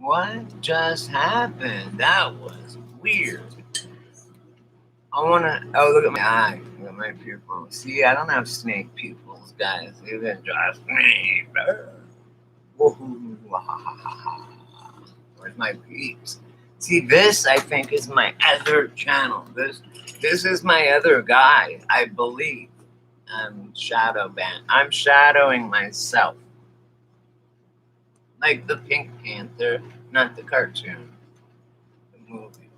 What just happened? That was weird. I wanna. Oh, look at my eye. Look at my pupils. See, I don't have snake pupils, guys. You can just me. Woohoo! Where's my peeps? See, this I think is my other channel. This is my other guy. I believe. I'm shadow banned. I'm shadowing myself, like the Pink Panther, not the cartoon, the movie.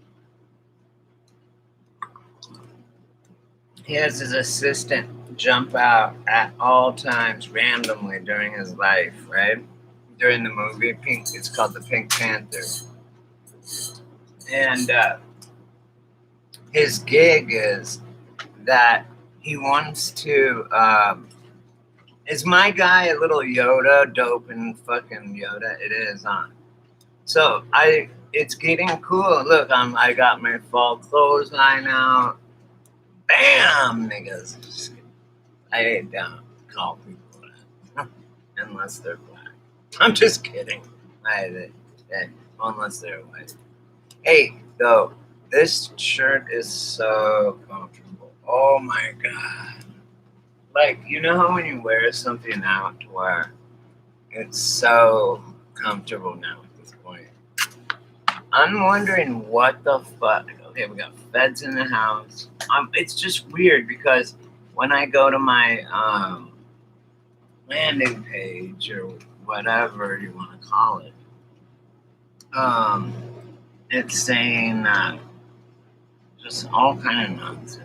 He has his assistant jump out at all times randomly during his life, right? During the movie, Pink. It's called the Pink Panther, and his gig is that he wants to. Is my guy a little Yoda, dope and fucking Yoda? It is, huh? So it's getting cool. Look, I got my fall clothesline out. Bam, niggas. I don't call people that unless they're black. I'm just kidding. Unless they're white. Hey, though, this shirt is so comfortable. Oh my god. Like, you know how when you wear something out to where it's so comfortable now at this point. I'm wondering what the fuck. Okay, we got feds in the house. It's just weird because when I go to my landing page or whatever you want to call it, um, it's saying just all kind of nonsense.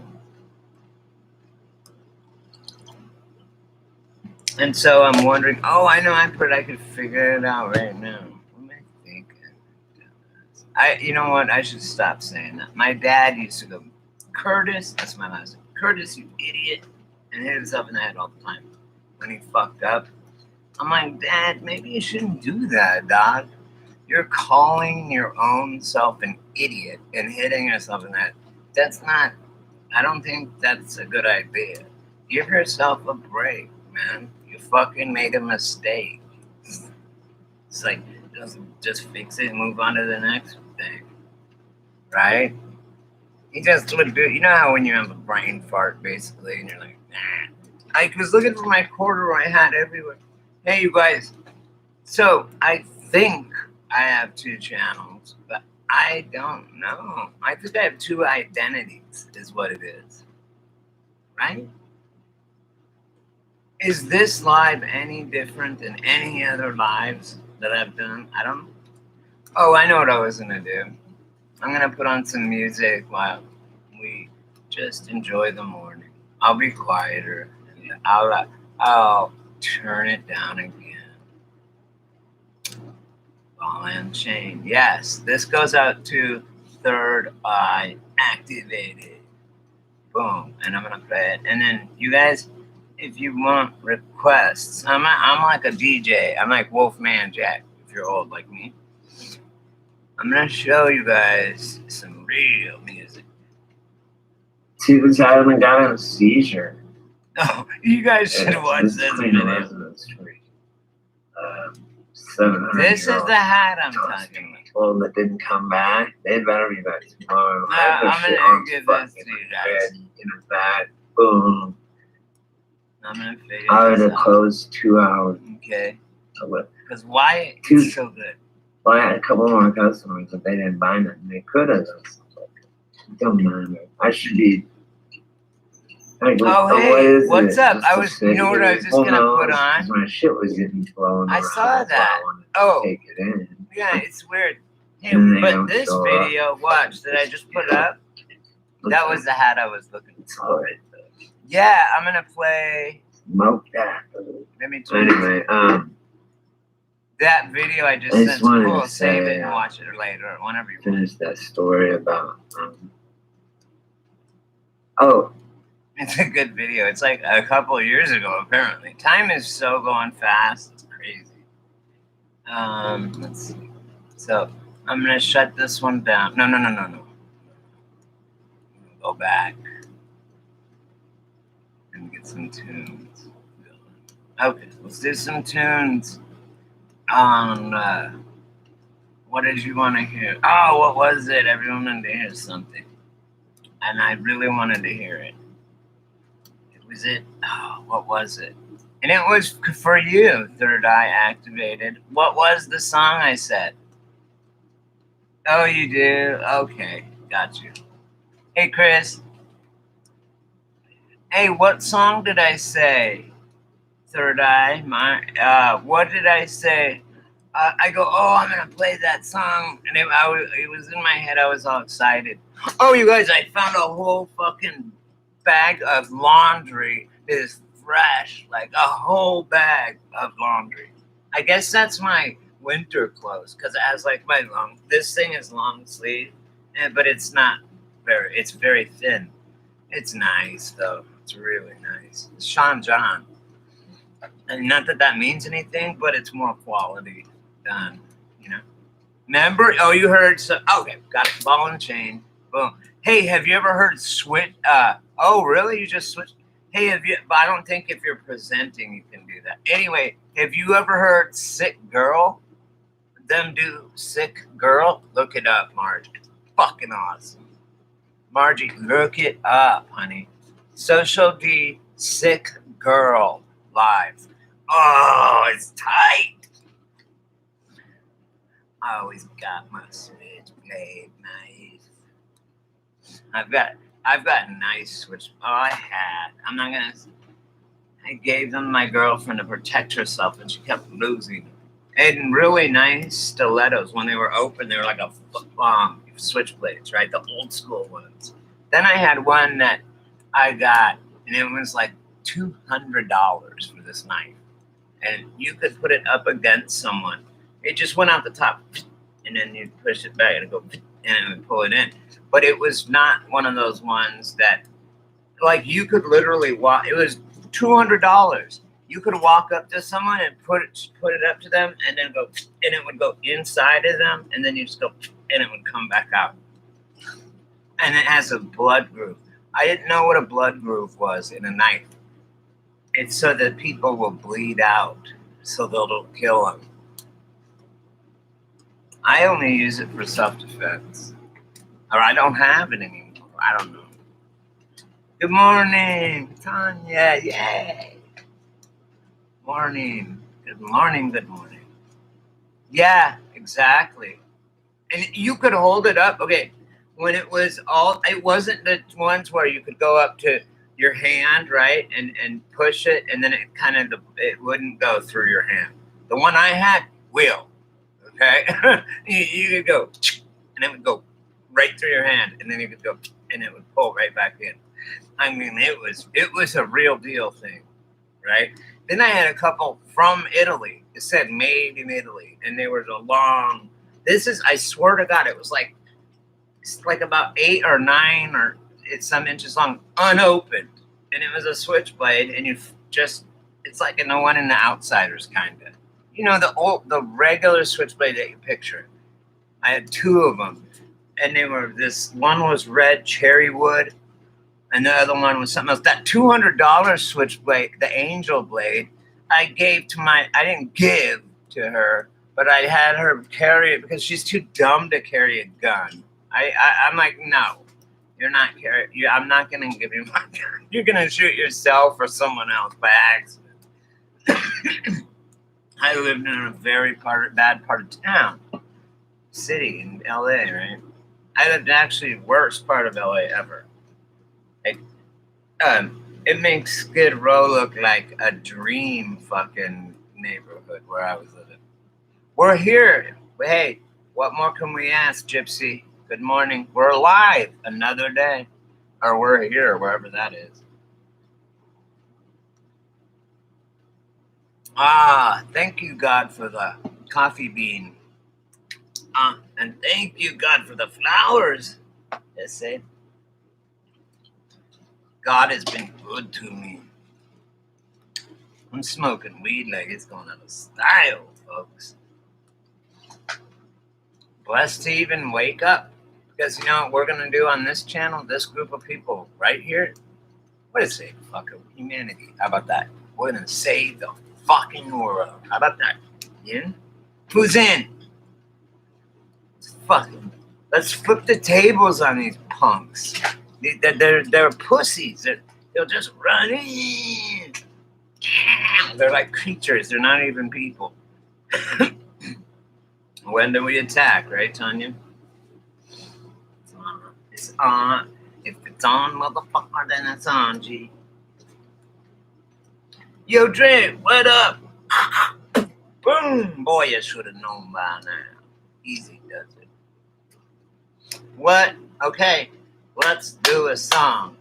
And so I'm wondering. Oh, I know. I could figure it out right now. What am I thinking? You know what? I should stop saying that. My dad used to go, Curtis. That's my last name. Curtis, you idiot, and hit himself in the head all the time when he fucked up. I'm like, Dad, maybe you shouldn't do that, dog. You're calling your own self an idiot and hitting yourself in the head. That's not. I don't think that's a good idea. Give yourself a break, man. You fucking made a mistake. It's like just fix it and move on to the next thing, right? You just look good. You know how when you have a brain fart, basically, and you're like, nah. I was looking for my corduroy hat everywhere. Hey, you guys. So I think I have two channels, but I don't know. I think I have two identities, is what it is, right? Is this live any different than any other lives that I've done? I don't. Oh, I know what I was gonna do. I'm gonna put on some music while we just enjoy the morning. I'll be quieter. I'll turn it down again. Ball and chain. Yes, this goes out to third eye activated. Boom, and I'm gonna play it. And then you guys, if you want requests, I'm like a DJ. I'm like Wolfman Jack. If you're old like me, I'm gonna show you guys some real music. He was having got a seizure. Oh, you guys should watch this video. This is the hat I'm talking about. Well, that didn't come back. They better be back tomorrow. I'm gonna give this to you guys. In his bag. Boom. I'm gonna figure I would have closed 2 hours. Okay. Because why it's so good? Well, I had a couple more customers, but they didn't buy nothing. They could have. Don't matter. I should be. Oh, hey, what's up? You know what I was just gonna put on? My shit was getting blown. I saw that. Oh, take it in. Yeah, it's weird. Hey, but this video, watch, that I just put up, that was the hat I was looking for. Yeah, I'm gonna play. Smoke that. Let me try that video I just sent. Cool, save it and watch it later, whenever you finish that story about. Oh. It's a good video. It's like a couple of years ago, apparently. Time is so going fast. It's crazy. Let's see. So I'm gonna shut this one down. No. Go back and get some tunes. Okay, let's do some tunes on What did you want to hear? Oh, what was it? Everyone wanted to hear something. And I really wanted to hear it. Was it? Oh, what was it? And it was for you, Third Eye Activated. What was the song I said? Oh, you do? Okay, got you. Hey, Chris. Hey, what song did I say? Third Eye. What did I say? I go, oh, I'm gonna play that song, and it was in my head. I was all excited. Oh, you guys, I found a whole fucking bag of laundry that is fresh, like a whole bag of laundry. I guess that's my winter clothes because it has like my long. This thing is long sleeve, but it's not very. It's very thin. It's nice though. It's really nice. It's Sean John, and not that that means anything, but it's more quality done. You know. Remember? Oh, you heard. So okay, got it. Ball and chain. Boom. Hey, have you ever heard switch? Oh, really? You just switched? Hey, have you? But I don't think if you're presenting, you can do that. Anyway, have you ever heard "Sick Girl"? Them do "Sick Girl." Look it up, Marge. Fucking awesome, Margie. Look it up, honey. Social D, "Sick Girl" live. Oh, it's tight. I always got my switchblade nice. I've got nice switch. Oh, I had. I'm not gonna. I gave them to my girlfriend to protect herself, and she kept losing. And really nice stilettos. When they were open, they were like a switchblades, right? The old school ones. Then I had one that I got, and it was like $200 for this knife, and you could put it up against someone. It just went out the top, and then you push it back, and it go, and it would pull it in. But it was not one of those ones that, like, you could literally walk. It was $200. You could walk up to someone and put it up to them, and then go, and it would go inside of them, and then you just go, and it would come back out. And it has a blood groove. I didn't know what a blood groove was in a knife. It's so that people will bleed out, so they'll kill them. I only use it for self-defense. Or I don't have it anymore. I don't know. Good morning, Tanya. Yay. Morning. Good morning. Good morning. Yeah, exactly. And you could hold it up. Okay. When it wasn't the ones where you could go up to your hand, right? And push it, and then it wouldn't go through your hand. The one I had will. Okay. you could go, and it would go right through your hand, and then you could go, and it would pull right back in. I mean, it was a real deal thing, right? Then I had a couple from Italy. It said made in Italy, and they were a long. I swear to God, it's like about 8 or 9 or it's some inches long, unopened, and it was a switchblade, and it's like the one in The Outsiders, kind of. You know, the regular switchblade that you picture. I had 2 of them, and they were one was red cherry wood, and the other one was something else. That $200 switchblade, the Angel blade, I didn't give to her, but I had her carry it because she's too dumb to carry a gun. I'm like, no, you're not carrying. I'm not going to give you my gun. You're going to shoot yourself or someone else by accident. I lived in a very bad part of town, city in LA, right? I lived actually worst part of LA ever. Like, it makes Skid Row look like a dream fucking neighborhood where I was living. We're here. Hey, what more can we ask, Gypsy? Good morning. We're alive another day. Or we're here, wherever that is. Thank you, God, for the coffee bean. And thank you, God, for the flowers. Yes, say. God has been good to me. I'm smoking weed like it's going out of style, folks. Blessed to even wake up. Because you know what we're going to do on this channel, this group of people right here? What is it? Fucking humanity. How about that? We're going to save the fucking world. How about that? Yeah? Who's in? Fucking, let's flip the tables on these punks. They're pussies. They'll just run in. They're like creatures. They're not even people. When do we attack, right, Tanya? It's on. If it's on, motherfucker, then it's on, G. Yo, Dre, what up? Boom! Boy, you should have known by now. Easy does it. What? Okay, let's do a song.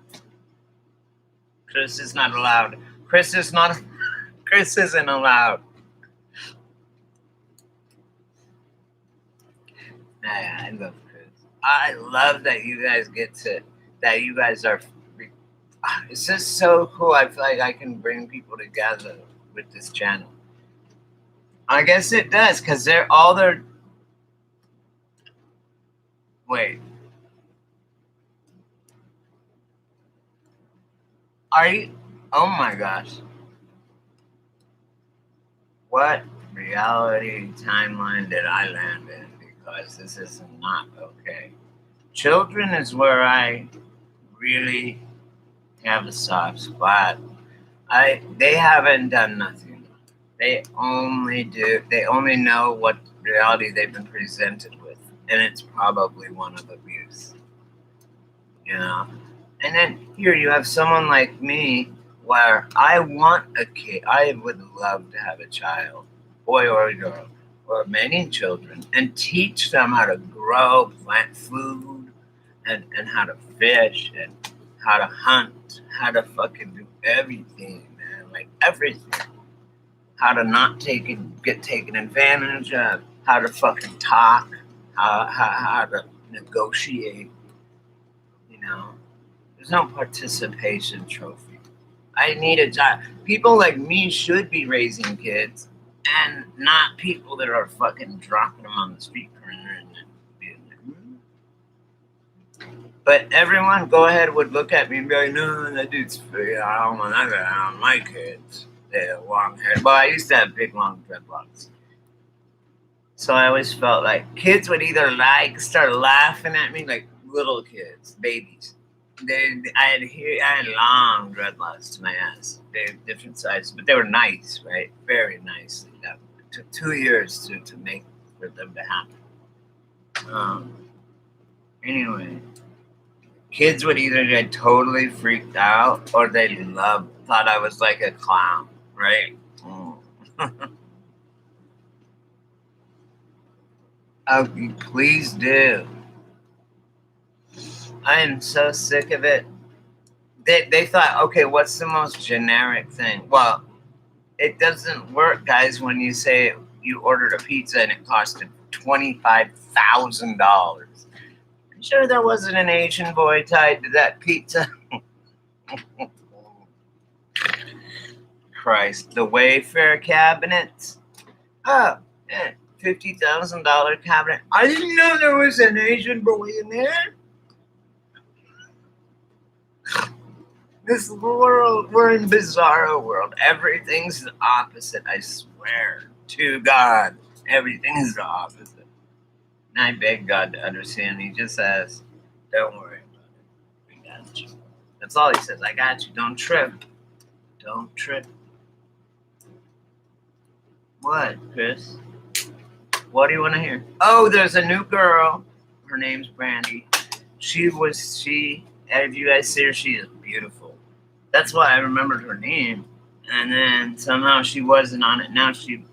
Chris is not allowed. Chris isn't allowed. I love Chris. I love that you guys are. It's just so cool. I feel like I can bring people together with this channel. I guess it does, because they're all their. Wait. Are you? Oh my gosh. What reality timeline did I land in? Because this is not okay. Children is where I really have a soft spot. They haven't done nothing. They only know what reality they've been presented with, and it's probably one of abuse. You know? And then here you have someone like me where I want a kid. I would love to have a child, boy or girl, or many children, and teach them how to grow, plant food, and how to fish, and how to hunt, how to fucking do everything, man. Like everything. How to not get taken advantage of, how to fucking talk, how to negotiate, you know. There's no participation trophy. I need a job. People like me should be raising kids, and not people that are fucking dropping them on the street corner and being like, But everyone go ahead would look at me and be like, no, that dude's free. I don't want that. I don't like kids. They're long hair. Well, I used to have big long dreadlocks. So I always felt like kids would either start laughing at me, like little kids, babies. I had long dreadlocks to my ass. They're different sizes, but they were nice, right? Very nice. It took 2 years to make for them to happen. Anyway, kids would either get totally freaked out or they thought I was like a clown, right? Oh, please do. I am so sick of it. They thought, okay, what's the most generic thing? Well, it doesn't work, guys, when you say you ordered a pizza and it costed $25,000. I'm sure there wasn't an Asian boy tied to that pizza. Christ, the Wayfair cabinets. Oh, yeah, $50,000 cabinet. I didn't know there was an Asian boy in there. This world, we're in bizarro world. Everything's the opposite, I swear to God. Everything's the opposite. And I beg God to understand. He just says, don't worry about it. I got you. That's all he says. I got you. Don't trip. Don't trip. What, Chris? What do you want to hear? Oh, there's a new girl. Her name's Brandy. If you guys see her, she is beautiful. That's why I remembered her name. And then somehow she wasn't on it. Now she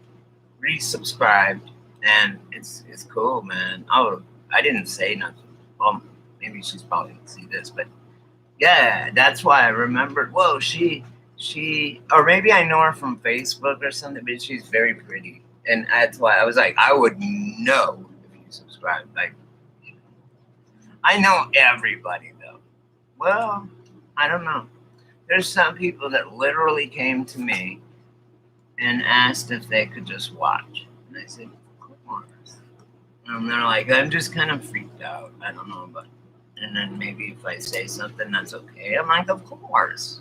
resubscribed. And it's cool, man. I didn't say nothing. Well, maybe she's probably going to see this. But yeah, that's why I remembered. Whoa, or maybe I know her from Facebook or something. But she's very pretty. And that's why I was like, I would know if you subscribed. Like, I know everybody, though. Well, I don't know. There's some people that literally came to me and asked if they could just watch. And I said, of course. And they're like, I'm just kind of freaked out. I don't know, but. And then maybe if I say something, that's okay. I'm like, of course.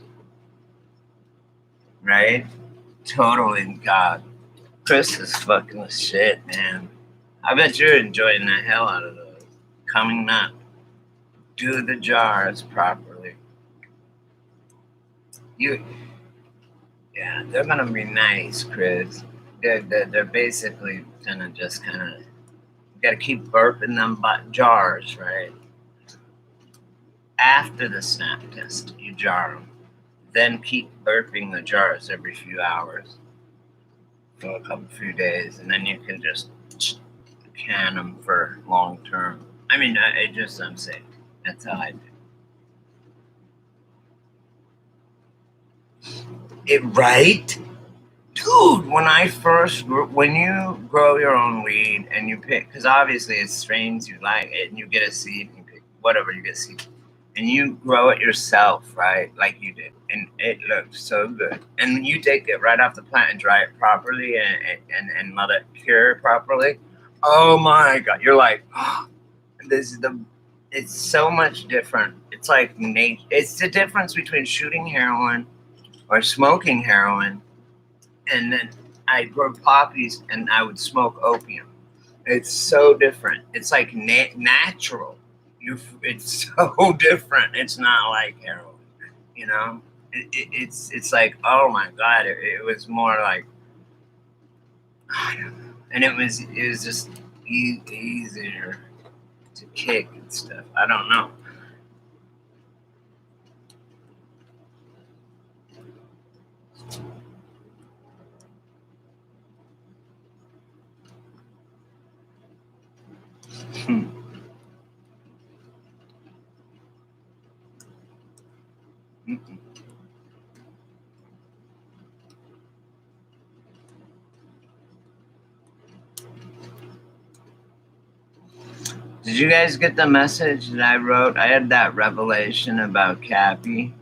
Right? Totally, God. Chris is fucking the shit, man. I bet you're enjoying the hell out of those. coming up. Do the jars properly. Yeah, they're gonna be nice, Chris. They're basically gonna just kind of, you gotta keep burping them jars, right? After the snap test, you jar them. Then keep burping the jars every few hours for a few days, and then you can just can them for long term. I mean, I'm saying that's how I do it, right? Dude, when you grow your own weed and you pick, because obviously it's strains you like, and you get a seed, and you pick whatever, you get a seed, and you grow it yourself, right? Like you did, and it looks so good. And when you take it right off the plant and dry it properly and let it cure properly, oh my God, you're like, oh, it's so much different. It's like it's the difference between shooting heroin or smoking heroin, and then I'd grow poppies and I would smoke opium. It's so different. It's like natural. It's so different. It's not like heroin, you know. It's like, oh my God. It was more like, I don't know. And it was just easier to kick and stuff. I don't know. Did you guys get the message that I wrote? I had that revelation about Cappy.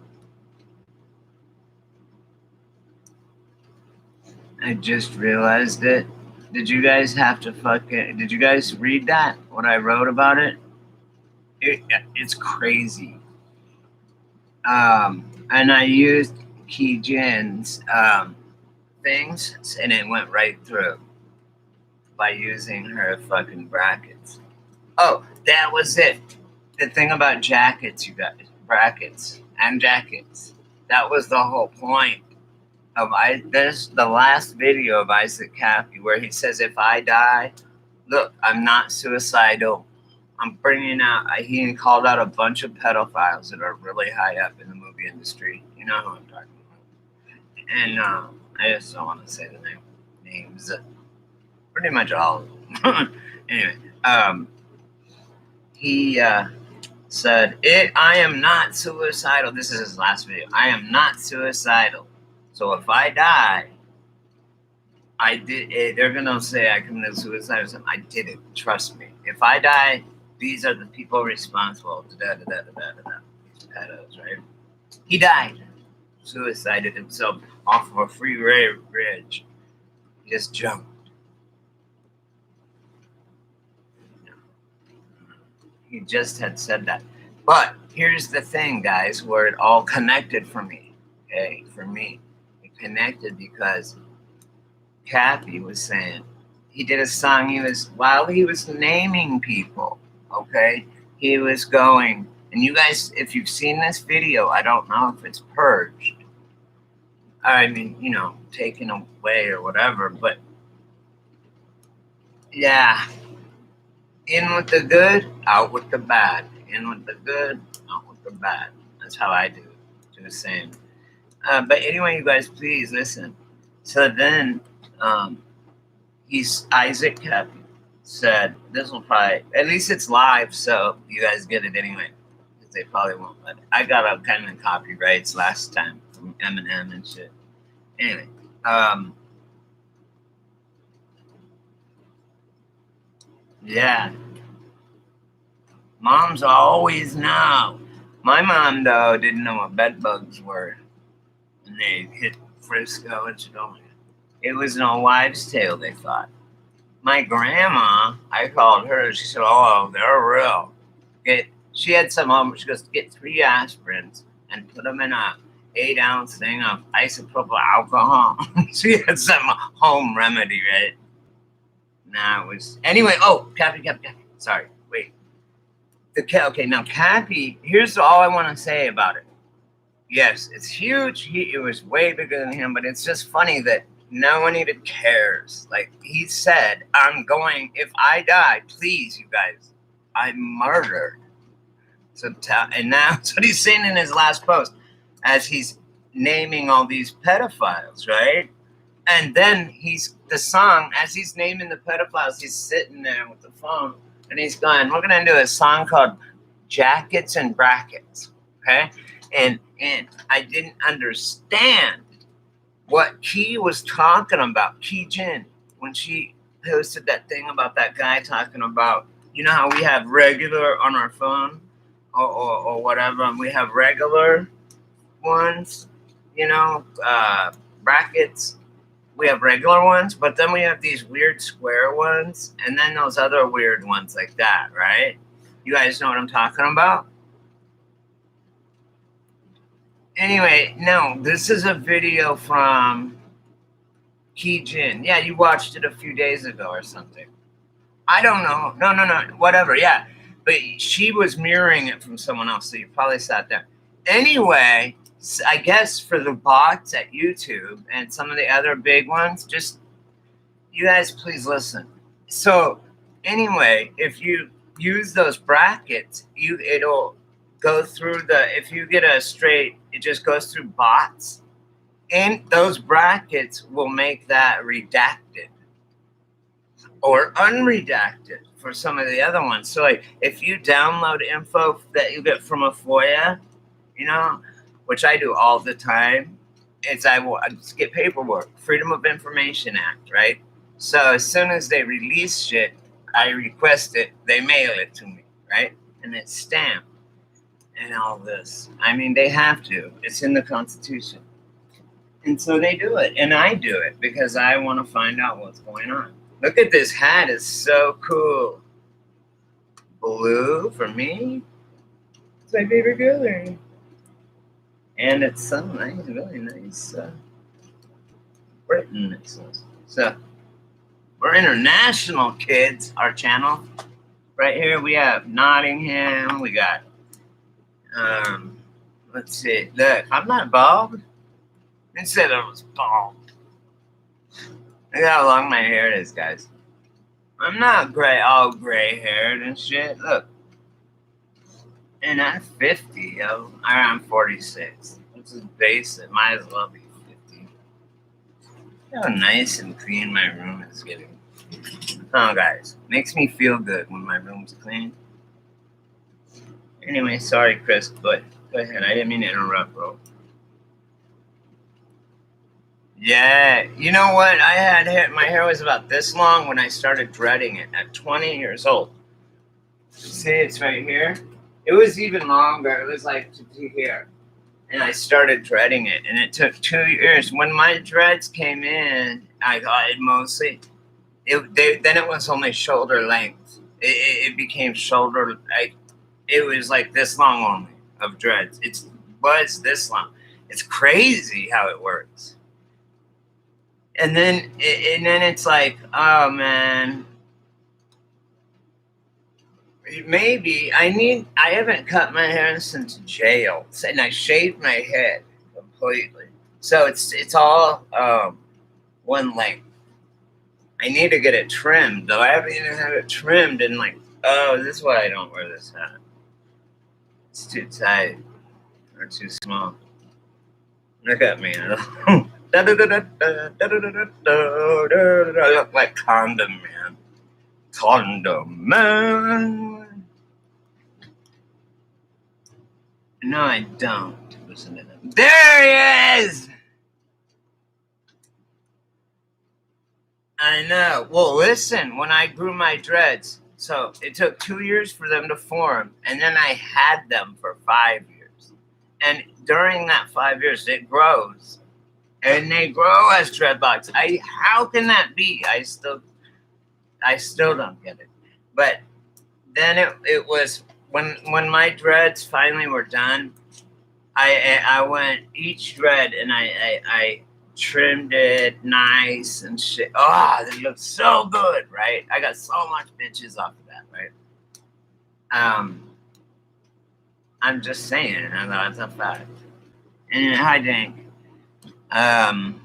I just realized it. Did you guys did you guys read that? What I wrote about it? It's crazy. And I used Key Jin's things, and it went right through by using her fucking brackets. Oh, that was it. The thing about jackets, you guys, brackets and jackets. That was the whole point of there's the last video of Isaac Cappy where he says, if I die, look, I'm not suicidal. I'm bringing out, he called out a bunch of pedophiles that are really high up in the movie industry. You know who I'm talking about. And I just don't want to say the names. Pretty much all of them. Anyway, he said, I am not suicidal. This is his last video. I am not suicidal. So if I die, they're going to say I committed suicide or something. I didn't. Trust me. If I die, these are the people responsible. These pedos, right? He died. Suicided himself off of a freeway bridge. He just jumped. He just had said that. But here's the thing, guys, where it all connected for me. Okay, for me. It connected because Cappy was saying, he did a song, while he was naming people, okay, he was going, and you guys, if you've seen this video, I don't know if it's purged. I mean, taken away or whatever, but yeah, in with the good, out with the bad. In with the good, out with the bad. That's how I do it. Do the same. But anyway, you guys, please listen. So then, Isaac Cappy said, this will probably, at least it's live, so you guys get it anyway. Because they probably won't let it. I got all kind of copyrights last time from Eminem and shit. Anyway, yeah. Moms always know. My mom, though, didn't know what bed bugs were. And they hit Frisco and shit. It was an old wives' tale, they thought. My grandma, I called her. She said, oh, they're real. She had some, she goes, get 3 aspirins and put them in a 8-ounce thing of isopropyl alcohol. She had some home remedy, right? Nah, it was, anyway, Cappy. Sorry, wait. Okay, now Cappy, here's all I want to say about it. Yes, it's huge. It was way bigger than him, but it's just funny that no one even cares. Like he said, I'm going, if I die, please, you guys, I'm murdered. So and now that's what he's saying in his last post as he's naming all these pedophiles, right? And then the song, as he's naming the pedophiles, he's sitting there with the phone and he's going, we're going to do a song called Jackets and Brackets. Okay. And I didn't understand what Key was talking about, Key Jin, when she posted that thing about that guy talking about, you know how we have regular on our phone or whatever, and we have regular ones, you know, brackets. We have regular ones, but then we have these weird square ones, and then those other weird ones like that, right? You guys know what I'm talking about? Anyway, no, this is a video from Key Jin. Yeah, you watched it a few days ago or something. I don't know. No, whatever. Yeah, but she was mirroring it from someone else, so you probably sat there. Anyway, I guess for the bots at YouTube and some of the other big ones, just you guys please listen. So anyway, if you use those brackets, it'll go through if you get a straight, it just goes through bots, and those brackets will make that redacted or unredacted for some of the other ones. So like if you download info that you get from a FOIA, you know, which I do all the time, I just get paperwork, Freedom of Information Act, right? So as soon as they release shit, I request it, they mail it to me, right? And it's stamped and all this. I mean, they have to. It's in the Constitution. And so they do it, and I do it because I want to find out what's going on. Look at this hat, it's so cool. Blue for me. It's my favorite color. And it's so nice, really nice. Britain, it says. So, we're international, kids, our channel. Right here we have Nottingham. We got, let's see. Look, I'm not bald. Instead I was bald. Look how long my hair is, guys. I'm not all gray haired and shit. Look. And I'm 50, yo. I'm 46. This is basic. Might as well be 50. Look how nice and clean my room is getting. Oh, guys. Makes me feel good when my room's clean. Anyway, sorry, Chris, but go ahead. I didn't mean to interrupt, bro. Yeah, you know what? I had hair. My hair was about this long when I started dreading it at 20 years old. See, it's right here. It was even longer. It was like to here. And I started dreading it. And it took 2 years. When my dreads came in, I thought it mostly, then it was only shoulder length. It became shoulder, it was like this long only of dreads. It was this long. It's crazy how it works. And then it's like, oh man, maybe I haven't cut my hair since jail, and I shaved my head completely. So it's all one length. I need to get it trimmed though. I haven't even had it trimmed, and like, oh, this is why I don't wear this hat. It's too tight or too small. Look at me. I look like Condom Man. Condom Man. No, I don't. Listen to him. There he is! I know. Well, listen, when I grew my dreads, so it took 2 years for them to form, and then I had them for 5 years. And during that 5 years, it grows. And they grow as dreadlocks. How can that be? I still don't get it. But then it was when my dreads finally were done, I went each dread and I trimmed it nice and shit. Oh, they look so good, right? I got so much bitches off of that, right? I'm just saying. That's a fact. And hi, Dank. Um,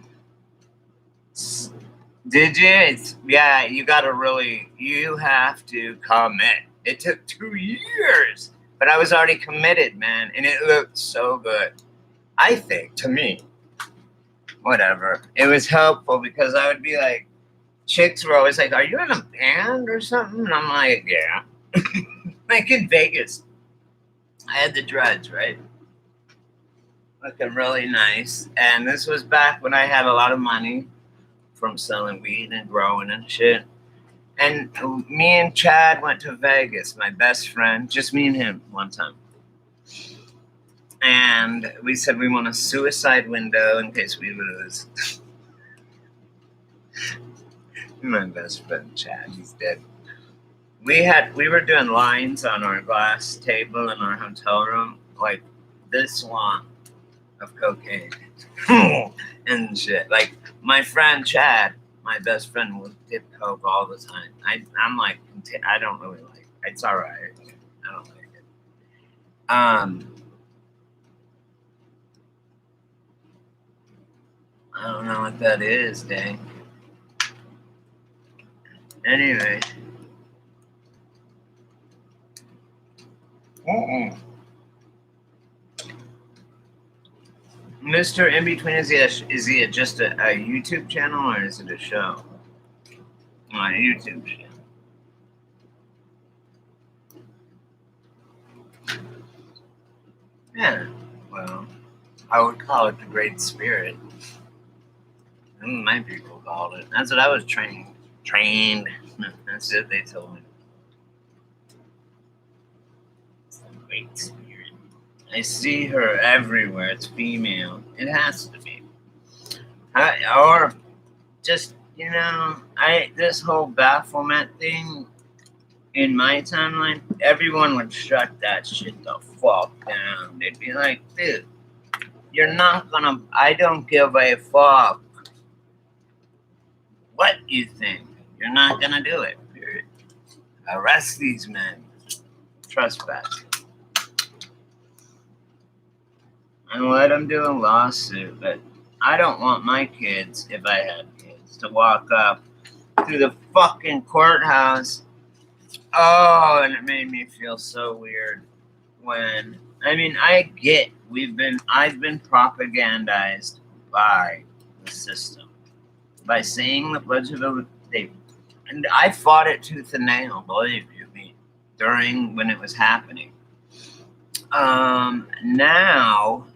did you? Yeah, you have to commit. It took 2 years, but I was already committed, man, and it looked so good. I think, to me, whatever. It was helpful because I would be like, chicks were always like, "Are you in a band or something?" And I'm like, "Yeah." Like in Vegas, I had the dreads, right? Looking really nice. And this was back when I had a lot of money from selling weed and growing and shit. And me and Chad went to Vegas, my best friend, just me and him one time. And we said we want a suicide window in case we lose. My best friend Chad, he's dead. We were doing lines on our glass table in our hotel room, like this long of cocaine and shit. Like my friend Chad, my best friend, will dip coke all the time. I'm like, I don't really like it. It's all right. I don't like it. I don't know what that is, dang. Anyway. Mr. In Between, is he just a YouTube channel or is it a show? On a YouTube channel. Yeah, well, I would call it the Great Spirit. My people called it. That's what I was trained. That's what they told me. It's the Great Spirit. I see her everywhere. It's female. It has to be. Or just, this whole bafflement thing in my timeline, everyone would shut that shit the fuck down. They'd be like, dude, you're not gonna, I don't give a fuck what you think. You're not gonna do it, period. Arrest these men. Trespass. And let them do a lawsuit, but I don't want my kids, if I had kids, to walk up through the fucking courthouse. Oh, and it made me feel so weird when, I've been propagandized by the system. By saying the Pledge of Allegiance, and I fought it tooth and nail, believe you me, when it was happening. Now,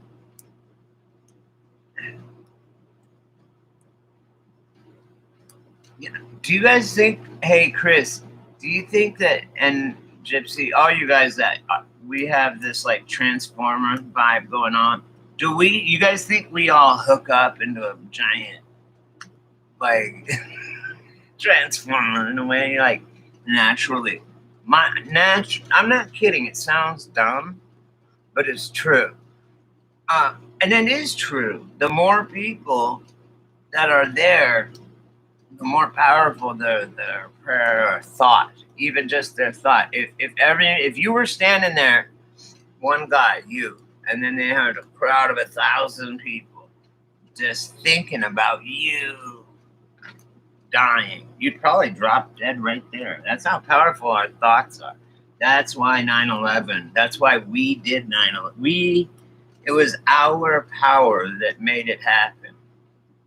do you guys think, hey, Chris, do you think that, and Gypsy, all you guys that we have this like Transformer vibe going on, you guys think we all hook up into a giant, like, Transformer in a way, like, naturally? I'm not kidding, it sounds dumb, but it's true. And it is true. The more people that are there, the more powerful their prayer or thought, even just their thought. If you were standing there, one guy, you, and then they had a crowd of 1,000 people just thinking about you dying, you'd probably drop dead right there. That's how powerful our thoughts are. That's why 9/11. That's why we did 9/11. It was our power that made it happen.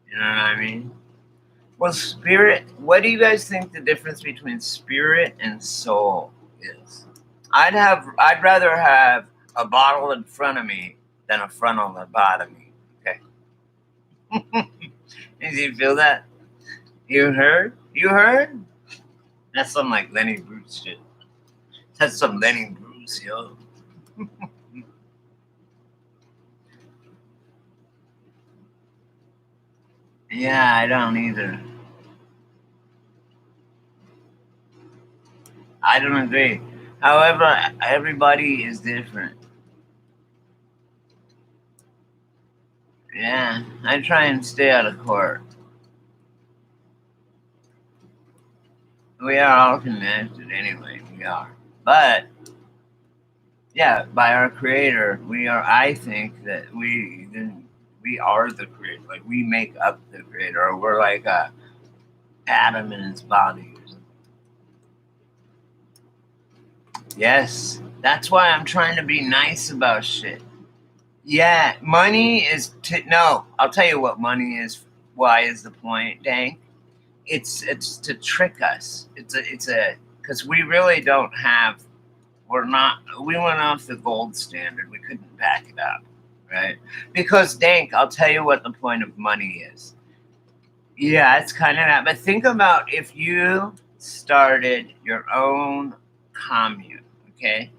You know what I mean? Well, spirit, what do you guys think the difference between spirit and soul is? I'd rather have a bottle in front of me than a frontal lobotomy. Okay. Did you feel that? You heard? You heard? That's some like Lenny Bruce shit. That's some Lenny Bruce, yo. Yeah, I don't either. I don't agree. However, everybody is different. Yeah, I try and stay out of court. We are all connected anyway. We are. But Yeah, by our creator. We are, I think that we are the creator. Like we make up the creator, or we're like a atom in its body. Yes, that's why I'm trying to be nice about shit. Yeah, money is no. I'll tell you what money is. Why is the point, dang? It's to trick us. It's a because we really don't have. We're not. We went off the gold standard. We couldn't back it up, right? Because dank, I'll tell you what the point of money is. Yeah, it's kind of that. But think about if you started your own commune, okay?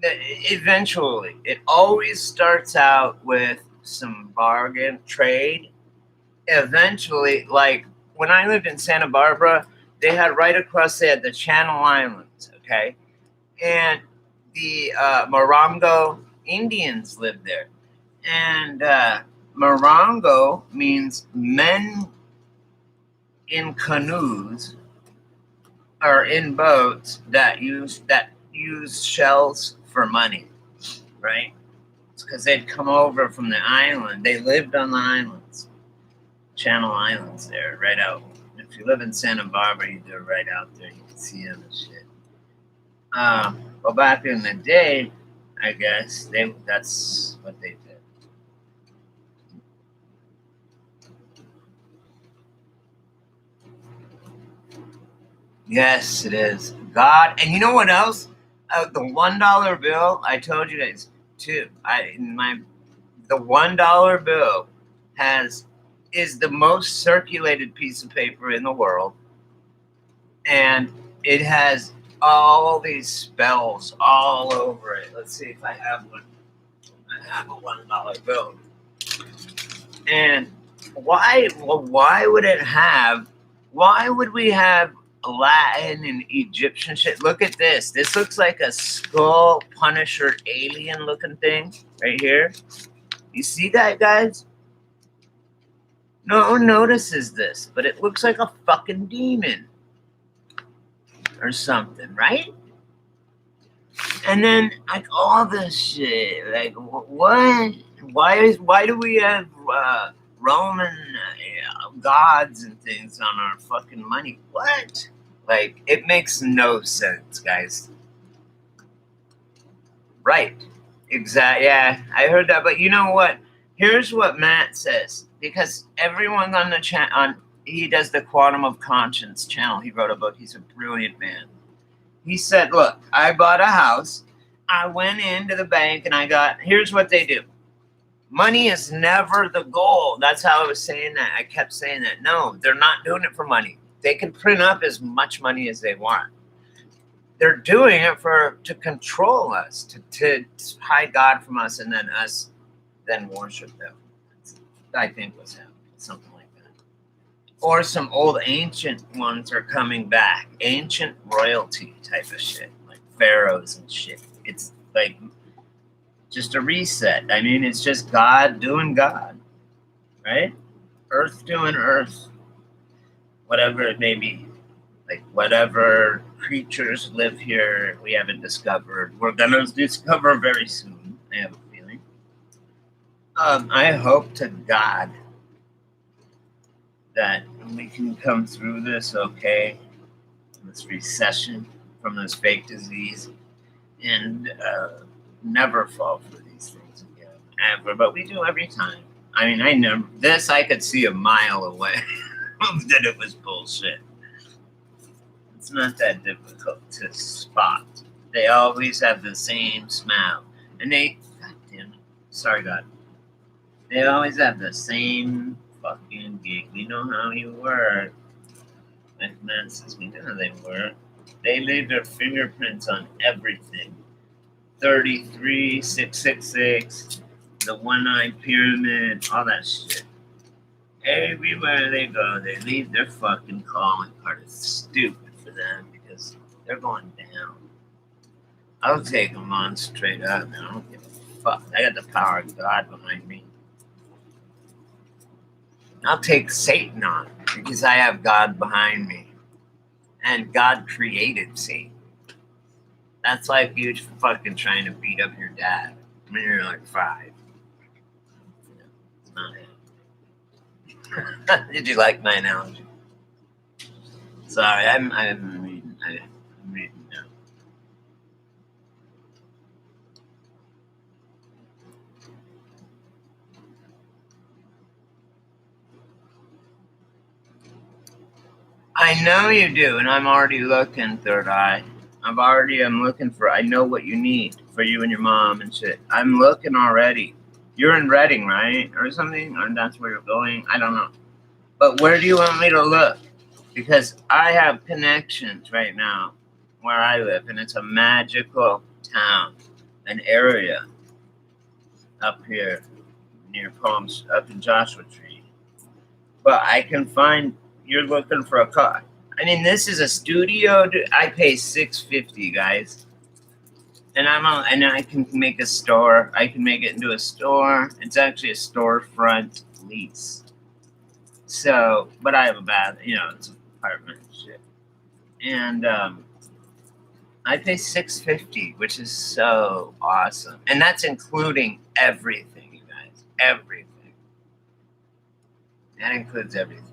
Eventually, it always starts out with some bargain trade. Eventually, like when I lived in Santa Barbara, they had right across there the Channel Islands, okay? And the Morongo Indians lived there. And Morongo means men in canoes or in boats that use shells for money, right? It's because they'd come over from the island. They lived on the islands, Channel Islands, there, right out. If you live in Santa Barbara, they're right out there. You can see them and shit. Well, back in the day, I guess that's what they did. Yes, it is. God, and you know what else? The $1 bill. I told you guys too. The $1 bill has is the most circulated piece of paper in the world, and it has all these spells all over it. Let's see if I have one. I have a $1 bill. And why? Well, why would it have? Why would we have Latin and Egyptian shit? Look at this. This looks like a skull Punisher alien looking thing right here. You see that, guys? No one notices this, but it looks like a fucking demon or something, right? And then like all this shit, like what? Why do we have Roman gods and things on our fucking money? What? Like it makes no sense, guys. Right? Exactly. Yeah, I heard that. But you know what? Here's what Matt says because everyone on the chat on he does the Quantum of Conscience channel. He wrote a book. He's a brilliant man. He said, "Look, I bought a house. I went into the bank and I got. Here's what they do. Money is never the goal." That's how I was saying that. I kept saying that. No, they're not doing it for money. They can print up as much money as they want. They're doing it to control us, to hide God from us, and then us then worship them. I think was happening, something like that. Or some old ancient ones are coming back, ancient royalty type of shit, like pharaohs and shit. It's like just a reset. I mean, it's just God doing God, right? Earth doing Earth, whatever it may be. Like whatever creatures live here we haven't discovered, we're gonna discover very soon. I have a feeling. I hope to God that we can come through this okay, this recession from this fake disease, and never fall for these things again, ever. But we do every time. I mean, I could see a mile away that it was bullshit. It's not that difficult to spot. They always have the same smile. And God damn it. Sorry, God. They always have the same fucking gig. We know how you work. Like man says, we know how they work. They leave their fingerprints on everything. 33,666, the one-eyed pyramid, all that shit. Everywhere they go, they leave their fucking calling card. It's stupid for them because they're going down. I'll take them on straight up, man. I don't give a fuck. I got the power of God behind me. I'll take Satan on because I have God behind me. And God created Satan. That's like you fucking trying to beat up your dad when you're like 5. It's not it. Did you like my analogy? Sorry, I'm reading. I'm reading now. I know you do, and I'm already looking, Third Eye. I'm looking for, I know what you need for you and your mom and shit. I'm looking already. You're in Reading, right? Or something? Or that's where you're going? I don't know. But where do you want me to look? Because I have connections right now where I live, and it's a magical town, an area up here near Palms, up in Joshua Tree. But I can find, you're looking for a car. I mean, this is a studio. I pay $650, guys, and and I can make a store. I can make it into a store. It's actually a storefront lease. So, but I have a bath. It's an apartment and shit, and I pay $650, which is so awesome, and that's including everything, you guys. Everything. That includes everything.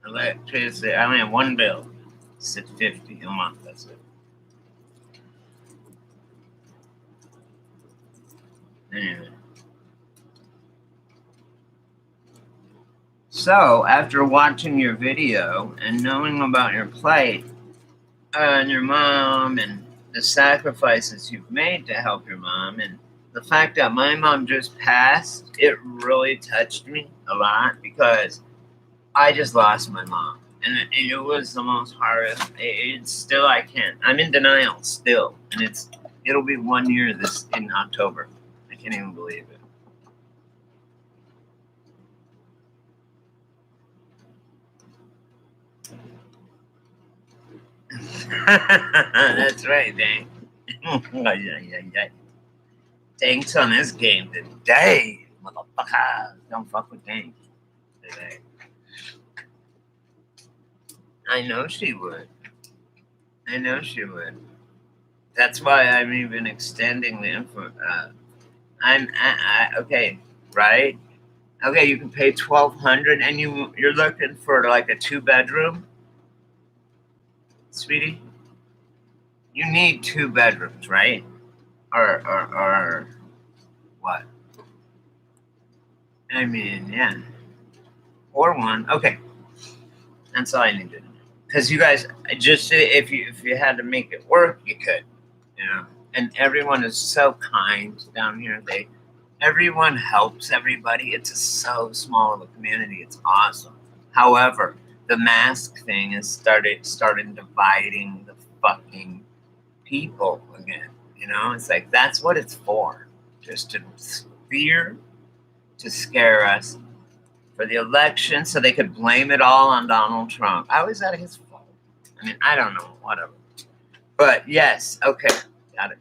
Electricity. I only have one bill. $650 a month. That's it. Anyway. So after watching your video and knowing about your plight and your mom and the sacrifices you've made to help your mom and the fact that my mom just passed, it really touched me a lot because I just lost my mom. And it was the most hardest. It's still, I can't. I'm in denial still. And it'll be 1 year in October. I can't even believe it. That's right, Dang. Dank's on this game today, motherfucker. Don't fuck with Dank today. I know she would. I know she would. That's why I'm even extending the info. Okay, right? Okay, you can pay $1,200, and you're looking for like a 2-bedroom, sweetie. You need 2 bedrooms, right? Or what? I mean, yeah, or 1. Okay, that's all I need to know. Because you guys, just if you had to make it work, you could, And everyone is so kind down here. Everyone helps everybody. It's so small of a community. It's awesome. However, the mask thing has started dividing the fucking people again. It's like that's what it's for. Just to scare us for the election so they could blame it all on Donald Trump. How is that his fault? I mean, I don't know. Whatever. But yes, okay. Got it.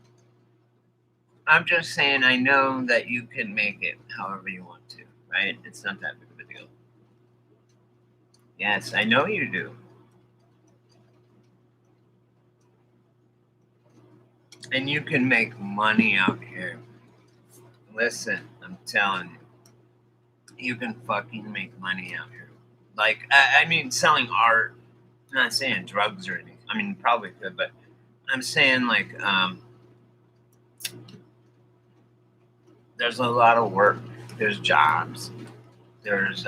I'm just saying I know that you can make it however you want to, right? It's not that big of a deal. Yes, I know you do. And you can make money out here. Listen, I'm telling you. You can fucking make money out here. Like, I mean, selling art. I'm not saying drugs or anything. I mean, probably could, but I'm saying, like, there's a lot of work. There's jobs. There's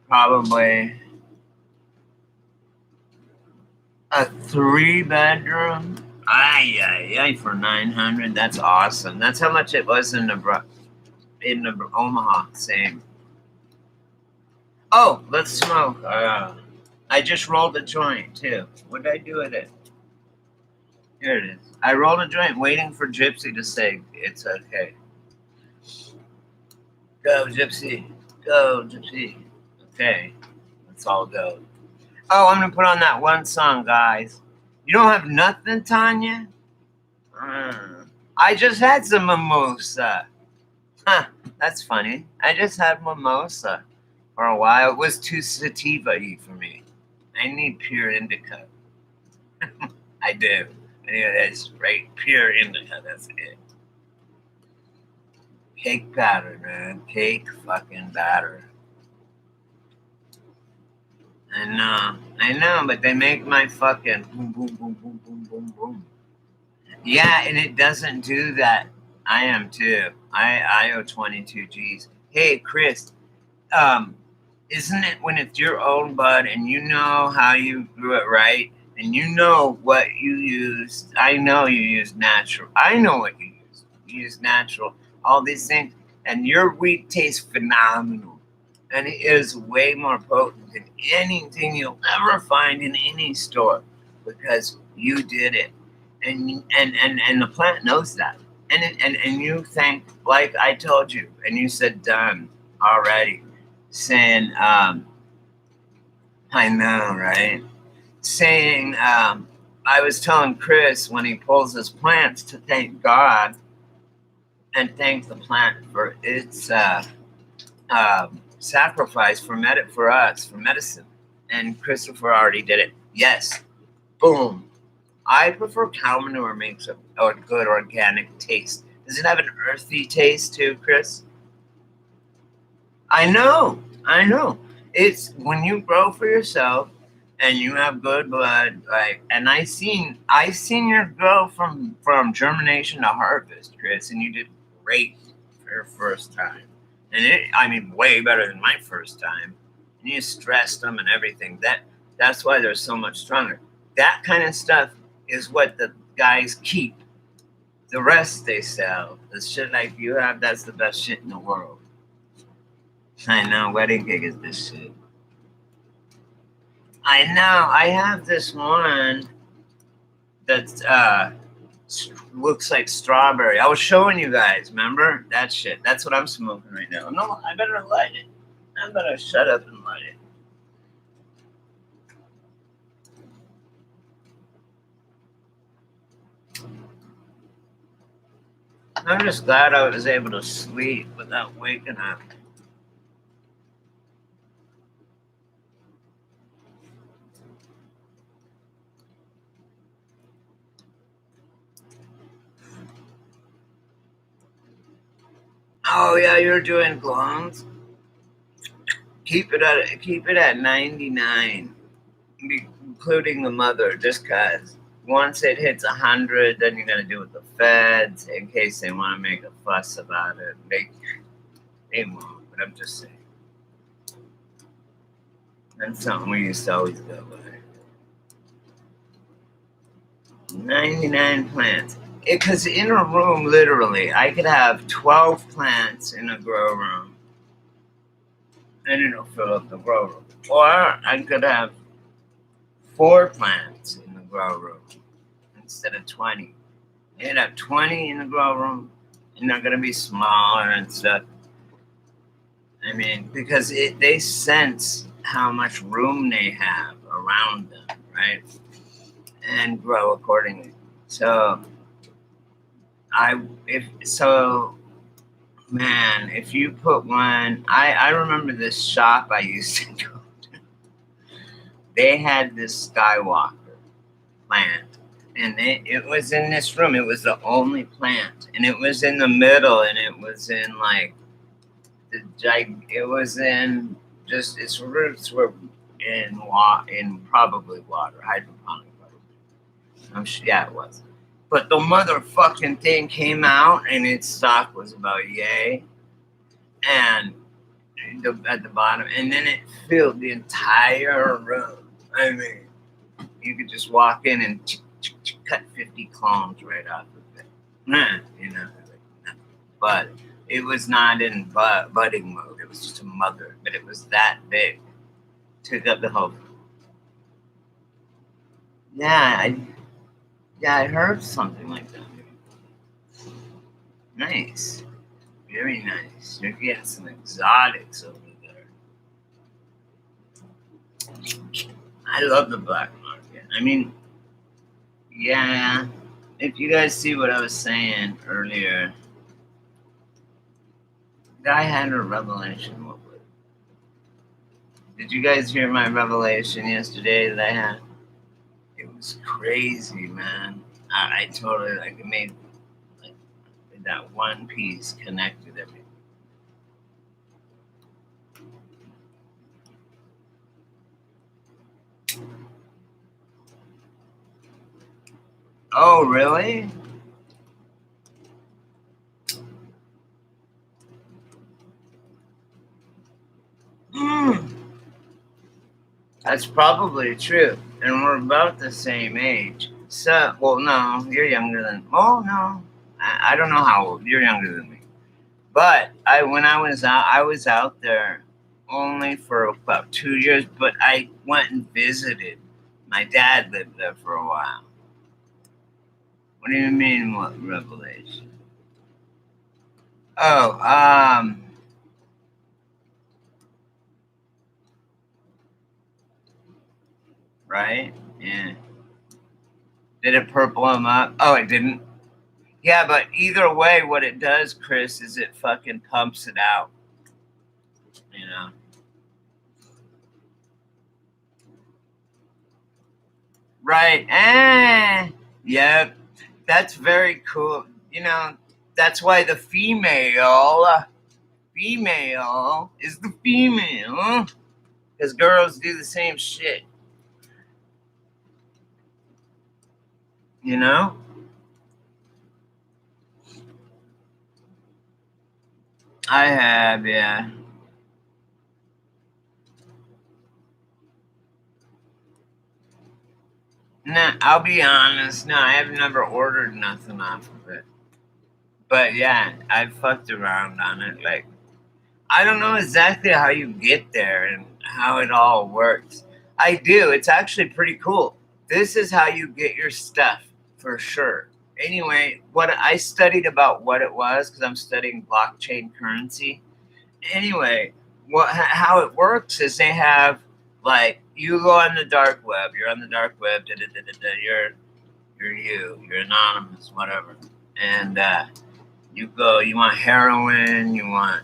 probably a 3-bedroom. For $900. That's awesome. That's how much it was in Omaha. Same. Oh, let's smoke. I just rolled a joint too. What did I do with it? Here it is. I rolled a joint waiting for Gypsy to say it's okay. Go, Gypsy. Go, Gypsy. Okay. Let's all go. Oh, I'm going to put on that one song, guys. You don't have nothing, Tanya? I just had some mimosa. Huh, that's funny. I just had mimosa for a while. It was too sativa-y for me. I need pure indica. I do. Anyway, that's right, pure indica. That's it. Cake batter, man. Cake fucking batter. I know, but they make my fucking boom, boom, boom, boom, boom, boom, boom. Yeah, and it doesn't do that. I am too. I owe 22 G's. Hey, Chris, um, isn't it when it's your own bud and you know how you grew it right and you know what you used? I know you used natural. I know what you used. You used natural. All these things, and your wheat tastes phenomenal, and it is way more potent than anything you'll ever find in any store because you did it, and the plant knows that, and you think like I told you, and you said done already saying, I know, right? Saying, I was telling Chris when he pulls his plants to thank God and thank the plant for its sacrifice for us, for medicine. And Christopher already did it. Yes, boom. I prefer cow manure makes a good organic taste. Does it have an earthy taste too, Chris? I know. It's when you grow for yourself and you have good blood, like, and I seen your grow from germination to harvest, Chris, and you did great for your first time. And I mean, way better than my first time. And you stressed them and everything. That's why they're so much stronger. That kind of stuff is what the guys keep. The rest they sell. The shit like you have, that's the best shit in the world. I know, wedding cake is this shit. I know, I have this one that looks like strawberry. I was showing you guys, remember? That shit. That's what I'm smoking right now. No, I better light it. I better shut up and light it. I'm just glad I was able to sleep without waking up. Oh yeah, you're doing clones. Keep it at 99, including the mother, just cause. Once it hits 100, then you're gonna do with the feds in case they want to make a fuss about it. They won't, but I'm just saying. That's something we used to always go by. 99 plants. Because in a room, literally, I could have 12 plants in a grow room, and it'll fill up the grow room. Or I could have 4 plants in the grow room instead of 20. You'd have 20 in the grow room, and they're going to be smaller and stuff. I mean, because they sense how much room they have around them, right? And grow accordingly. So if so, man, if you put one, I remember this shop I used to go to. They had this Skywalker plant, and it was in this room. It was the only plant, and it was in the middle, and it was in like it was in just its roots were in probably water, hydroponic water. Yeah, it was. But the motherfucking thing came out and its stock was about yay, and at the bottom, and then it filled the entire room. I mean, you could just walk in and cut 50 clones right off of it. You know, but it was not in budding mode. It was just a mother, but it was that big. Took up the whole. Yeah, I heard something like that. Nice, very nice. You're getting some exotics over there. I love the black market. I mean, yeah. If you guys see what I was saying earlier, I had a revelation. What was it? Did you guys hear my revelation yesterday that I had? It was crazy, man. I totally like it made like that one piece connected everything. Oh, really? Mm, that's probably true. And we're about the same age. So, well, no, you're younger than. Oh no, I don't know how old. You're younger than me. But when I was out there only for about 2 years. But I went and visited. My dad lived there for a while. What do you mean? What revelation? Oh, right. Yeah. Did it purple him up? Oh, it didn't. Yeah, but either way, what it does, Chris, is it fucking pumps it out. You know. Right. Yep. That's very cool. That's why the female is the female. Because girls do the same shit. You know? I have, yeah. Nah, I'll be honest. No, I have never ordered nothing off of it. But yeah, I fucked around on it. Like, I don't know exactly how you get there and how it all works. I do. It's actually pretty cool. This is how you get your stuff for sure. Anyway, what I studied about what it was because I'm studying blockchain currency. Anyway, how it works is they have like you go on the dark web. You're on the dark web. Da, da, da, da, da, you're anonymous, whatever, and you go, you want heroin,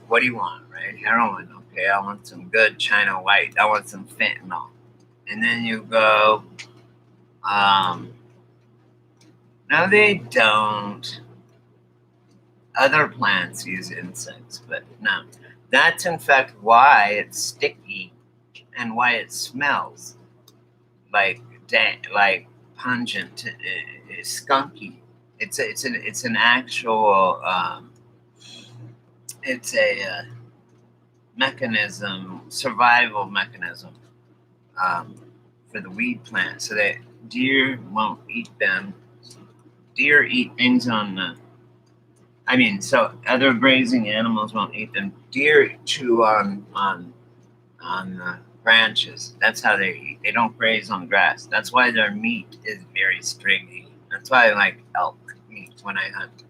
what do you want, right? Heroin, okay, I want some good China White, I want some fentanyl. And then you go, um, no, they don't. Other plants use insects, but no. That's in fact why it's sticky and why it smells like like pungent, skunky. It's an actual, it's a mechanism, survival mechanism, um, for the weed plant, so that deer won't eat them. Deer eat things on the. I mean, so other grazing animals won't eat them. Deer chew on the branches. That's how they eat. They don't graze on grass. That's why their meat is very stringy. That's why I like elk meat when I hunt.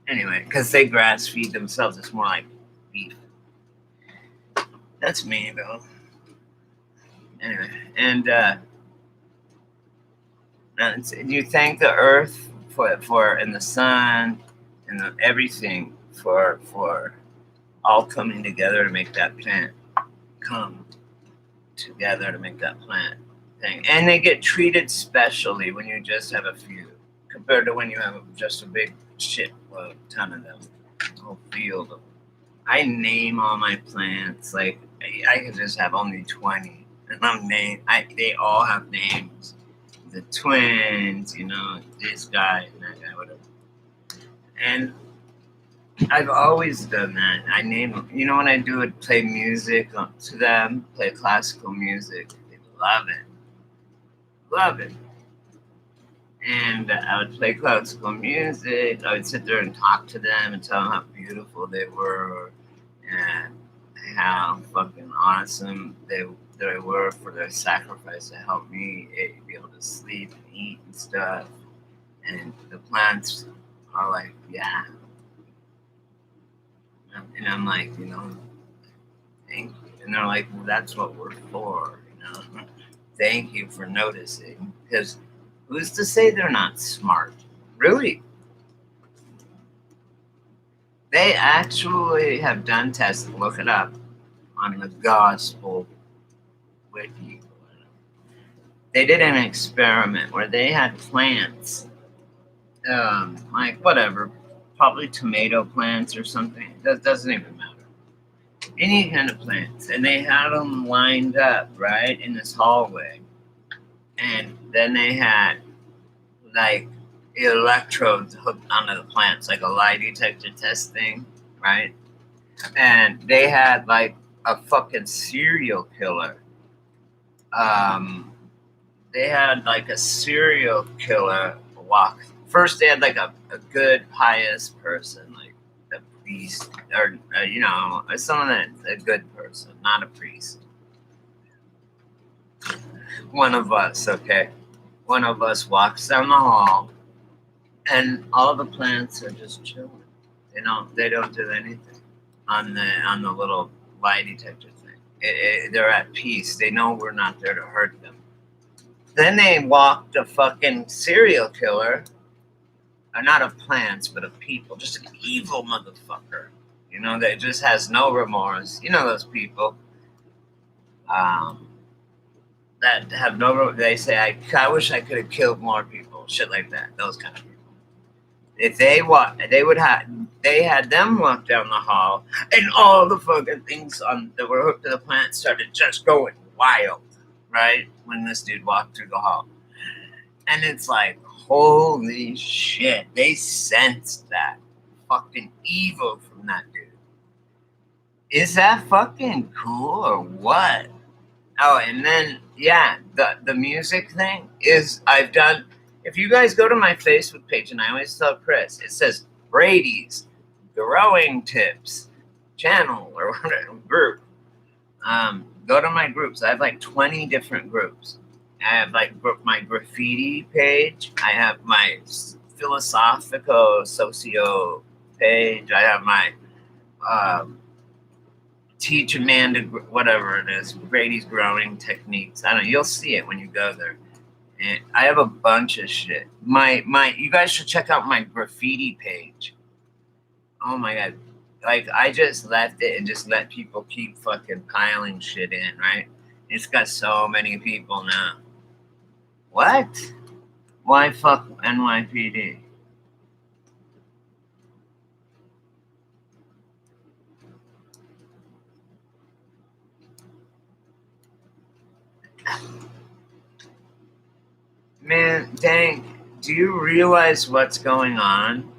Anyway, because they grass feed themselves, it's more like beef. That's me though. Anyway, and you thank the earth for and the sun and everything for all coming together to make that plant come together to make that plant thing. And they get treated specially when you just have a few compared to when you have just a big shit ton of them, a whole field of them. I name all my plants like I could just have only 20, and they all have names. The twins, this guy and that guy, whatever. And I've always done that. I name them. When I do it, play music to them, play classical music. They love it, love it. And I would play classical music. I would sit there and talk to them and tell them how beautiful they were and how fucking awesome they were for their sacrifice to help me be able to sleep and eat and stuff. And the plants are like, yeah. And I'm like, thank you. And they're like, well, that's what we're for. Thank you for noticing. Because who's to say they're not smart? Really? They actually have done tests. Look it up on the gospel wiki. They did an experiment where they had plants like whatever, probably tomato plants or something. That doesn't even matter. Any kind of plants, and they had them lined up right in this hallway, and then they had like electrodes hooked onto the plants, like a lie detector test thing, right? And they had like a fucking serial killer. Um, they had like a serial killer walk. First, they had like a good pious person, like a priest, or someone that's a good person, not a priest. One of us, okay. One of us walks down the hall, and all the plants are just chilling. They don't do anything on the little lie detector thing. They're at peace. They know we're not there to hurt them. Then they walked a fucking serial killer, not of plants, but of people. Just an evil motherfucker. That just has no remorse. Those people that have no. They say, I wish I could have killed more people. Shit like that. Those kind of people. If they had them walk down the hall, and all the fucking things that were hooked to the plant started just going wild, right? When this dude walked through the hall. And it's like, holy shit, they sensed that fucking evil from that dude. Is that fucking cool or what? Oh, and then, yeah, the music thing is, I've done, if you guys go to my Facebook page, and I always tell Chris, it says Brady's Growing Tips channel or whatever, group. Go to my groups. I have like 20 different groups. I have like my graffiti page. I have my philosophical socio page. I have my teach Amanda whatever it is, Brady's growing techniques. I don't know. You'll see it when you go there. And I have a bunch of shit. You guys should check out my graffiti page. Oh my god. Like, I just left it and just let people keep fucking piling shit in, right? It's got so many people now. What? Why fuck NYPD? Man, dang, do you realize what's going on?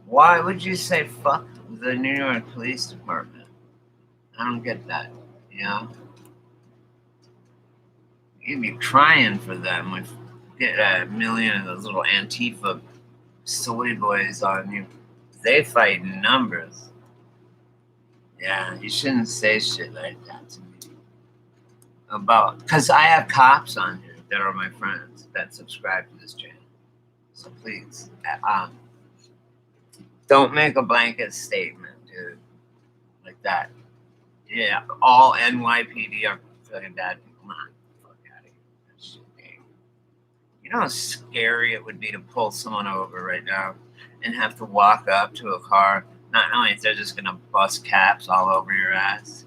Why would you say fuck the New York Police Department? I don't get that, You'd be crying for them if you get a million of those little Antifa soy boys on you. They fight in numbers. Yeah, you shouldn't say shit like that to me. Because I have cops on here that are my friends that subscribe to this channel. So please, don't make a blanket statement, dude, like that. Yeah, all NYPD are fucking bad people. Come on, fuck out of here. That shit ain't. You know how scary it would be to pull someone over right now and have to walk up to a car, not knowing if they're just gonna bust caps all over your ass.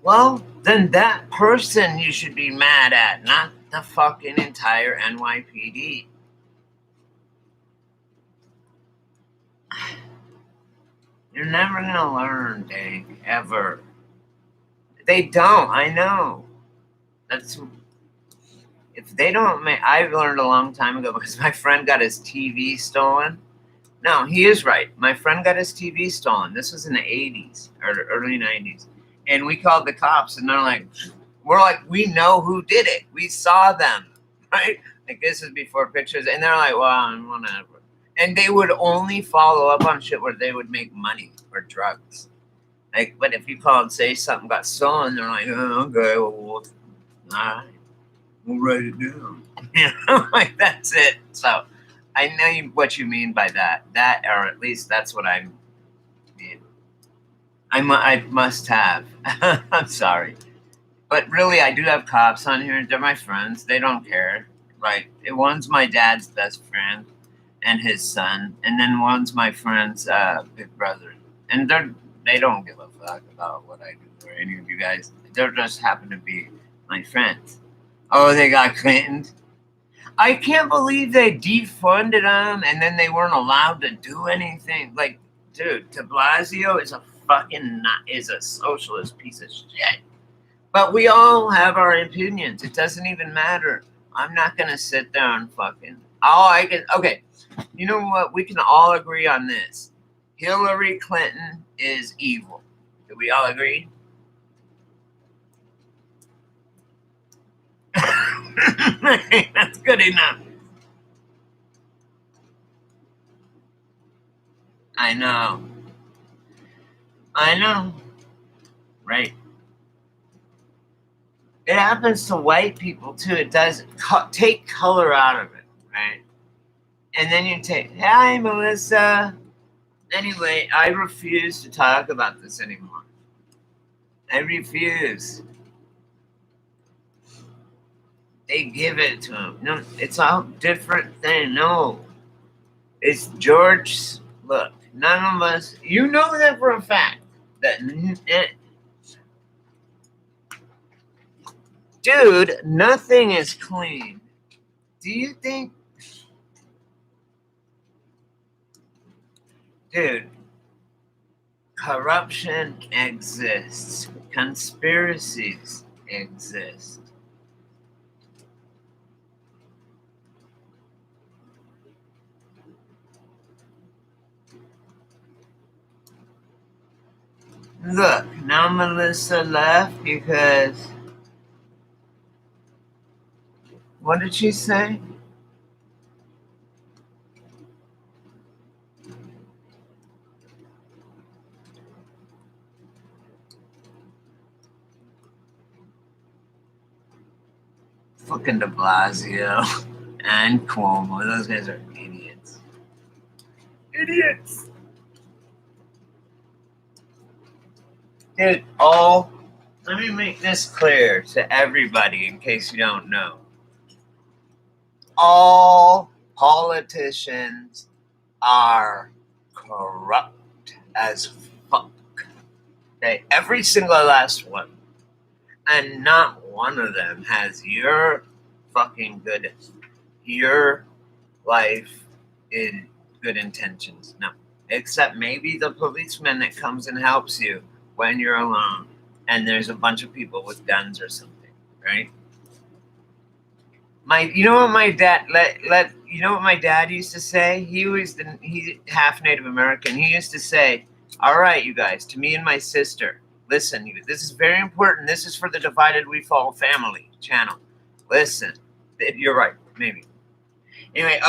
Well, then that person you should be mad at, not the fucking entire NYPD. You're never gonna learn, Dave, ever. They don't, I know. If they don't make, I learned a long time ago because my friend got his TV stolen. No, he is right. My friend got his TV stolen. This was in the 80s or early 90s. And we called the cops, and we're like, we know who did it. We saw them, right? Like, this is before pictures. And they're like, well, whatever. And they would only follow up on shit where they would make money or drugs. Like, but if you call and say something got stolen, they're like, oh, okay, well, all right, we'll write it down. Like, that's it. So I know what you mean by that. That, or at least that's what I mean. I must have. I'm sorry. But really, I do have cops on here. They're my friends. They don't care. Like, one's my dad's best friend and his son. And then one's my friend's big brother. And They don't give a fuck about what I do or any of you guys. They just happen to be my friends. Oh, they got Clinton. I can't believe they defunded them and then they weren't allowed to do anything. Like, dude, De Blasio is a fucking is a socialist piece of shit. But we all have our opinions. It doesn't even matter. I'm not gonna sit there and fucking. Okay. You know what? We can all agree on this. Hillary Clinton is evil. Do we all agree? That's good enough. I know. I know. Right. It happens to white people too. It does take color out of it, right? And then you take, hi, Melissa. Anyway, I refuse to talk about this anymore. I refuse. They give it to him. No, it's all different thing. No, it's George. Look, none of us. You know that for a fact. That, dude, nothing is clean. Do you think, dude? Corruption exists. Conspiracies exist. Look, now Melissa left because. What did she say? Fucking De Blasio and Cuomo. Those guys are idiots. Idiots. Dude, let me make this clear to everybody in case you don't know. All politicians are corrupt as fuck. Okay, every single last one. And not one of them has your fucking your life in good intentions. No. Except maybe the policeman that comes and helps you when you're alone and there's a bunch of people with guns or something, right? You know what my dad you know what my dad used to say? He's half Native American. He used to say, "All right, you guys, to me and my sister, listen, this is very important. This is for the Divided We Fall family channel. Listen, you're right, maybe. Anyway,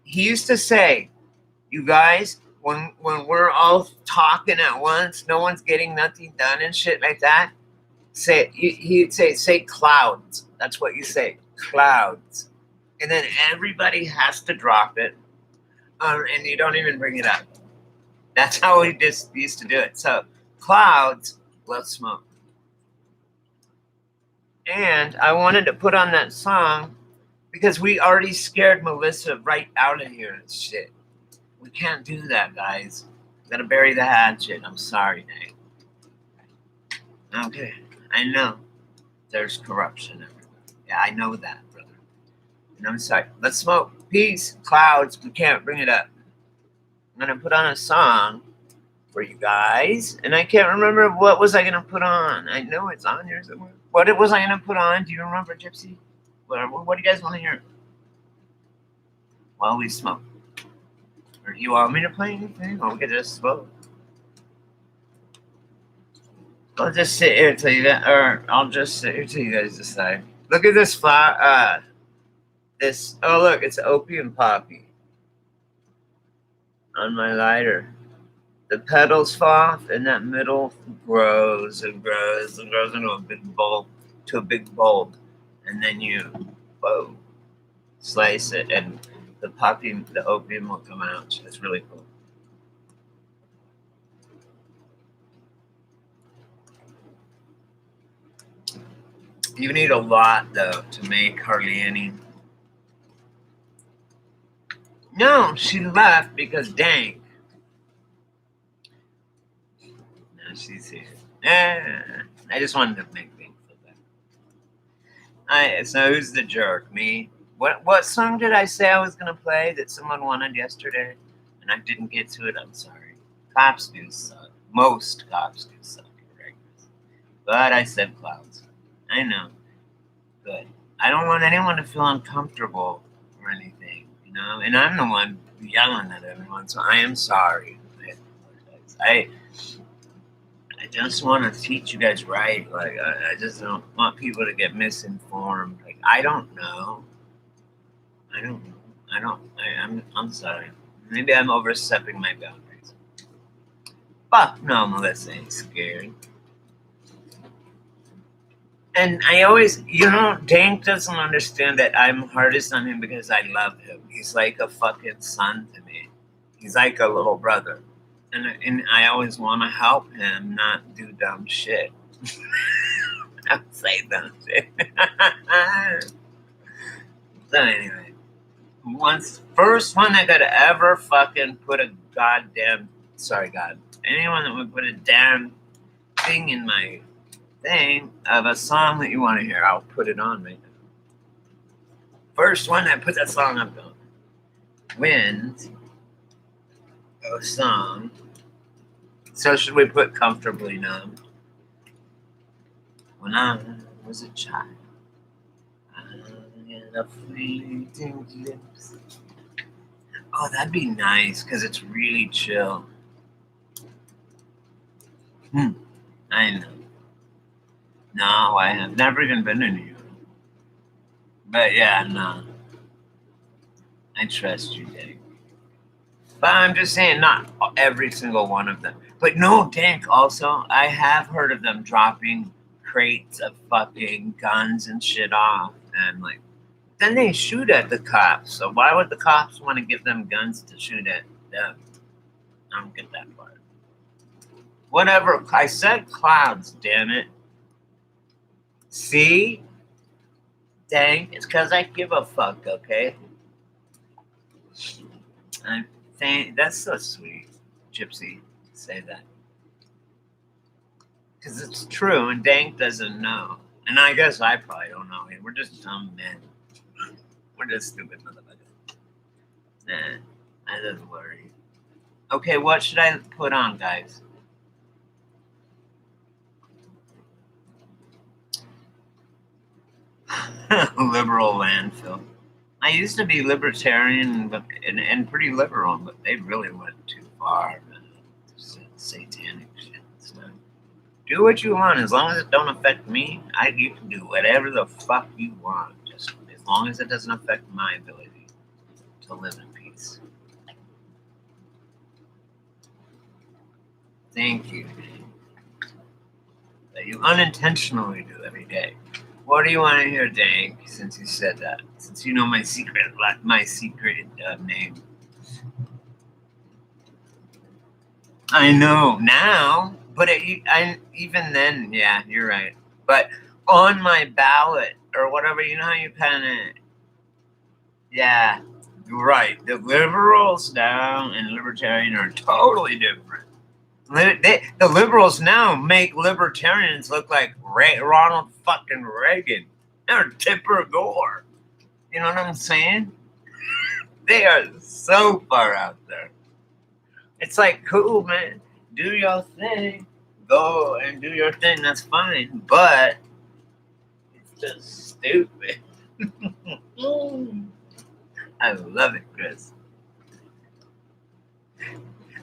he used to say, you guys, when we're all talking at once, no one's getting nothing done and shit like that. He'd say clouds. That's what you say, clouds, and then everybody has to drop it, and you don't even bring it up. That's how he just used to do it. So clouds, let's smoke. And I wanted to put on that song because we already scared Melissa right out of here and shit. We can't do that, guys. Gotta bury the hatchet. I'm sorry, Nate. Okay, I know there's corruption everywhere. Yeah, I know that, brother. And I'm sorry. Let's smoke. Peace. Clouds. We can't bring it up. I'm gonna put on a song for you guys, and I can't remember what was I gonna put on. I know it's on here somewhere. What was I gonna put on? Do you remember, Gypsy? What do you guys want to hear while we smoke? Or do you want me to play anything? Or we could just smoke. I'll just sit here till you guys, or I'll just sit here till you guys decide. Look at this flower. Oh look, it's opium poppy on my lighter. The petals fall off, and that middle grows and grows and grows into a big bulb, and then you, slice it, and the opium will come out. It's really cool. You need a lot though to make hardly any. No, she left because dang. She's here. Yeah, I just wanted to make things feel better. So who's the jerk? Me? What song did I say I was gonna play that someone wanted yesterday, and I didn't get to it? I'm sorry. Cops do suck. Most cops do suck. But I said clouds. I know. Good. I don't want anyone to feel uncomfortable or anything, you know. And I'm the one yelling at everyone, so I am sorry. I just want to teach you guys right. Like I just don't want people to get misinformed. Like I don't know. I don't know. I'm sorry. Maybe I'm overstepping my boundaries. Fuck no, Melissa ain't scared. And I always, Dank doesn't understand that I'm hardest on him because I love him. He's like a fucking son to me. He's like a little brother. And I always want to help him not do dumb shit. I'll say dumb shit. So anyway, first one that could ever fucking put a anyone that would put a damn thing in my thing of a song that you want to hear, I'll put it on right now. First one that put that song up on wins a song. So should we put Comfortably Numb? When I was a child, I had a fleeting glimpse. Oh, that'd be nice because it's really chill. I know. No, I have never even been in New York. But yeah, no. I trust you, Dank. But I'm just saying, not every single one of them. But no, Dank, also, I have heard of them dropping crates of fucking guns and shit off. And like, then they shoot at the cops. So why would the cops want to give them guns to shoot at them? I don't get that part. Whatever. I said clouds, damn it. See? Dang, it's because I give a fuck, okay? That's so sweet, Gypsy, to say that. Because it's true, and Dank doesn't know. And I guess I probably don't know. We're just dumb men. We're just stupid motherfuckers. Nah, I don't worry. Okay, what should I put on, guys? Liberal landfill. I used to be libertarian and pretty liberal, but they really went too far. Satanic shit. So do what you want as long as it don't affect me. You can do whatever the fuck you want, just as long as it doesn't affect my ability to live in peace. Thank you. That you unintentionally do every day. What do you want to hear, Dank? Since you said that, since you know my secret name. I know now, but even then, yeah, you're right. But on my ballot or whatever, you know how you kind of, yeah, you're right. The liberals now and libertarian are totally different. The liberals now make libertarians look like Ronald fucking Reagan or Tipper Gore. You know what I'm saying? They are so far out there. It's like, cool, man. Do your thing. Go and do your thing. That's fine. But it's just stupid. I love it, Chris.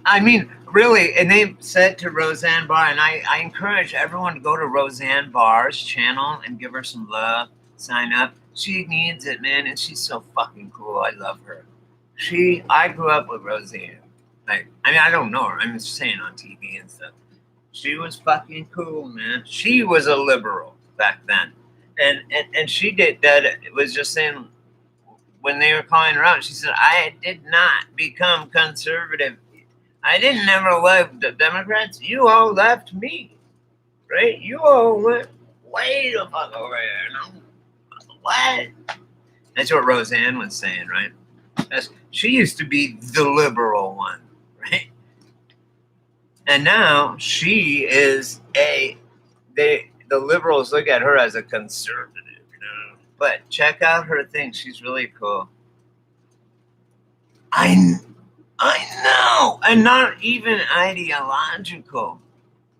I mean, really, and they said to Roseanne Barr, and I encourage everyone to go to Roseanne Barr's channel and give her some love, sign up. She needs it, man, and she's so fucking cool. I love her. I grew up with Roseanne. I don't know her. I'm just saying on TV and stuff. She was fucking cool, man. She was a liberal back then. And she did that. It was just saying, when they were calling her out, she said, I did not become conservative. I didn't never love the Democrats. You all left me, right? You all went way the fuck over there. What? That's what Roseanne was saying, right? She used to be the liberal one, right? And now she is the liberals look at her as a conservative, you know. But check out her thing. She's really cool. I know, and not even ideological.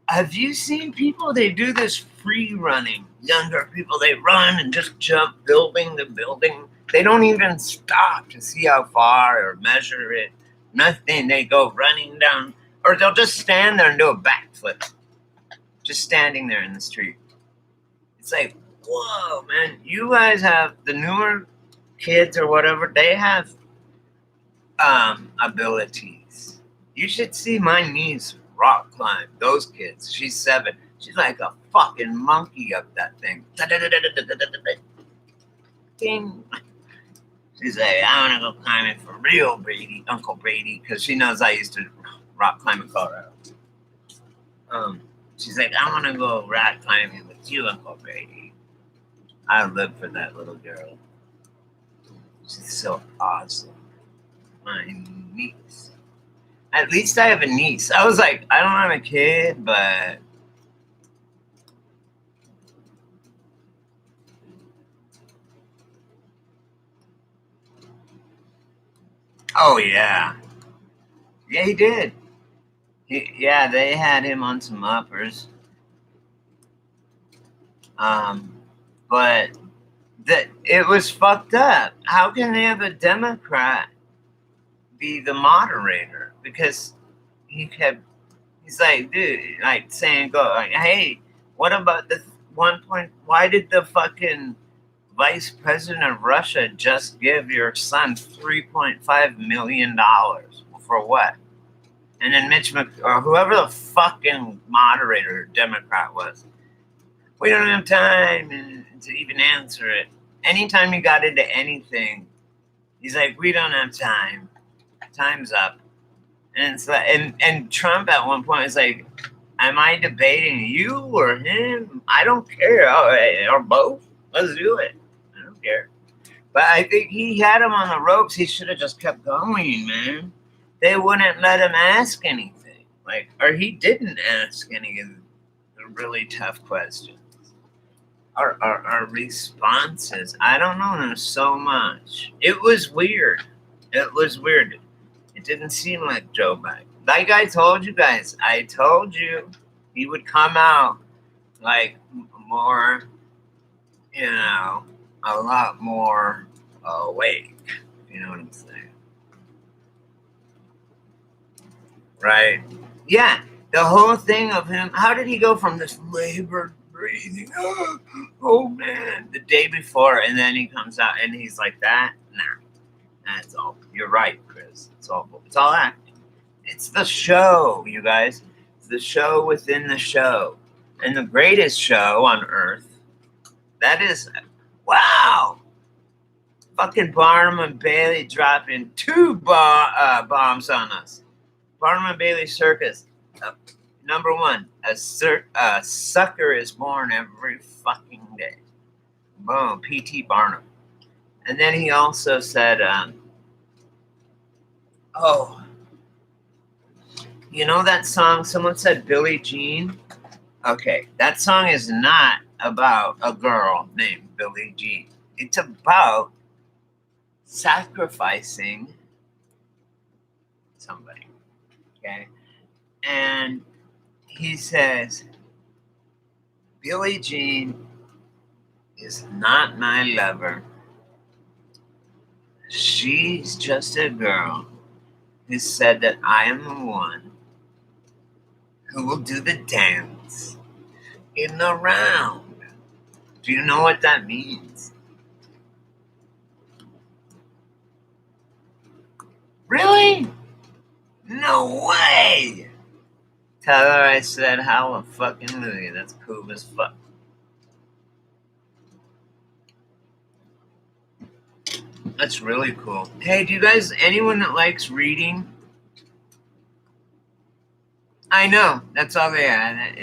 Have you seen people? They do this free running. Younger people, they run and just jump building to building. They don't even stop to see how far or measure it. Nothing. They go running down, or they'll just stand there and do a backflip, just standing there in the street. It's like, whoa, man! You guys have the newer kids or whatever. They have abilities. You should see my niece rock climb. Those kids. She's 7. She's like a fucking monkey up that thing. Ding. She's like, I want to go climbing for real, Brady, Uncle Brady, because she knows I used to rock climb in Colorado. She's like, I want to go rock climbing with you, Uncle Brady. I live for that little girl. She's so awesome. My niece. At least I have a niece. I was like, I don't have a kid, but oh yeah, yeah, he did. Yeah, they had him on some uppers. But it was fucked up. How can they have a Democrat be the moderator? Because he's like, dude, like saying, go, like, hey, what about the 1 point? Why did the fucking vice president of Russia just give your son $3.5 million for what? And then Mitch or whoever the fucking moderator Democrat was, we don't have time to even answer it. Anytime he got into anything, he's like, we don't have time. Time's up. And it's like, and Trump at one point is like, am I debating you or him? I don't care. Or both. Let's do it. I don't care. But I think he had him on the ropes. He should have just kept going, man. They wouldn't let him ask anything. Or he didn't ask any of the really tough questions. Our responses. I don't know so much. It was weird. It was weird. It didn't seem like Joe Biden. Like I told you guys, I told you he would come out like more, a lot more awake. You know what I'm saying? Right? Yeah. The whole thing of him, how did he go from this labored breathing, oh man, the day before, and then he comes out and he's like that? Nah. That's all. You're right, Chris. It's all acting. It's the show, you guys. It's the show within the show. And the greatest show on earth, that is, wow. Fucking Barnum and Bailey dropping 2 bombs on us. Barnum and Bailey Circus. Number 1, a sucker is born every fucking day. Boom, P.T. Barnum. And then he also said, you know that song? Someone said Billie Jean. Okay, that song is not about a girl named Billie Jean. It's about sacrificing somebody. Okay? And he says, Billie Jean is not my lover. She's just a girl who said that I am the one who will do the dance in the round. Do you know what that means? Really? No way! Tell her I said hallelujah. That's cool as fuck. That's really cool. Hey, do you guys, anyone that likes reading? I know, that's all they had.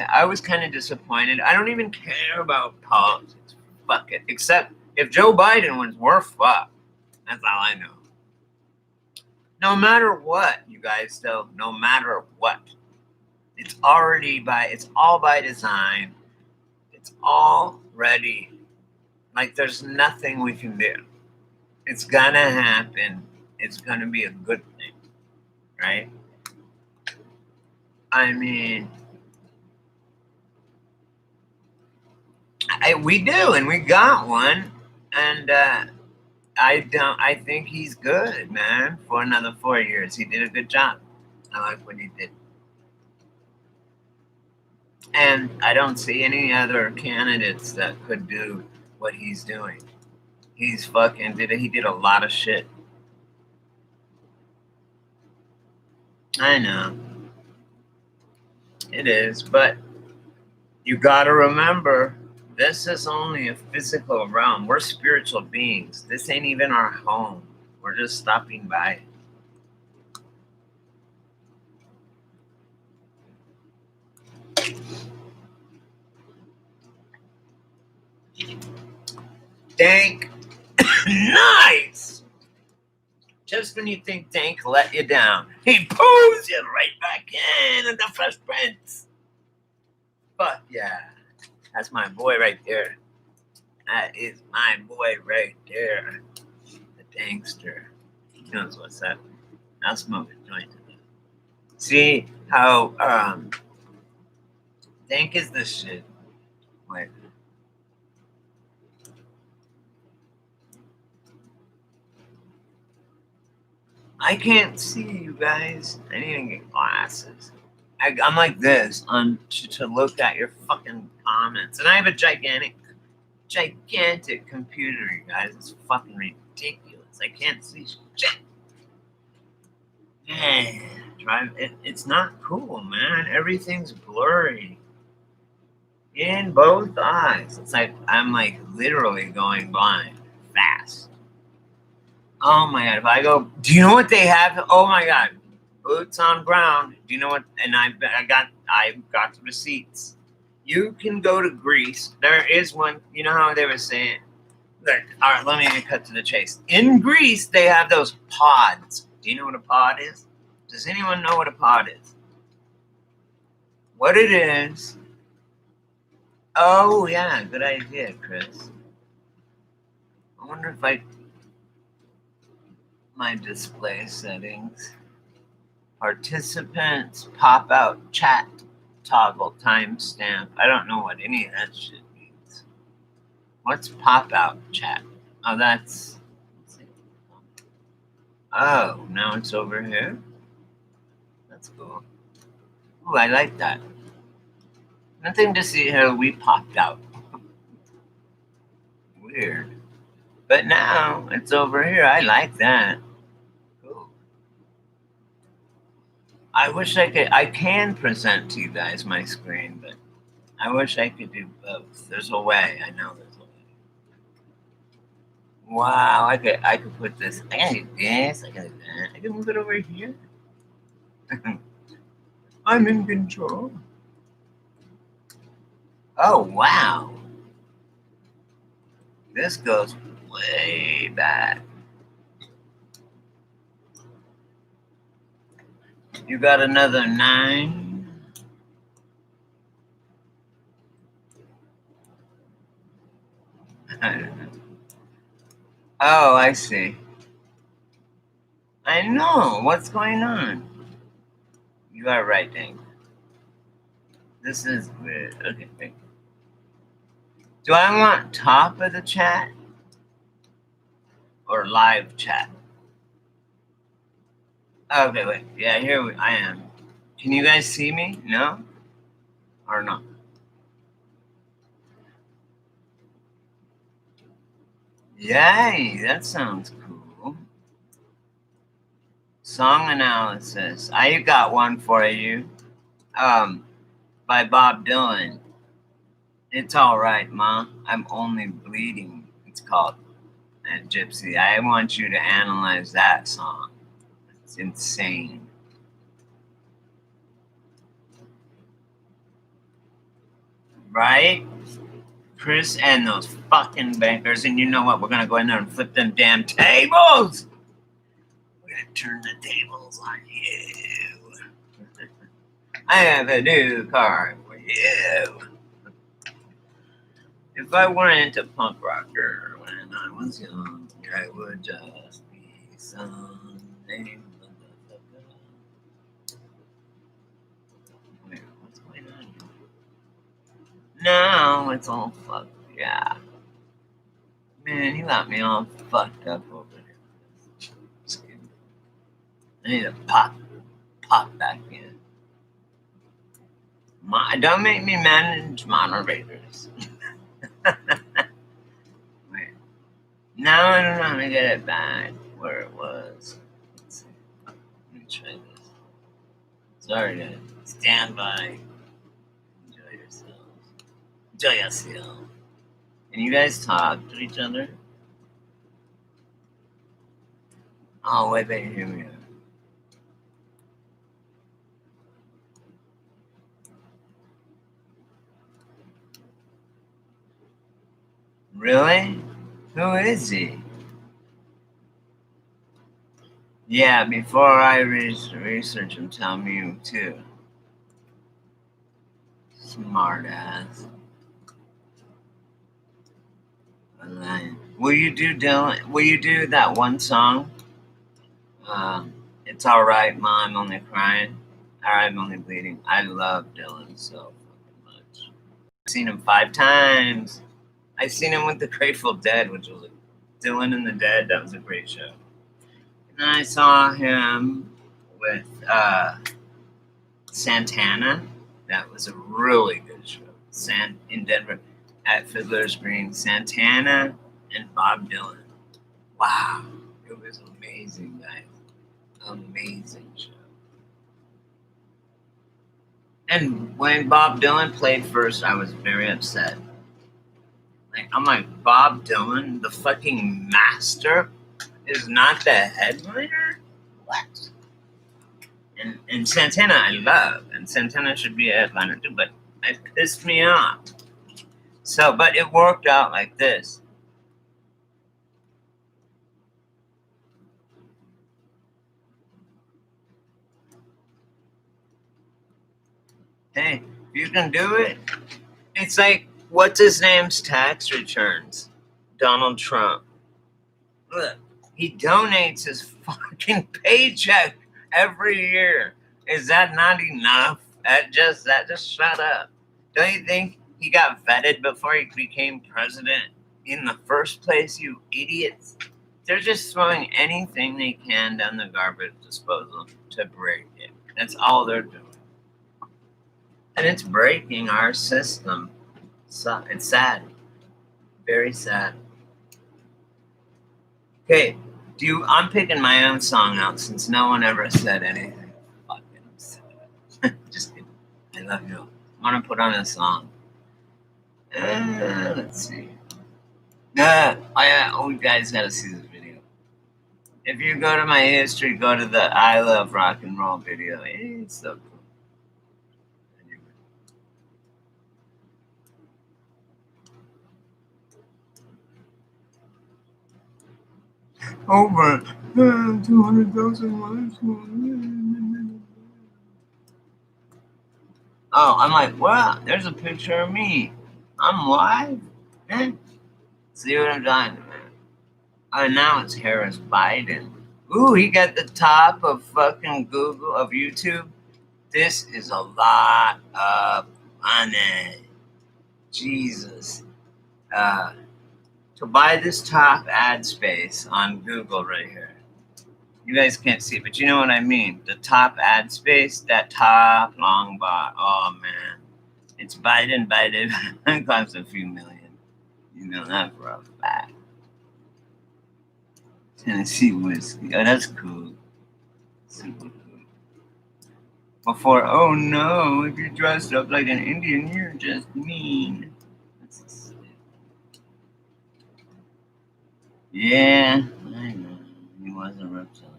I was kind of disappointed. I don't even care about politics. Fuck it. Except if Joe Biden wins, we're fucked. That's all I know. No matter what, you guys, though, no matter what, It's all by design. It's all ready. Like there's nothing we can do. It's gonna happen. It's gonna be a good thing, right? I mean, we do, and we got one, and I think he's good, man. For another 4 years, he did a good job. I like what he did, and I don't see any other candidates that could do what he's doing. He's fucking did it. He did a lot of shit. I know it is, but you gotta remember, this is only a physical realm. We're spiritual beings. This ain't even our home. We're just stopping by. Dank. Nice! Just when you think Dank let you down, he pulls you right back in at the Fresh Prince. Fuck yeah. That's my boy right there. That is my boy right there. The Dankster. He knows what's up. I'll smoke a joint. See how Dank is the shit. Wait. I can't see you guys. I need to get glasses. I'm like this to look at your fucking comments. And I have a gigantic computer, you guys. It's fucking ridiculous. I can't see shit. Man, it's not cool, man. Everything's blurry. In both eyes. It's like I'm like literally going blind fast. Oh my god, if I go, do you know what they have? Oh my god. Boots on ground. Do you know what? And I got the receipts. You can go to Greece. There is one. You know how they were saying. Look, all right, let me cut to the chase. In Greece, they have those pods. Do you know what a pod is? Does anyone know what a pod is? What it is? Oh yeah, good idea, Chris. I wonder if my display settings. Participants, pop out, chat, toggle, timestamp. I don't know what any of that shit means. What's pop out chat? Oh, that's. Oh, now it's over here. That's cool. Oh, I like that. Nothing to see here. We popped out. Weird. But now it's over here. I like that. I wish I could. I can present to you guys my screen, but I wish I could do both. There's a way. I know there's a way. Wow, I could put this. I can do this. I can do that. I can move it over here. I'm in control. Oh wow, this goes way back. You got another 9. Oh, I see. I know. What's going on? You are right, Dang. This is weird. Okay, wait. Do I want top of the chat or live chat? Okay, wait. Yeah, I am. Can you guys see me? No? Or no? Yay, that sounds cool. Song analysis. I got one for you. By Bob Dylan. It's alright, Ma. I'm only bleeding. It's called. And Gypsy. I want you to analyze that song. It's insane. Right? Chris and those fucking bankers. And you know what? We're going to go in there and flip them damn tables. We're going to turn the tables on you. I have a new car for you. If I weren't a punk rocker when I was young, I would just be some name motherfucker. Wait, what's going on here? No, it's all fucked. Yeah. Man, you got me all fucked up over here. Just kidding. I need to pop back in. Don't make me manage moderators. Wait. Now I don't know how to get it back where it was. Let's see. Let me try this. Sorry to stand by. Enjoy yourselves. Enjoy yourself. Can you guys talk to each other? Oh, wait, here we go. Really? Who is he? Yeah, before I research him, tell me too. Smart ass. Will you do Dylan? Will you do that one song? It's alright, Ma, I'm only crying. Alright, I'm only bleeding. I love Dylan so fucking much. I've seen him 5 times. I've seen him with the Grateful Dead, which was Dylan and the Dead. That was a great show. And I saw him with Santana. That was a really good show. In Denver at Fiddler's Green. Santana and Bob Dylan. Wow. It was amazing, guys. Amazing show. And when Bob Dylan played first, I was very upset. I'm like, Bob Dylan, the fucking master, is not the headliner? What? And Santana I love, and Santana should be a headliner too, but it pissed me off. So, but it worked out like this. Hey, if you can do it, it's like, what's his name's tax returns? Donald Trump. Look, he donates his fucking paycheck every year. Is that not enough? That just shut up. Don't you think he got vetted before he became president in the first place, you idiots? They're just throwing anything they can down the garbage disposal to break it. That's all they're doing. And it's breaking our system. So it's sad. Very sad. Okay, I'm picking my own song out since no one ever said anything. Fucking just kidding. I love you. I want to put on a song. Let's see. You guys gotta see this video. If you go to my history, go to the I Love Rock and Roll video. It's so cool. Over 200,000 lives. Oh, I'm like, wow, there's a picture of me. I'm live. See what I'm talking about? Oh, now it's Harris Biden. Ooh, he got the top of fucking Google, of YouTube. This is a lot of money. Jesus. To buy this top ad space on Google right here. You guys can't see it, but you know what I mean. The top ad space, that top long bar. Oh, man. It's Biden. It costs a few million. You know that for a fact. Tennessee whiskey. Oh, that's cool. Super cool. Before, oh no, if you're dressed up like an Indian, you're just mean. Yeah, I know. He was a reptilian.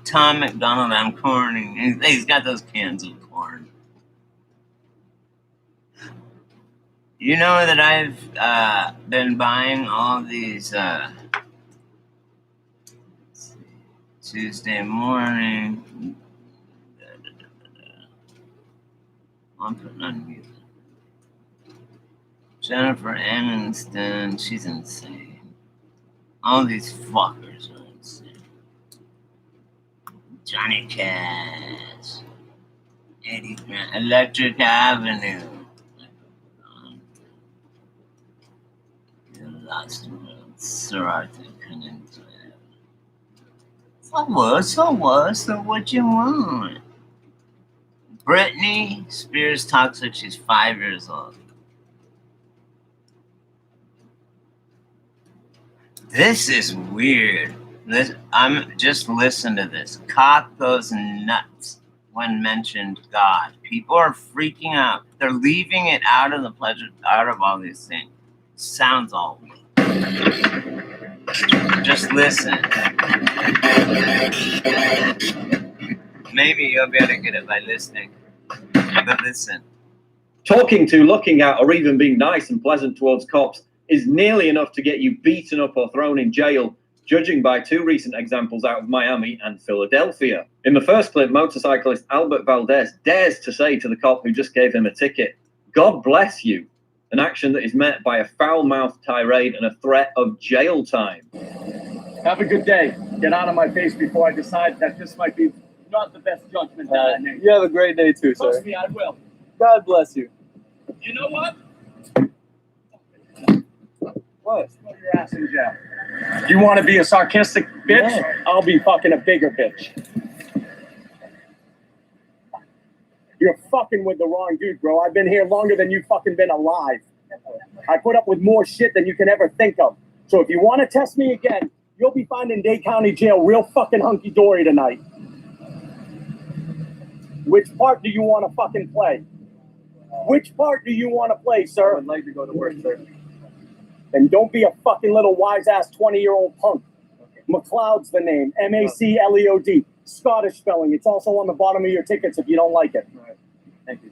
Tom McDonald, I'm corning. He's got those cans of corn. You know that I've been buying all these Tuesday morning. I'm putting on music. Jennifer Aniston, she's insane. All these fuckers are insane. Johnny Cash, Eddie Grant, Electric Avenue. You lost the world, Sir Arthur Conan Doyle. So what you want? Britney Spears talks like she's 5 years old. This is weird. I'm just listen to this. Cop goes nuts when mentioned God. People are freaking out. They're leaving it out of the pleasure, out of all these things. Sounds all weird. Just listen. Maybe you'll be able to get it by listening. But listen. Talking to, looking at, or even being nice and pleasant towards cops is nearly enough to get you beaten up or thrown in jail, judging by 2 recent examples out of Miami and Philadelphia. In the first clip, motorcyclist Albert Valdez dares to say to the cop who just gave him a ticket, "God bless you," an action that is met by a foul-mouthed tirade and a threat of jail time. Have a good day. Get out of my face before I decide that this might be not the best judgment that I made. You have a great day too, sir. Trust me, I will. God bless you. You know what? What? Throw your ass in jail. You want to be a sarcastic bitch? No. I'll be fucking a bigger bitch. You're fucking with the wrong dude, bro. I've been here longer than you fucking been alive. I put up with more shit than you can ever think of. So if you want to test me again, you'll be finding Dade County Jail real fucking hunky-dory tonight. Which part do you want to fucking play? Which part do you want to play, sir? I would like to go to work, sir. And don't be a fucking little wise-ass 20-year-old punk. Okay. McLeod's the name. M-A-C-L-E-O-D. Scottish spelling. It's also on the bottom of your tickets if you don't like it. All right. Thank you.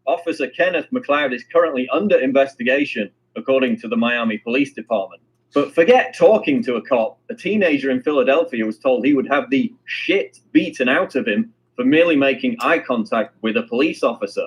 Officer Kenneth McLeod is currently under investigation, according to the Miami Police Department. But forget talking to a cop. A teenager in Philadelphia was told he would have the shit beaten out of him for merely making eye contact with a police officer.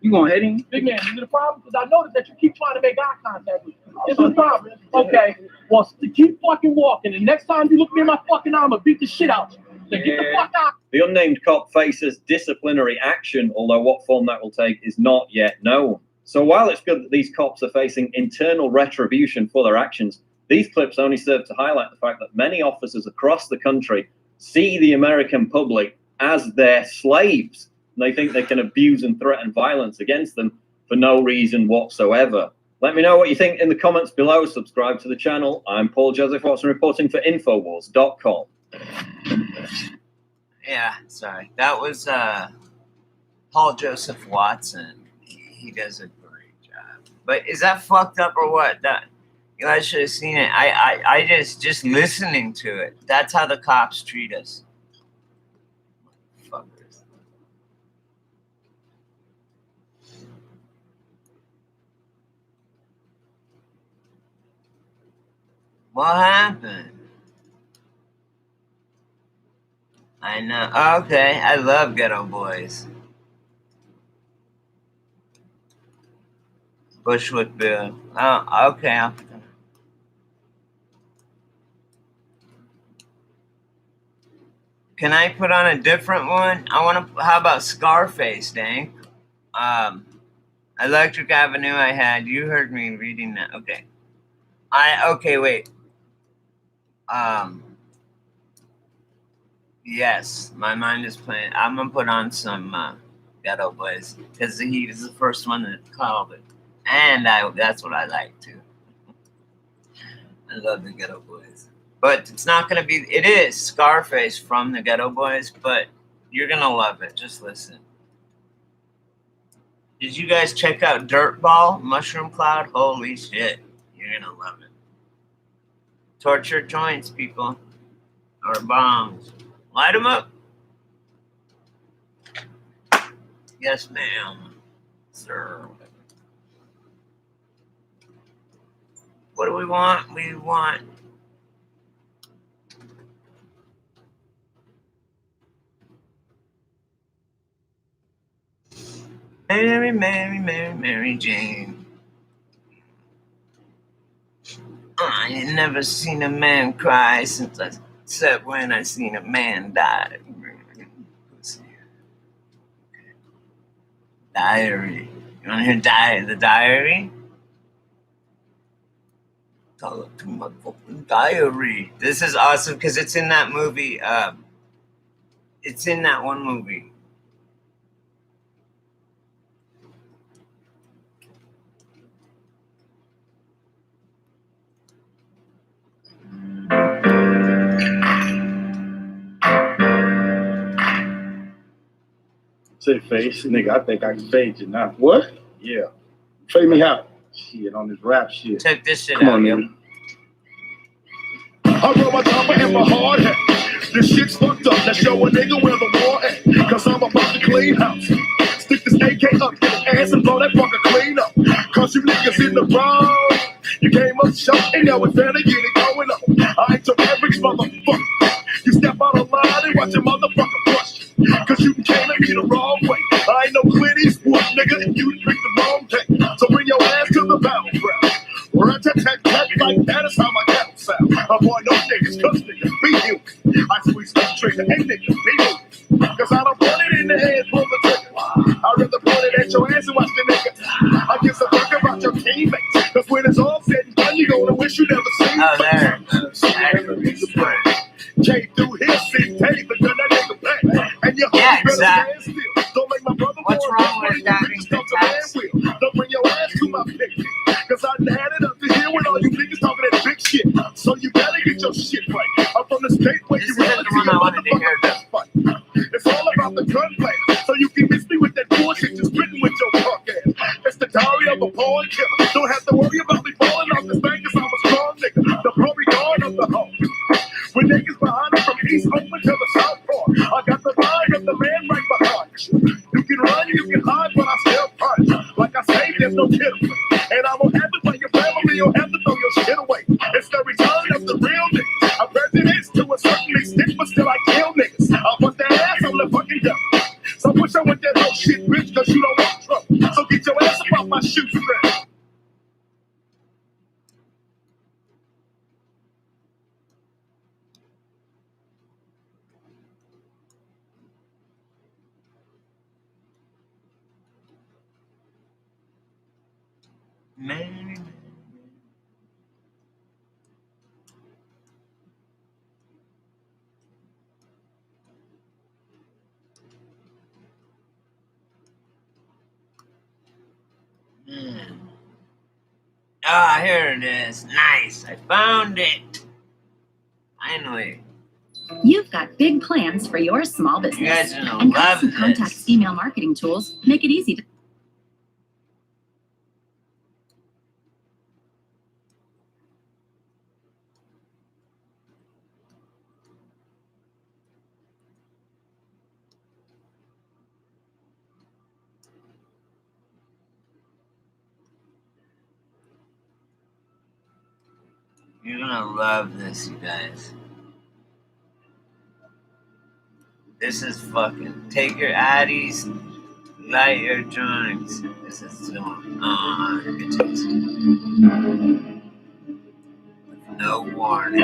You gonna hit him? Big man, is it a problem? Because I noticed that you keep trying to make eye contact with me. Is it a problem? Okay, well, keep fucking walking. And next time you look me in my fucking eye, I'm going to beat the shit out you. So get the fuck out. The unnamed cop faces disciplinary action, although what form that will take is not yet known. So while it's good that these cops are facing internal retribution for their actions, these clips only serve to highlight the fact that many officers across the country see the American public as their slaves. And they think they can abuse and threaten violence against them for no reason whatsoever. Let me know what you think in the comments below. Subscribe to the channel. I'm Paul Joseph Watson reporting for Infowars.com. Yeah, sorry. That was Paul Joseph Watson. He does a great job. But is that fucked up or what? That you guys should have seen it. I just listening to it. That's how the cops treat us. Fuckers. What happened? I know. Okay, I love Ghetto Boys. Bushwick Bill. Oh, okay. Can I put on a different one? I want to. How about Scarface, dang? Electric Avenue. I had. You heard me reading that. Okay. Okay. Wait. Yes, my mind is playing. I'm gonna put on some Ghetto Boys because he was the first one that called it, and that's what I like too. I love the Ghetto Boys, but it's not gonna be. It is Scarface from the Ghetto Boys, but you're gonna love it. Just listen. Did you guys check out Dirtball, Mushroom Cloud? Holy shit, you're gonna love it. Torture joints, people, or bombs. Light them up. Yes, ma'am. Sir. What do we want? We want... Mary Jane. I ain't never seen a man cry except when I seen a man die. Diary. You want to hear the diary? Tell it to my fucking diary. This is awesome because it's in that movie. It's in that one movie. Say face, nigga. I think I can fade you now. What? Yeah. Fade me out. Shit on this rap shit. Check this shit Come out, on, yo. nigga. I roll my chopper in my hard hat. This shit's fucked up. Now show a nigga where the war at. Cause I'm about to clean house. Stick this AK up your ass and blow that fucker clean up. Cause you niggas in the wrong. You came up short and now it's better get it going up. I ain't your average motherfucker. You step out of line and watch your motherfucker brush you. Cause you came at me the wrong way. I ain't no Clint Eastwood, nigga, and you picked the wrong thing. So bring your ass to the battleground. Rat-tat-tat-tat, like that is how my cattle sound. I want no niggas, cause niggas be human. I squeeze the trigger, and niggas be moving. Cause I don't want it in the head, pull the trigger. I'd rather point it at your ass and watch the nigga. I give a fuck about your teammates. Cause when it's all said and done, you gonna wish you never seen me. Oh, there it goes. Came through his seat, paid the gun that nigga pay. And your Yeah, homie better exactly. stand still. Don't make my brother What's war, wrong but with you that bitches being talk to man taxed? will. Don't bring your ass to my picture. Cause I had it up to here with all you niggas talking that big shit. So you better get your shit right. I'm from the state where This you isn't run the to one your I wanted to hear, motherfucking fight. It's all about the gunplay. So you can miss me with that bullshit you're spitting with your punk ass. It's the diary of a porn killer. Don't have to worry about me falling off this thing cause I'm a strong nigga. The glory guard of the home. With niggas behind me from East Oakland to the South Park. I got the mind of the man right behind you. You can run, you can hide, but I still punch. Like I say, there's no kidding. And I won't have to play your family, you'll have to throw your shit away. It's the return of the real niggas. I'm prejudiced to a certain extent, but still I kill niggas. I'll put that ass on the fucking devil. So push on with that whole shit, bitch, cause you don't want trouble. So get your ass up off my shoe strap. Mary. Ah, here it is. Nice. I found it. Finally. You've got big plans for your small business. You guys are gonna and love Custom Contact's this. email marketing tools make it easy to. You're gonna love this, you guys. This is fucking. Take your Addies, light your joints. This is going on. With no warning.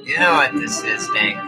You know what this is, Dank.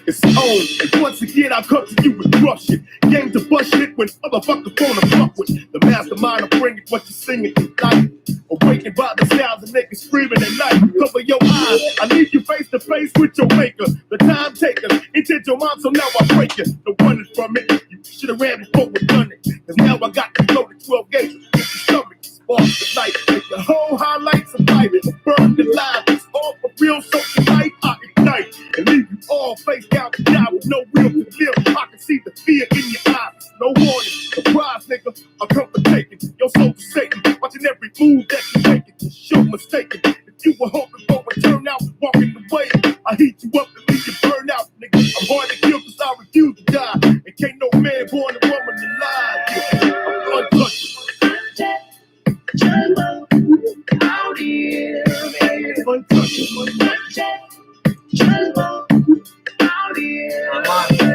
It's on, and once again I come to you with rough shit. Game to bust shit when motherfuckers wanna fuck with. The mastermind of bringing what you singing tonight. Awakened by the sounds of niggas screaming at night. Cover your eyes, I leave you face to face with your maker. The time taker, intent your mind, so now I break you. No running from it, you should've ran before we done it. Cause now I got you loaded 12 gauges. Your stomach spark the night. Make the whole highlights of life. Burn the live, it's all for real, so tonight I ignite. And leave you all face down to die with no will to live. I can see the fear in your eyes. No warning, surprise, nigga. I come for taking your soul to Satan. Watching every move that you make it. Show mistaken. If you were hoping for a turnout, walking the way, I heat you up and leave you burn out, nigga. I'm hard to kill cause I refuse to die. And can't no man born a woman alive.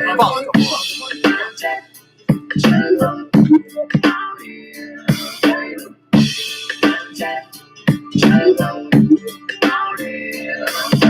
I'm untouchable. Out here, untouchable. Out here, I'm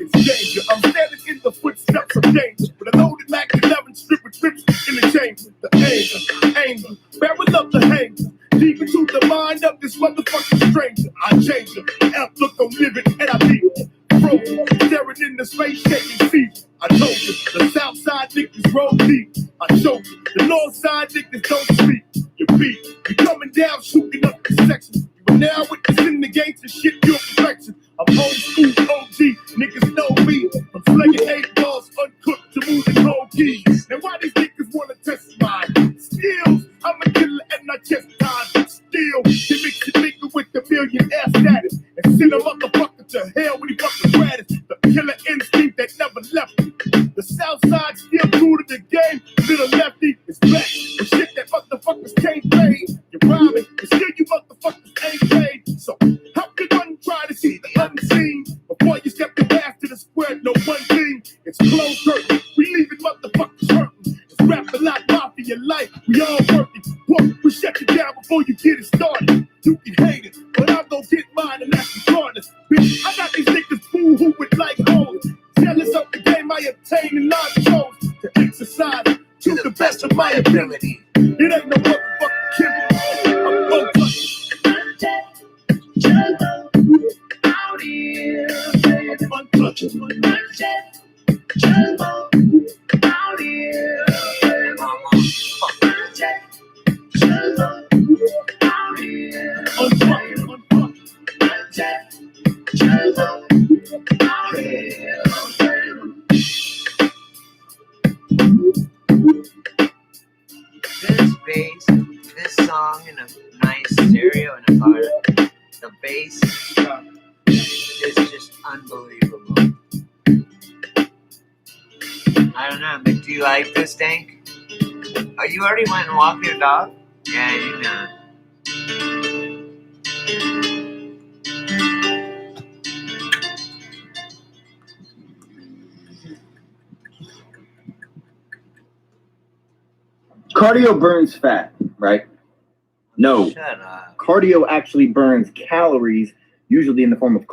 It's danger. I'm standing in the footsteps of danger. With a loaded Mac 11 stripping trips in the chamber. The anger, barrel up the hanger. Deep into the mind of this motherfucking stranger. I change it. Outlook on living and I leave it. Frozen, staring in the space shaking feet. I told you, the south side niggas roll deep. I showed you, the north side niggas don't speak. You beat, you coming down, shooting up the section. You are now witnessing the gangster shit, your perfection. I'm old school OG, niggas know me. I'm slinging 8 balls uncooked to moving whole keys. Now why these niggas wanna test my skills? I'm a killer and I chastise still. They mix it nigga with the millionaire status and send a motherfucker to hell when he fucking gratis. The killer instinct that never left me. The south side still true to the game. Little lefty is back. The shit that motherfuckers can't pay. You're rhyming, but still you motherfuckers ain't paid. So how can one try to see the unseen? Before you step your ass to the square, no one thing. It's closed curtain. We leaving motherfuckers hurting. It's rap a lot mafia life. We all working. Whoa, we shut you down before you get it started. You can hate it, but I'll go get mine and that's regardless. Bitch, I got these niggas fool who would like hoes. Jealous of the game I obtain and I chose to exercise to the best of my ability. It ain't no motherfucking killing. I'm untouchable. Out here, I'm untouchable. Out here, This bass, this song in a nice stereo in a car, the bass is just unbelievable. I don't know, but do you like this, Dank? Oh, you already went and walked your dog? Yeah, you know. Cardio burns fat, right? No. Shut up. Cardio actually burns calories, usually in the form of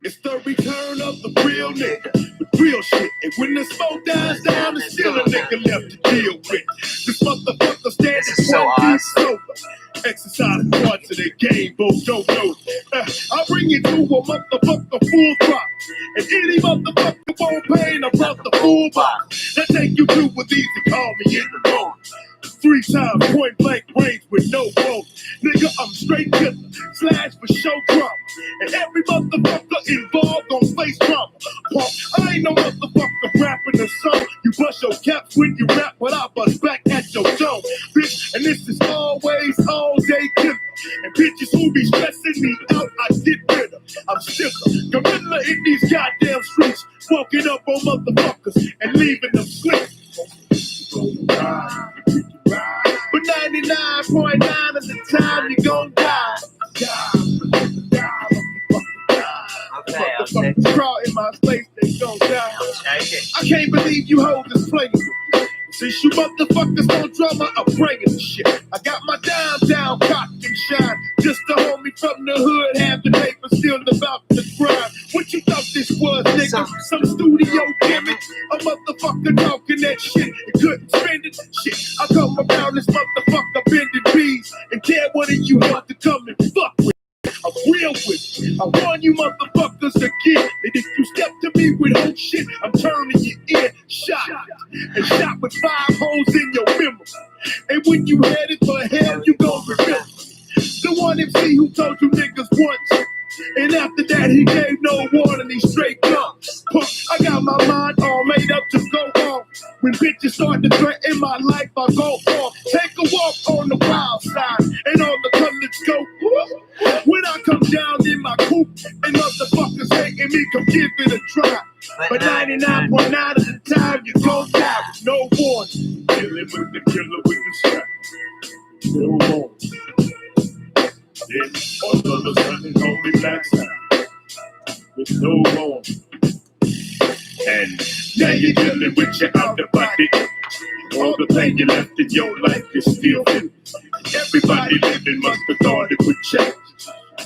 it's the return of the real nigga with real shit. And when the smoke dies down, there's still a nigga left to deal with. This motherfucker stands This is so awesome. sober. Exercise parts of the game, both don't know. I'll bring you to a motherfucker full drop. And any motherfucker won't pay about the full box. That take you to with easy, call me in the room. 3 times point blank range with no rope. Nigga, I'm straight killer, slash for show drama. And every motherfucker involved gon' face drama. Punk, I ain't no motherfucker rapping a song. You bust your caps when you rap, but I bust back at your dome. Bitch, and this is always all day killer. And bitches who be stressing me out, I get rid of. I'm sticker, gorilla in these goddamn streets. Walking up on motherfuckers and leaving them sleep. But 99.9 of the time you gon' die. Okay, I'll take it. Crawl in my space, they gon' die. Take it. I can't believe you hold this playing with me. Since you motherfuckers don't drama, I'm bringing the shit. I got my dime down, cocked and shine. Just a homie from the hood, half the paper still about the grind. What you thought this was, nigga? Some studio gimmick? A motherfucker talking that shit and couldn't spend it. Shit, I come around this motherfucker bending bees and dare one of you want to come and fuck with. I'm real with it. I warn you motherfuckers again. And if you step to me with whole shit, I'm turning you in. Shot. And shot with 5 holes in your memory. And when you headed for hell, you gon' remember. The one MC who told you niggas once. And after that, he gave no warning, he straight guns. I got my mind all made up to go off. When bitches start to threaten my life, I go off. Take a walk on the wild side, and all the colors go. When I come down in my coupe, and motherfuckers hating me, come give it a try. But 99.9 of the time, you gon' die with no warning. Killing with the killer with the strap. No warning. Then all of a sudden, call me black side. With no warning. And now you're dealing with your out the body. All the pain you left in your life is still in. Everybody living must have thought it would change.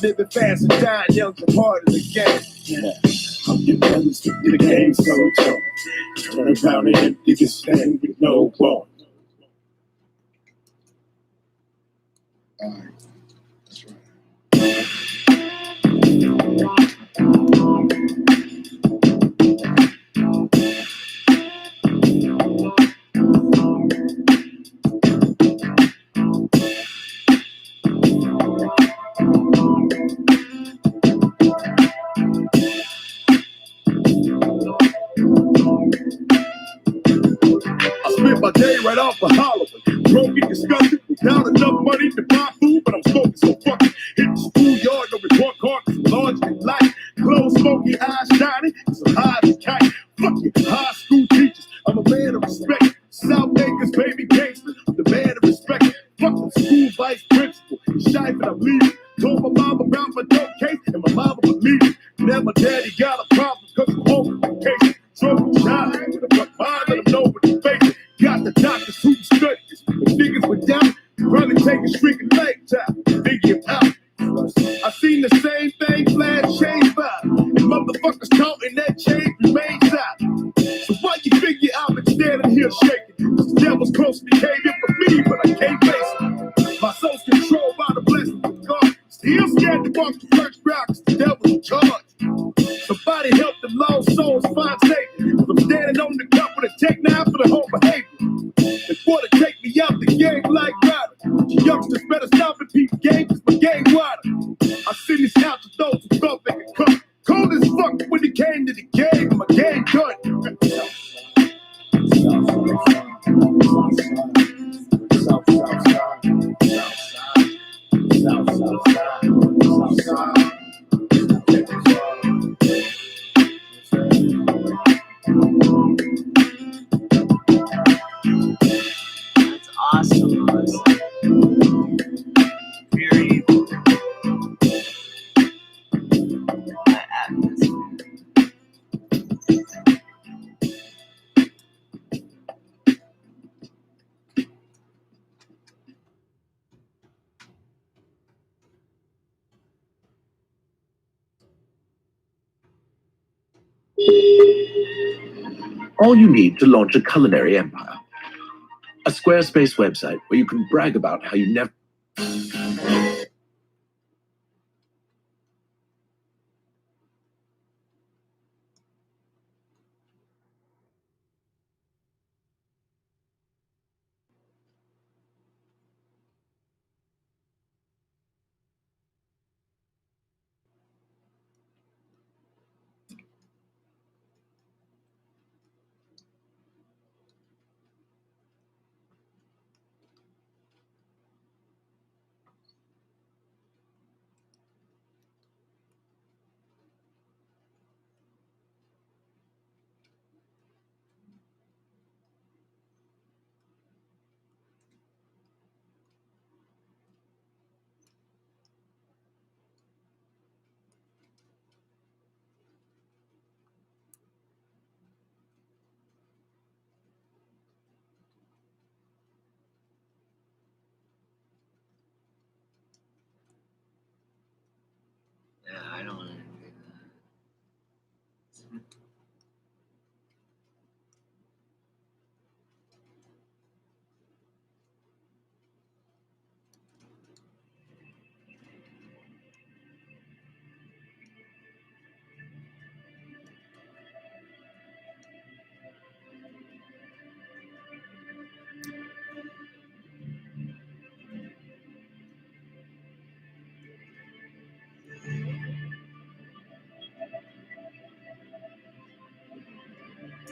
Living fast and dying young's a part of the game. Yeah. I'm getting jealous with the game so tough. Turn around and empty this thing with no warning. Alright, that's right. I spent my day right off of Halloween. Broken, disgusted, without enough money to buy food, but I'm smoking so fucking. Hit the schoolyard, no report card, cause large and light. Clothes smoky, eyes shining, so high as a kite. Fuck you, high school teachers. I'm a man of respect. South Acres, baby gangster, the man of respect. Fuck the school vice principal, shy but I'm leaving. Told my mom about my dope case, and my mama believed it. Now my daddy got a problem, cause I'm home with vacation. Trouble child, with a fuck mind, let him know what he's facing. Got the doctors who studied this. If niggas were down, probably take a streak in lifetime. Figure it out. I seen the same thing flash change by. And motherfuckers talking that change remains out. So why you figure I've been standing here shaking? Cause the devil's close to came in for me, but I can't face it. My soul's controlled by the blessings of God. Still scared to walk the first route cause the devil's in charge. Somebody help the lost souls find safety. Cause I'm standing on the cup with a tech now for the whole behavior. Before they take me out the game like Ryder. You youngsters better stop and peep game cause my game wider. I send this out to those who thought they could come. Cold as fuck when it came to the game, my game done. That's awesome, Melissa. Very evil. That atmosphere. All you need to launch a culinary empire. A Squarespace website where you can brag about how you never...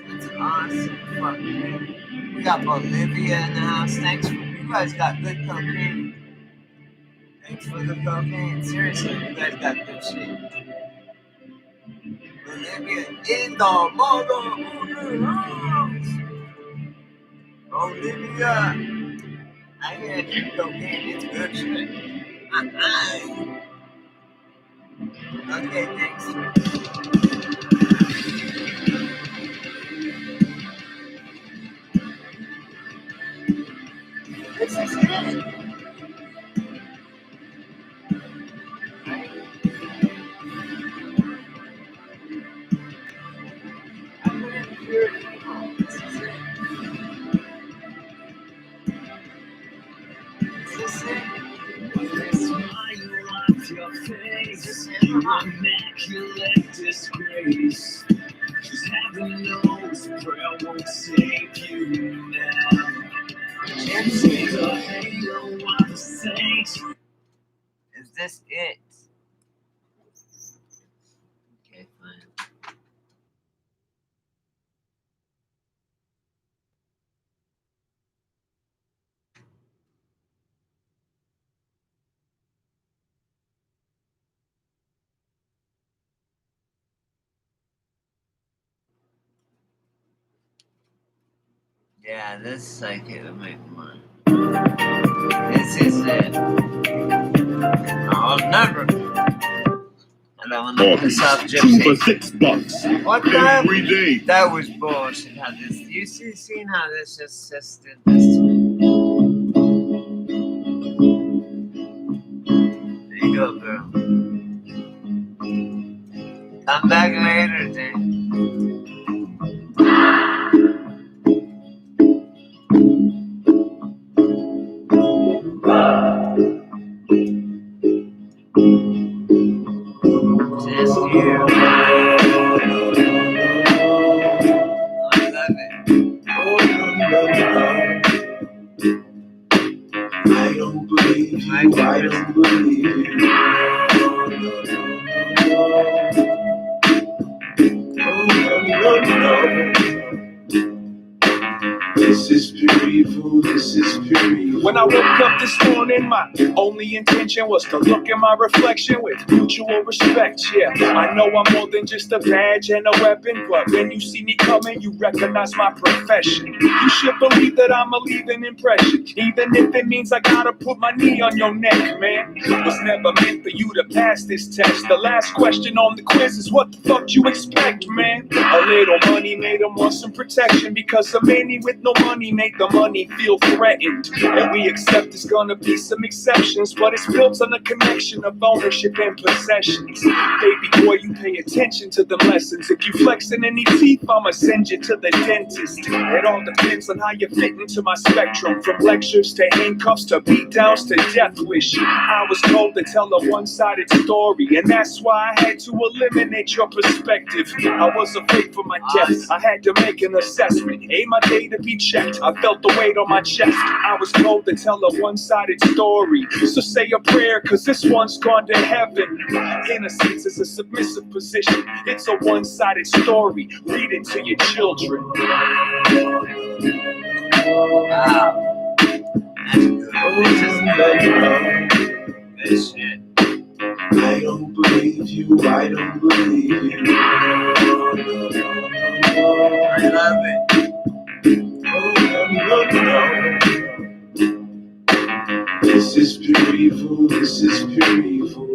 That's awesome. Fucking. We got Bolivia in the house. Thanks for you guys got good cocaine. Thanks for the cocaine. Seriously, you guys got good shit. Bolivia in the motherfucking house. Bolivia. I hear that cocaine. It's good shit. Okay, thanks. This is it. I couldn't hear it anymore. This is it. Is this it? Smile off your face, you immaculate disgrace. Just heaven knows prayer won't save you now. Gypsy, the halo of the saints. Is this it? Okay, fine. Yeah, this psychic will make money. This is it. I'll never. And I want to look this up, Two for Gypsy. $6 What the? every day. That was bullshit. How this? You seen how this just did this to me? There you go, girl. Come back later, then. Just you. I love it. I don't believe you, I don't believe you. No. This is pure evil, this is pure evil. When I woke up this morning, my only intention was to look in my reflection with mutual respect. Yeah, I know I'm more than just a badge and a weapon, but when you see me coming, you recognize my profession. You should believe that I'm a leaving impression, even if it means I gotta put my knee on your neck, man. It was never meant for you to pass this test. The last question on the quiz is what the fuck you expect, man? A little money made them want some protection, because so many with no money make the money feel threatened. And we accept there's gonna be some exceptions, but it's built on a connection of ownership and possessions. Baby boy, you pay attention to them lessons. If you flexing any teeth, I'ma send you to the dentist. It all depends on how you fit into my spectrum, from lectures to handcuffs to beatdowns to death wish. I was told to tell a one-sided story, and that's why I had to eliminate your perspective. I was afraid for my death, I had to make an assessment. Ain't my day to be checked, I felt the weight on my chest. I was told to tell a one-sided story, so say a prayer, cause this one's gone to heaven. Innocence is a submissive position, it's a one-sided story. Read it to your children. Wow. That's good. This is good. Good shit. I don't believe you, I don't believe you. I love it. No. This is pure evil, this is pure evil.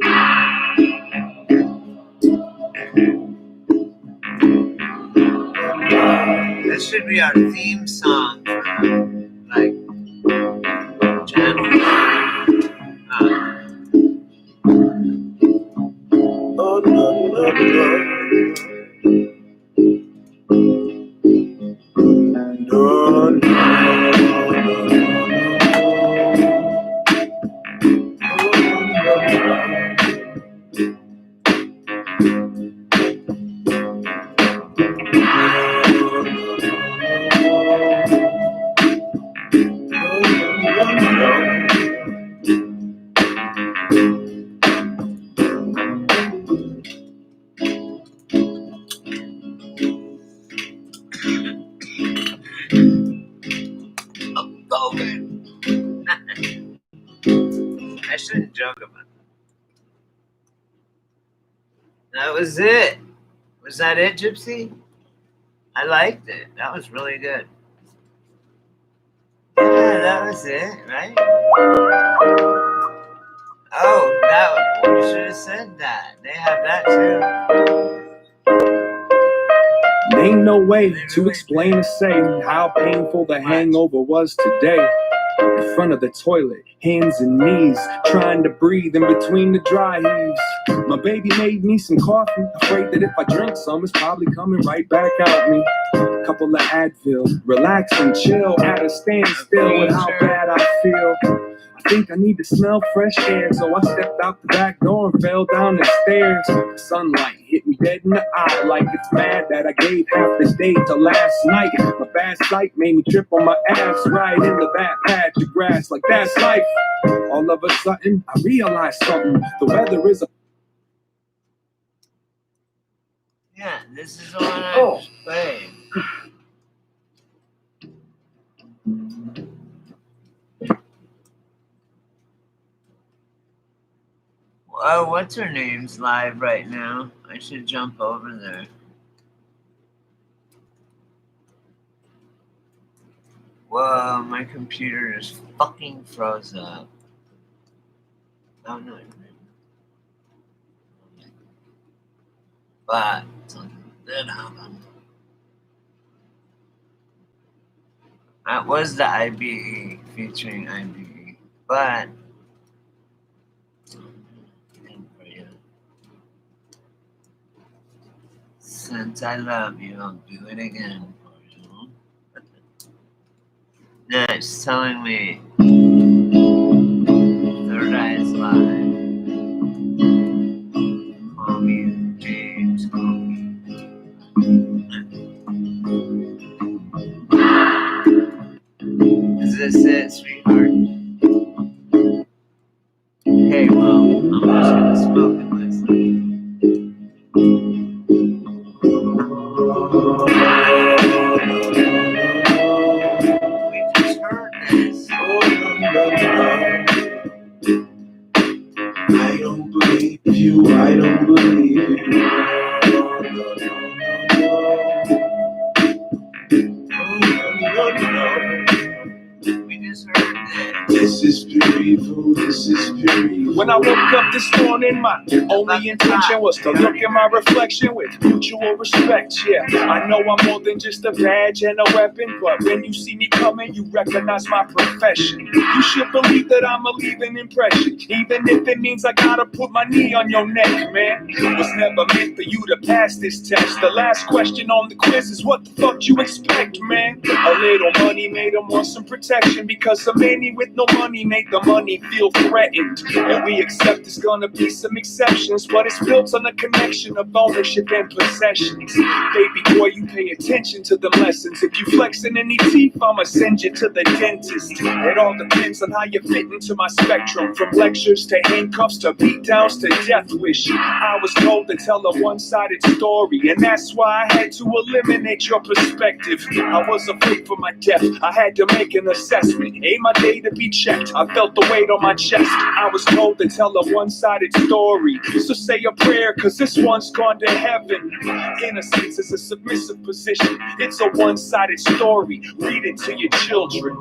This should be our theme song for like channel. Oh no. joke about that. That was it. Was that it, Gypsy? I liked it. That was really good. Yeah, that was it, right? Oh, that you should have said that. They have that too. Ain't no way to explain or say how painful the hangover was today. In front of the toilet, hands and knees, trying to breathe in between the dry heaves. My baby made me some coffee, afraid that if I drink some, it's probably coming right back out me. Couple of Advil, relax and chill at a standstill with how bad I feel. I think I need to smell fresh air, so I stepped out the back door and fell down the stairs. The sunlight hit me dead in the eye, like it's mad that I gave half the day to last night. My bad sight made me trip on my ass right into that patch of grass, like that's life. All of a sudden, I realized something. The weather is a... Yeah, this is the one I was playing. Oh, what's her name's live right now? I should jump over there. Whoa, my computer just fucking froze up. Oh no. But something did happen. That was the IBE featuring IBE, but since I love you, I'll do it again for you. Yeah, it's telling me Third Eye's live. Call me James, call me. Is this it, sweetheart? Okay, well, I'm just gonna smoke and listen. We just heard this. I don't believe you, I don't believe you. We just heard this. This is beautiful, this is beautiful. When I woke up this morning, my only intention was to look in my reflection with mutual respect. Yeah, I know I'm more than just a badge and a weapon, but when you see me coming, you recognize my profession. You should believe that I'ma leave an impression, even if it means I gotta put my knee on your neck, man. It was never meant for you to pass this test. The last question on the quiz is what the fuck you expect, man? A little money made them want some protection, because so many with no money make the money feel threatened. And we accept there's gonna be some exceptions, but it's built on a connection of ownership and possessions. Baby boy, you pay attention to the lessons. If you flexing any teeth, I'ma send you to the dentist. It all depends on how you fit into my spectrum, from lectures to handcuffs to beatdowns to death wish. I was told to tell a one-sided story, and that's why I had to eliminate your perspective. I was afraid for my death, I had to make an assessment. Ain't my day to be checked, I felt the weight on my chest. I was told to tell a one-sided story, so say a prayer, cause this one's gone to heaven. Innocence is a submissive position, it's a one-sided story. Read it to your children.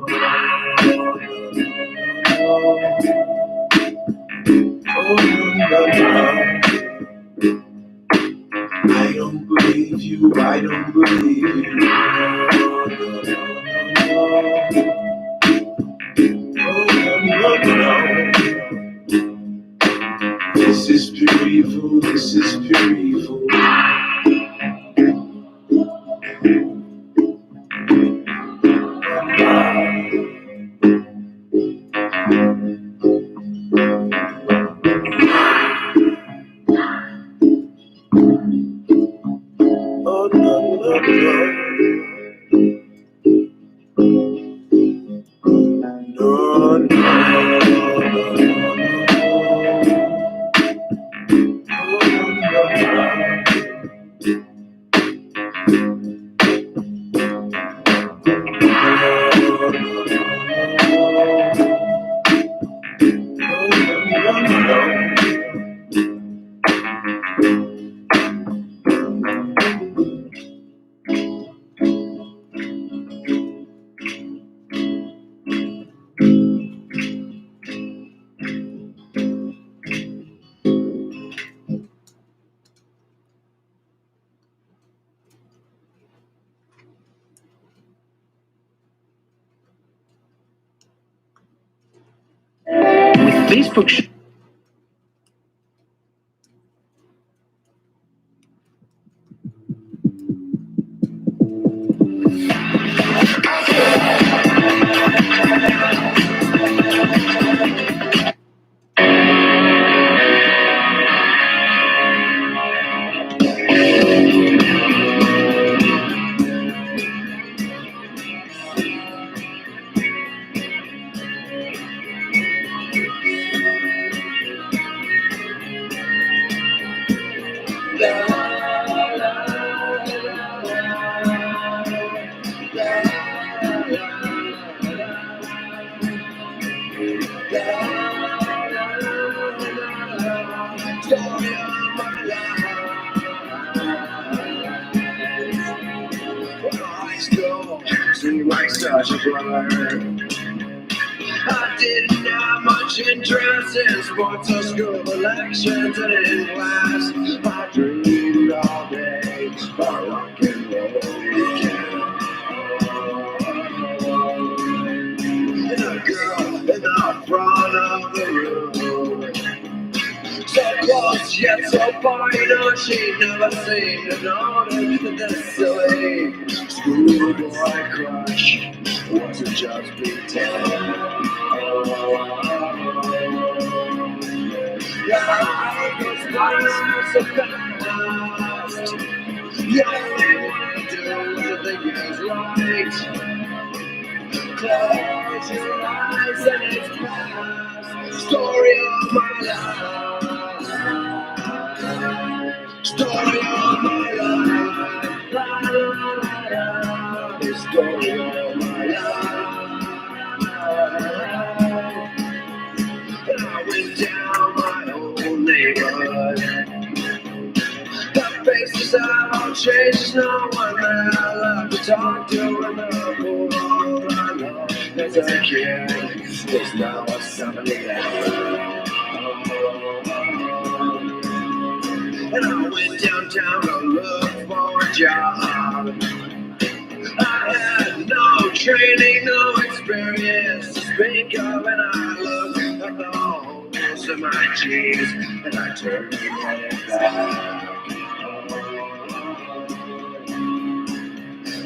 I don't believe you, I don't believe you. This is beautiful, this is beautiful. Oh, no, no, no. No, no. Facebook. I didn't have much interest in sports or school elections and in class. I dreamed all day about rock and roll weekend. And a girl in the front of the room, so close yet so far, you know, she never seemed to notice that this silly schoolboy crush wasn't just pretend. Life goes by so fast. You only want to do what you think is right. Close your eyes and it's past. Story of my life. Story of my life. La, la, la, la. The story of my life. And I went down my old neighborhood. The faces have all changed. No one that I love to talk to in the world I know. As a kid, there's now a 78. And I went downtown to look for a job. I had no training, no experience to speak of, and I looked at the holes in my jeans, and I turned and headed back.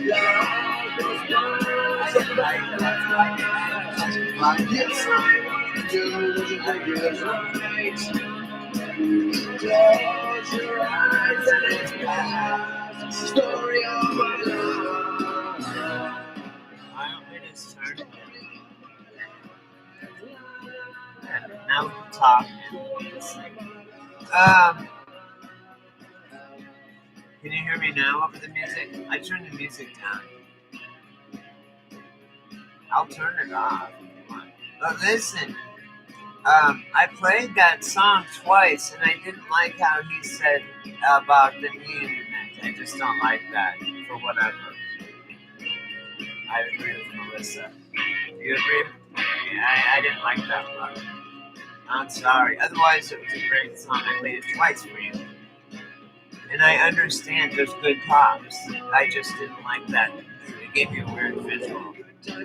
Life goes by so fast. Yes, I want to do what you think is right. Close your eyes and it's past. Story of my life. Why don't we just turn it down? Now we can talk. Can you hear me now over the music? I turned the music down. I'll turn it off if you want. But listen, I played that song twice, and I didn't like how he said about the internet. I just don't like that for what I've heard. I agree with Melissa. Do you agree? I didn't like that part. I'm sorry. Otherwise, it was a great song. I played it twice for you. And I understand there's good pops. I just didn't like that. It gave me a weird visual. You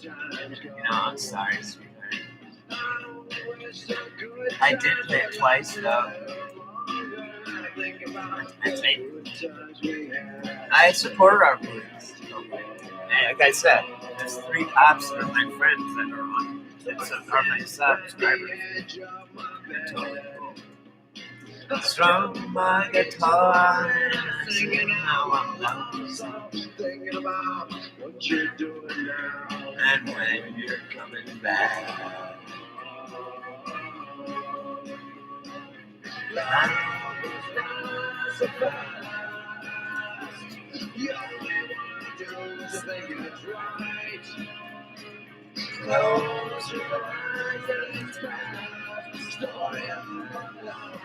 know, I'm sorry, sweetheart. I did play it twice, though. I support our police. Like I said, there's 3 cops that are my friends that are on that are my subscribers. They're totally cool. Strum my guitar and singing how I'm lost. Thinking about what you're doing now and when you're coming back. Life goes so fast. You only want to do is think it's right. Close your eyes and it's past. Story of my life.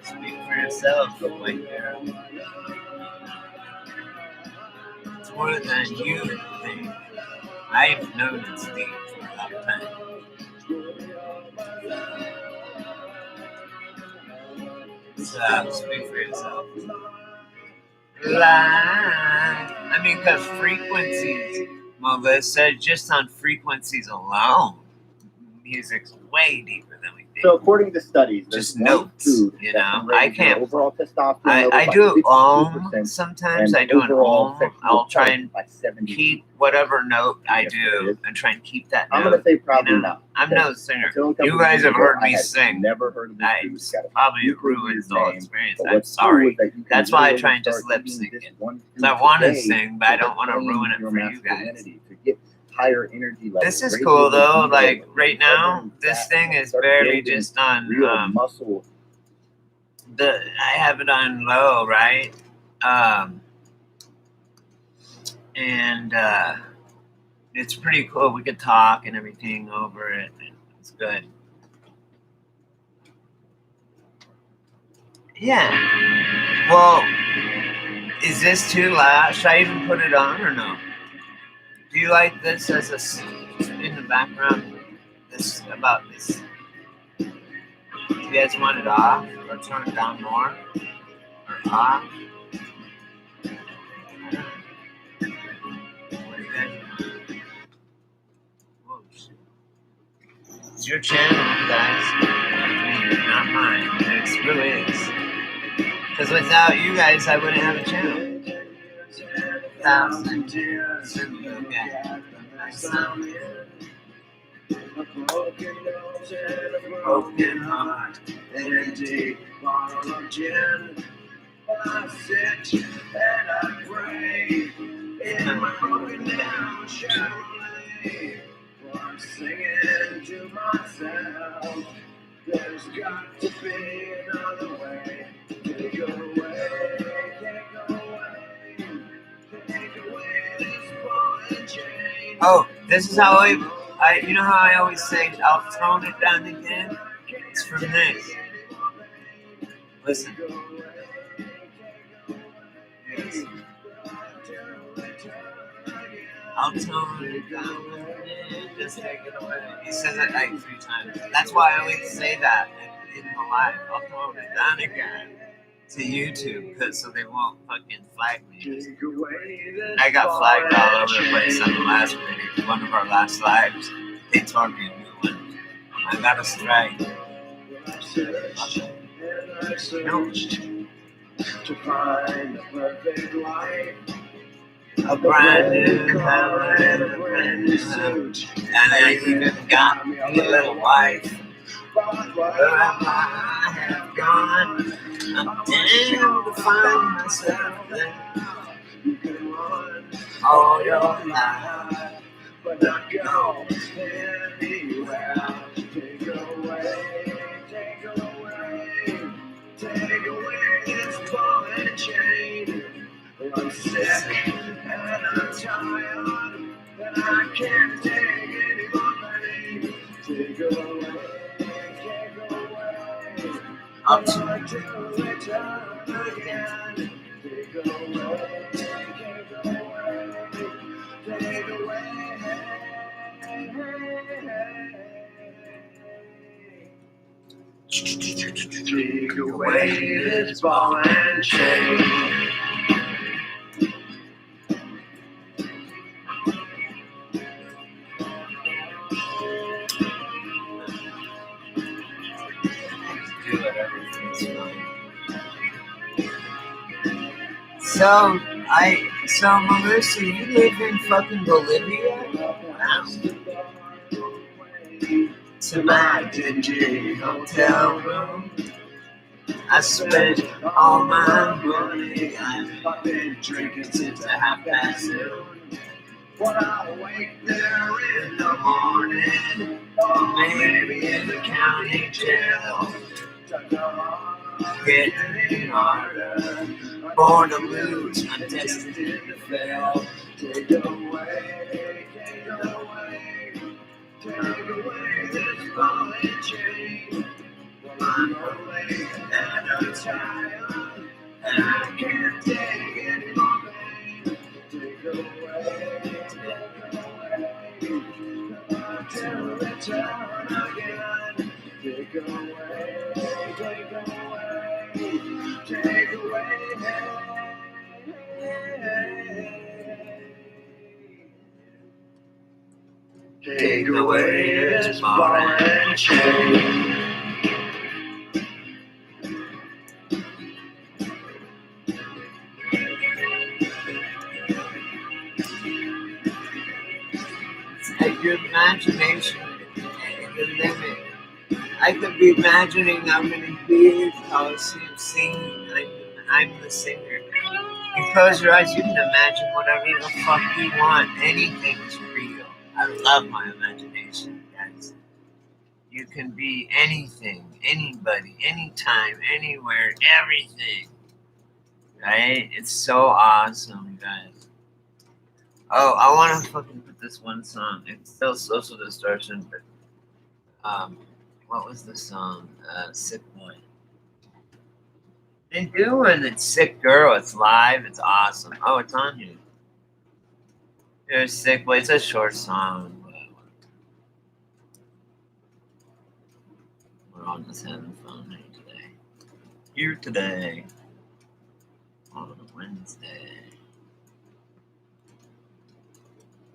Speak for yourself, white girl. It's more than you think. I've known it's deep for a long time. So, speak for yourself. I mean, because frequencies, Melissa, just on frequencies alone, music's way deeper than we think. So according to studies, Just there's one notes, food you that know. can I raise your can't. overall testosterone level I by do om 52% sometimes. and I do an overall om. sexual I'll try health and by 70%. keep whatever note I Yes, do it is. and try and keep that I'm note. gonna say probably You know, not. I'm no singer. Until a couple You guys years have ago, heard I me had sing. Never heard of this food. It's It's got a probably super ruined weird the whole name, experience. but I'm what's cool sorry. is that you can That's why I literally try and just start lip eating sync this it. one food Because I want to today sing, but I to don't want to reclaim ruin it your for you guys. masculinity, to get higher energy levels. This is raise cool your though. libido, Like right now, burn this fat, thing is start barely building just on. real muscle. I have it on low, right? And it's pretty cool. We could talk and everything over it. It's good. Yeah. Well, is this too loud? Should I even put it on or no? Do you like this as in the background? This about this? Do you guys want it off or turn it down more or off? What do you guys want? Whoa, shit. It's your channel, guys. Not mine. It really is. Because without you guys, I wouldn't have a channel. 1,000 years and look at my son. A broken nose and a broken heart and a deep bottle of gin. I sit and I pray in my broken down Chevrolet. I'm singing to myself. There's got to be another way. Take away, take away, take away this ball and chain. Oh, this is how you know how I always say, I'll tone it down again? It's from this. Listen. Yes. I'll tone it down again, just take it away. He says it like 3 times. That's why I always say that in the live. I'll tone it down again to YouTube, so they won't fucking flag me. I got flagged all over the place on the last video, one of our last lives. They told me a new one. I got a strike. No. To find the perfect life, a brand new car and a brand new suit, and I even got me a little wife. But where I have gone, I'm down to find myself there. You can run all your life, but not go anywhere. Take away, take away, take away this ball and chain. I'm sick and I'm tired, and I can't take any more pain. Take away, take away. I'm trying to return again. Take away, take away, take away. Take away this ball and chain. So Melissa, you live in fucking Bolivia? Wow. To my dingy hotel room, I spent all my money. I've been drinking since noon. But I'll wait there in the morning, or maybe in the county jail. Getting harder, born to lose, I'm destined to fail. Take away, take away, take away this ball and chain. Well, I'm lonely and I'm tired, and I can't take any more pain. Take away, take away, till return again. Take away, take away, take away. Take away this ball and chain. Like your imagination is the limit. I could be imagining I'm in a big coliseum singing. I'm the singer. You close your eyes, you can imagine whatever the fuck you want. Anything's real. I love my imagination, guys. You can be anything, anybody, anytime, anywhere, everything. Right? It's so awesome, guys. Oh, I want to fucking put this one song. It's still Social Distortion, but what was the song? Sick Boy. They do when it's Sick Girl. It's live. It's awesome. Oh, it's on here. There's Sick Boy. It's a short song. We're on this having fun today. Here today. On Wednesday.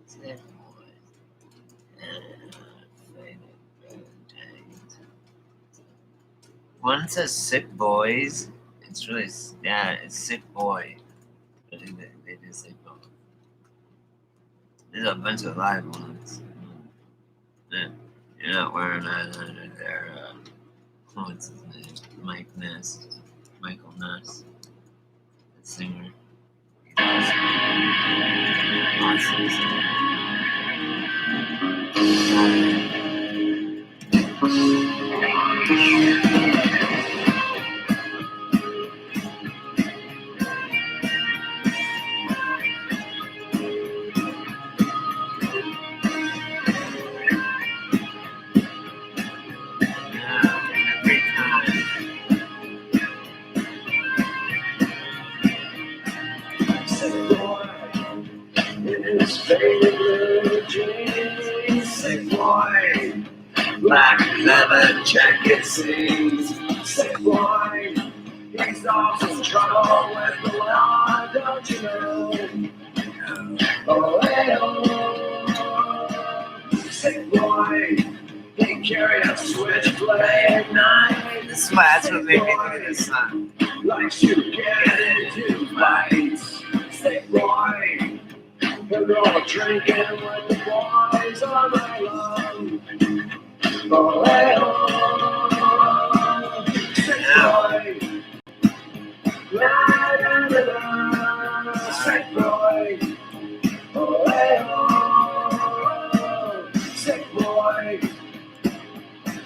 Sick Boy. One says Sick Boys. It's really, yeah, it's Sick Boy. But they did Sick Boy. There's a bunch of live ones. Yeah, you're not wearing eyeliner there. What's his name? Mike Ness. Michael Ness. The singer. Sick boy, black leather jacket sings. Sick boy, he's off in trouble with the law, don't you know? Oh, hey, oh. Sick boy, he carry a switchblade knife. That's what made me think of this song. Likes to get into fights. Sick boy, we're all drinking with the boys all night long. Oh, hey, oh, sick boy. La, la, la, la, sick boy. Oh, hey, oh, sick boy.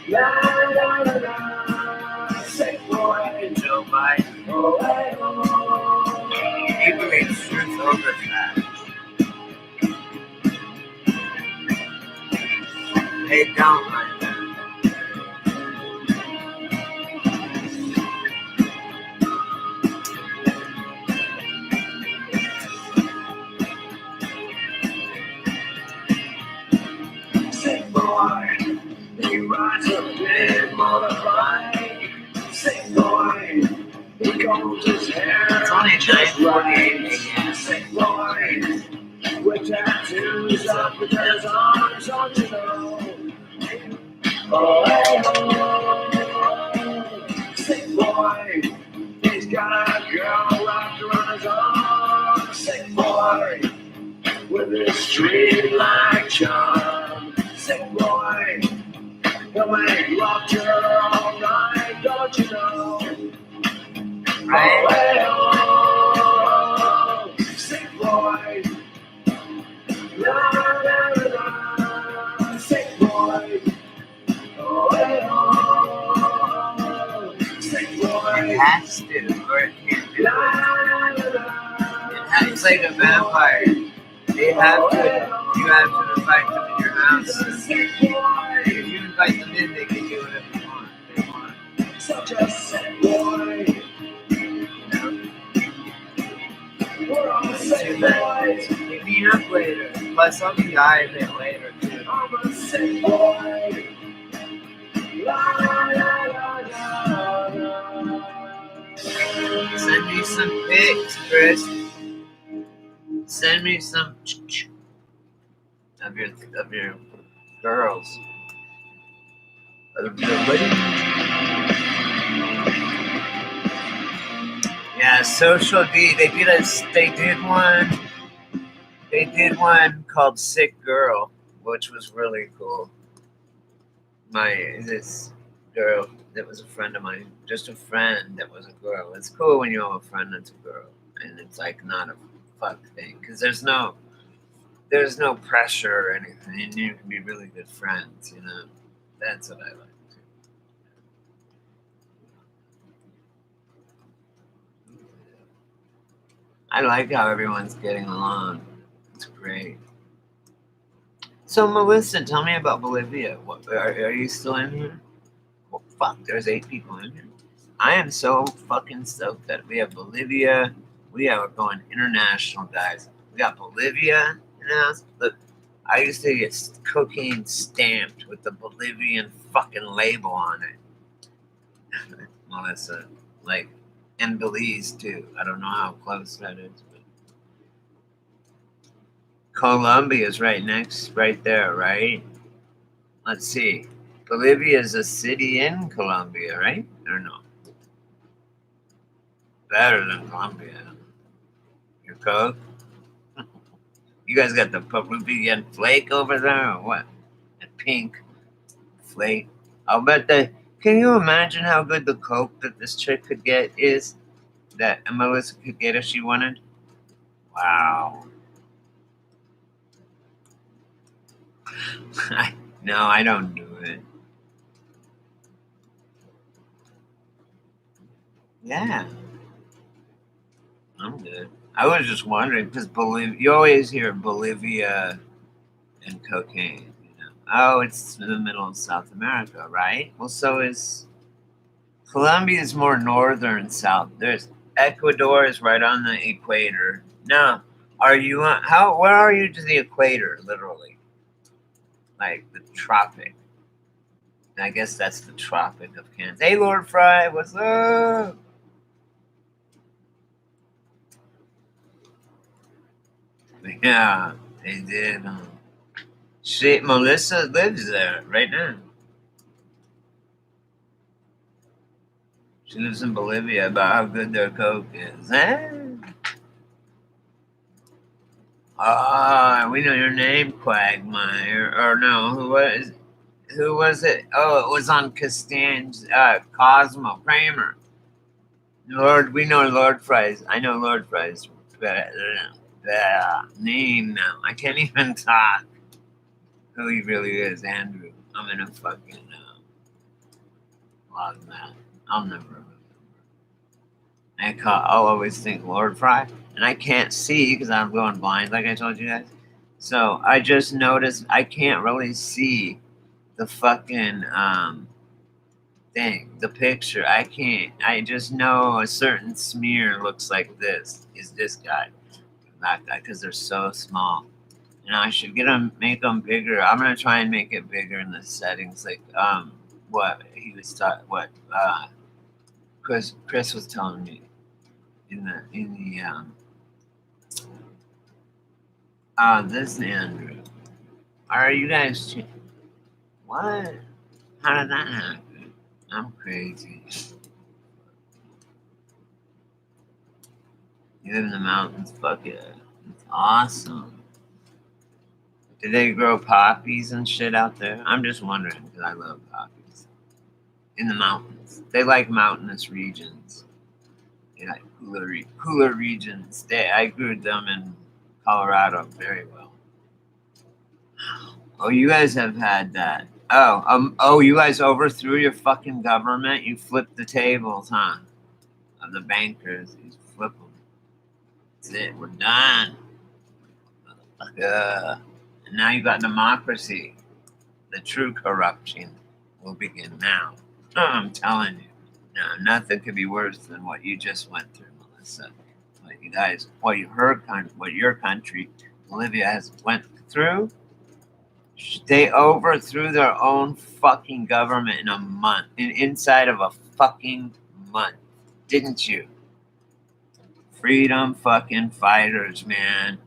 La, la, la, la, sick boy. Joe Biden. Oh, hey, oh. He believes truth over fact. They don't like that. Sick boy, he rides a big motorbike. Sick boy, he combs his hair. It's only just 9:48 right. Sick boy, with tattoos up with his arms, don't you know? Oh, hey, oh, sick boy, he's got a girl wrapped around his arm. Sick boy, with his street-like charm. Sick boy, he'll make love to her all night, don't you know? Right? Oh, hey, oh, sick boy. La, la, la, la, sick boy. Oh, hey, oh, sick boy. It has to, or it can't do La, it. la, la, la, It's like a vampire. They have to, you have to invite them in your house. sick boy. If you invite them in, they can do whatever they want. Such a sick boy. We're all sick boys. You meet up later. Plus, I'll be high a bit later, too. I'm a sick boy. La, la, la, la, la. Send me some pics, Chris. Send me some of your girls. Yeah, Social D. They did one called Sick Girl, which was really cool. This girl that was a friend of mine, just a friend that was a girl. It's cool when you have a friend that's a girl, and it's like not a fuck thing because there's no pressure or anything, and you can be really good friends. You know, that's what I like. I like how everyone's getting along. It's great. So Melissa, tell me about Bolivia. What are you still in here? Well, fuck, there's 8 people in here. I am so fucking stoked that we have Bolivia. We are going international, guys. We got Bolivia in the house. Look, I used to get cocaine stamped with the Bolivian fucking label on it. Melissa, like, and Belize too. I don't know how close that is, but Colombia is right there, right? Let's see. Bolivia is a city in Colombia, right? Or no? Better than Colombia. Your Coke? You guys got the Peruvian flake over there or what? The pink flake. I'll bet they. Can you imagine how good the Coke that this chick could get is? That Melissa could get if she wanted? Wow. No, I don't do it. Yeah. I'm good. I was just wondering because you always hear Bolivia and cocaine. You know, oh, it's in the middle of South America, right? Well, so is Colombia. Is more northern south. There's Ecuador is right on the equator. No, are you on how? Where are you to the equator? Literally, like the tropic. I guess that's the Tropic of Cancer. Hey, Lord Fry, what's up? Yeah, they did. Shit, Melissa lives there right now. She lives in Bolivia about how good their Coke is. We know your name, Quagmire. Or no, who was it? Oh, it was on Costan's Cosmo Kramer. We know Lord Fry's. I know Lord Fry's name now. I can't even talk who he really is, Andrew. I'm in a fucking lot of that. I'll never remember. I'll always think Lord Fry, and I can't see because I'm going blind, like I told you guys. So I just noticed I can't really see the fucking thing, the picture. I can't. I just know a certain smear looks like this. Is this guy, that guy? Because they're so small. And I should make them bigger. I'm gonna try and make it bigger in the settings, like what he was Chris was telling me in the this Andrew. Are you guys? What? How did that happen? I'm crazy. You live in the mountains. Fuck it. It's awesome. Do they grow poppies and shit out there? I'm just wondering because I love poppies. In the mountains. They like mountainous regions. They like cooler regions. I grew them in Colorado very well. Oh, you guys have had that. Oh, you guys overthrew your fucking government? You flipped the tables, huh? Of the bankers. You flip them. That's it. We're done. And now you got democracy. The true corruption will begin now. I'm telling you. No, nothing could be worse than what you just went through, Melissa. What you guys, what your country, Bolivia, has went through. They overthrew their own fucking government in a month, inside of a fucking month, didn't you? Freedom fucking fighters, man.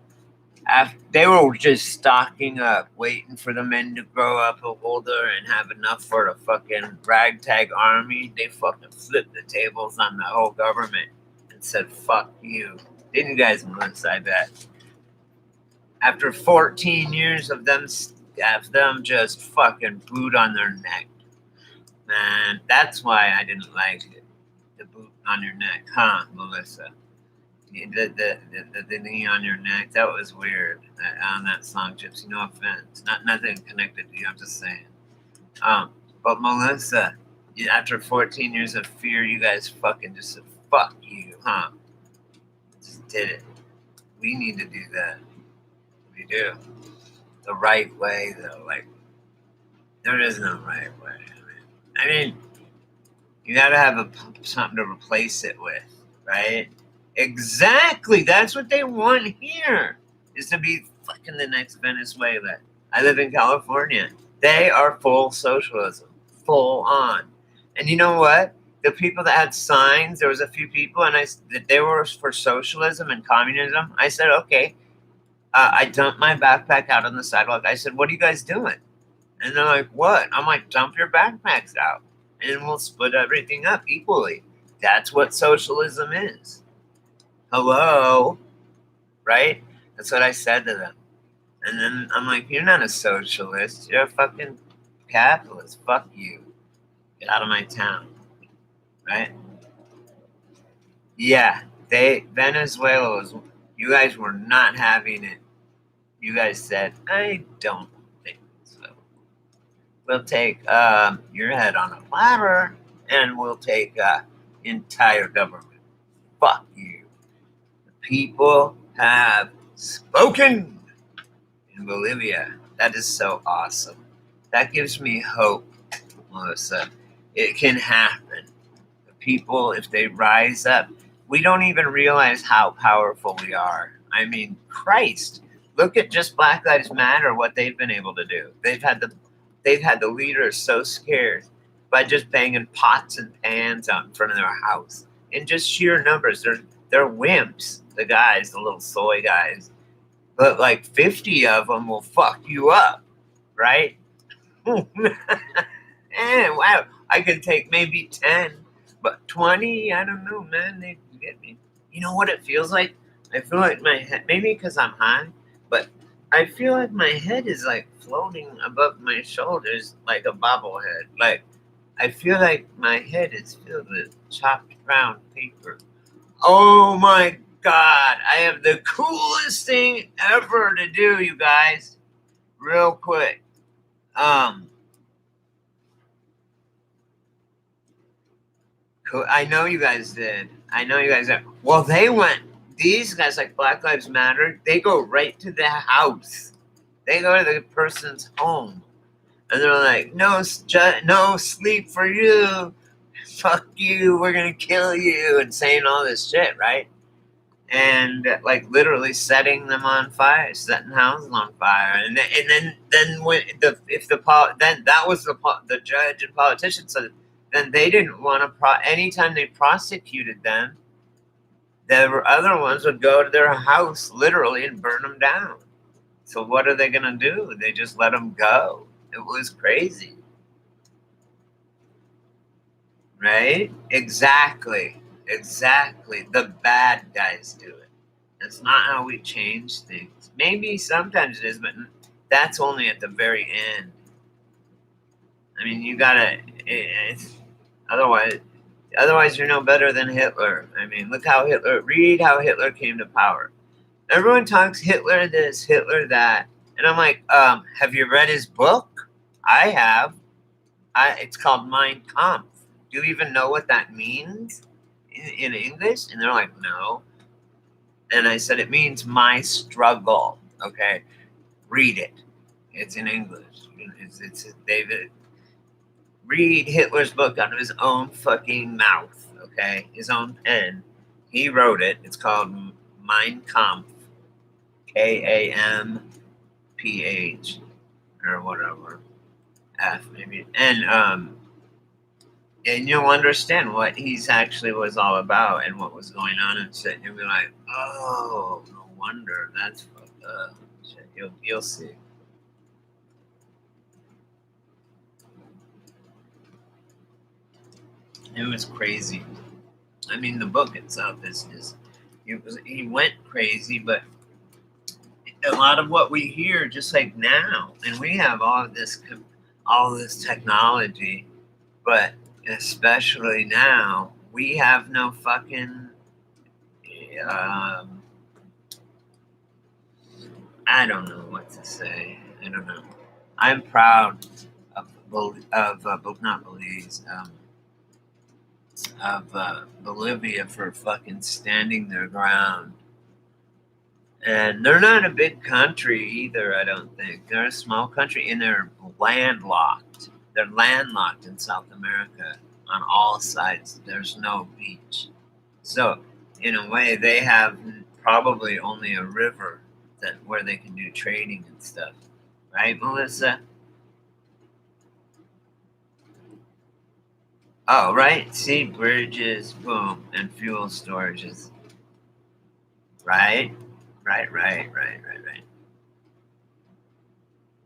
They were just stocking up, waiting for the men to grow up older and have enough for the fucking ragtag army. They fucking flipped the tables on the whole government and said, fuck you. Didn't you guys once, I bet? After 14 years of them just fucking boot on their neck. Man, that's why I didn't like it. The boot on your neck, huh, Melissa? The knee on your neck, that was weird on that song, Gypsy. No offense, nothing connected to you. I'm just saying. But Melissa, after 14 years of fear, you guys fucking just said fuck you, huh? Just did it. We need to do that. We do the right way, though. Like there is no right way. I mean, you gotta have something to replace it with, right? Exactly. That's what they want here, is to be fucking the next Venezuela. I live in California. They are full socialism, full on. And you know what? The people that had signs, there was a few people, and that they were for socialism and communism. I said, okay. I dumped my backpack out on the sidewalk. I said, what are you guys doing? And they're like, what? I'm like, dump your backpacks out, and we'll split everything up equally. That's what socialism is. Hello, right? That's what I said to them. And then I'm like, you're not a socialist. You're a fucking capitalist. Fuck you. Get out of my town. Right? Yeah, Venezuela was, you guys were not having it. You guys said, I don't think so. We'll take your head on a platter, and we'll take entire government. Fuck you. People have spoken in Bolivia. That is so awesome. That gives me hope, Melissa. It can happen. The people, if they rise up, we don't even realize how powerful we are. I mean, Christ, look at just Black Lives Matter, what they've been able to do. They've had the leaders so scared by just banging pots and pans out in front of their house. In just sheer numbers, they're wimps. The guys, the little soy guys, but like 50 of them will fuck you up, right? And wow, I could take maybe 10, but 20, I don't know, man. They get me. You know what it feels like? I feel like my head, maybe because I'm high, but I feel like my head is like floating above my shoulders like a bobblehead. Like I feel like my head is filled with chopped brown paper. Oh my God, I have the coolest thing ever to do, you guys. Real quick. Cool. I know you guys did. Well, these guys, like Black Lives Matter, they go right to the house. They go to the person's home. And they're like, no sleep for you. Fuck you. We're going to kill you. And saying all this shit, right? And like literally setting them on fire, setting houses on fire, and then when then that was the judge and politician. So then they didn't want to anytime they prosecuted them, there were other ones would go to their house literally and burn them down. So what are they gonna do? They just let them go. It was crazy, right? Exactly. The bad guys do it. That's not how we change things. Maybe sometimes it is, but that's only at the very end. I mean, you gotta. Otherwise, you're no better than Hitler. I mean, read how Hitler came to power. Everyone talks Hitler this, Hitler that, and I'm like, have you read his book? I have. It's called Mein Kampf. Do you even know what that means in English? And they're like, no. And I said, it means my struggle. Okay, read it. It's in English. It's David. Read Hitler's book out of his own fucking mouth. Okay, his own pen. He wrote it. It's called Mein Kampf. Kamph or whatever. F maybe. And you'll understand what he's actually was all about and what was going on and shit. And you'll be like, oh, no wonder that's fucked Shit, you'll see. It was crazy. I mean, the book itself is he went crazy, but a lot of what we hear, just like now, and we have all this technology, but especially now, we have no fucking. Um, I don't know what to say. I don't know. I'm proud of not Belize, of Bolivia for fucking standing their ground. And they're not a big country either, I don't think. They're a small country and they're landlocked. They're landlocked in South America on all sides. There's no beach. So, in a way, they have probably only a river where they can do trading and stuff. Right, Melissa? Oh, right. See, bridges, boom, and fuel storages. Right? Right.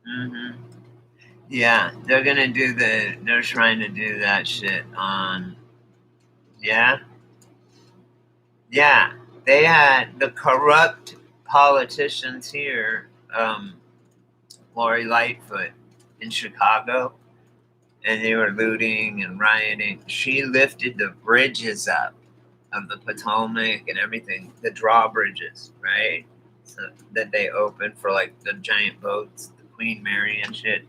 Mm-hmm. Yeah, they're trying to do that shit on, yeah? Yeah. They had the corrupt politicians here, Lori Lightfoot in Chicago, and they were looting and rioting. She lifted the bridges up of the Potomac and everything, the drawbridges, right? So that they opened for like the giant boats, the Queen Mary and shit.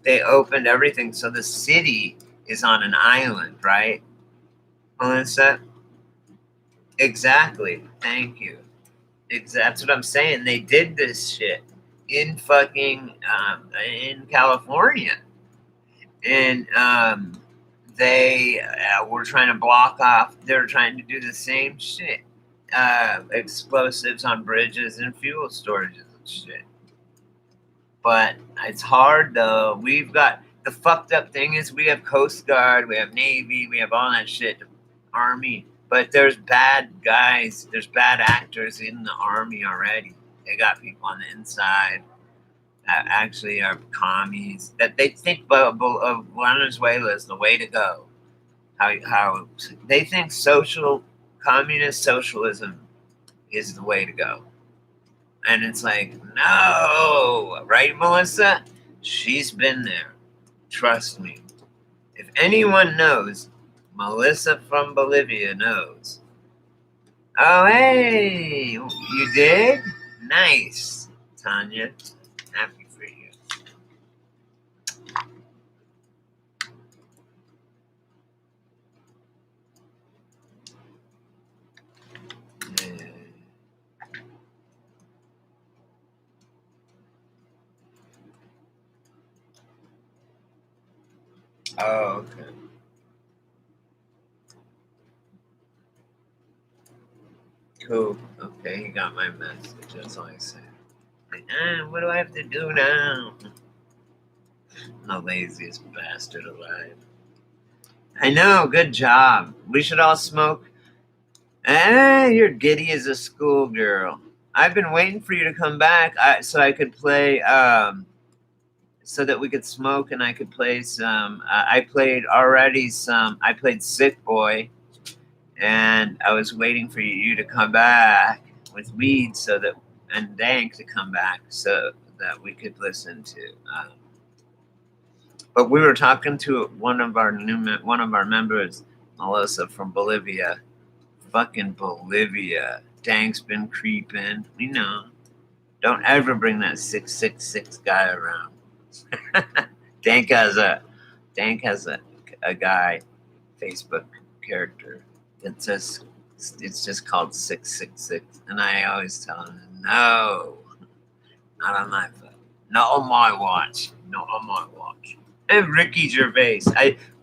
They opened everything so the city is on an island, right? Melissa? Exactly. Thank you. That's what I'm saying. They did this shit in fucking in California, and they were trying to block off. They were trying to do the same shit. Explosives on bridges and fuel storages and shit. But it's hard though. We've got the fucked up thing is we have Coast Guard, we have Navy, we have all that shit, Army. But there's bad guys, there's bad actors in the Army already. They got people on the inside that actually are commies that they think of Venezuela is the way to go. How they think communist socialism is the way to go. And it's like, no, right, Melissa? She's been there. Trust me. If anyone knows, Melissa from Bolivia knows. Oh, hey, you did? Nice, Tanya. Happy for you. Oh, okay. Cool. Okay, he got my message. That's all I said. Like, what do I have to do now? I'm the laziest bastard alive. I know. Good job. We should all smoke. You're giddy as a schoolgirl. I've been waiting for you to come back so I could play, so that we could smoke and I could play some. I played Sick Boy, and I was waiting for you to come back with weed and Dank to come back so that we could listen to. But we were talking to one of our members, Melissa from Bolivia. Fucking Bolivia. Dank's been creeping. We know. Don't ever bring that 666 guy around. Dank has a guy Facebook character that says it's just called 666, and I always tell him, no, not on my phone, not on my watch, not on my watch. And Ricky Gervais,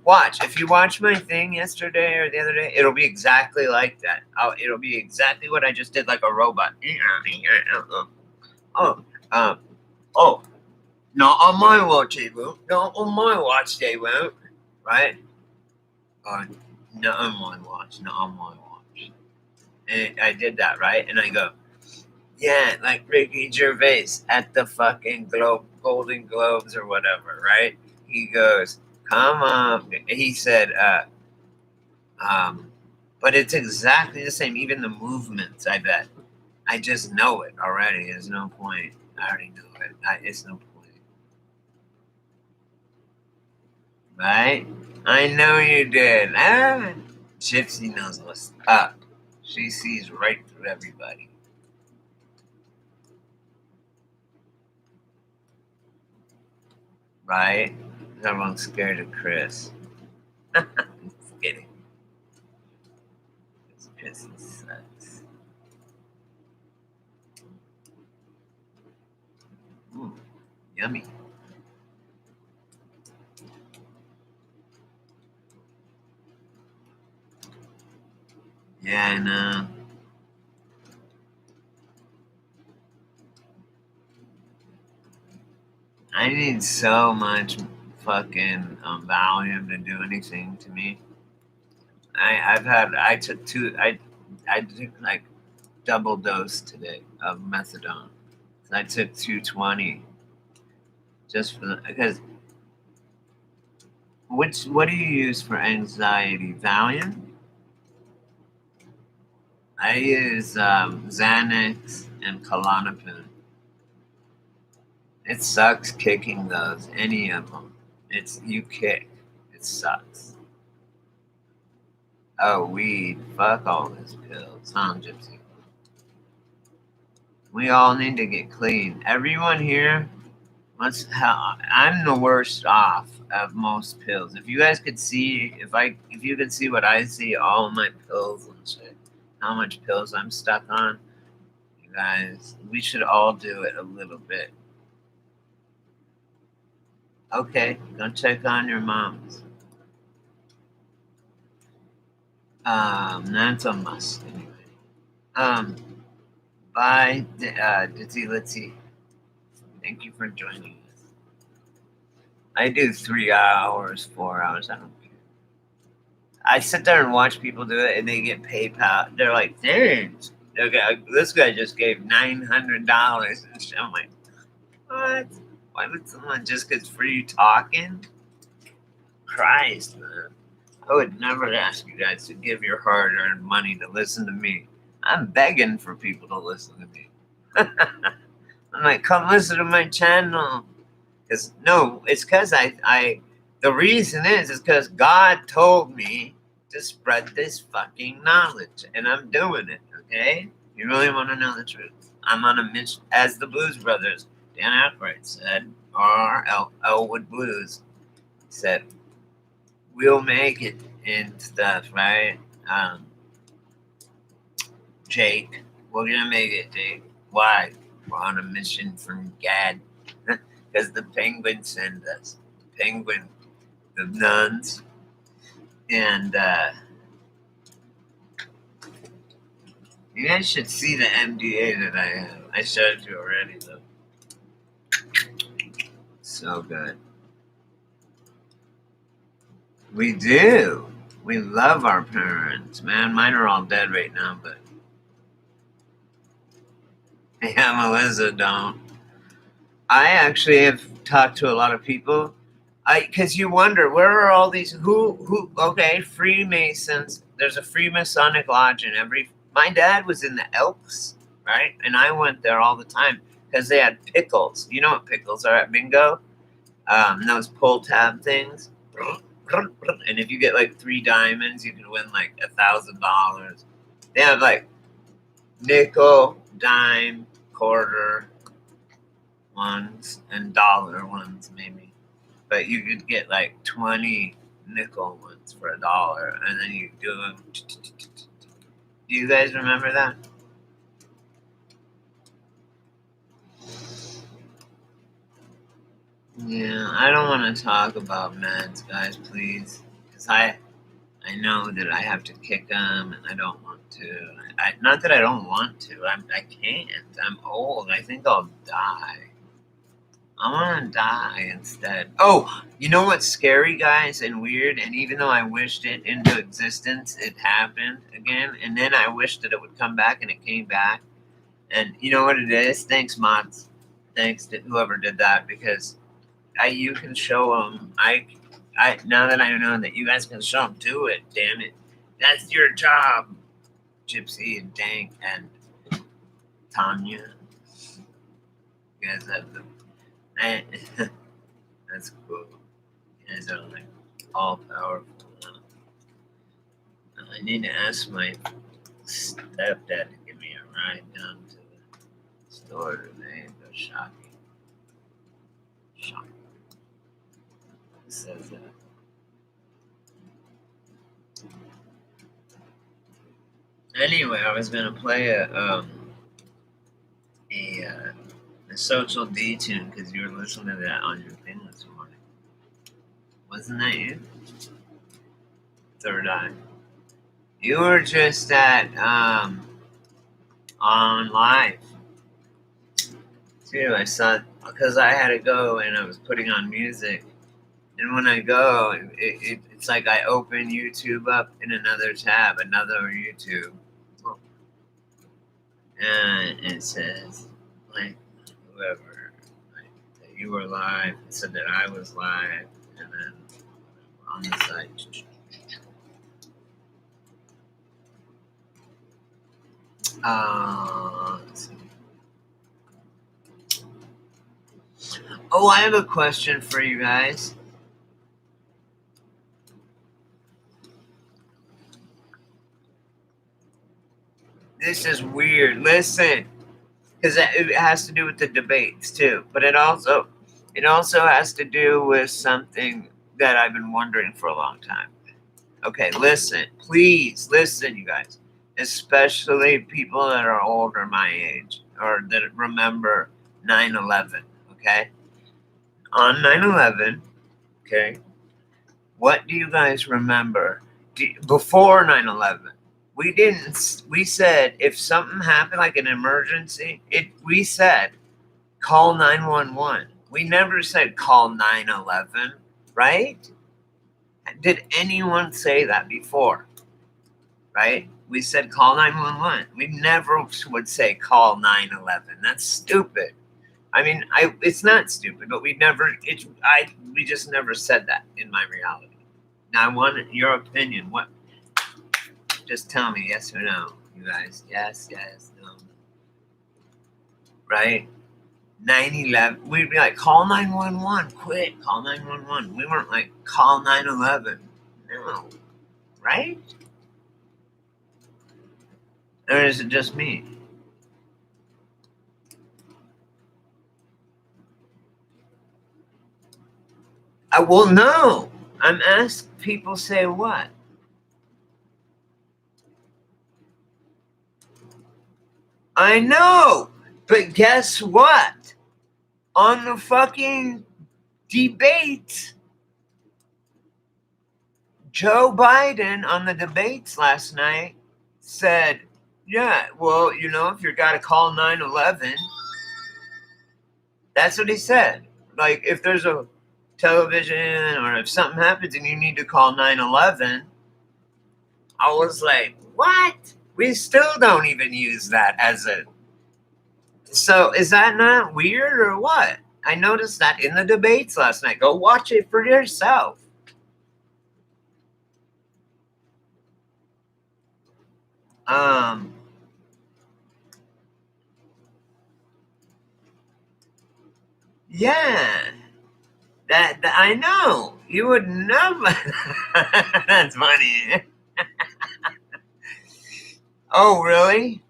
if you watch my thing yesterday or the other day, it'll be exactly like that. It'll be exactly what I just did, like a robot. Oh, not on my watch, they won't. Not on my watch, they won't. Right? Not on my watch. Not on my watch. And I did that, right? And I go, Yeah, like Ricky Gervais at the fucking Golden Globes or whatever, right? He goes, "Come on," he said, but it's exactly the same. Even the movements, I bet. I just know it already. There's no point. I already know it. It's no point. Right? I know you did. Ah, Gypsy knows what's up. She sees right through everybody. Right? Everyone's scared of Chris. Just kidding. Chris sucks. Ooh, yummy. Yeah, I know. I need so much fucking Valium to do anything to me. I took I took like double dose today of methadone. I took 220 just for because what do you use for anxiety? Valium? I use Xanax and Klonopin. It sucks kicking those, any of them. You kick. It sucks. Oh, weed. Fuck all these pills, huh, Gypsy? We all need to get clean. Everyone here, I'm the worst off of most pills. If you guys could see, if you could see what I see, all my pills and shit, how much pills I'm stuck on, you guys, we should all do it a little bit. Okay, go check on your moms. That's a must anyway. Bye, Dizzy Litzy. Thank you for joining us. I do 3 hours, 4 hours. I don't care. I sit there and watch people do it, and they get PayPal. They're like, "Thanks." Okay, this guy just gave $900, and shit. I'm like, what? Why would someone just get free talking? Christ, man. I would never ask you guys to give your hard-earned money to listen to me. I'm begging for people to listen to me. I'm like, come listen to my channel. Because it's because the reason is because God told me to spread this fucking knowledge, and I'm doing it. Okay, you really want to know the truth? I'm on a mission, as the Blues Brothers, Dan Aykroyd said, or Elwood Blues said, we'll make it and stuff, right? Jake, we're gonna make it, Jake. Why? We're on a mission from God. Because the penguins send us. The penguin, the nuns, and you guys should see the MDA that I have. I showed you already, though. So good. We do. We love our parents, man. Mine are all dead right now, but yeah, Melissa don't. I actually have talked to a lot of people. Because you wonder, where are all these, okay, Freemasons. There's a Freemasonic lodge in my dad was in the Elks, right? And I went there all the time because they had pickles. You know what pickles are at bingo? Those pull tab things. And if you get like 3 diamonds, you can win like $1,000. They have like nickel, dime, quarter ones, and dollar ones maybe. But you could get like 20 nickel ones for $1, and then you do them. Do you guys remember that? Yeah, I don't want to talk about meds, guys, please, because I know that I have to kick them, and I don't want to. Not that I don't want to. I can't. I'm old. I think I'll die. I want to die instead. Oh, you know what's scary, guys, and weird? And even though I wished it into existence, it happened again. And then I wished that it would come back, and it came back. And you know what it is? Thanks, mods. Thanks to whoever did that, because you can show them. Now that I know that you guys can show them, do it. Damn it, that's your job, Gypsy and Dank and Tanya. You guys have the. That's cool. You guys are like all powerful. I need to ask my stepdad to give me a ride down to the store today and go shopping. Shopping. It says that. Anyway, I was gonna play a social D tune because you were listening to that on your thing this morning. Wasn't that you? Third Eye. You were just at on live too. I saw because I had to go and I was putting on music, and when I go, it's like I open YouTube up in another tab, another YouTube, and it says like whoever like that you were live. It said that I was live, and then on the side. Let's see. Oh, I have a question for you guys. This is weird. Listen, because it has to do with the debates too, but it also has to do with something that I've been wondering for a long time. Okay, listen, please listen, you guys. Especially people that are older my age or that remember 9/11, okay? On 9/11, okay, what do you guys remember before 9/11? We said if something happened like an emergency, we said call 911. We never said call 9/11, right? Did anyone say that before? Right? We said call 911. We never would say call 911. That's stupid. I mean, it's not stupid, but we just never said that in my reality. Now I want your opinion. What? Just tell me yes or no, you guys. Yes, no. Right? 9/11. We'd be like, call 911. Quick, call 911. We weren't like, call 9/11. No. Right? Or is it just me? Well, no. I'm asked people say what? I know. But guess what? On the fucking debate, Joe Biden on the debates last night said, yeah, well, if you got to call 9/11, that's what he said. Like, if there's a television or if something happens and you need to call 9/11, I was like, what? We still don't even use that as a... So is that not weird or what? I noticed that in the debates last night. Go watch it for yourself. Yeah. That I know. You would never. That's funny. Oh, really?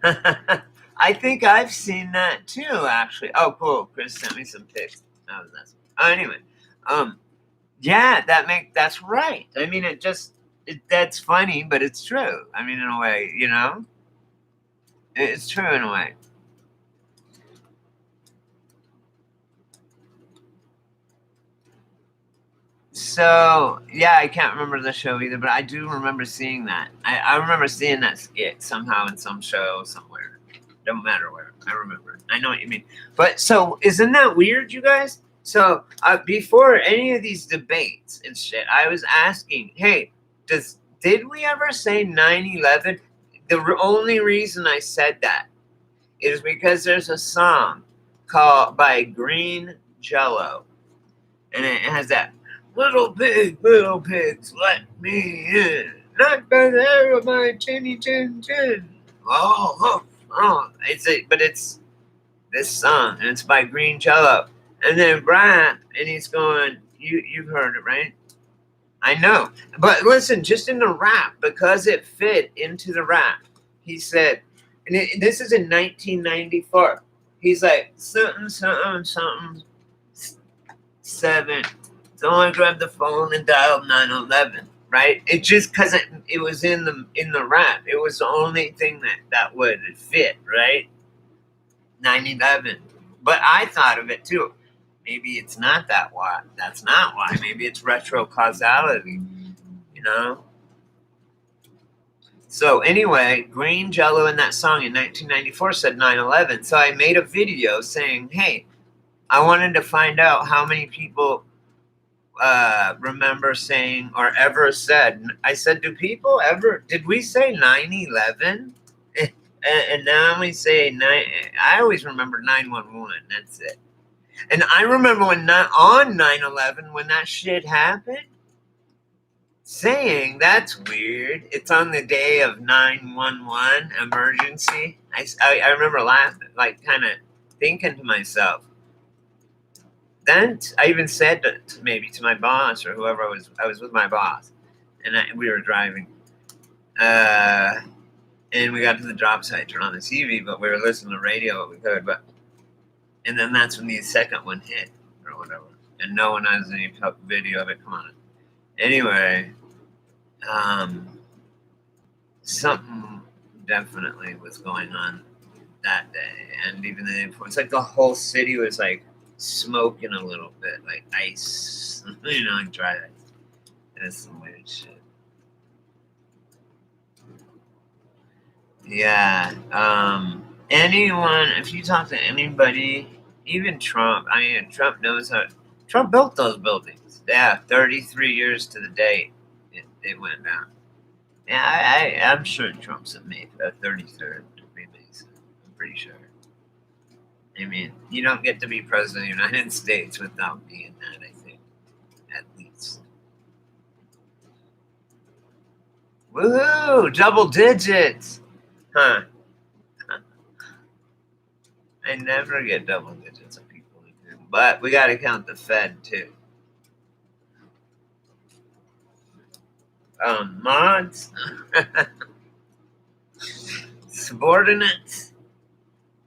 I think I've seen that too, actually. Oh, cool. Chris sent me some pics. Anyway, yeah, that's right. I mean, that's funny, but it's true. I mean, in a way, it's true in a way. So, yeah, I can't remember the show either, but I do remember seeing that. I remember seeing that skit somehow in some show somewhere. Don't matter where. I remember. I know what you mean. But so, isn't that weird, you guys? So, before any of these debates and shit, I was asking, hey, does Did we ever say 9/11? The only reason I said that is because there's a song called by Green Jello, and it has that little pigs, let me in. Not by the air of my chinny chin chin. But it's this song, and it's by Green Jello. And then Brian, and he's going, you've heard it, right? I know. But listen, just in the rap, because it fit into the rap, he said, this is in 1994. He's like, something, 7. Someone grabbed the phone and dialed 911, right? It just because it was in the rap. It was the only thing that would fit, right? 9/11. But I thought of it too. Maybe it's not that why. That's not why. Maybe it's retro causality, you know? So anyway, Green Jello in that song in 1994 said 9/11. So I made a video saying, hey, I wanted to find out how many people remember saying or ever said. I said, did we say 9/11? And now we say 9. I always remember 911. That's it. And I remember on 9/11 when that shit happened, saying that's weird. It's on the day of 911 emergency. I remember laughing, like kind of thinking to myself. Then I even said maybe to my boss or whoever I was with my boss, and we were driving. And we got to the job site, turned on the TV, but we were listening to radio what we could. And then that's when the second one hit or whatever, and no one has any video of it. Come on. Anyway, something definitely was going on that day, and even the day before. It's like the whole city was like smoking a little bit, like ice, like dry ice. That's some weird shit. Yeah. Anyone, if you talk to anybody, even Trump, Trump knows how. Trump built those buildings. Yeah, 33 years to the date it went down. Yeah, I'm sure Trump's at May 33rd to be Mason. I'm pretty sure. I mean, you don't get to be president of the United States without being that, I think, at least. Woohoo! Double digits! Huh. I never get double digits of people who do. But we got to count the Fed, too. Mods? Subordinates?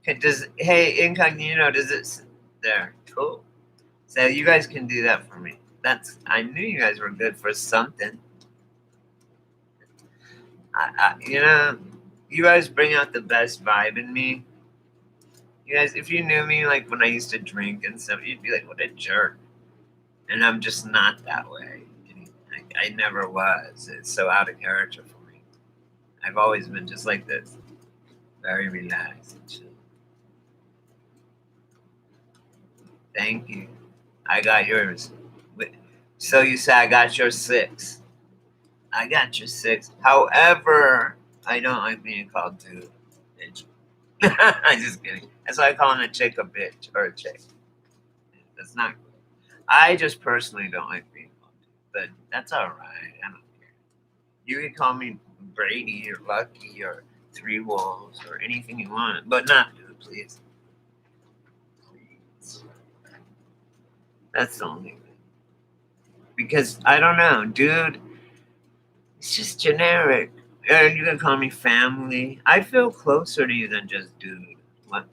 Hey, Incognito, does it... There. Cool. So you guys can do that for me. I knew you guys were good for something. You guys bring out the best vibe in me. You guys, if you knew me like when I used to drink and stuff, you'd be like, what a jerk. And I'm just not that way. I never was. It's so out of character for me. I've always been just like this. Very relaxed and chill. Thank you. I got yours. So you say I got your 6. I got your 6. However, I don't like being called dude. Bitch. I'm just kidding. That's why I call a chick a bitch or a chick. That's not good. I just personally don't like being called dude. But that's all right. I don't care. You can call me Brady or Lucky or Three Wolves or anything you want. But not dude, please. Please. That's the only thing. Because, I don't know, dude, it's just generic. You can call me family. I feel closer to you than just dude.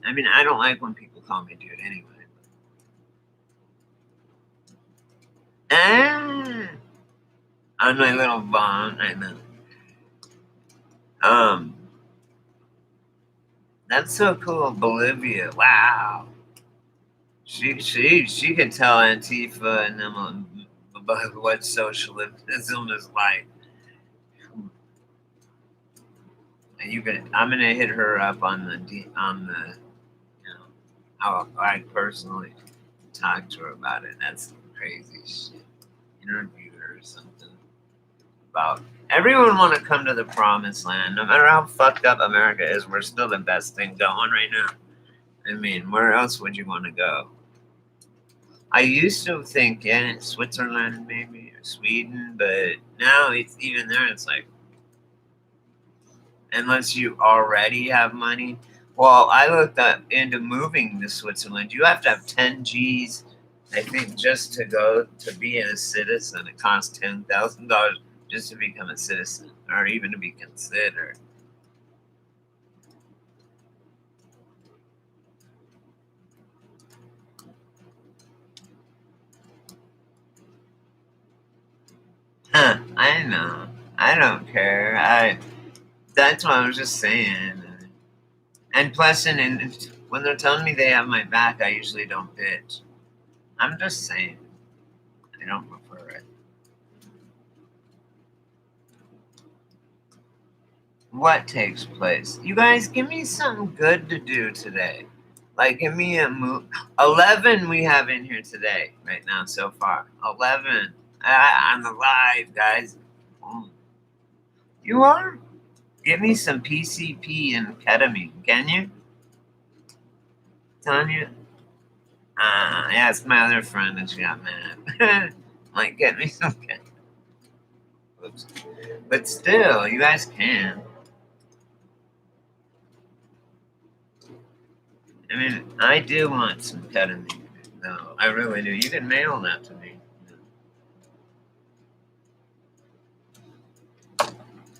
I mean, I don't like when people call me dude anyway. On my little bond, I know. That's so cool, Bolivia. Wow. She can tell Antifa and them about what socialism is like. And I'm gonna hit her up on the how I personally talk to her about it. That's some crazy shit. Interview her or something. about. Everyone want to come to the promised land. No matter how fucked up America is, we're still the best thing going right now. I mean, where else would you want to go? I used to think, yeah, Switzerland maybe, or Sweden, but now it's even there, it's like, unless you already have money. Well, I looked up into moving to Switzerland. You have to have 10 G's, I think, just to go to be a citizen. It costs $10,000 just to become a citizen, or even to be considered. Huh, I know. I don't care. That's what I was just saying. And plus, and when they're telling me they have my back, I usually don't bitch. I'm just saying. I don't prefer it. What takes place? You guys, give me something good to do today. Like, give me a move. 11 we have in here today, right now, so far. 11. I'm alive, guys. You are? Give me some PCP and ketamine, can you? Tanya? Yeah, it's my other friend and she got mad. Like, get me some ketamine. Oops. But still, you guys can. I mean, I do want some ketamine. No, I really do. You can mail that to me.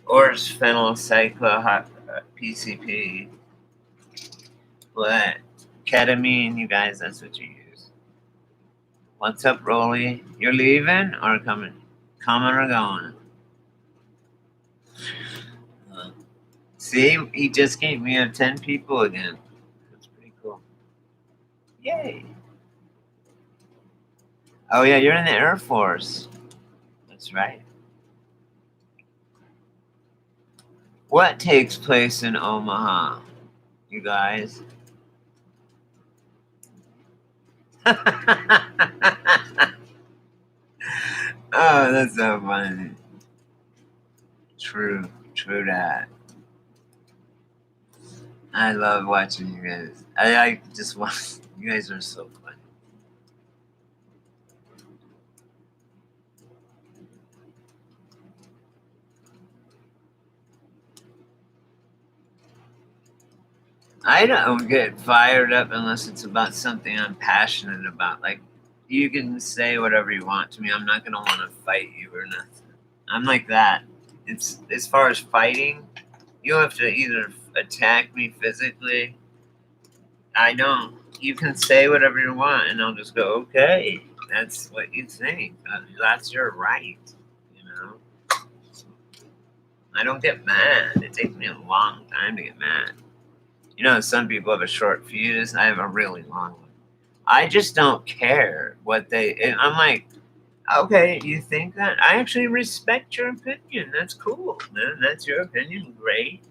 Or phenylcyclohydride PCP. But ketamine, you guys, that's what you use. What's up, Rolly? You're leaving or coming? Coming or going? See, he just gave me 10 people again. That's pretty cool. Yay. Oh, yeah, you're in the Air Force. That's right. What takes place in Omaha, you guys? Oh, that's so funny. True that. I love watching you guys. I just want, you guys are so funny. I don't get fired up unless it's about something I'm passionate about. Like, you can say whatever you want to me. I'm not gonna want to fight you or nothing. I'm like that. It's as far as fighting, you have to either attack me physically. I don't. You can say whatever you want, and I'll just go, okay. That's what you think. That's your right. You know. I don't get mad. It takes me a long time to get mad. You know, some people have a short fuse. I have a really long one. I just don't care what they. I'm like, okay, you think that? I actually respect your opinion. That's cool, man. That's your opinion. Great.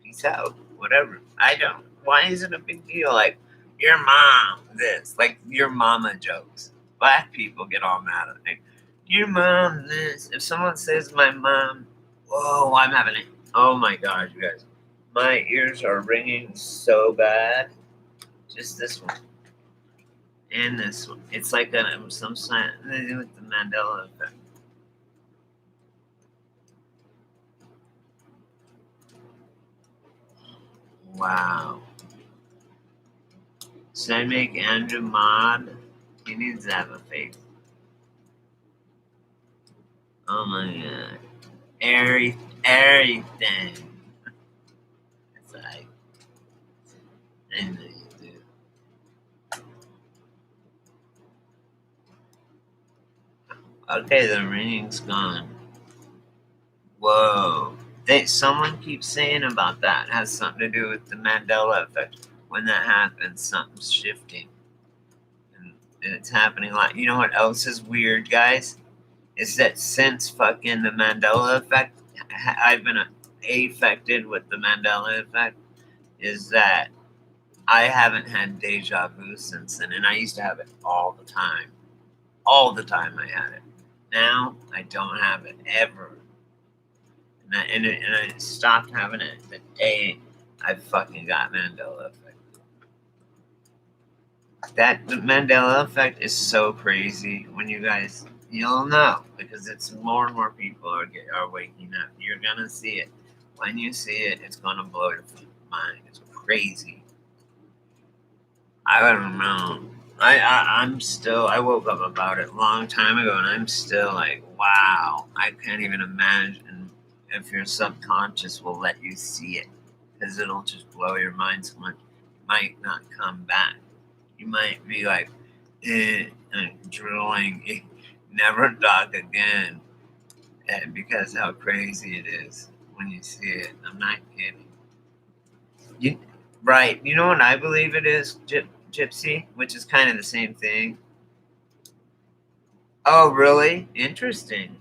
Peace out. Whatever. I don't. Why is it a big deal? Like, your mom, this. Like, your mama jokes. Black people get all mad at me. Your mom, this. If someone says my mom, whoa, I'm having it. Oh my God, you guys. My ears are ringing so bad. Just this one. And this one. It's like some sign to do with the Mandela effect. Wow. Should I make Andrew mod? He needs to have a face. Oh my God. Everything. It's like, anything you do. Okay, the ringing's gone. Whoa. Someone keeps saying about that. It has something to do with the Mandela effect. When that happens, something's shifting. And it's happening a lot. You know what else is weird, guys? Is that since fucking the Mandela effect, I've been affected with the Mandela effect, is that I haven't had deja vu since then. And I used to have it all the time. All the time I had it. Now I don't have it ever. And I stopped having it the day I fucking got Mandela effect. That the Mandela effect is so crazy. When you'll know because it's more and more people are waking up. You're gonna see it. When you see it, it's gonna blow your mind. It's crazy. I don't know. I'm still. I woke up about it a long time ago, and I'm still like, wow. I can't even imagine if your subconscious will let you see it, because it'll just blow your mind so much. It might not come back. You might be like, drooling, never talk again, because how crazy it is when you see it. I'm not kidding. Right. You know what I believe it is, Gypsy, which is kind of the same thing. Oh, really? Interesting.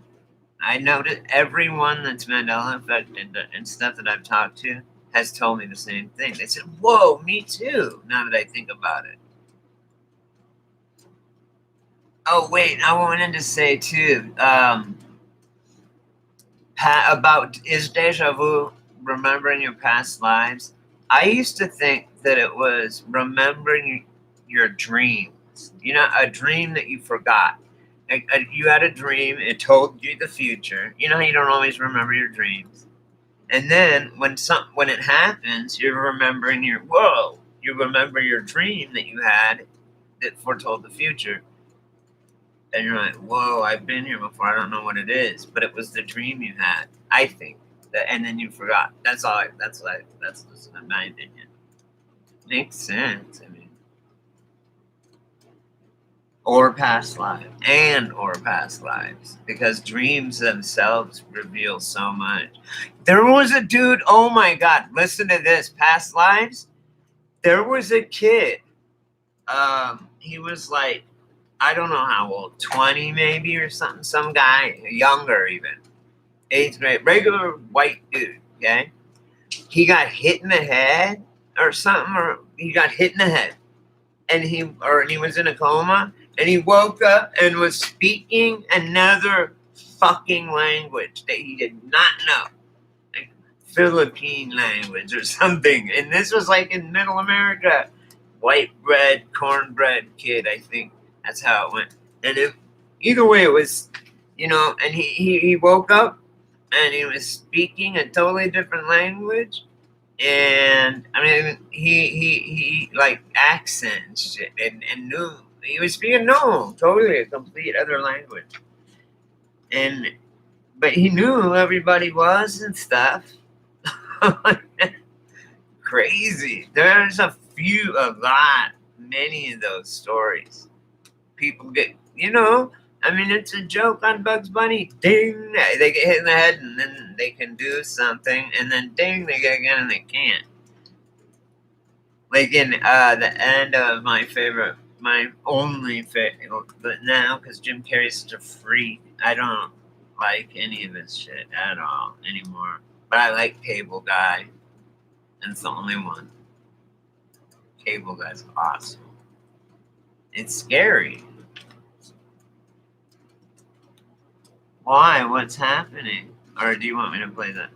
I noticed everyone that's Mandela affected and stuff that I've talked to has told me the same thing. They said, whoa, me too, now that I think about it. Oh, wait, I wanted to say too, about is deja vu remembering your past lives? I used to think that it was remembering your dreams. You know, a dream that you forgot. You had a dream, it told you the future. You know how you don't always remember your dreams. And then when it happens, you're remembering you remember your dream that you had that foretold the future. And you're like, whoa, I've been here before. I don't know what it is, but it was the dream you had. I think that, and then you forgot. That's just my opinion. Makes sense. I mean, or past lives, because dreams themselves reveal so much. There was a dude. Oh my God! Listen to this. Past lives. There was a kid. He was like, I don't know how old, 20 maybe or something. Some guy, younger even, 8th grade, regular white dude. Okay, he got hit in the head or something, or he got hit in the head, and he was in a coma, and he woke up and was speaking another fucking language that he did not know, like Philippine language or something. And this was like in Middle America, white bread, cornbread kid, I think. That's how it went. And either way, it was, and he woke up and he was speaking a totally different language. And I mean, he like accents and knew he was speaking totally a complete other language. But he knew who everybody was and stuff. Crazy. There's many of those stories. People get, I mean, it's a joke on Bugs Bunny. Ding, they get hit in the head, and then they can do something, and then ding, they get again, and they can't. Like in the end of my only favorite, but now because Jim Carrey's such a freak, I don't like any of his shit at all anymore. But I like Cable Guy, and it's the only one. Cable Guy's awesome. It's scary. Why? What's happening? Or do you want me to play that?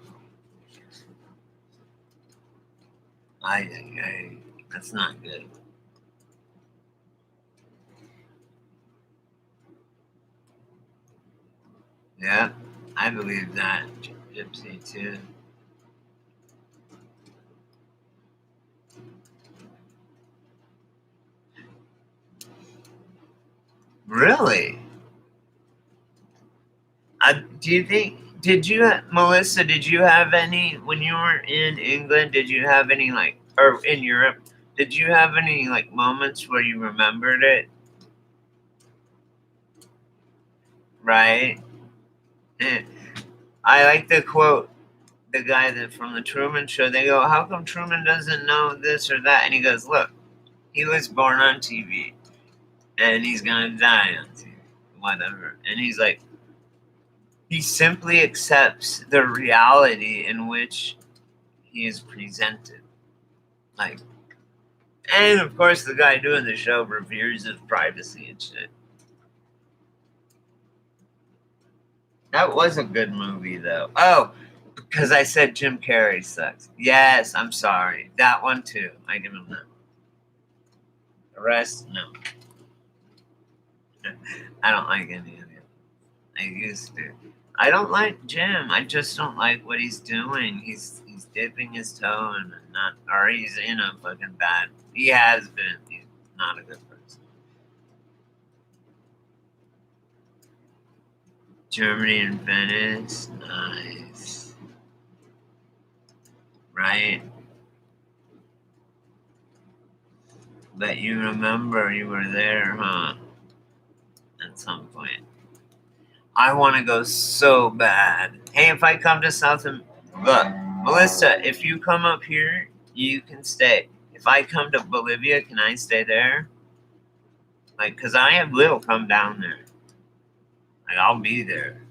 That's not good. Yeah, I believe that, Gypsy, too. Really? Do you think, Melissa, did you have any, when you were in England, did you have any, or in Europe, did you have any, moments where you remembered it? Right? I like the quote, the guy from the Truman Show, they go, how come Truman doesn't know this or that? And he goes, look, he was born on TV, and he's gonna die on TV, whatever. And he's like, he simply accepts the reality in which he is presented. And of course, the guy doing the show reveres his privacy and shit. That was a good movie, though. Oh, because I said Jim Carrey sucks. Yes, I'm sorry. That one, too. I give him that. The rest, no. I don't like any of it. I used to. I don't like Jim. I just don't like what he's doing. He's dipping his toe and not, or he's in a fucking bad. He has been. He's not a good person. Germany and Venice, nice. Right? But you remember you were there, huh? At some point. I want to go so bad. Hey, if I come to look, Melissa, if you come up here, you can stay. If I come to Bolivia, can I stay there? Like, cause I will come down there. Like, I'll be there.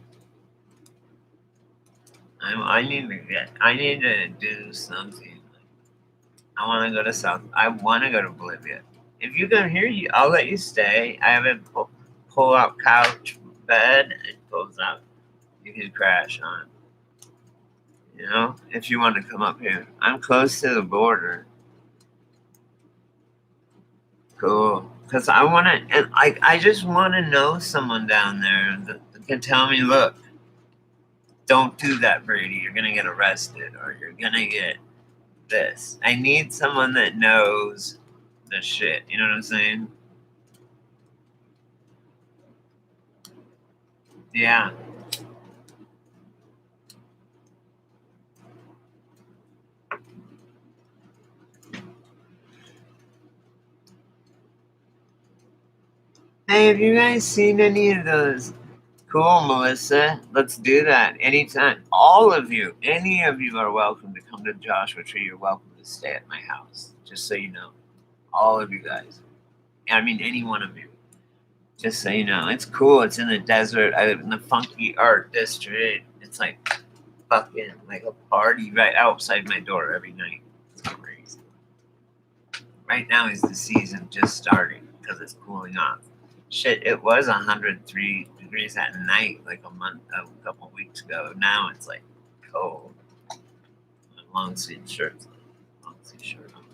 I need to do something. I want to go to I want to go to Bolivia. If you come here, I'll let you stay. I have a pull out couch bed. It pulls out. You can crash on it. You know, if you want to come up here, I'm close to the border. Cool. Because I want to, and I just want to know someone down there that can tell me, look, don't do that, Brady. You're going to get arrested or you're going to get this. I need someone that knows the shit. You know what I'm saying? Yeah. Hey, have you guys seen any of those? Cool, Melissa. Let's do that anytime. All of you, any of you are welcome to come to Joshua Tree. You're welcome to stay at my house. Just so you know. All of you guys. I mean, any one of you. Just so you know. It's cool. It's in the desert. I live in the funky art district. It's like fucking like a party right outside my door every night. It's crazy. Right now is the season just starting because it's cooling off. Shit, it was 103 degrees at night like a couple weeks ago. Now it's like cold. Long sleeve shirts. Long sleeve shirt on.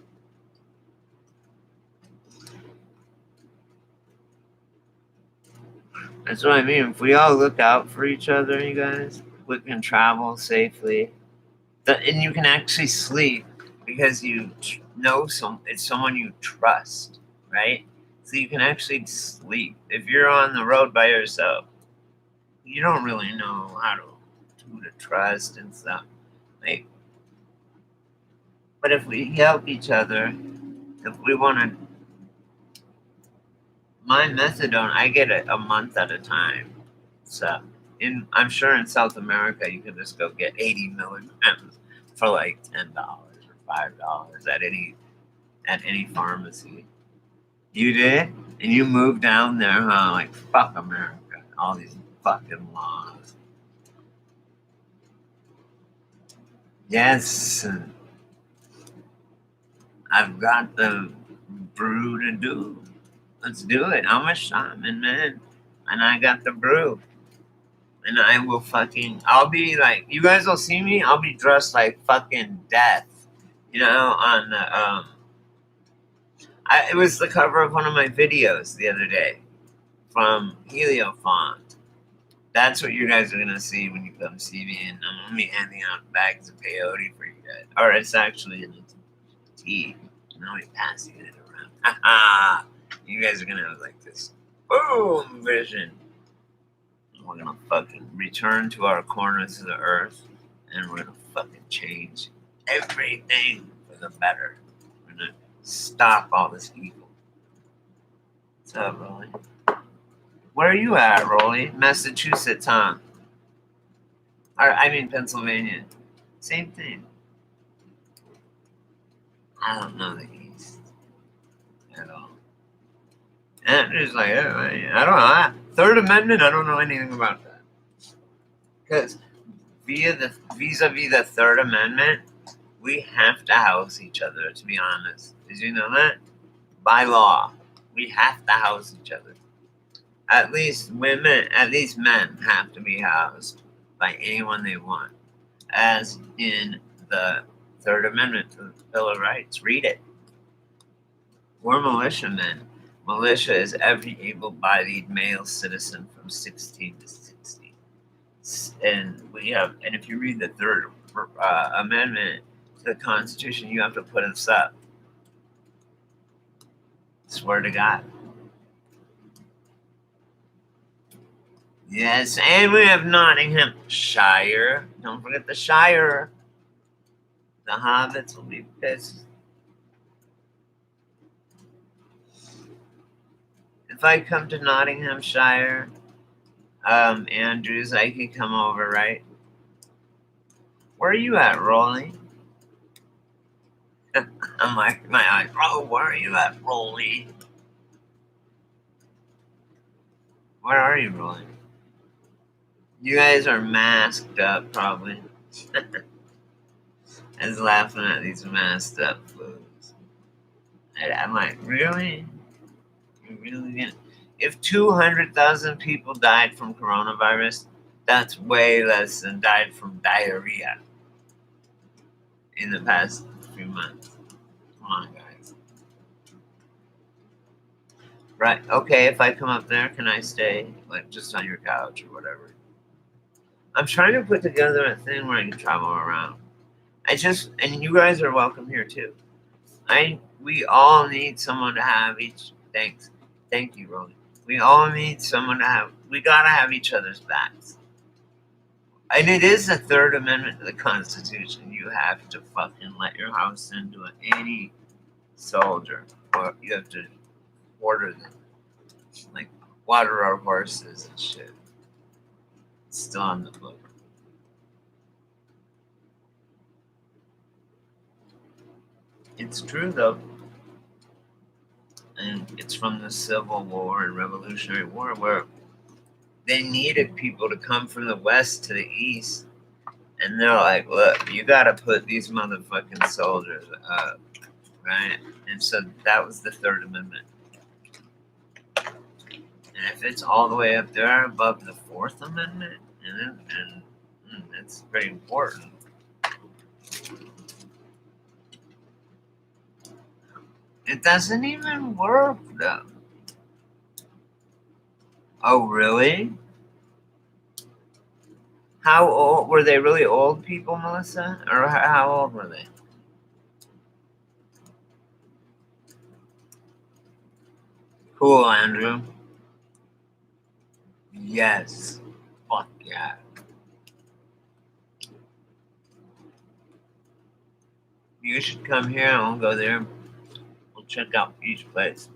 That's what I mean. If we all look out for each other, you guys, we can travel safely. And you can actually sleep because you know it's someone you trust, right? So you can actually sleep. If you're on the road by yourself, you don't really know who to trust and stuff. Like, but if we help each other, if we want to, my methadone, I get it a month at a time. So, I'm sure in South America you can just go get 80 milligrams for like $10 or $5 at any pharmacy. You did? And you moved down there, huh? Like, fuck America. All these fucking laws. Yes. I've got the brew to do. Let's do it. I'm a shaman, man. And I got the brew. And I will I'll be like, you guys will see me, I'll be dressed like fucking death. You know, on the, it was the cover of one of my videos the other day from Heliofont. That's what you guys are going to see when you come see me. And I'm going to be handing out bags of peyote for you guys. Or it's actually in tea. And I'll be passing it around. You guys are going to have like this boom vision. We're going to fucking return to our corners of the earth. And we're going to fucking change everything for the better. We're going to stop all this evil. What's up, Rolly? Where are you at, Rolly? Massachusetts, huh? I mean Pennsylvania. Same thing. I don't know the East at all. And I'm just like, I don't know. Third Amendment, I don't know anything about that. Because vis-a-vis the Third Amendment, we have to house each other, to be honest. Did you know that? By law, we have to house each other. At least men have to be housed by anyone they want, as in the Third Amendment to the Bill of Rights. Read it. We're militiamen. Militia is every able-bodied male citizen from 16 to 60. And if you read the Third Amendment to the Constitution, you have to put us up. Swear to God. Yes, and we have Nottinghamshire. Don't forget the Shire. The hobbits will be pissed. If I come to Nottinghamshire, Andrews, I can come over, right? Where are you at, Rolly? I'm like, my eyes. Oh, where are you at, Rolly? Where are you, Rolly? You guys are masked up, probably. I was laughing at these masked up fools. I'm like, really? You really gonna? If 200,000 people died from coronavirus, that's way less than died from diarrhea in the past few months. Come on, guys. Right, okay, if I come up there, can I stay, like, just on your couch or whatever? I'm trying to put together a thing where I can travel around. And you guys are welcome here, too. We all need someone to have each, thank you, Rolly. We all need someone we gotta have each other's backs. And it is the Third Amendment to the Constitution. You have to fucking let your house into any soldier, or you have to order them, like water our horses and shit. It's still on the book. It's true though, and it's from the Civil War and Revolutionary War where they needed people to come from the West to the East. And they're like, look, you got to put these motherfucking soldiers up, right? And so that was the Third Amendment. And if it's all the way up there above the Fourth Amendment, and it's pretty important. It doesn't even work, though. Oh, really? How old were they? Really old people, Melissa? Or how old were they? Cool, Andrew. Yes. Fuck yeah. You should come here and we'll go there. We'll check out each place.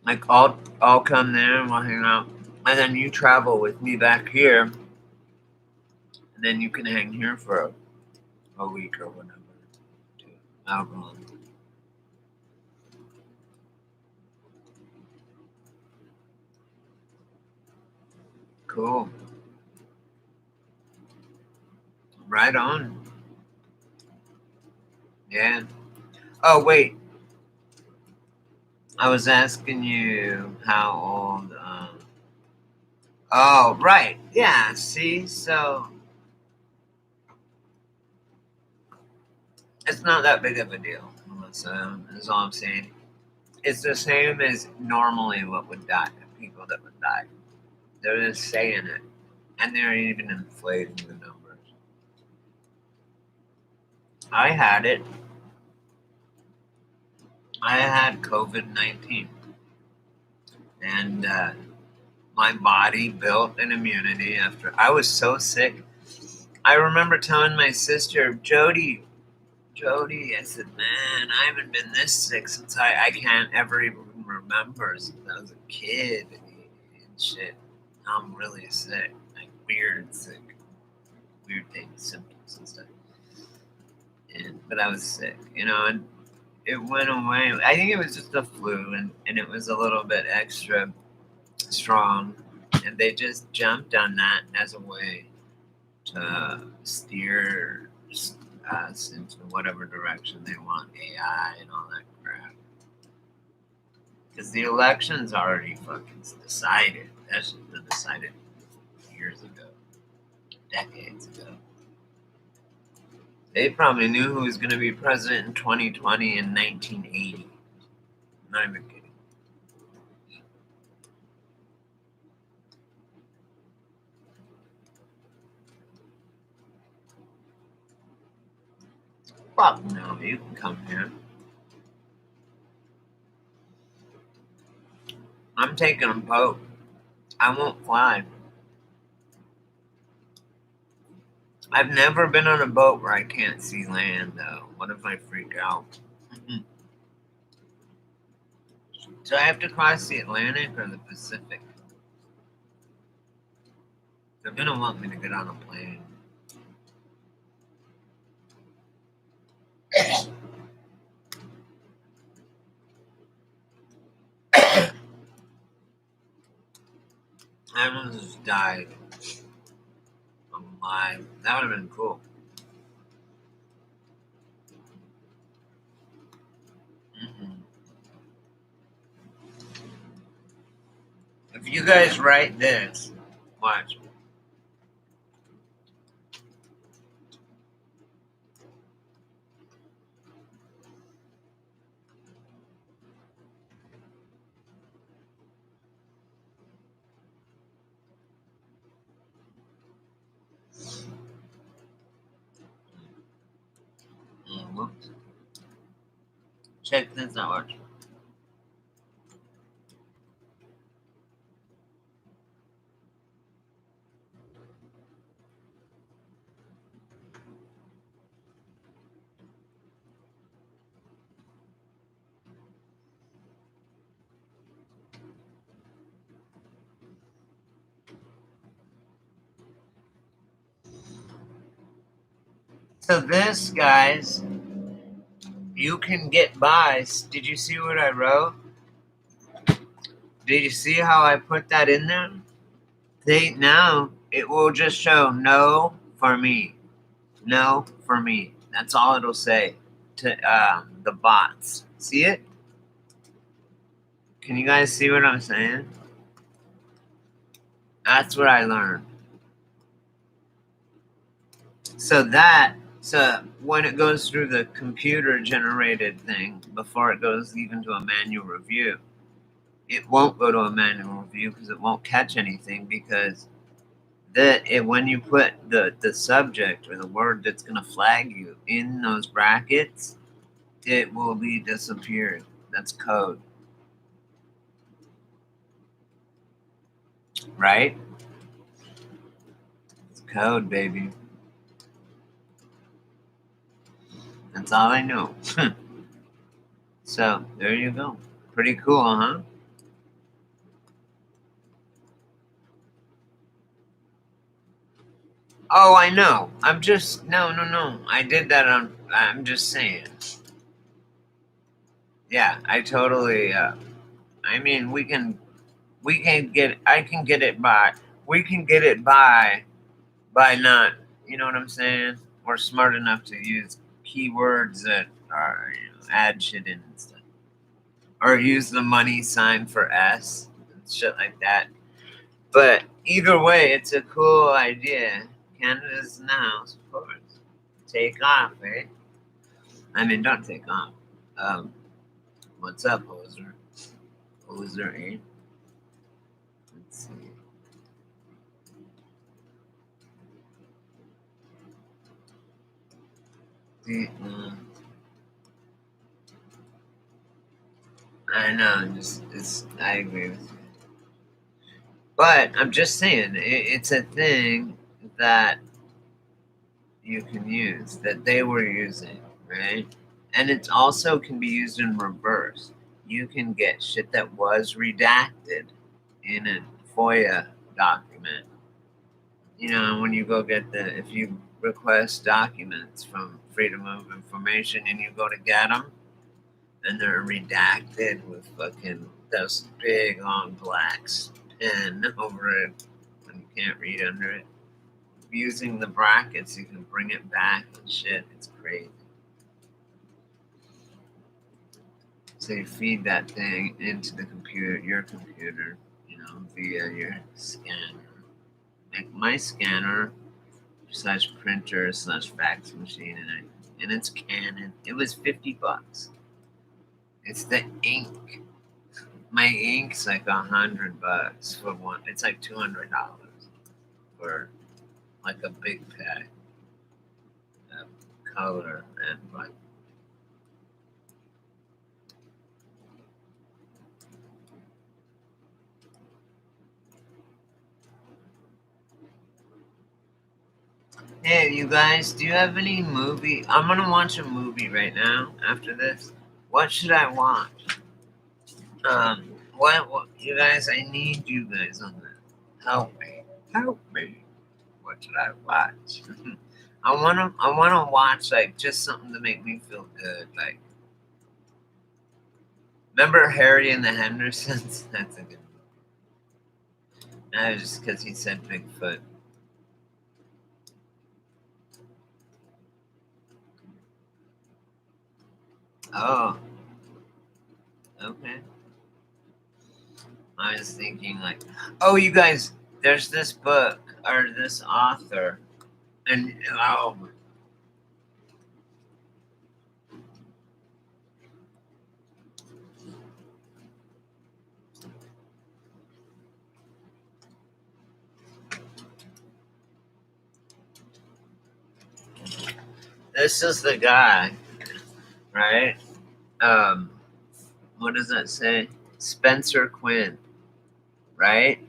Like I'll come there and we'll hang out. And then you travel with me back here. And then you can hang here for a week or whatever. How long? Cool. Right on. Yeah. Oh, wait. I was asking you how old. Oh, right. Yeah, see? So. It's not that big of a deal, Melissa, is all I'm saying. It's the same as normally what would die, people that would die. They're just saying it. And they're even inflating the numbers. I had it. I had COVID-19. And my body built an immunity after. I was so sick. I remember telling my sister, Jody, I said, man, I haven't been this sick since I can't ever even remember since I was a kid and shit. I'm really sick, like weird sick, weird things, symptoms and stuff. But I was sick, and it went away. I think it was just the flu, and it was a little bit extra strong, and they just jumped on that as a way to steer us into whatever direction they want, AI and all that crap. Because the election's already fucking decided. That should have been decided years ago, decades ago. They probably knew who was going to be president in 2020 and 1980. Not even kidding. Fuck no, you can come here. I'm taking a boat. I won't fly. I've never been on a boat where I can't see land, though. What if I freak out? Do I have to cross the Atlantic or the Pacific? They're gonna want me to get on a plane. I almost just died. I'm alive. That would have been cool. If you guys write this, watch. Whoops. Check this out. Watch. So this, guys, you can get by. Did you see what I wrote? Did you see how I put that in there? Now it will just show no for me. No for me. That's all it'll say to the bots. See it? Can you guys see what I'm saying? That's what I learned. So when it goes through the computer generated thing, before it goes even to a manual review, it won't go to a manual review because it won't catch anything, because when you put the subject or the word that's going to flag you in those brackets, it will be disappeared. That's code. Right? It's code, baby. That's all I know. So, there you go. Pretty cool, huh? Oh, I know. No. I did that I'm just saying. Yeah, I totally, I mean, we can get by not, you know what I'm saying? We're smart enough to use keywords that are, add shit in and stuff. Or use the money sign for S and shit like that. But either way, it's a cool idea. Canada's now, of course. Take off, eh? I mean, don't take off. What's up, hoser? Hoser, eh? Let's see. I know, I agree with you. But I'm just saying, it's a thing that you can use, that they were using, right? And it also can be used in reverse. You can get shit that was redacted in a FOIA document. You know, when you go get if you request documents from Freedom of Information and you go to get them, and they're redacted with fucking those big long blacks pen over it, and you can't read under it. using the brackets, you can bring it back and shit. It's crazy. So you feed that thing into the computer, your computer, you know, via your scanner. Like my scanner / printer / fax machine, and it's Canon. It was $50. It's the ink. My ink's like $100 for one. It's like $200 for like a big pack of color and like. Hey, you guys, do you have any movie? I'm gonna watch a movie right now after this. What should I watch? What, you guys, I need you guys on that. Help me. Help me. What should I watch? I wanna watch like just something to make me feel good. Like, remember Harry and the Hendersons? That's a good movie. No, just because he said Bigfoot. Oh, okay. I was thinking like, oh, you guys, there's this book or this author, and oh, this is the guy, right? What does that say? Spencer Quinn, right?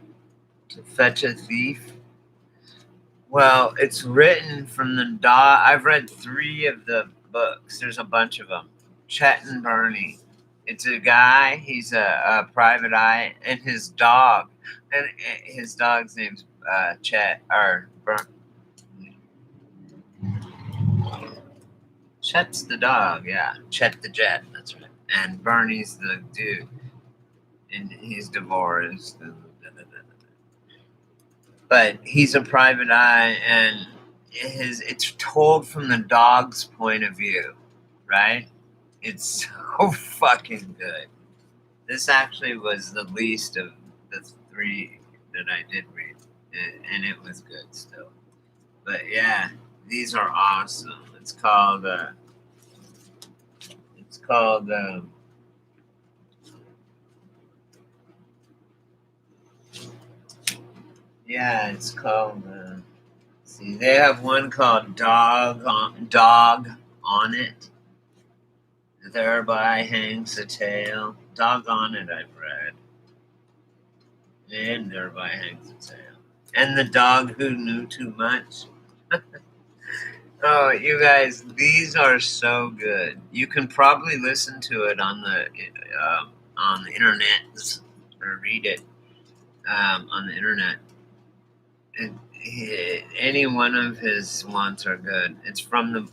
To fetch a thief. Well, it's written from the dog. I've read 3 of the books. There's a bunch of them. Chet and Bernie. It's a guy. He's a private eye, and his dog, and his dog's name's Chet or Chet's the dog. Yeah, Chet the Jet. That's right. And Bernie's the dude, and he's divorced. But he's a private eye, and it's told from the dog's point of view, right? It's so fucking good. This actually was the least of the 3 that I did read, and it was good still. But yeah, these are awesome. It's called yeah, it's called see, they have one called Dog on It. Thereby hangs a tail. Dog on It I've read. And Thereby hangs a tail. And The Dog Who Knew Too Much. Oh, you guys, these are so good. You can probably listen to it on the internet or read it on the internet. Any one of his ones are good. It's from the,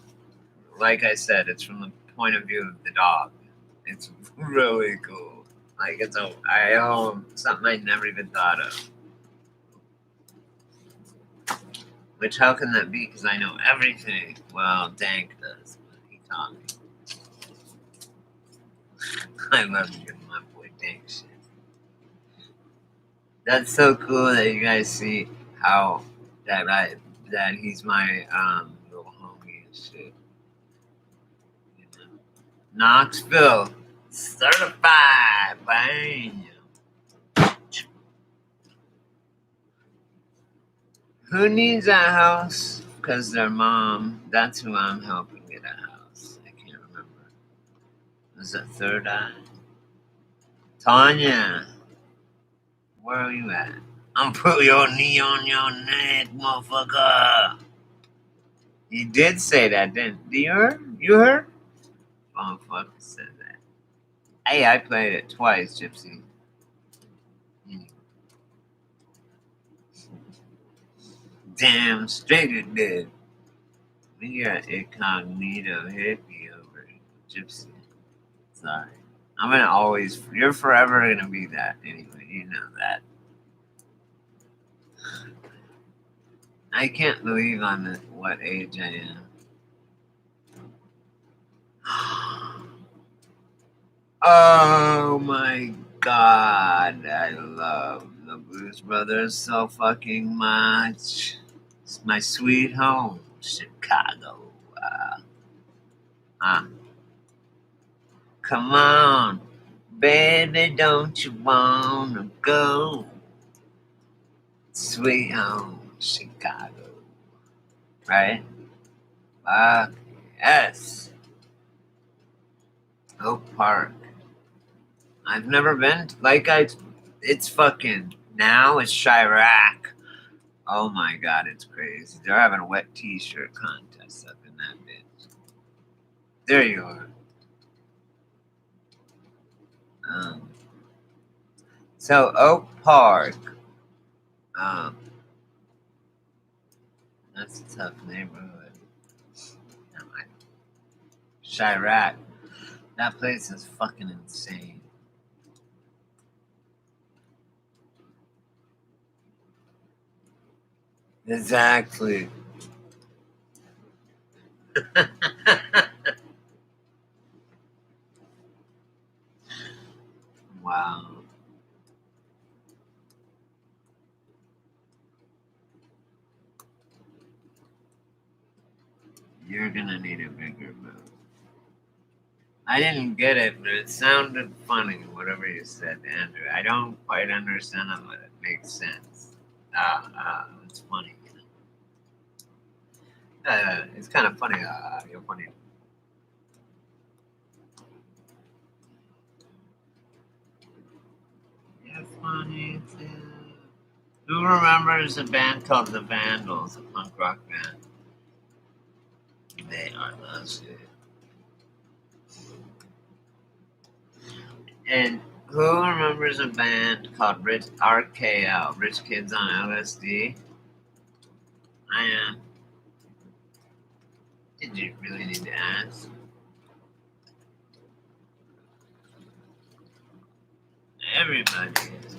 like I said, it's from the point of view of the dog. It's really cool. Like it's something I never even thought of. Which, how can that be? Because I know everything. Well, Dank does. But he taught me. I love giving my boy Dank shit. That's so cool that you guys see how that he's my little homie and shit. You know? Knoxville, certified, bang. Who needs a house? Because their mom, that's who I'm helping get a house. I can't remember. Was that Third Eye? Tanya, where are you at? I'm putting your knee on your neck, motherfucker. You did say that, didn't you? You heard? Motherfucker said that. Hey, I played it twice, Gypsy. Damn straight it did. We got incognito hippie over here. Gypsy. Sorry. I'm gonna always, you're forever gonna be that anyway. You know that. I can't believe I'm at what age I am. Oh my god, I love the Blues Brothers so fucking much. It's my sweet home, Chicago. Uh, come on, baby, don't you wanna go? Sweet home, Chicago. Right? Yes. Oak Park. I've never been. It's fucking. Now it's Chirac. Oh my god, it's crazy. They're having a wet t-shirt contest up in that bitch. There you are. So Oak Park. Um, that's a tough neighborhood. Never mind. Chirac. That place is fucking insane. Exactly. Wow. You're gonna need a bigger boat. I didn't get it, but it sounded funny, whatever you said, Andrew. I don't quite understand it, but it makes sense. It's funny. It's kind of funny. You're funny. You're funny too. Who remembers a band called The Vandals, a punk rock band? They are the shit. And who remembers a band called RKL, Rich Kids on LSD? I am. Did you really need to ask? Everybody is.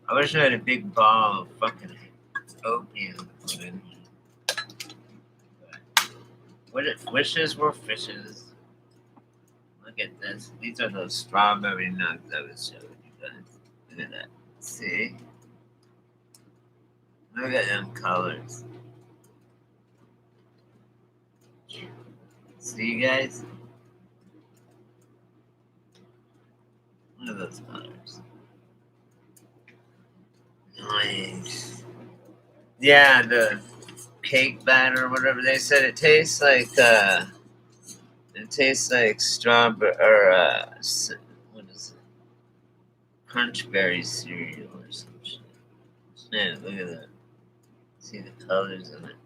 I wish I had a big ball of fucking opium to put in here. But wishes were fishes. Look at this. These are those strawberry nuts I was showing you guys. Look at that. See? Look at them colors. See, you guys? Look at those colors. Nice. Yeah, the cake batter or whatever they said, it tastes like strawberry or what is it? Crunchberry cereal or some shit. Man, look at that. See the colors in it.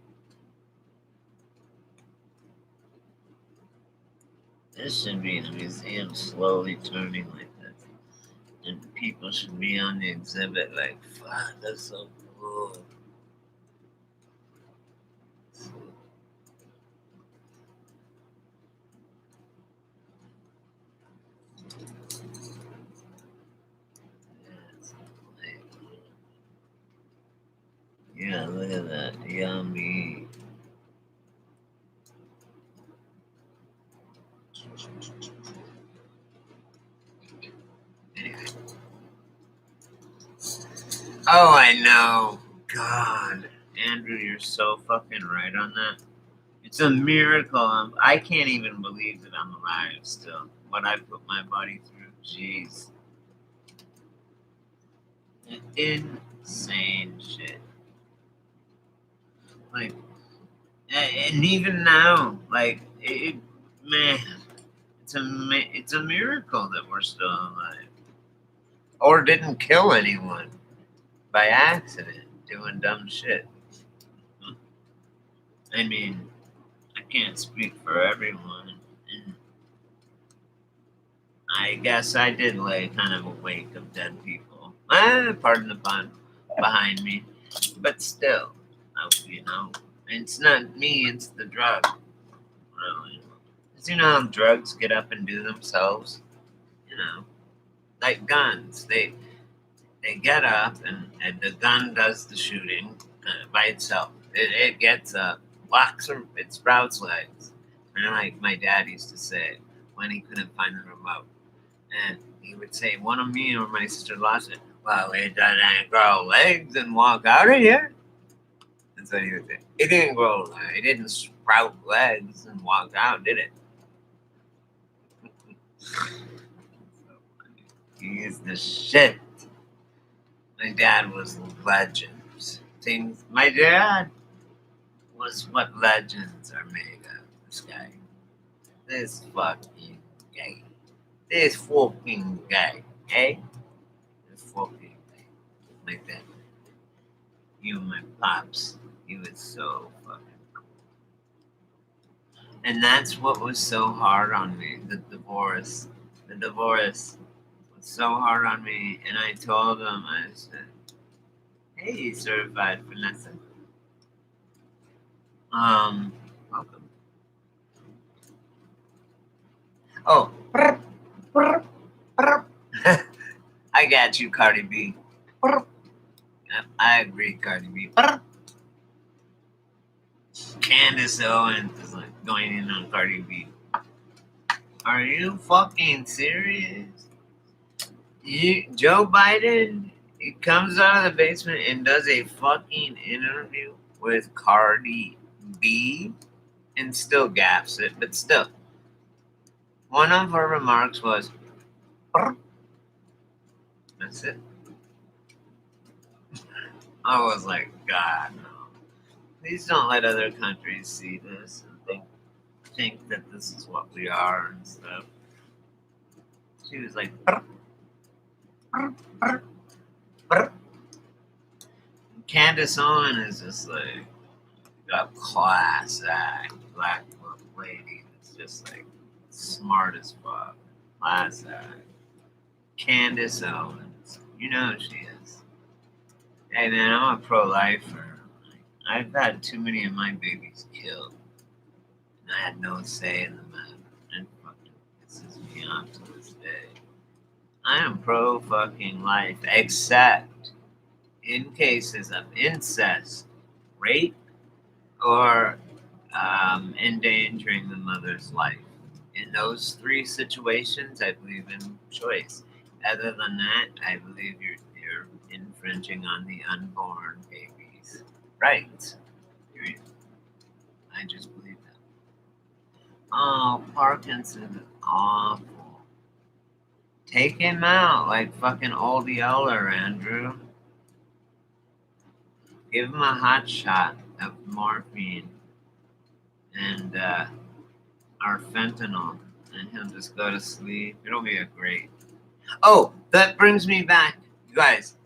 This should be in a museum slowly turning like this. And people should be on the exhibit like, fuck, that's so cool. Yeah, look at that. Yummy. Anyway. Oh, I know. God. Andrew, you're so fucking right on that. It's a miracle. I can't even believe that I'm alive still. What I put my body through. Jeez. Insane shit. Like, and even now, like, man, it's a miracle that we're still alive, or didn't kill anyone by accident doing dumb shit. I mean, I can't speak for everyone, and I guess I did lay kind of a wake of dead people. Pardon the pun, behind me, but still, it's not me, it's the drug. Really. Because you know how drugs get up and do themselves? You know, like guns. They they get up and the gun does the shooting by itself. It gets up, walks, or it sprouts legs. And like my dad used to say when he couldn't find the remote. And he would say, one of me or my sister lost it. Well, it doesn't grow legs and walk out of here. That's what he would say. It didn't grow legs. It didn't sprout legs and walk out, did it? He is the shit. My dad was legends. Things. My dad was what legends are made of. This guy. This fucking guy. This fucking guy. Okay? This fucking guy. Like that. You, my pops. He was so fucking cool. And that's what was so hard on me. The divorce. The divorce was so hard on me. And I told him, I said, hey, certified Vanessa. Welcome. Oh, I got you, Cardi B. I agree, Cardi B. Candace Owens is like going in on Cardi B. Are you fucking serious? Joe Biden, he comes out of the basement and does a fucking interview with Cardi B and still gaps it, but still. One of her remarks was, that's it. I was like, God, no. Please don't let other countries see this and think that this is what we are and stuff. She was like, Candace Owen is just like a class act, black lady that's just like smart as fuck. Class act. Candace Owens. You know who she is. Hey man, I'm a pro-lifer. I've had too many of my babies killed. And I had no say in the matter. And fucking pisses me off to this day. I am pro-fucking life, except in cases of incest, rape, or endangering the mother's life. In those three situations, I believe in choice. Other than that, I believe you're infringing on the unborn baby's rights. Period. I just believe that. Oh, Parkinson's is awful. Take him out like fucking old Yeller, Andrew. Give him a hot shot of morphine and our fentanyl, and he'll just go to sleep. It'll be a great. Oh, that brings me back, you guys.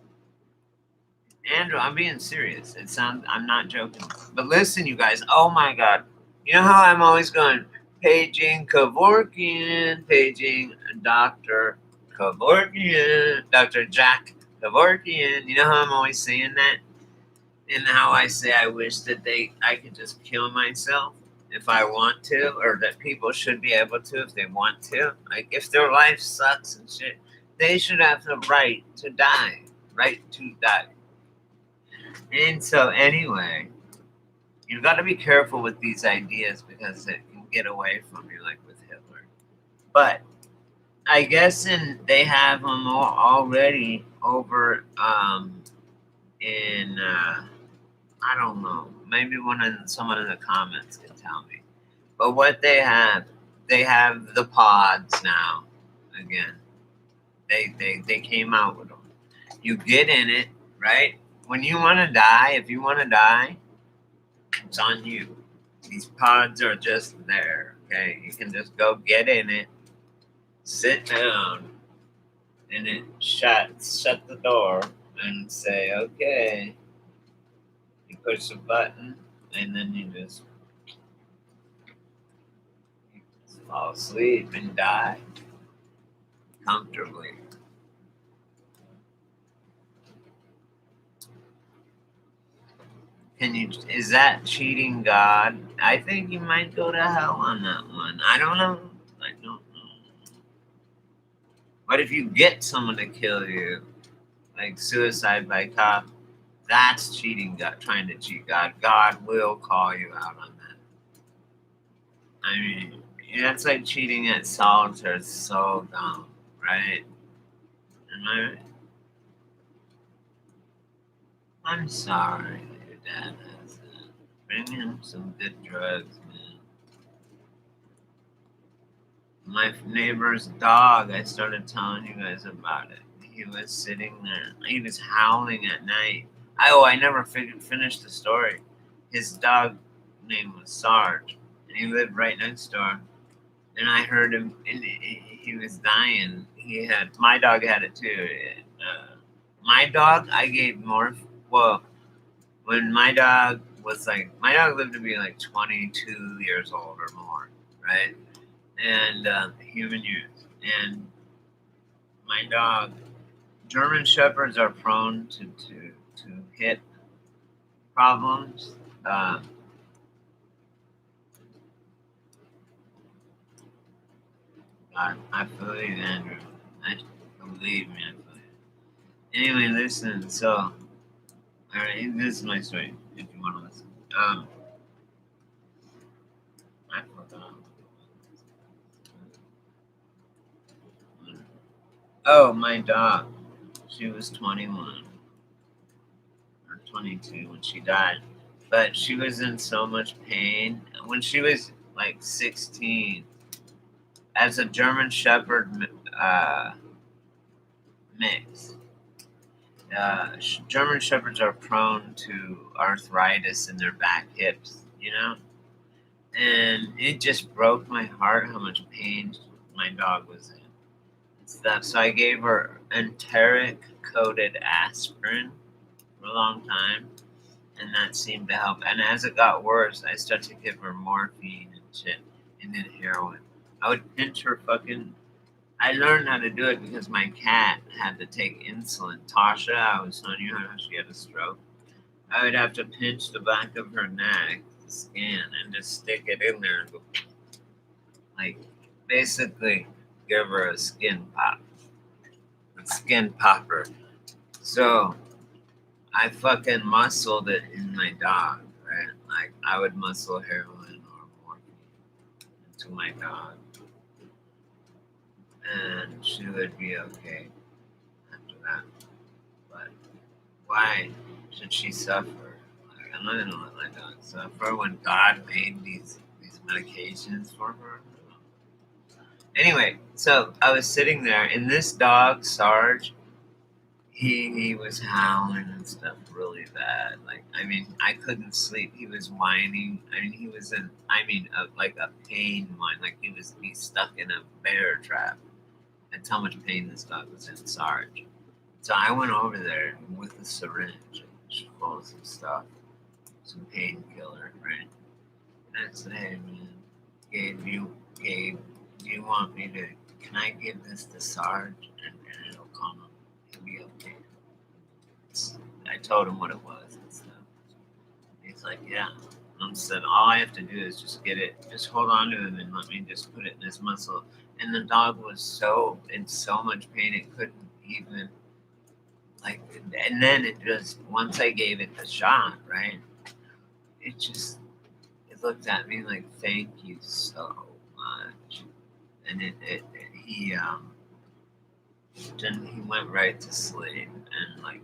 Andrew, I'm being serious. I'm not joking. But listen, you guys. Oh my God. You know how I'm always going, paging Kevorkian, paging Dr. Kevorkian, Dr. Jack Kevorkian. You know how I'm always saying that? And how I say I wish that I could just kill myself if I want to, or that people should be able to if they want to. Like, if their life sucks and shit, they should have the right to die. Right to die. And so, anyway, you've got to be careful with these ideas because it can get away from you, like with Hitler. But I guess they have them already over in I don't know. Maybe someone in the comments can tell me. But what they have the pods now. Again, they came out with them. You get in it, right? When you want to die, if you want to die, it's on you. These pods are just there, okay? You can just go get in it, sit down, and it shut the door and say, okay. You push a button, and then you just fall asleep and die comfortably. Is that cheating God? I think you might go to hell on that one. I don't know. But if you get someone to kill you, like suicide by cop, that's cheating God, trying to cheat God. God will call you out on that. I mean, that's like cheating at solitaire. It's so dumb, right? Am I right? I'm sorry that your dad has that. Bring him some good drugs, man. My neighbor's dog, I started telling you guys about it. He was sitting there. He was howling at night. I never finished the story. His dog name was Sarge, and he lived right next door. And I heard him, and he was dying. My dog had it too. My dog, I gave more. Well, when my dog lived to be like 22 years old or more, right? And human youth. And my dog, German Shepherds are prone to hit problems. I believe Andrew. I believe me. I believe. Anyway, listen. So, all right, this is my story. If you want to listen, I forgot. Oh, my dog. She was 21 or 22 when she died, but she was in so much pain when she was like 16. As a German Shepherd mix. German Shepherds are prone to arthritis in their back hips, you know? And it just broke my heart how much pain my dog was in. And stuff. So I gave her enteric coated aspirin for a long time, and that seemed to help. And as it got worse, I started to give her morphine and shit, and then heroin. I would pinch her fucking. I learned how to do it because my cat had to take insulin. Tasha, I was telling you how she had a stroke. I would have to pinch the back of her neck, the skin, and just stick it in there and go, like, basically give her a skin pop. A skin popper. So I fucking muscled it in my dog, right? Like, I would muscle heroin or morphine into my dog. And she would be okay after that. But why should she suffer? Like, I'm not gonna let my dog suffer when God made these medications for her. Anyway, so I was sitting there, and this dog, Sarge, he was howling and stuff really bad. Like, I mean, I couldn't sleep. He was whining. I mean, he was in, like a pain whine. Like he's stuck in a bear trap. That's how much pain this dog was in, Sarge. So I went over there with a syringe, full of some stuff, some painkiller, right? And I said, hey, man, Gabe, do you want me to, can I give this to Sarge and it'll calm him? He'll be okay. I told him what it was and stuff. He's like, yeah. I said, all I have to do is just just hold on to him and let me just put it in his muscle. And the dog was in so much pain it couldn't even, like, and then it just, once I gave it the shot, right, it looked at me like, thank you so much. And then he went right to sleep, and like,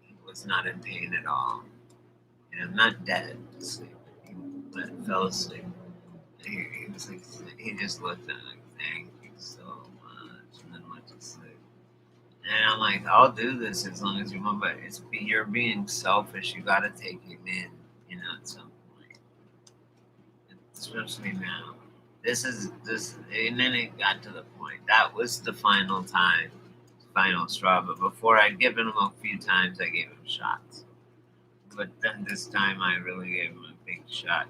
he was not in pain at all. And I'm not dead to sleep. He fell asleep. He was like, he just looked at me like, thank you so much, and then went to sleep. And I'm like, I'll do this as long as you want, but you're being selfish. You got to take him in, at some point. Especially now. This, and then it got to the point. That was the final straw. But before, I'd given him a few times, I gave him shots. But then this time, I really gave him a big shot.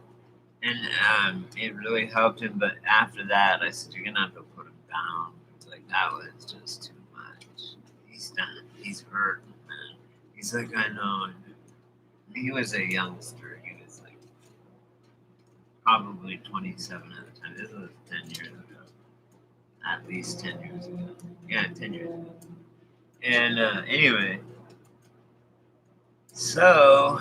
And it really helped him. But after that, I said, you're going to have to put him down. Like, that was just too much. He's done. He's hurt, man. He's like, I know. He was a youngster. He was like probably 27 at the time. This was 10 years ago. At least 10 years ago. Yeah, 10 years ago. And anyway, So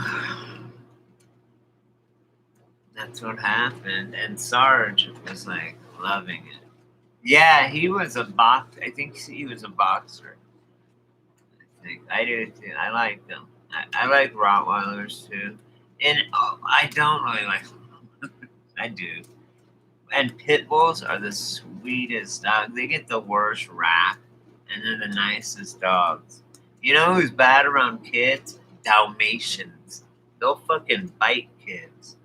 that's what happened, and Sarge was like loving it. Yeah, he was a box. I think he was a boxer. I think I do too. I like them. I like Rottweilers too, and I don't really like. I do. And pit bulls are the sweetest dogs. They get the worst rap, and they're the nicest dogs. You know who's bad around kids? Dalmatians. They'll fucking bite kids.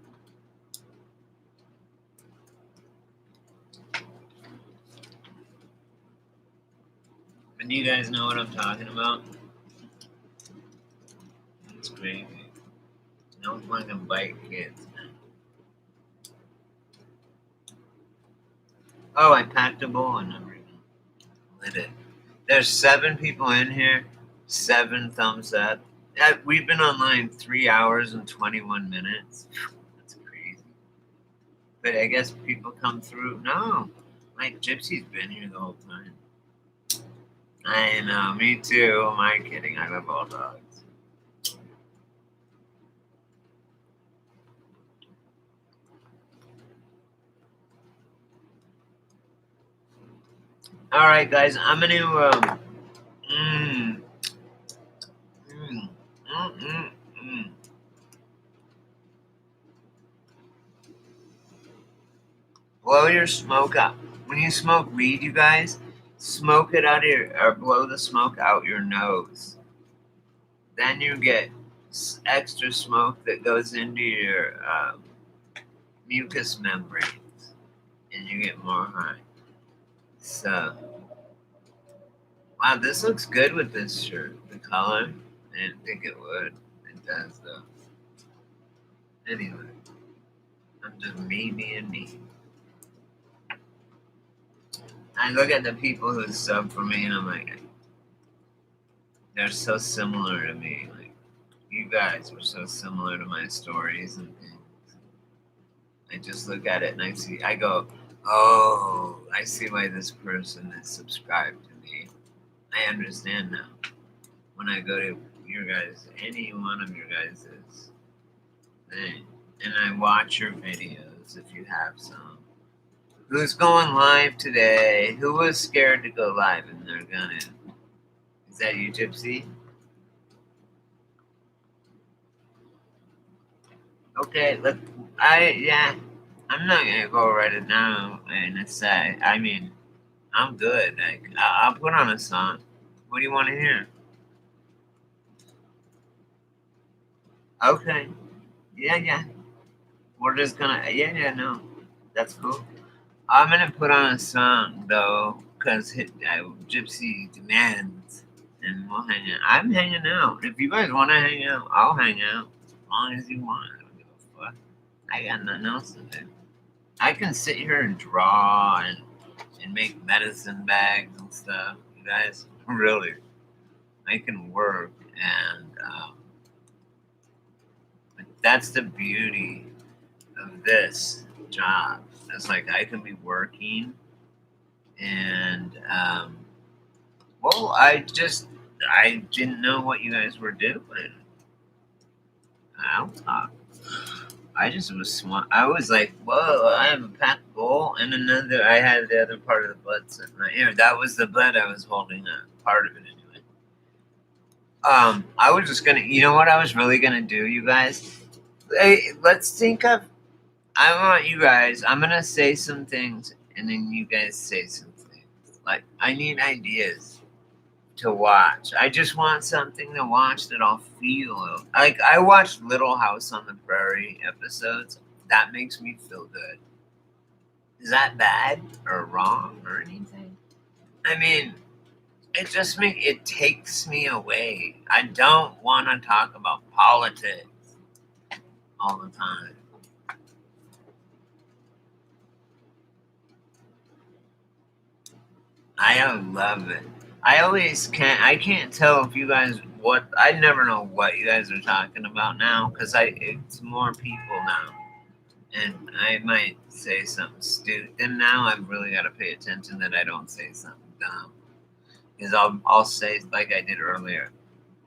And you guys know what I'm talking about? It's crazy. Don't fucking bite kids. Oh, I packed a bowl and everything. Lit it. There's 7 people in here. 7 thumbs up. We've been online 3 hours and 21 minutes. That's crazy. But I guess people come through. No, like Gypsy's been here the whole time. I know, me too. Who am I kidding? I love all dogs. All right, guys. I'm gonna blow your smoke out. When you smoke weed, you guys, smoke it out of or blow the smoke out your nose. Then you get extra smoke that goes into your mucous membranes, and you get more high. So, wow, this looks good with this shirt. The color, I didn't think it would. It does though. Anyway, I'm just me being me. I look at the people who sub for me, and I'm like, they're so similar to me. Like, you guys were so similar to my stories and things. I just look at it and I go, oh, I see why this person is subscribed to me. I understand now. When I go to your guys, any one of your guys' thing, and I watch your videos if you have some. Who's going live today? Who was scared to go live and they're gonna? Is that you, Gypsy? Okay, look, I'm not gonna go write it down in a sec. I mean, I'm good. I'll put on a song. What do you want to hear? Okay. Yeah. We're just gonna. Yeah. No, that's cool. I'm gonna put on a song though, cause Gypsy demands, and we'll hang out. I'm hanging out. If you guys want to hang out, I'll hang out as long as you want. I don't give a fuck. I got nothing else to do. I can sit here and draw and make medicine bags and stuff. You guys, really, I can work, and but that's the beauty of this job. It's like I can be working, and well, I didn't know what you guys were doing. I'll talk. I just was smart. I was like, whoa, I have a packed bowl and another. I had the other part of the blood sitting right here. That was the blood I was holding up. Part of it anyway. I was just gonna, you know what I was really gonna do, you guys? Hey, let's think of, I want you guys, I'm gonna say some things and then you guys say some things. Like, I need ideas to watch. I just want something to watch that I'll feel. Like, I watched Little House on the Prairie episodes. That makes me feel good. Is that bad or wrong or anything? I mean, it takes me away. I don't want to talk about politics all the time. I love it. I can't tell if you guys I never know what you guys are talking about now because it's more people now. And I might say something stupid. And now I've really got to pay attention that I don't say something dumb. Because I'll say like I did earlier.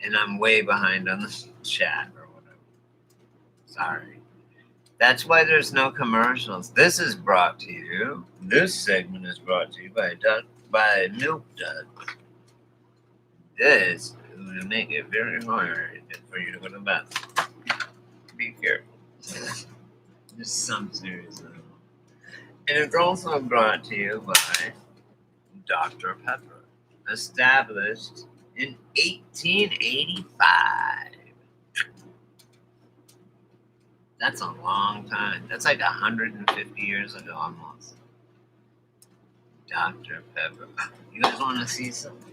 And I'm way behind on the chat or whatever. Sorry. That's why there's no commercials. This is brought to you. This segment is brought to you by Milk Duds. This will make it very hard for you to go to the bathroom. Be careful. Just some serious level. And it's also brought to you by Dr. Pepper, established in 1885. That's a long time. That's like 150 years ago almost. Dr. Pepper. You guys want to see something?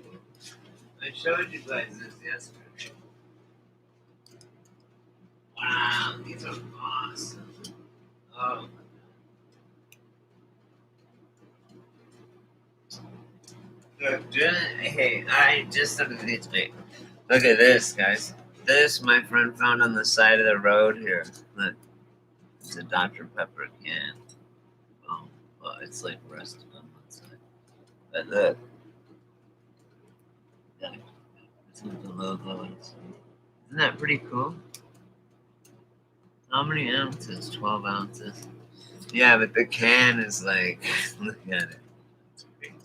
I showed you guys this yesterday. Wow, these are awesome. Oh. Look, hey, I just look at these. Wait, look at this, guys. This my friend found on the side of the road here. Look, it's a Dr. Pepper can. Oh, well, it's like rusted on one side. But look, that's what the logo is. Isn't that pretty cool? How many ounces? 12 ounces. Yeah, but the can is like, look at it. It's crazy.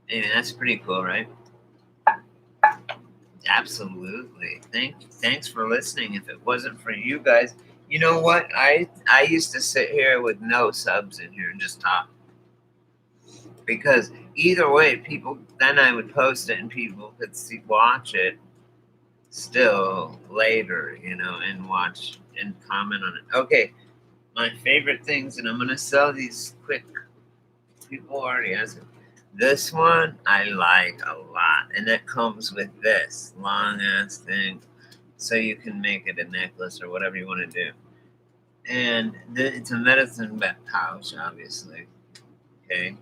Anyway, that's pretty cool, right? Absolutely. Thanks for listening. If it wasn't for you guys, you know what? I used to sit here with no subs in here and just talk. Because either way, people, then I would post it and people could watch it still later, and watch and comment on it. Okay, my favorite things, and I'm going to sell these quick. People already asked me. This one I like a lot, and it comes with this long ass thing, so you can make it a necklace or whatever you want to do. And it's a medicine pouch, obviously. Okay.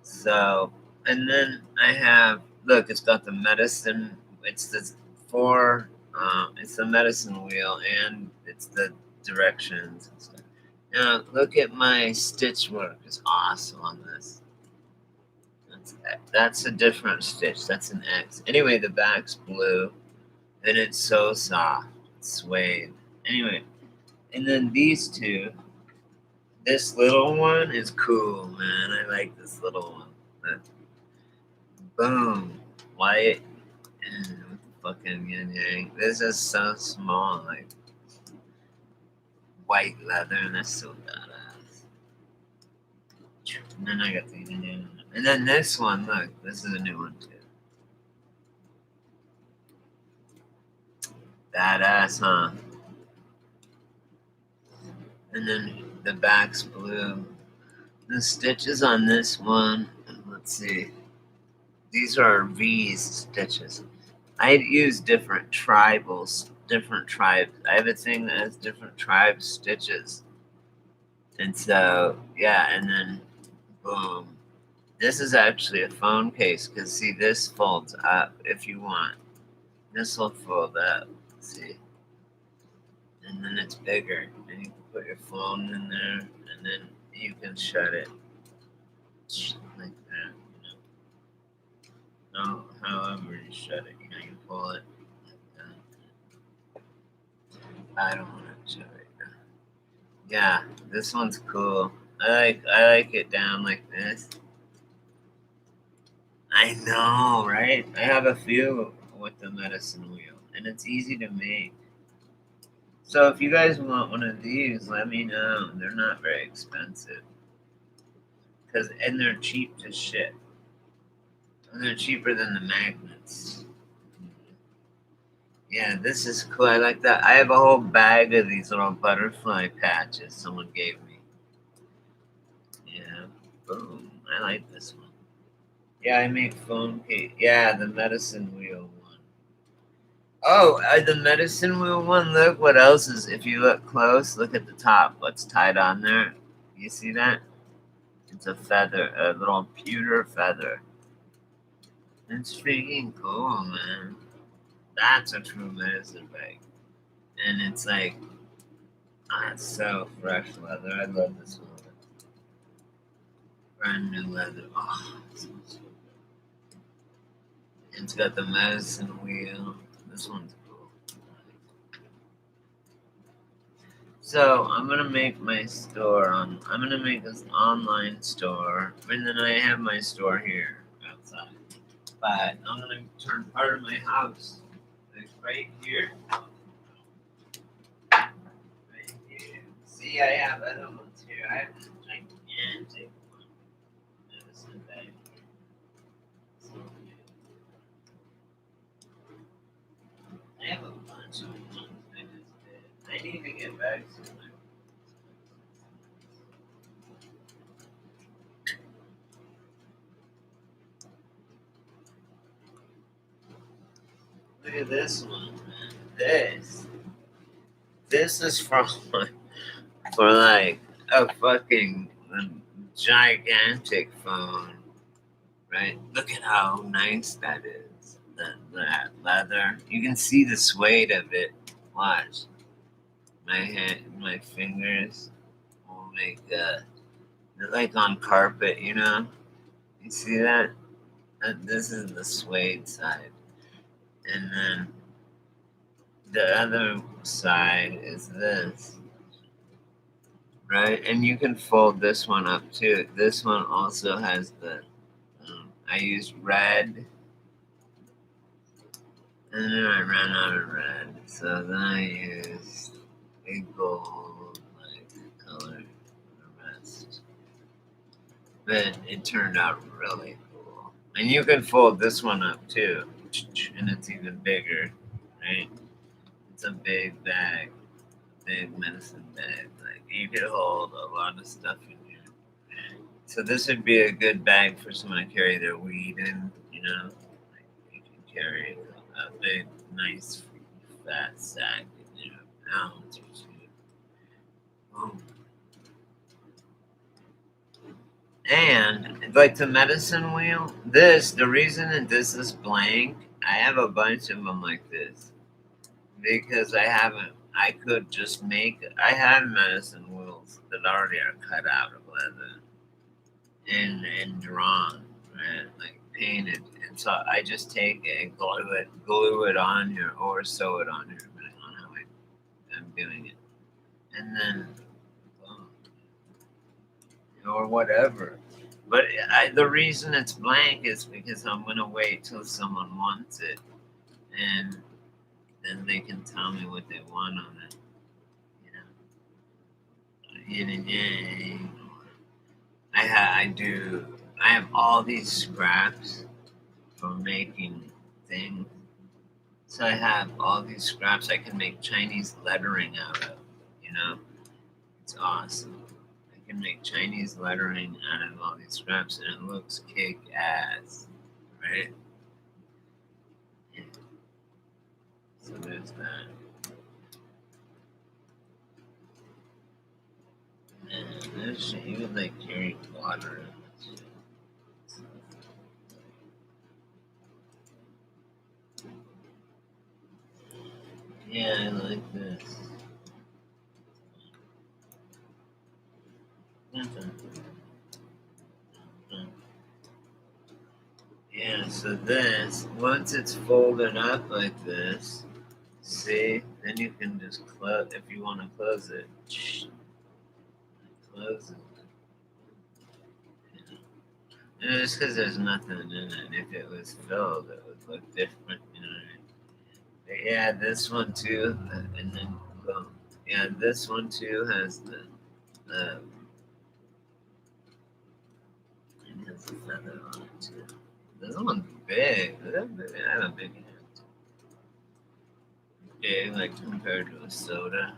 So, and then I have, look, it's got the medicine. It's the it's the medicine wheel, and it's the directions and stuff. Now look at my stitch work. It's awesome on this. That's a different stitch. That's an X. Anyway, the back's blue, and it's so soft. It's suede. Anyway, and then these two. This little one is cool, man. I like this little one. Boom. White. And fucking yin yang. This is so small. Like, white leather, and that's so badass. And then I got the yin yang. And then this one, look, this is a new one too. Badass, huh? And then the back's blue. The stitches on this one, let's see. These are V's stitches. I use different tribes. I have a thing that has different tribe stitches. And so, yeah, and then boom. This is actually a phone case because, see, this folds up if you want. This will fold up, see? And then it's bigger. And you can put your phone in there, and then you can shut it like that. No, however you shut it, you pull it like that. I don't want to show it now. Yeah, this one's cool. I like it down like this. I know, right? I have a few with the medicine wheel, and it's easy to make. So if you guys want one of these, let me know. They're not very expensive. And they're cheap to ship. And they're cheaper than the magnets. Yeah, this is cool. I like that. I have a whole bag of these little butterfly patches someone gave me. Yeah, boom. I like this one. Yeah, I make phone case. Yeah, the medicine wheel one. Oh, the medicine wheel one. Look what else is. If you look close, look at the top. What's tied on there? You see that? It's a feather, a little pewter feather. It's freaking cool, man. That's a true medicine bag. And it's like, it's so fresh leather. I love this one. Brand new leather. Oh, it smells so good. It's got the medicine wheel. This one's cool. So I'm gonna make my store on. I'm gonna make this online store, and then I have my store here outside. But I'm gonna turn part of my house like right here. Right here. See, I have other ones here. I have this gigantic one. Medicine bag here. So, I have a bunch of ones I just did. I need to get back to my. Look at this one, man. This is from for like a fucking gigantic phone, right? Look at how nice that is. That leather. You can see the suede of it. Watch. My hand, my fingers will make they're like on carpet, you know? You see that? This is the suede side. And then the other side is this, right? And you can fold this one up too. This one also has the, I used red, and then I ran out of red. So then I used a gold, like, color for the rest. But it turned out really cool. And you can fold this one up too, and it's even bigger, right? It's a big bag, big medicine bag. Like you could hold a lot of stuff in here. So this would be a good bag for someone to carry their weed in, you know? Like you can carry a big, nice, fat sack in there, pounds or two. Boom. And like the medicine wheel, the reason that this is blank, I have a bunch of them like this because I could just I have medicine wheels that already are cut out of leather and drawn, right? Like painted. And so I just take it and glue it on here or sew it on here, depending on how I'm doing it. And then, or whatever. But the reason it's blank is because I'm gonna wait till someone wants it, and then they can tell me what they want on it. You know, yin and yang. I have all these scraps for making things. So I have all these scraps I can make Chinese lettering out of. You know, it's awesome. I can make Chinese lettering out of all these scraps, and it looks kick ass, right? Yeah. So there's that. And there's shit, you would like carry water in this shit. Yeah, I like this. Yeah, so this, once it's folded up like this, see, then you can just close, if you want to close it, close it. And just because there's nothing in it, if it was filled, it would look different, you know what I mean? But yeah, this one too, and then, boom. Yeah, this one too has the it has a feather on it too. This one's big. I have a big hand. Big, like compared to a soda.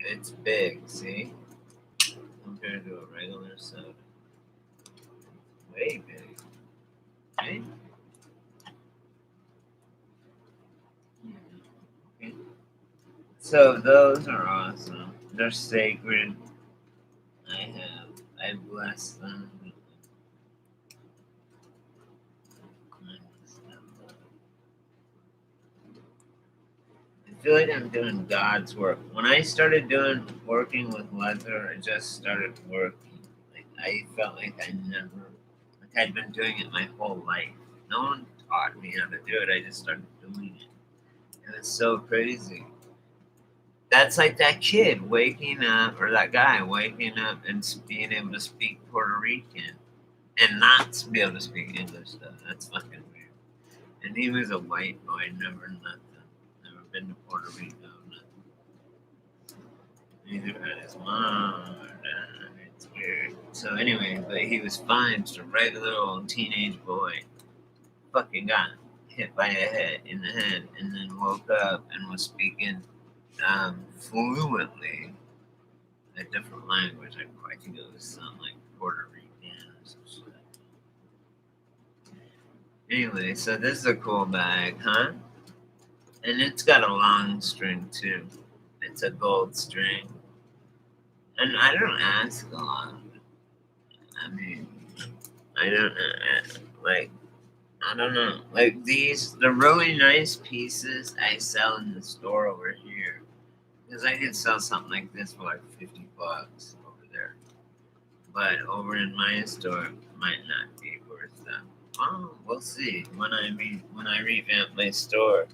It's big, see? Compared to a regular soda. Way big. Right? Okay. So those are awesome. They're sacred. I bless them. I feel like I'm doing God's work. When I started working with leather, I just started working. Like I felt like I'd been doing it my whole life. No one taught me how to do it. I just started doing it. It was so crazy. That's like that kid waking up, or that guy waking up and being able to speak Puerto Rican and not be able to speak English, though. That's fucking weird. And he was a white boy, never nothing. Never been to Puerto Rico, nothing. Neither had his mom or dad. It's weird. So, anyway, but he was fine, just a regular old teenage boy. Fucking got hit by a head in the head and then woke up and was speaking fluently a different language. I think it was something like Puerto Rican or some shit. Anyway, so this is a cool bag, huh? And it's got a long string too. It's a gold string. And I don't ask a lot. I mean, I don't like. I don't know. Like these, the really nice pieces I sell in the store over here. Because I could sell something like this for like $50 over there. But over in my store, it might not be worth that. Oh, we'll see when I revamp my store.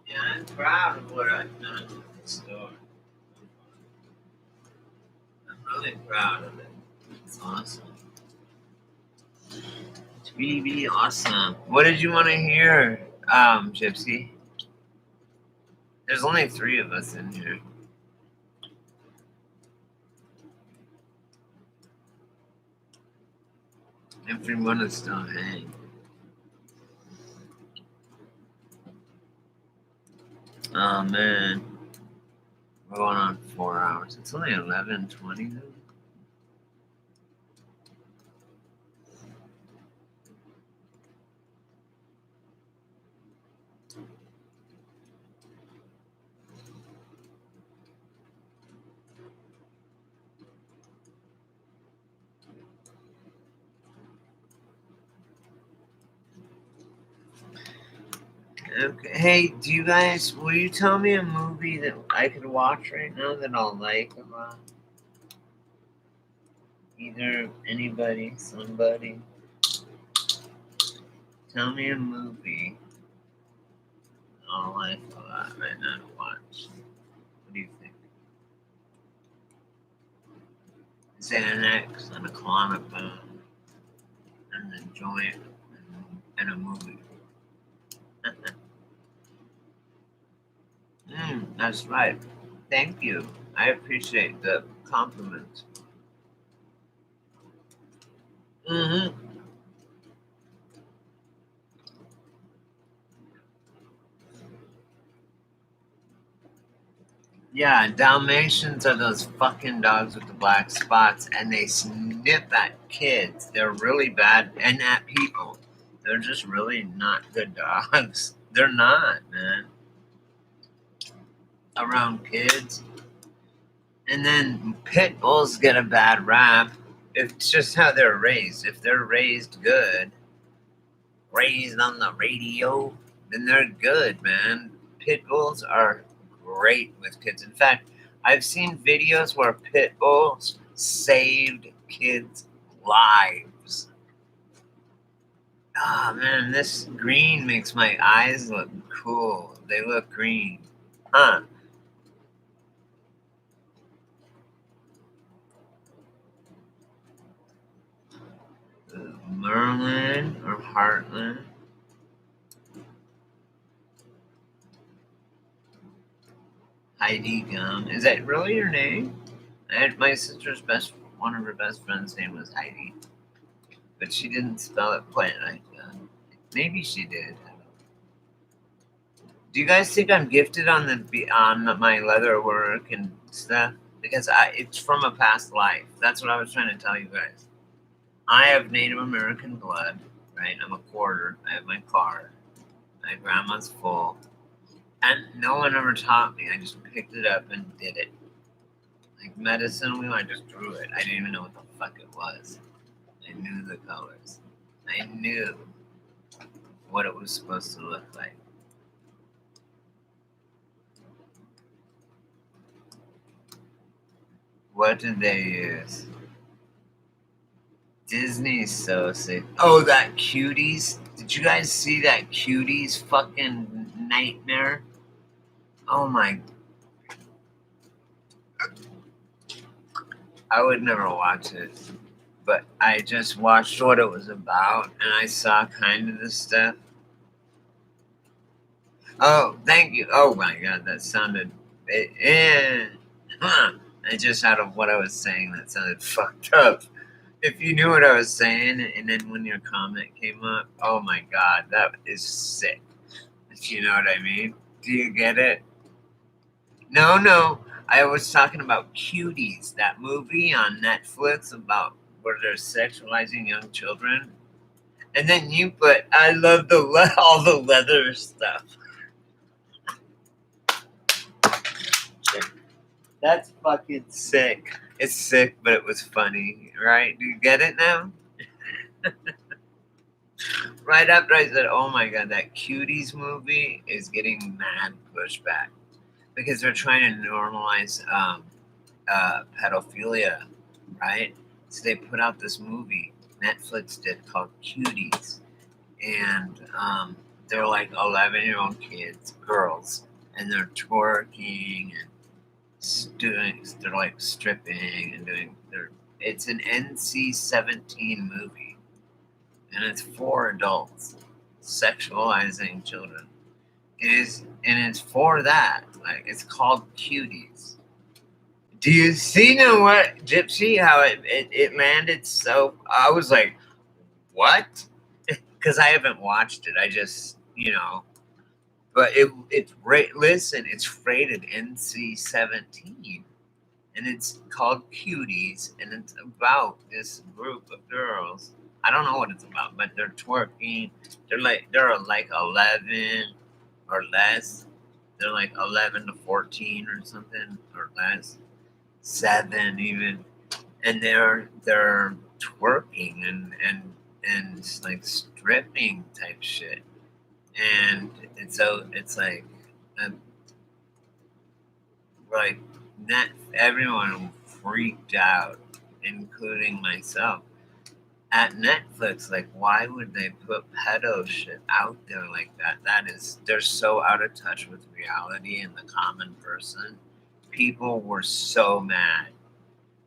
Yeah, I'm proud of what I've done with the store. I'm really proud of it. It's awesome. It's really awesome. What did you want to hear, Gypsy? There's only 3 of us in here. Everyone is still hanging. Oh man, we're going on 4 hours. It's only 11:20 though. Okay. Hey, do you guys? Will you tell me a movie that I could watch right now that I'll like about? Either anybody, somebody. Tell me a movie I'll like a lot right now to watch. What do you think? Xanax and a Klonopin and a joint and a movie. That's right. Thank you. I appreciate the compliment. Mm-hmm. Yeah, Dalmatians are those fucking dogs with the black spots, and they snip at kids. They're really bad, and at people. They're just really not good dogs. They're not, man. Around kids. And then pit bulls get a bad rap. It's just how they're raised. If they're raised good, raised on the radio, then they're good, man. Pit bulls are great with kids. In fact, I've seen videos where pit bulls saved kids' lives. Ah, man, this green makes my eyes look cool. They look green. Huh. Merlin or Heartland? Heidi Gum. Is that really your name? My sister's one of her best friends' name was Heidi. But she didn't spell it quite like that. Maybe she did. Do you guys think I'm gifted on my leather work and stuff? Because it's from a past life. That's what I was trying to tell you guys. I have Native American blood, right? I'm a quarter. I have my card. My grandma's full. And no one ever taught me. I just picked it up and did it. Like medicine wheel, I just drew it. I didn't even know what the fuck it was. I knew the colors. I knew what it was supposed to look like. What did they use? Disney's so sick. Oh, that Cuties. Did you guys see that Cuties fucking nightmare? Oh my. I would never watch it. But I just watched what it was about and I saw kind of the stuff. Oh, thank you. Oh my god, that sounded. I just out of what I was saying, that sounded fucked up. If you knew what I was saying, and then when your comment came up, oh my god, that is sick. If you know what I mean. Do you get it? No. I was talking about Cuties, that movie on Netflix about where they're sexualizing young children. And then you put, I love all the leather stuff. That's fucking sick. It's sick, but it was funny, right? Do you get it now? Right after I said, oh my god, that Cuties movie is getting mad pushback because they're trying to normalize pedophilia, right? So they put out this movie, Netflix did, called Cuties. And they're like 11-year-old kids, girls, and they're twerking and they're like stripping and it's an NC-17 movie, and it's for adults sexualizing children. It's for that. Like, it's called Cuties. Do you see now what Gypsy? How it landed? So I was like, what? Because I haven't watched it. I just but listen, it's rated NC-17, and it's called Cuties, and it's about this group of girls. I don't know what it's about, but they're twerking. They're like 11 or less. They're like 11 to 14 or something or less, 7 even, and they're twerking and like stripping type shit. And so it's like that everyone freaked out, including myself. At Netflix, like, why would they put pedo shit out there like that? They're so out of touch with reality and the common person. People were so mad.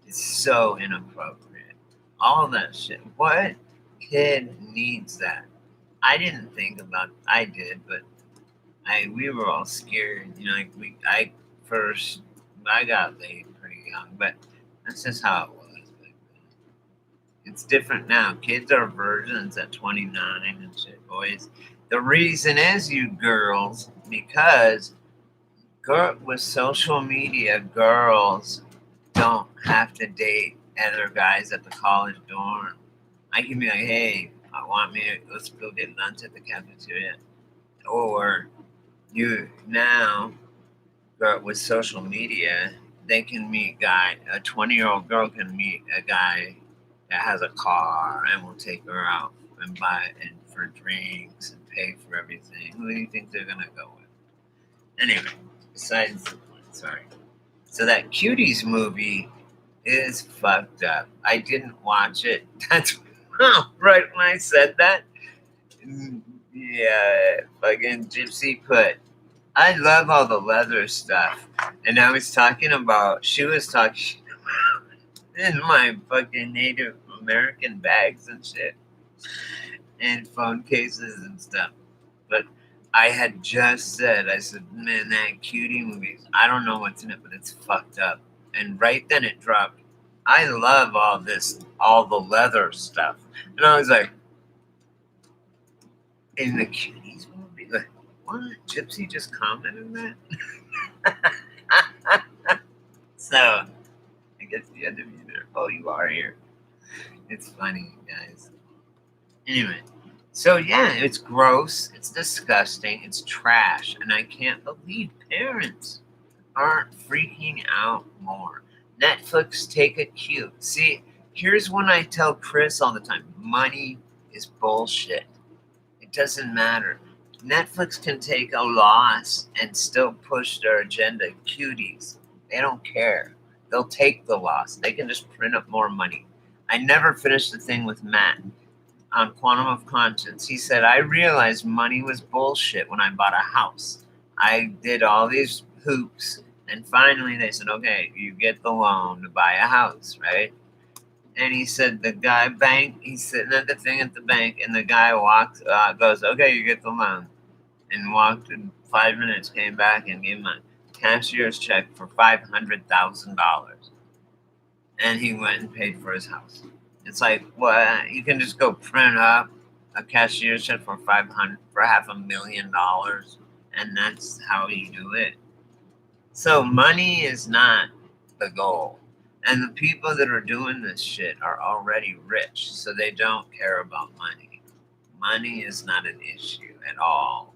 It's so inappropriate. All that shit. What kid needs that? I didn't think about. I did, but we were all scared. I got laid pretty young, but that's just how it was. It's different now. Kids are virgins at 29 and shit, boys. The reason is, you girls, because with social media, girls don't have to date other guys at the college dorm. I can be like, hey, let's go get lunch at the cafeteria. Or now, with social media, they can meet a 20-year-old girl can meet a guy that has a car and will take her out and buy and for drinks and pay for everything. Who do you think they're gonna go with? Anyway, besides the point, sorry. So that Cuties movie is fucked up. I didn't watch it. That's right when I said that. Yeah, fucking Gypsy put. I love all the leather stuff, and she was talking in my fucking Native American bags and shit, and phone cases and stuff. But I had just said, man, that Cutie movie, I don't know what's in it, but it's fucked up. And right then it dropped. I love all the leather stuff. And I was like, in the Cuties movie? Like, what? Gypsy just commented on that? So, I guess the end of you there. Oh, you are here. It's funny, guys. Anyway, so yeah, it's gross, it's disgusting, it's trash, and I can't believe parents aren't freaking out more. Netflix, take a cue. See, here's when I tell Chris all the time, money is bullshit. It doesn't matter. Netflix can take a loss and still push their agenda. Cuties, they don't care. They'll take the loss. They can just print up more money. I never finished the thing with Matt on Quantum of Conscience. He said, I realized money was bullshit when I bought a house. I did all these hoops, and finally they said, okay, you get the loan to buy a house, right? And he said, the guy he's sitting at the thing at the bank, and the guy walks, goes, okay, you get the loan. And walked in 5 minutes, came back and gave him a cashier's check for $500,000. And he went and paid for his house. It's like, well, you can just go print up a cashier's check for $500,000, and that's how you do it. So money is not the goal. And the people that are doing this shit are already rich, so they don't care about money. Money is not an issue at all.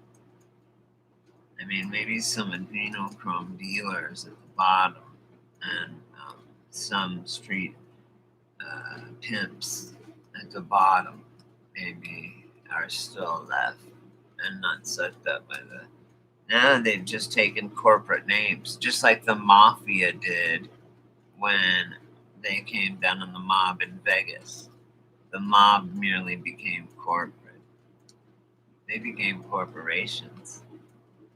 I mean, maybe some adrenochrome dealers at the bottom and some street pimps at the bottom maybe are still left and not sucked up by the... Now they've just taken corporate names, just like the mafia did when they came down on the mob in Vegas. The mob merely became corporate. They became corporations,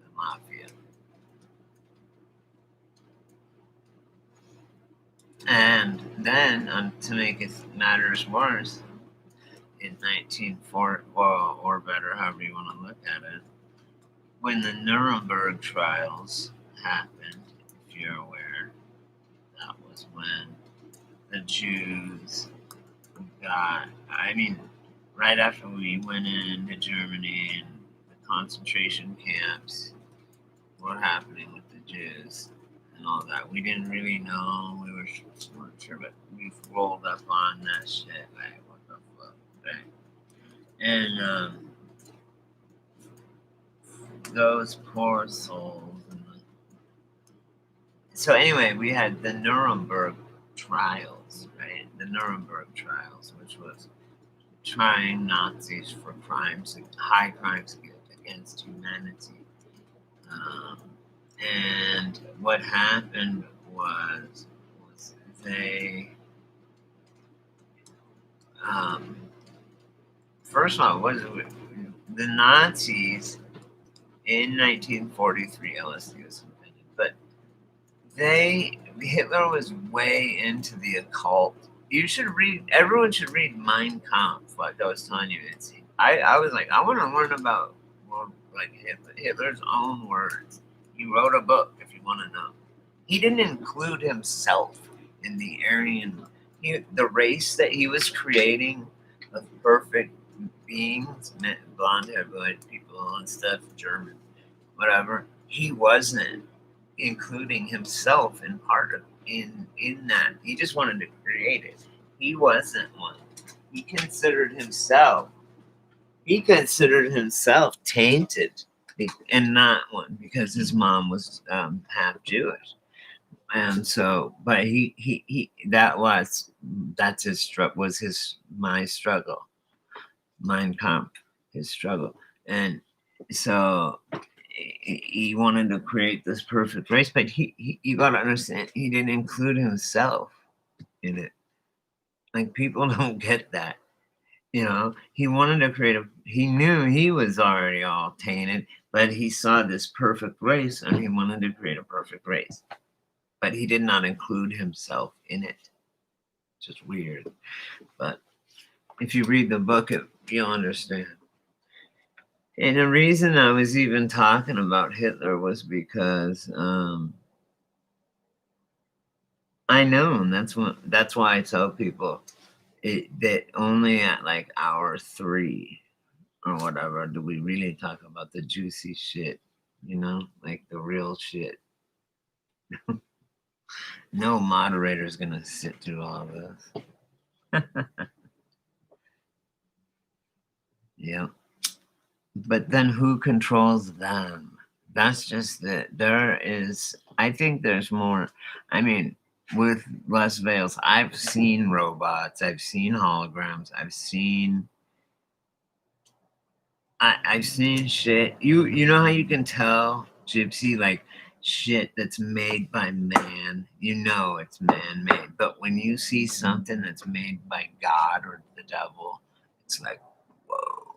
the mafia. And then, to make it matters worse, in 1940, or better, however you want to look at it, when the Nuremberg trials happened, if you're aware, that was when the Jews got, right after we went into Germany and the concentration camps were happening with the Jews and all that. We didn't really know. We weren't sure, but we rolled up on that shit. Like, what the fuck, right? And those poor souls. So anyway, we had the Nuremberg trials, right? The Nuremberg trials, which was trying Nazis for high crimes against humanity. And what happened was they, first of all, the Nazis in 1943, LSD was invented, but Hitler was way into the occult. Everyone should read Mein Kampf, like I was telling you. I was like, I want to learn about like Hitler's own words. He wrote a book, if you want to know. He didn't include himself in the Aryan, the race that he was creating of perfect beings, blonde-haired white people and stuff, German, whatever. He wasn't including himself in part of in that. He just wanted to create it. He wasn't one. He considered himself tainted and not one because his mom was half Jewish. And so, but that's my struggle, Mein Kampf, his struggle. And so he wanted to create this perfect race, but you got to understand, he didn't include himself in it. Like, people don't get that. You know, he wanted to he knew he was already all tainted, but he saw this perfect race and he wanted to create a perfect race. But he did not include himself in it. Just weird. But if you read the book, you'll understand. And the reason I was even talking about Hitler was because I know, and that's why I tell people that only at like hour 3 or whatever do we really talk about the juicy shit, like the real shit. No moderator is gonna sit through all this. Yeah. But then who controls them? That's just it. I think there's more. With Les Veils, I've seen robots, I've seen holograms, I've seen shit. You know how you can tell Gypsy, like, shit that's made by man, you know it's man-made. But when you see something that's made by God or the devil, it's like, whoa,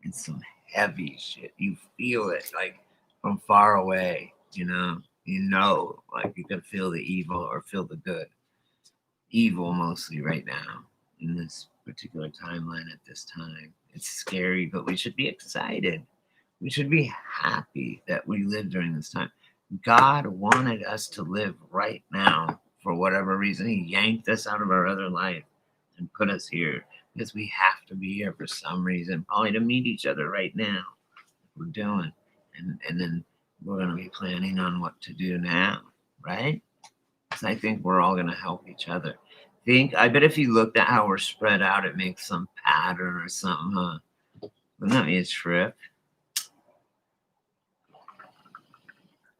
it's some heavy shit. You feel it like from far away, you know, like you can feel the evil or feel the good. Evil mostly right now in this particular timeline at this time. It's scary, but we should be excited. We should be happy that we live during this time. God wanted us to live right now for whatever reason. He yanked us out of our other life and put us here because we have to be here for some reason, probably to meet each other right now. We're doing, and then we're going to be planning on what to do now, right? Because I think we're all going to help each other. I bet if you looked at how we're spread out, it makes some pattern or something, huh? Wouldn't that be a trip?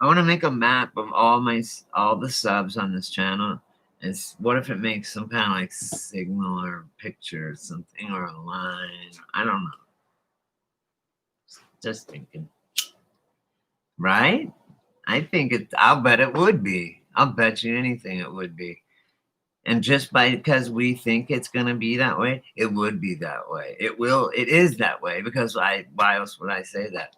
I want to make a map of all the subs on this channel. What if it makes some kind of like signal or picture or something or a line? I don't know. Just thinking. Right? I think I'll bet it would be. I'll bet you anything it would be. And just because we think it's going to be that way, it would be that way. It is that way because why else would I say that?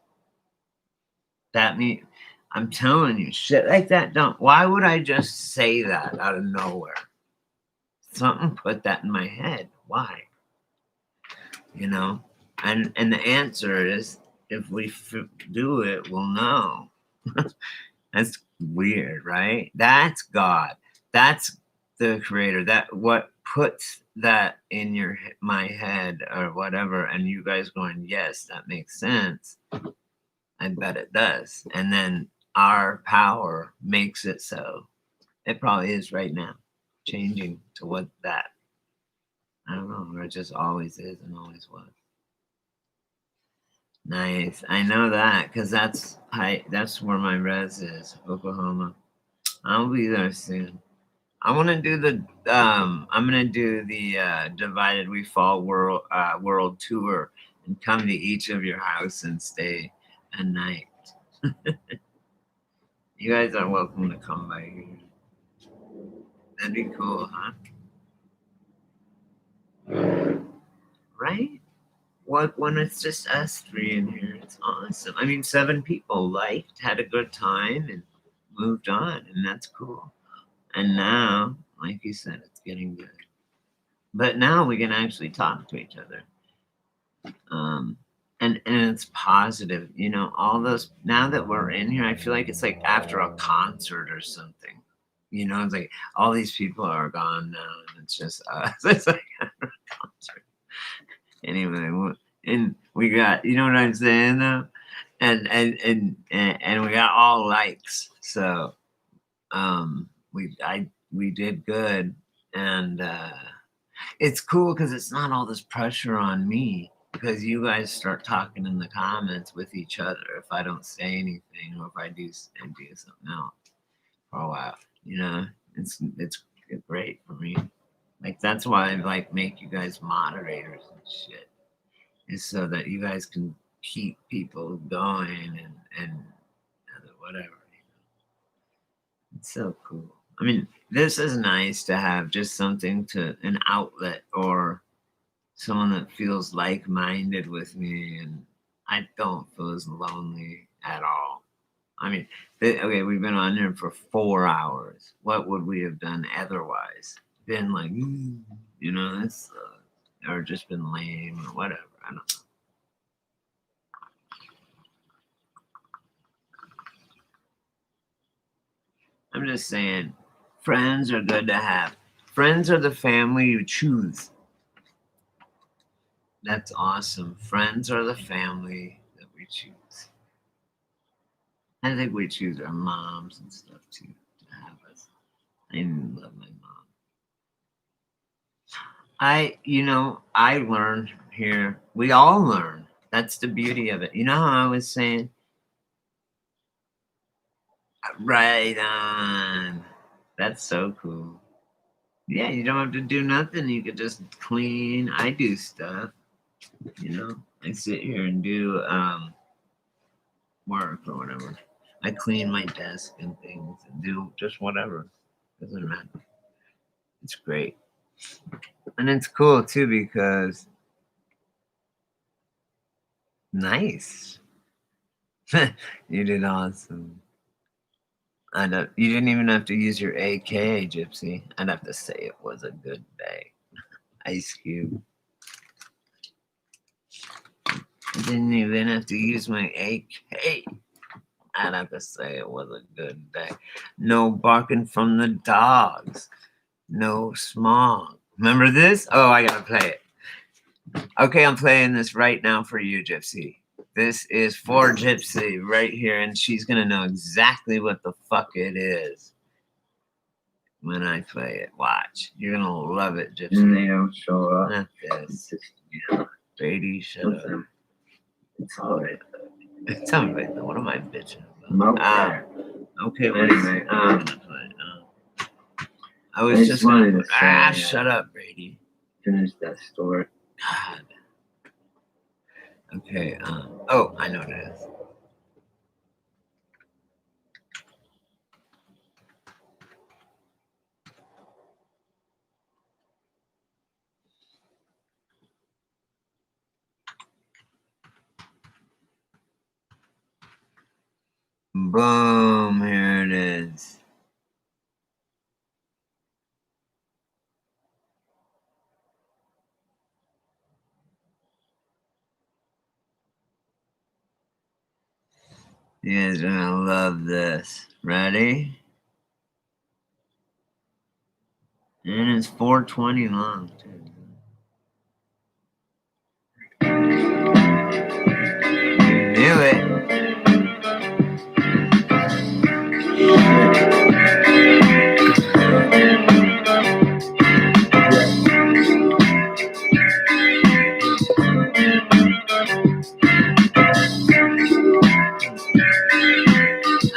That means, I'm telling you, shit like that why would I just say that out of nowhere? Something put that in my head. Why? You know? And the answer is, if we do it, we'll know. That's weird, right? That's God. That's the creator. That what puts that in my head or whatever, and you guys going, yes, that makes sense. I bet it does. And then our power makes it so. It probably is right now, changing to what that. I don't know, or it just always is and always was. Nice. I know that because that's where my res is, Oklahoma. I'll be there soon. I want to do the I'm gonna do the Divided We Fall world tour and come to each of your house and stay a night. You guys are welcome to come by here. That'd be cool, huh? Right? When it's just us three in here, it's awesome. I mean, 7 people liked, had a good time, and moved on, and that's cool. And now, like you said, it's getting good. But now we can actually talk to each other. And it's positive, you know, all those, now that we're in here, I feel like it's like after a concert or something. You know, it's like all these people are gone now, and it's just us. It's like after a concert. Anyway, and we got, you know what I'm saying though? And we got all likes. So we did good. And it's cool because it's not all this pressure on me, because you guys start talking in the comments with each other if I don't say anything or if I do something else for a while. You know, it's great for me. Like that's why I like make you guys moderators and shit, is so that you guys can keep people going and whatever. You know? It's so cool. I mean, this is nice to have just something an outlet or someone that feels like-minded with me, and I don't feel as lonely at all. I mean, okay, we've been on here for 4 hours. What would we have done otherwise? Been like, you know, this, or just been lame or whatever. I don't know. I'm just saying, friends are good to have. Friends are the family you choose. That's awesome. Friends are the family that we choose. I think we choose our moms and stuff too to have us. I love my mom. I learned here. We all learn. That's the beauty of it. You know how I was saying? Right on. That's so cool. Yeah, you don't have to do nothing. You could just clean. I do stuff. You know, I sit here and do work or whatever. I clean my desk and things and do just whatever. Doesn't matter. It's great. And it's cool too because nice. You did awesome. You didn't even have to use your AK, Gypsy. I'd have to say it was a good day. Ice Cube. I didn't even have to use my AK. I'd have to say it was a good day. No barking from the dogs. No smog. Remember this? Oh, I gotta play it. Okay, I'm playing this right now for you, Gypsy. This is for Gypsy right here, and she's gonna know exactly what the fuck it is when I play it. Watch. You're gonna love it, Gypsy. And they don't show up. Not this. Brady, shut up. It's alright. It's alright though. What am I bitching I'm about? okay. Okay, Anyway, I was I just wanted gonna. to say, Shut up, Brady. finish that story. God. Okay. Oh, I know what it is. Boom! Here it is. You guys are gonna love this. Ready? And it's 4:20 long, too. You knew it.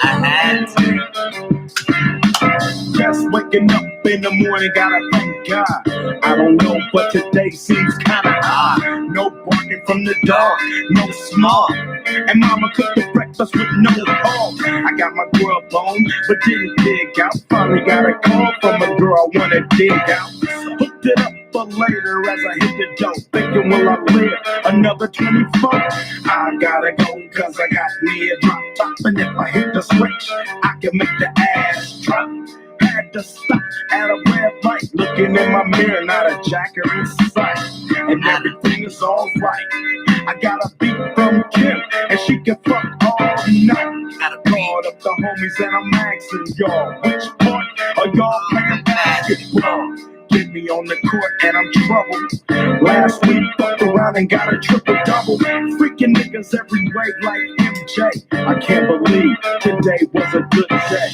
I had to. Just waking up in the morning, gotta thank God. I don't know, but today seems kinda odd. No barking from the dog, no smog. And mama cooked the breakfast with no hog. I got my grub on, but didn't dig out. Finally got a call from a girl I wanna dig out. Hooked it up for later as I hit the dope. Thinking, will I live another 24? I gotta go, cause I got me a drop top. And if I hit the switch, I can make the ass drop. Had to stop at a red light, looking in my mirror, not a jacker in sight, and everything is alright. I got a beat from Kim, and she can fuck all night. Got a call up the homies, and I'm asking y'all, which part are y'all playing basketball? Get me on the court, and I'm troubled. Last week, fucked around and got a triple-double. Freaking niggas every way like MJ. I can't believe today was a good day.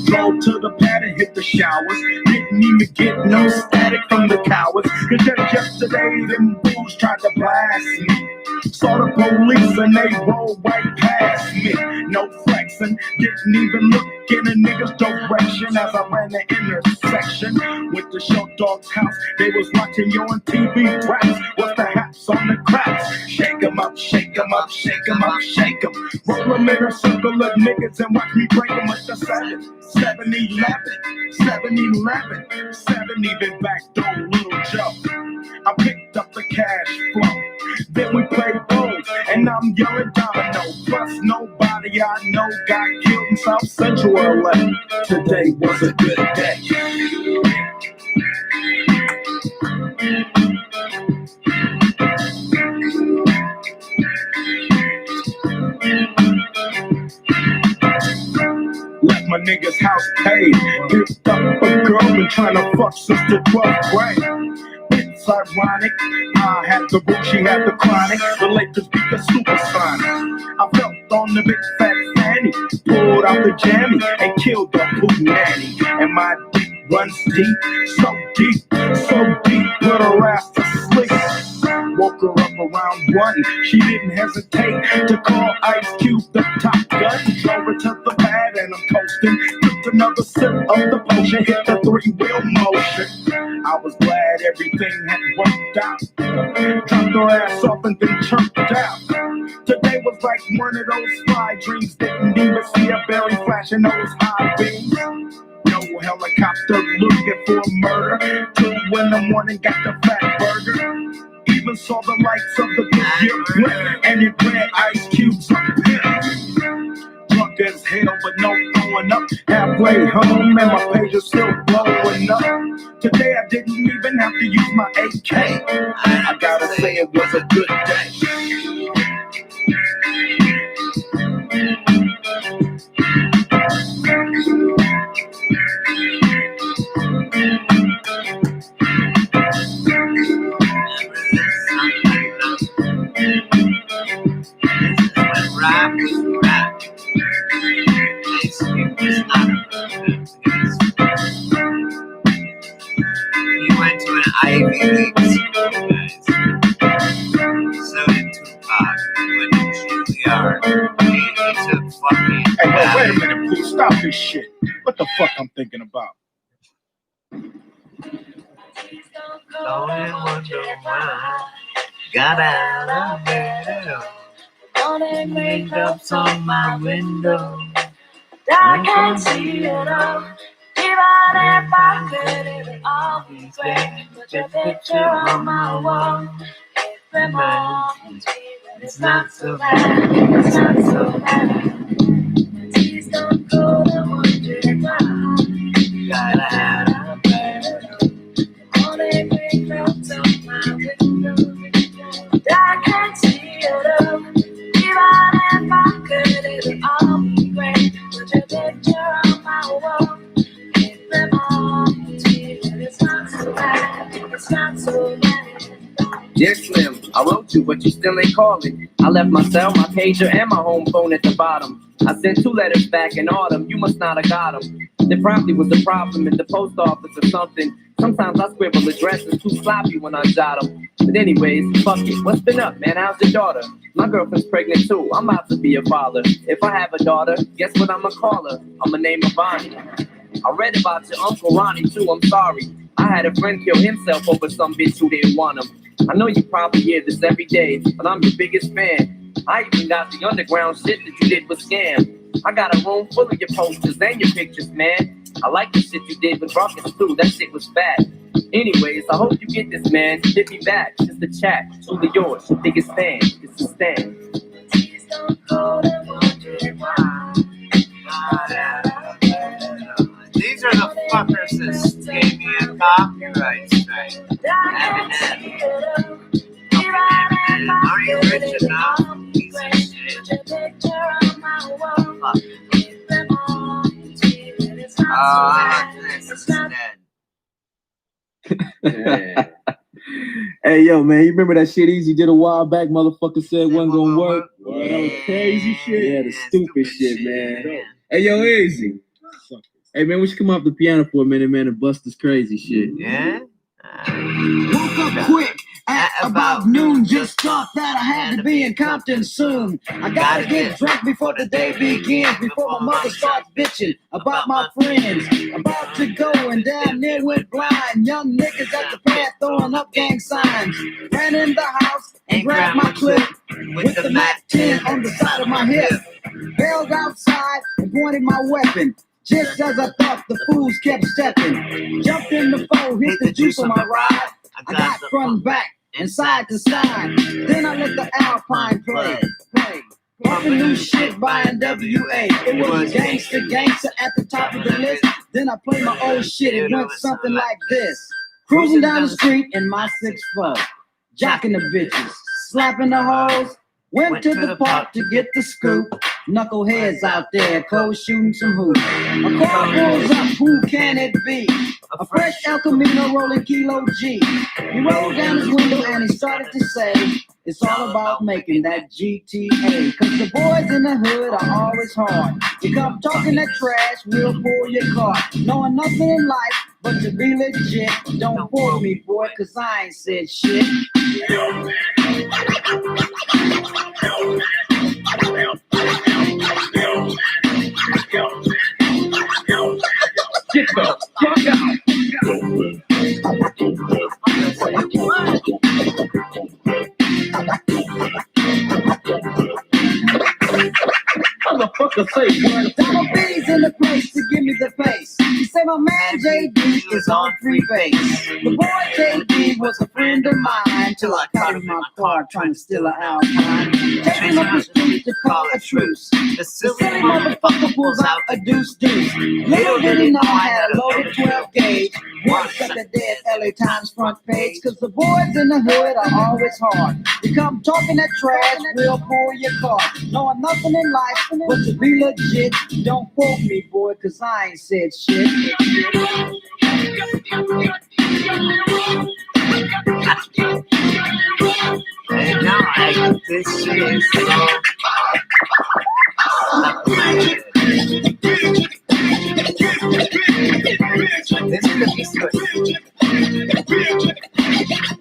Drove to the pad and hit the showers. Didn't even get no static from the cowards. Cause just yesterday, them fools tried to blast me. Saw the police and they rolled right past me. No flexing, didn't even look in a nigga's direction as I ran the intersection. Went to Short Dog's house, they was watching you on TV raps. What's the haps on the craps? Shake 'em up, shake 'em up, shake 'em up, shake 'em. Roll 'em in a circle of niggas and watch me break 'em with the 7-11, 7-11, 7 even backdoor Little Joe. I picked up the cash flow. Then we played bowls, and I'm yelling domino. Plus nobody I know got killed in South Central LA. Today was a good day. Left my nigga's house paid. Picked up a girl been trying to fuck since the 12th grade. It's ironic. I had the root, she had the chronic. The Lakers beat the Supersonics. I felt on the big fat fanny, pulled out the jammy and killed the poop nanny. And my dick runs deep, so deep, put her ass to sleep. Woke her up around 1. She didn't hesitate to call Ice Cube the top gun. Drove her to the pad and I'm coasting. Took another sip of the potion, hit the three-wheel motion. I was glad everything had worked out. Dropped her ass off and then chirped out. Today was like one of those fly dreams. Didn't even see a berry flashing those high beams. No helicopter looking for murder. 2 in the morning, got the fat burger. Even saw the lights of the Goodyear blimp, and it ran ice cubes up pimp. Drunk as hell, but no throwing up. Halfway home, and my page is still blowing up. Today I didn't even have to use my AK. I gotta say it was a good day. Rap was rap. It was not he went to an Ivy League school, guys. So did Tupac. He went to Juilliard. He took fucking. Hey, wait a minute, please stop this shit. What the fuck I'm thinking about? Don't wonder why. Got out of bed. All the makeup's on my window. I can't see it all. Even if I could, it would all be great. Put your picture on my wall. It reminds me that it's not so bad. It's not so bad. Please don't go to wondering why. Got out of bed. All the makeup's on my window. I can't see it all. Even if I could, it would all be great. Put your picture on my wall. It reminds me that it's not so bad. It's not so bad. Dear Slim, I wrote you, but you still ain't calling. I left my cell, my pager, and my home phone at the bottom. I sent 2 letters back in autumn. You must not have got them. There probably was a problem in the post office or something. Sometimes I scribble addresses too sloppy when I jot them. But anyways, fuck it. What's been up, man? How's your daughter? My girlfriend's pregnant too. I'm about to be a father. If I have a daughter, guess what I'ma call her? I'ma name her Bonnie. I read about your Uncle Ronnie too. I'm sorry. I had a friend kill himself over some bitch who didn't want him. I know you probably hear this every day, but I'm your biggest fan. I even got the underground shit that you did with Scam. I got a room full of your posters and your pictures, man. I like the shit you did with Rockets too. That shit was fat. Anyways, I hope you get this, man. Hit me back. Just a chat. Truly yours. Your biggest fan. It's a stand. Please don't go to wondering why. These are the fuckers that gave me a copyright strike. Are you rich enough? Piece of shit. This is dead. Hey, yo, man, you remember that shit Easy did a while back? Motherfucker said wasn't gonna work. Well, that was crazy shit. Yeah, the stupid shit, man. Hey, yo, Easy. Hey, man, we should come off the piano for a minute, man, and bust this crazy shit. Yeah? Woke up quick at about noon. Just thought that I had to be in Compton soon. I gotta get drunk before the day begins. Before my mother starts bitching about my friends. About to go and damn near went blind. Young niggas at the pad throwing up gang signs. Ran in the house and grabbed my clip with the MAC 10 on the side of my hip. Bailed outside and pointed my weapon. Just as I thought, the fools kept stepping. Jumped in the foe, hit the juice on my ride. I got front and back and side to side. Then I let the Alpine play. Pumping new shit by NWA. It was gangster at the top of the list. Then I played my old shit. It went something like this. Cruising down the street in my 6'4", jocking the bitches, slapping the hoes. Went to the park to get the scoop. Knuckleheads out there, cold shooting some hoops. A car pulls up, who can it be? A fresh El Camino rolling Kilo G. He rolled down his window and he started to say, it's all about making that GTA. Cause the boys in the hood are always hard. You come talking that trash, we'll pull your car. Knowing nothing in life but to be legit. Don't fool me, boy, cause I ain't said shit. So say word. Donald B's in the place to give me the pace. He said my man JD is on free base. The boy JD was a friend of mine till I caught him in my car trying to steal an Alpine. Taking him up the street to call a truce. The silly motherfucker pulls out a deuce. Little did he know I had a loaded 12 gauge. One set the dead LA Times front page. Cause the boys in the hood are always hard. You come talking that trash, we'll pull your car. Knowing nothing in life but to be legit. Don't quote me, boy, cause I ain't said shit. And now this shit is so stuck in my head. This is the piece of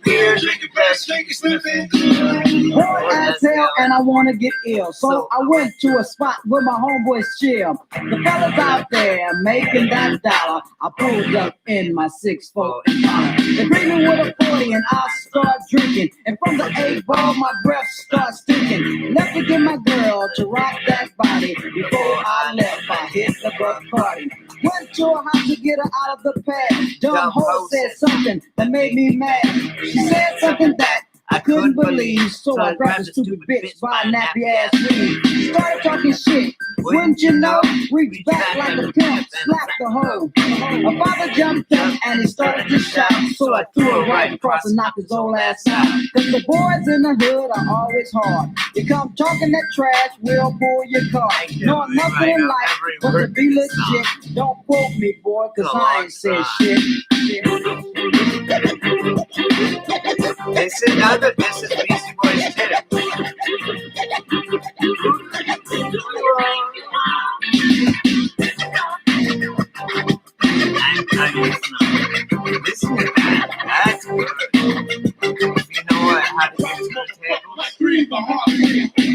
beer, drinking fast, sniffing. Bored as hell and I wanna get ill. So I went to a spot where my homeboys chill. The fellas out there making that dollar. I pulled up in my 6'4" Impala. They bring me with a 40 and I start drinking. And from the 8 ball my breath starts stinking. Left to get my girl to rock that body. Before I left I hit the buck party. Went to her house to get her out of the pad. Dumb hoe said something that made me mad. She said something that I couldn't believe, so I grabbed a stupid bitch by a nappy ass weave. Started talking shit, wouldn't you know? Reached back like a pimp, slapped the hoe. My father jumped up and he started to shout, so I threw her right across and knocked his old ass out. Cause the boys in the hood are always hard. You come talking that trash, we'll pull your car. Knowing nothing in life but to be legit. Don't quote me, boy, cause I ain't said shit. This is Beastie Boys too. This is bad. That's good. You know what? How to get to the table?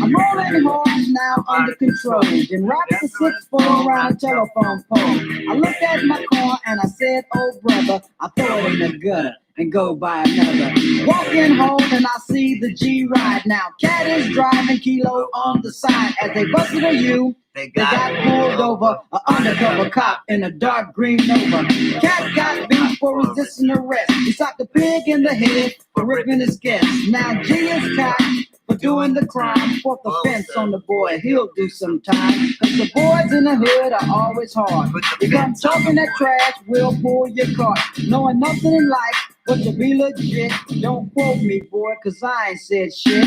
I'm rolling hard now under control. Then wrapped the 6'4" around a telephone pole. I looked at my car and I said, oh brother, I throw it in the gutter and go buy another. Walking home and I see the G ride now. Cat is driving Kilo on the side. As they busted a U, they got pulled over. An undercover cop in a dark green Nova. Cat got beat for resisting arrest. He socked the pig in the head for ripping his guest. Now G is caught for doing the crime. Fourth offense on the boy, he'll do some time. Cause the boys in the hood are always hard. You come talking that trash, we'll pull your car. Knowing nothing in life but to be legit. Don't quote me, boy, cause I ain't said shit.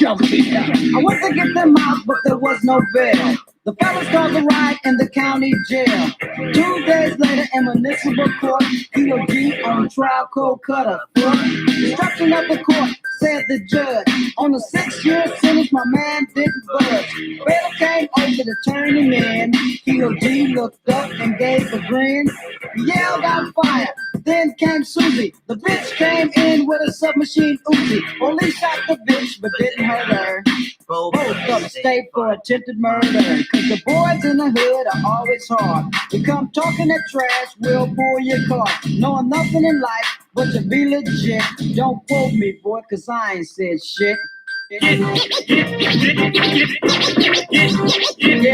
I went to get them out, but there was no bail. The fellas called the ride in the county jail. 2 days later in municipal court, Kilo G on trial, cold cutter. Instruction of the court, said the judge. On a 6-year sentence, my man didn't budge. Bail came over to turn him in. Kilo G looked up and gave a grin. He yelled out fire. Then came Susie. The bitch came in with a submachine Uzi. Police shot the bitch, but didn't hurt her. Both of them stayed for attempted murder. Cause the boys in the hood are always hard. You come talking that trash, we'll pull your car. Knowing nothing in life but to be legit. Don't quote me, boy, cause I ain't said shit. Yeah,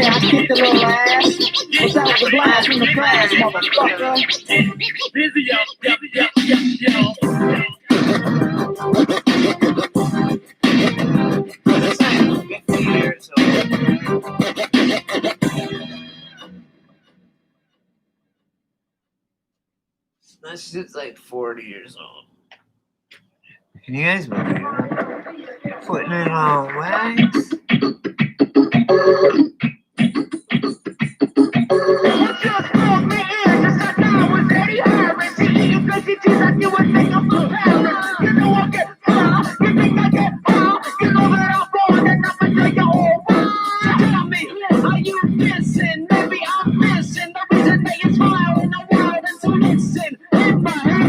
I kicked a little ass. What's out with the blast from the class, motherfucker? Busy yo. That shit's like 40 years old. Can you guys believe it? Putting it on wax?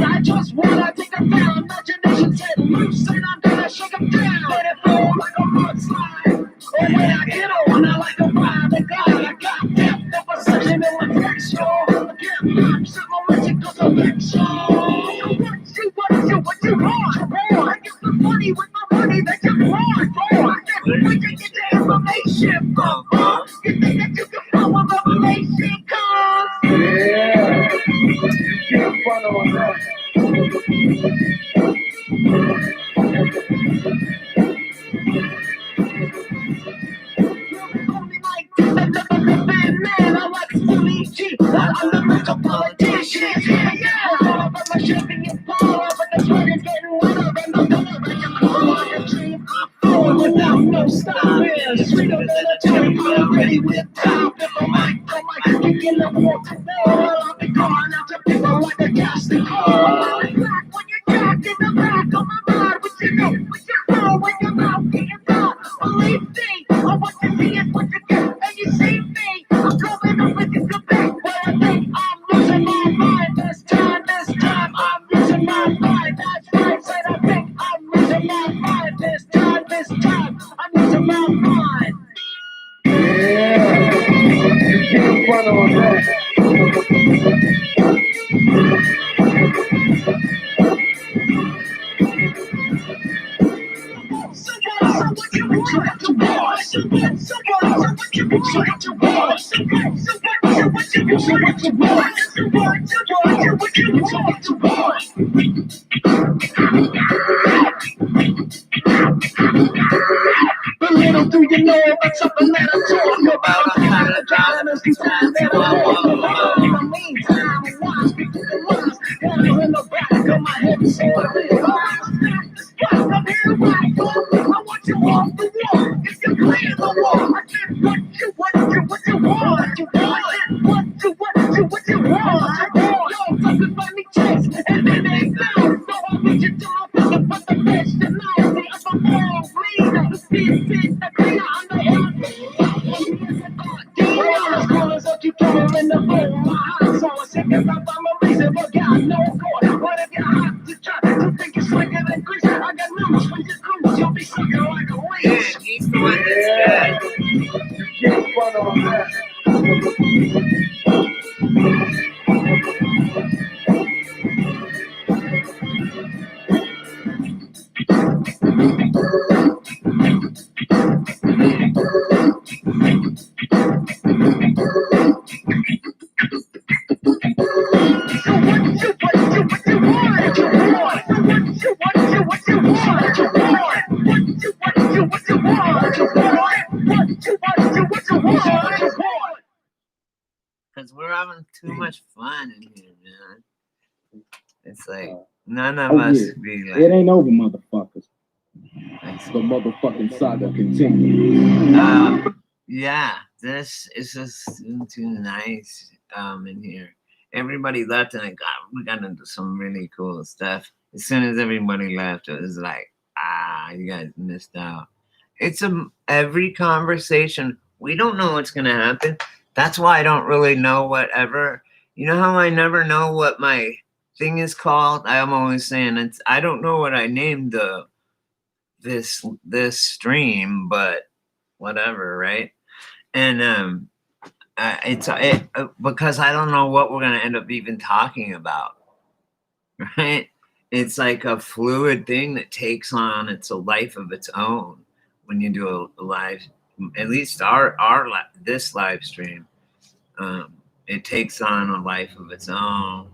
I just wanna take a down. Imagination said loose and I'm fun on that. Man, I like fully G. I'm the mental politician. Yeah. But my shipping is power, but the sweat is getting wetter than the color that you call like a dream. Flowing without no stopping. Sweeter than a cherry pie, ready with top. If I might kicking the wall to wall. I'll be going out to people like a casting call. When you're jack in the back of my mind, what you know, what you know, when your mouth getting done. Believe me, I want to see is what you get, and you see me. I'm coming up with you come back. Well, I think I'm losing my mind this time I'm losing my mind. That's right, said I think I'm losing my mind this time I'm losing my mind. Yeah, you can't front on that. But little do you know about something that I'm talking about. I'm tired of drowning in these times that I'm walking about. In the meantime, I watch people get lost. Down in the back of my head, so I realize I'm here to rock. I want you off the wall. If you clear the wall, I said what you want. You want. What you want. Yo, fucking find me chase, and then they found. So I reach you to my pocket, but the bitch denies me. I'm a moral leader. This the cleaner, I'm the hell. Corners of you coming in the bowl. My heart so sick as I'm a reason, but God no good. What if you're hot to try to think you're slicker than grease? I got numbers when you cruise, you'll be sucking like a leech. Yeah, he's the one that's good. You can't front on that. Because we're having too much fun in here, man. It's like none of us be like. It ain't over, motherfuckers. The motherfucking saga continues. Yeah, this is just too nice in here. Everybody left and we got into some really cool stuff. As soon as everybody left, it was like, you guys missed out. It's every conversation. We don't know what's gonna happen. That's why I don't really know whatever. You know how I never know what my thing is called? I'm always saying I don't know what I named this stream, but whatever, right? And because I don't know what we're gonna end up even talking about, right? It's like a fluid thing that takes on a life of its own when you do a live. At least this live stream, it takes on a life of its own,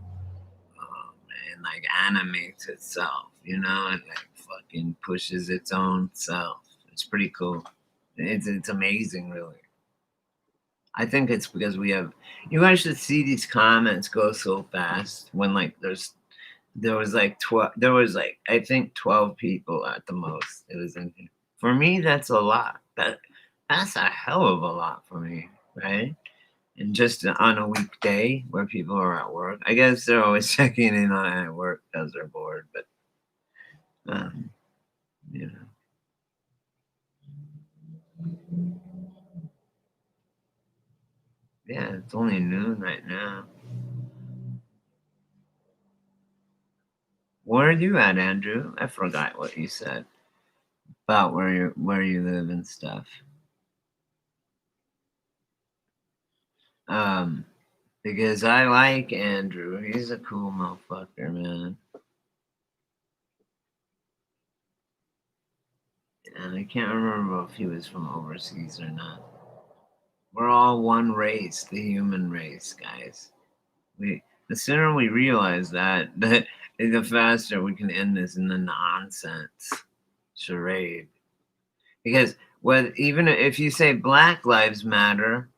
and like animates itself, and like fucking pushes its own self. It's pretty cool. It's amazing, really. I think it's because you guys should see these comments go so fast when like there was like 12, I think 12 people at the most. It was in here. For me, that's a lot. That's a hell of a lot for me, right? And just on a weekday where people are at work. I guess they're always checking in on at work because they're bored, but yeah, it's only noon right now. Where are you at, Andrew? I forgot what you said about where you live and stuff. Because I like Andrew. He's a cool motherfucker, man. And I can't remember if he was from overseas or not. We're all one race, the human race, guys. The sooner we realize that the faster we can end this in the nonsense charade. Because even if you say Black Lives Matter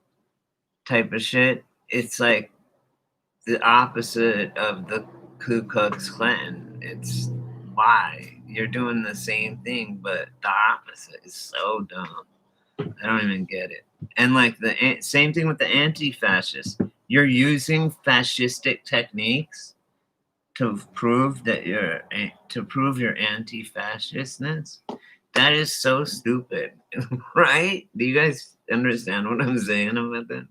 type of shit, it's like the opposite of the Ku Klux Klan. It's why you're doing the same thing, but the opposite is so dumb. I don't even get it. And like the same thing with the anti-fascists. You're using fascistic techniques to prove that your anti-fascistness. That is so stupid, right? Do you guys understand what I'm saying about that?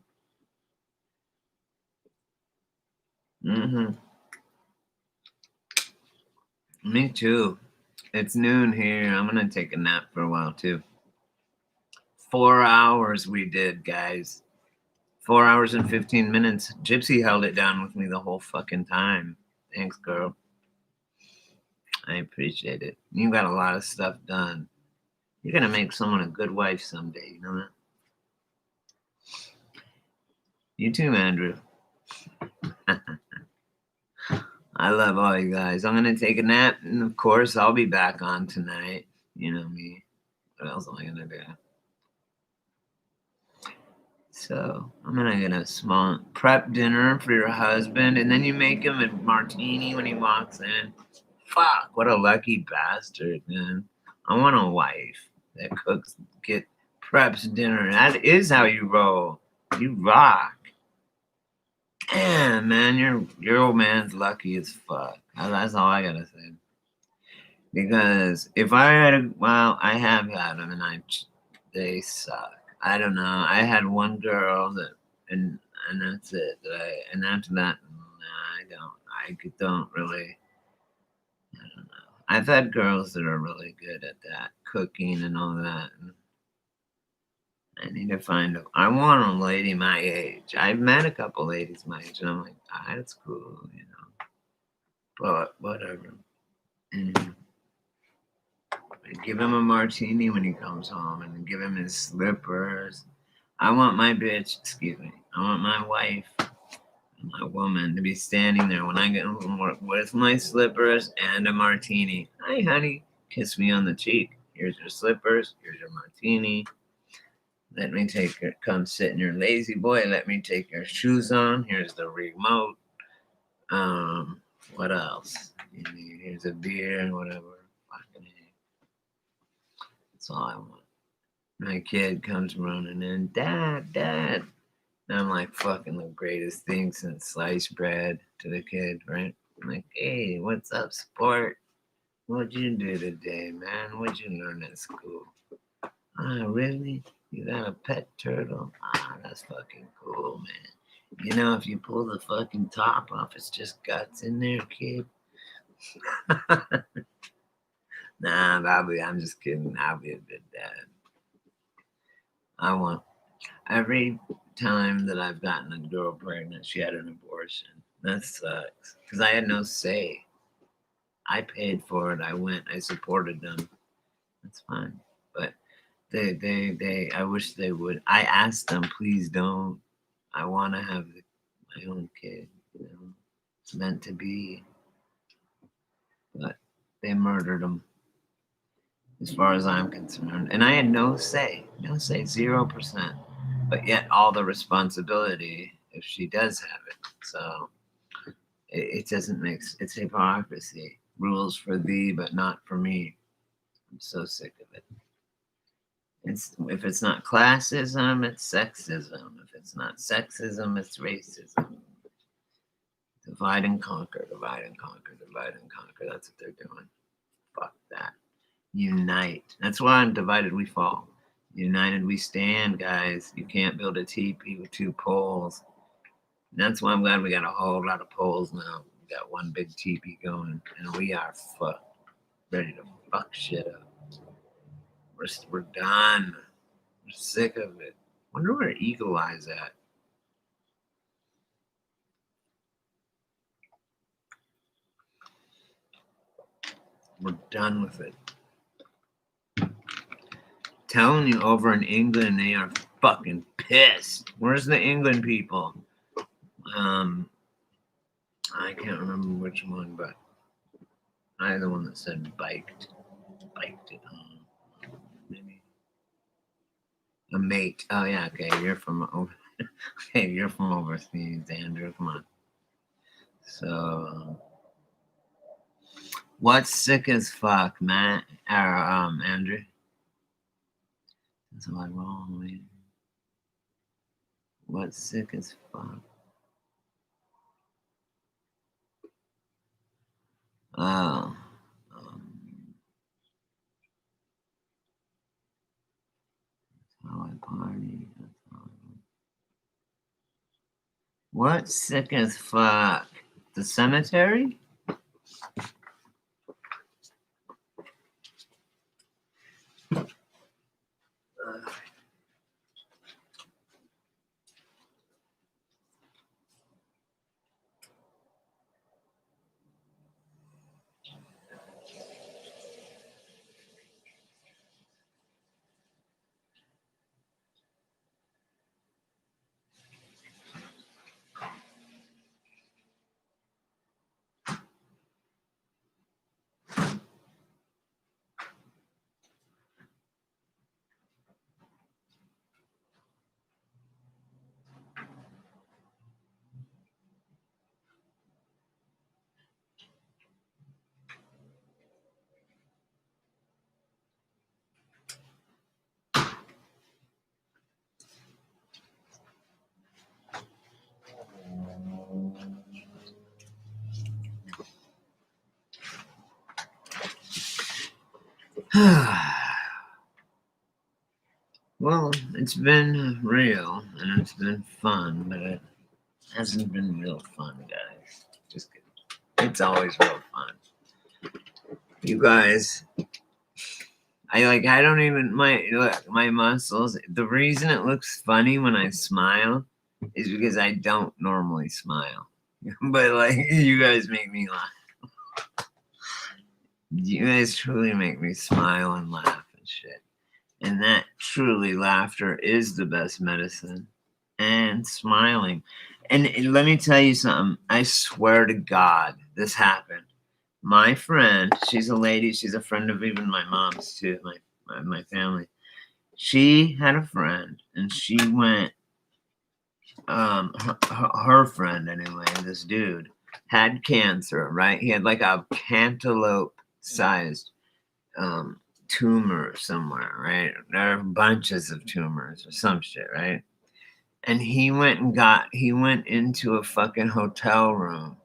Me too. It's noon here. I'm gonna take a nap for a while too. 4 hours we did, guys. 4 hours and 15 minutes. Gypsy held it down with me the whole fucking time. Thanks, girl. I appreciate it. You got a lot of stuff done. You're gonna make someone a good wife someday, you know that? You too, Andrew. I love all you guys. I'm gonna take a nap, and of course, I'll be back on tonight. You know me. What else am I gonna do? So I'm gonna get a small prep dinner for your husband, and then you make him a martini when he walks in. Fuck, what a lucky bastard, man. I want a wife that preps dinner. That is how you roll. You rock. Damn, man, your old man's lucky as fuck. That's all I gotta say. Because if I had I have had them, and they suck. I don't know. I had one girl and that's it. And after that, I don't really. I don't know. I've had girls that are really good at that, cooking and all that. And I need to I want a lady my age. I've met a couple ladies my age, and I'm like, that's cool, you know. But whatever. And give him a martini when he comes home, and give him his slippers. I want my wife, my woman, to be standing there when I get home with my slippers and a martini. Hi, honey. Kiss me on the cheek. Here's your slippers. Here's your martini. Let me come sit in your lazy boy. Let me take your shoes on. Here's the remote. What else? Here's a beer and whatever. Fucking heck. That's all I want. My kid comes running in. Dad. And I'm like fucking the greatest thing since sliced bread to the kid, right? I'm like, hey, what's up, sport? What'd you do today, man? What'd you learn at school? Really? You got a pet turtle? That's fucking cool, man. You know, if you pull the fucking top off, it's just guts in there, kid. Nah, I'm just kidding. I'll be a good dad. Every time that I've gotten a girl pregnant, she had an abortion. That sucks. Because I had no say. I paid for it. I went. I supported them. That's fine. But I wish they would. I asked them, please don't. I want to have my own kid. You know, it's meant to be. But they murdered them, as far as I'm concerned. And I had no say, 0%. But yet all the responsibility if she does have it. So it doesn't it's hypocrisy. Rules for thee, but not for me. I'm so sick of it. If it's not classism, it's sexism. If it's not sexism, it's racism. Divide and conquer, divide and conquer, divide and conquer. That's what they're doing. Fuck that. Unite. That's why on Divided We Fall. United we stand, guys. You can't build a teepee with two poles. And that's why I'm glad we got a whole lot of poles now. We got one big teepee going, and we are ready to fuck shit up. We're done. We're sick of it. Wonder where Eagle Eye's at. We're done with it. Telling you, over in England, they are fucking pissed. Where's the England people? I can't remember which one, but I the one that said biked it home. Maybe a mate. Oh yeah, okay. You're from over. Okay, you're from overseas, Andrew. Come on. So, what's sick as fuck, Matt? Or Andrew? That's all wrong, man. What's sick as fuck? Oh. How I party. That's how I... What's sick as fuck? The cemetery? Well, it's been real and it's been fun, but it hasn't been real fun, guys. Just kidding. It's always real fun. You guys, I don't even my muscles. The reason it looks funny when I smile is because I don't normally smile. But like you guys make me laugh. You guys truly make me smile and laugh and shit. And that truly laughter is the best medicine. And smiling. And let me tell you something. I swear to God, this happened. My friend, she's a lady, she's a friend of even my mom's too, my family. She had a friend and she went, her friend anyway, this dude had cancer, right? He had like a cantaloupe sized tumor somewhere, right? There are bunches of tumors or some shit, right? And he went into a fucking hotel room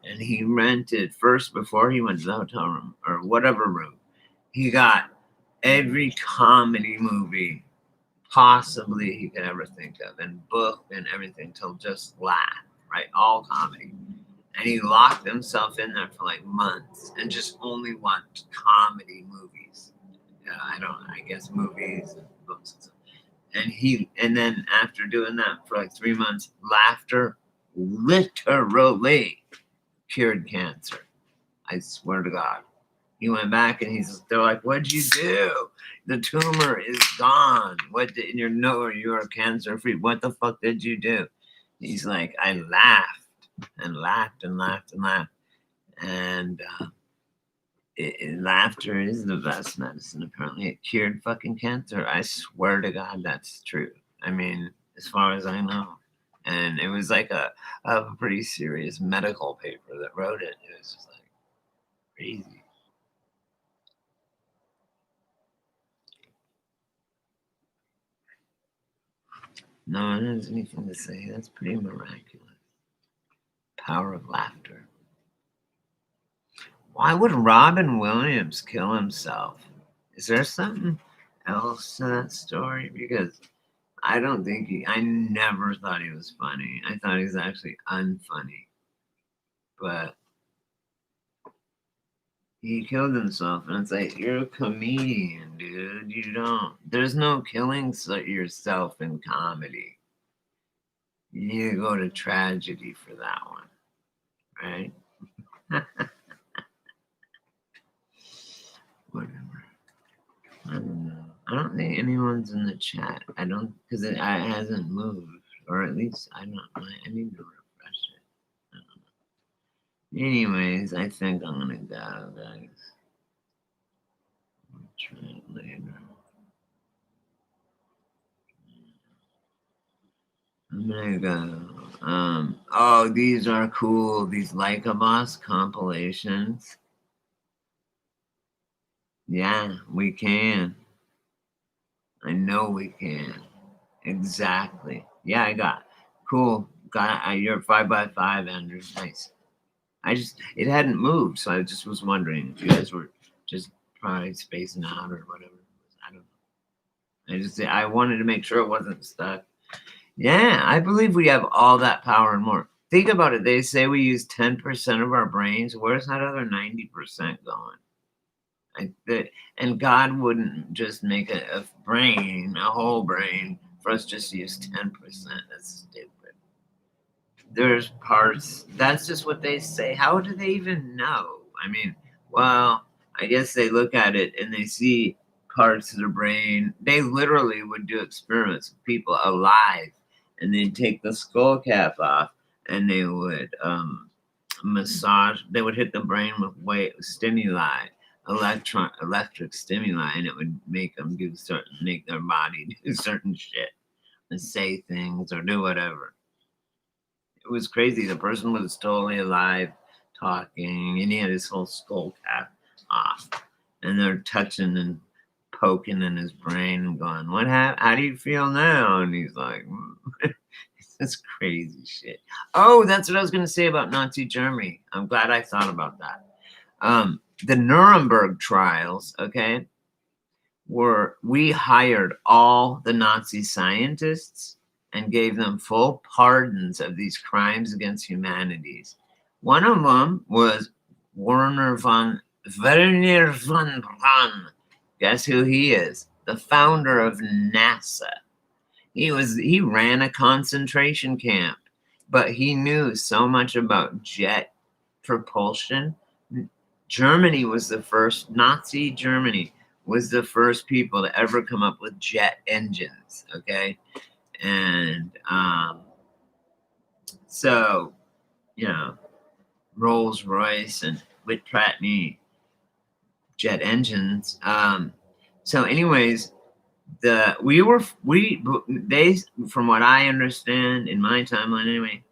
and he rented first before he went to the hotel room or whatever room. He got every comedy movie possibly he could ever think of and book and everything till just laugh, right? All comedy. And he locked himself in there for like months and just only watched comedy movies. I guess movies and books and stuff. And then after doing that for like 3 months, laughter literally cured cancer. I swear to God. He went back and they're like, what'd you do? The tumor is gone. What did you're cancer free? What the fuck did you do? He's like, I laughed and laughed and laughed and laughed. And laughter is the best medicine. Apparently, it cured fucking cancer. I swear to God, that's true. I mean, as far as I know. And it was like a pretty serious medical paper that wrote it. It was just like crazy. No one has anything to say. That's pretty miraculous. Power of laughter. Why would Robin Williams kill himself? Is there something else to that story? Because I don't think I never thought he was funny. I thought he was actually unfunny. But he killed himself, and it's like, you're a comedian, dude. There's no killing yourself in comedy. You need to go to tragedy for that one, right? Whatever. I don't know. I don't think anyone's in the chat. Because it hasn't moved, or at least I don't. I need to refresh it. I don't know. Anyways, I think I'm gonna go, guys. I'll try it later. I'm gonna go. Oh, these are cool. These Like a Boss compilations. Yeah, we can. I know we can. Exactly. Yeah, I got. Cool. Got you're 5x5, Andrew. Nice. It hadn't moved, so I just was wondering if you guys were just probably spacing out or whatever. I don't know. I wanted to make sure it wasn't stuck. Yeah, I believe we have all that power and more. Think about it. They say we use 10% of our brains. Where's that other 90% going? And God wouldn't just make a brain, a whole brain, for us just to use 10%. That's stupid. There's parts, that's just what they say. How do they even know? I mean, well, I guess they look at it and they see parts of the brain. They literally would do experiments with people alive, and they'd take the skull cap off and they would massage, they would hit the brain with stimuli, electric stimuli, and it would make them make their body do certain shit and say things or do whatever. It was crazy. The person was totally alive, talking, and he had his whole skull cap off. And they're touching and poking in his brain and going, "What happened? How do you feel now?" And he's like, "It's crazy shit." Oh, that's what I was going to say about Nazi Germany. I'm glad I thought about that. The Nuremberg trials, okay, we hired all the Nazi scientists and gave them full pardons of these crimes against humanities. One of them was Werner von Braun. Guess who he is? The founder of NASA. He ran a concentration camp, but he knew so much about jet propulsion. Germany was the first, Nazi Germany was the first people to ever come up with jet engines, okay? And so, you know, Rolls Royce and Whit Prattney jet engines. So, anyways, they, from what I understand in my timeline anyway,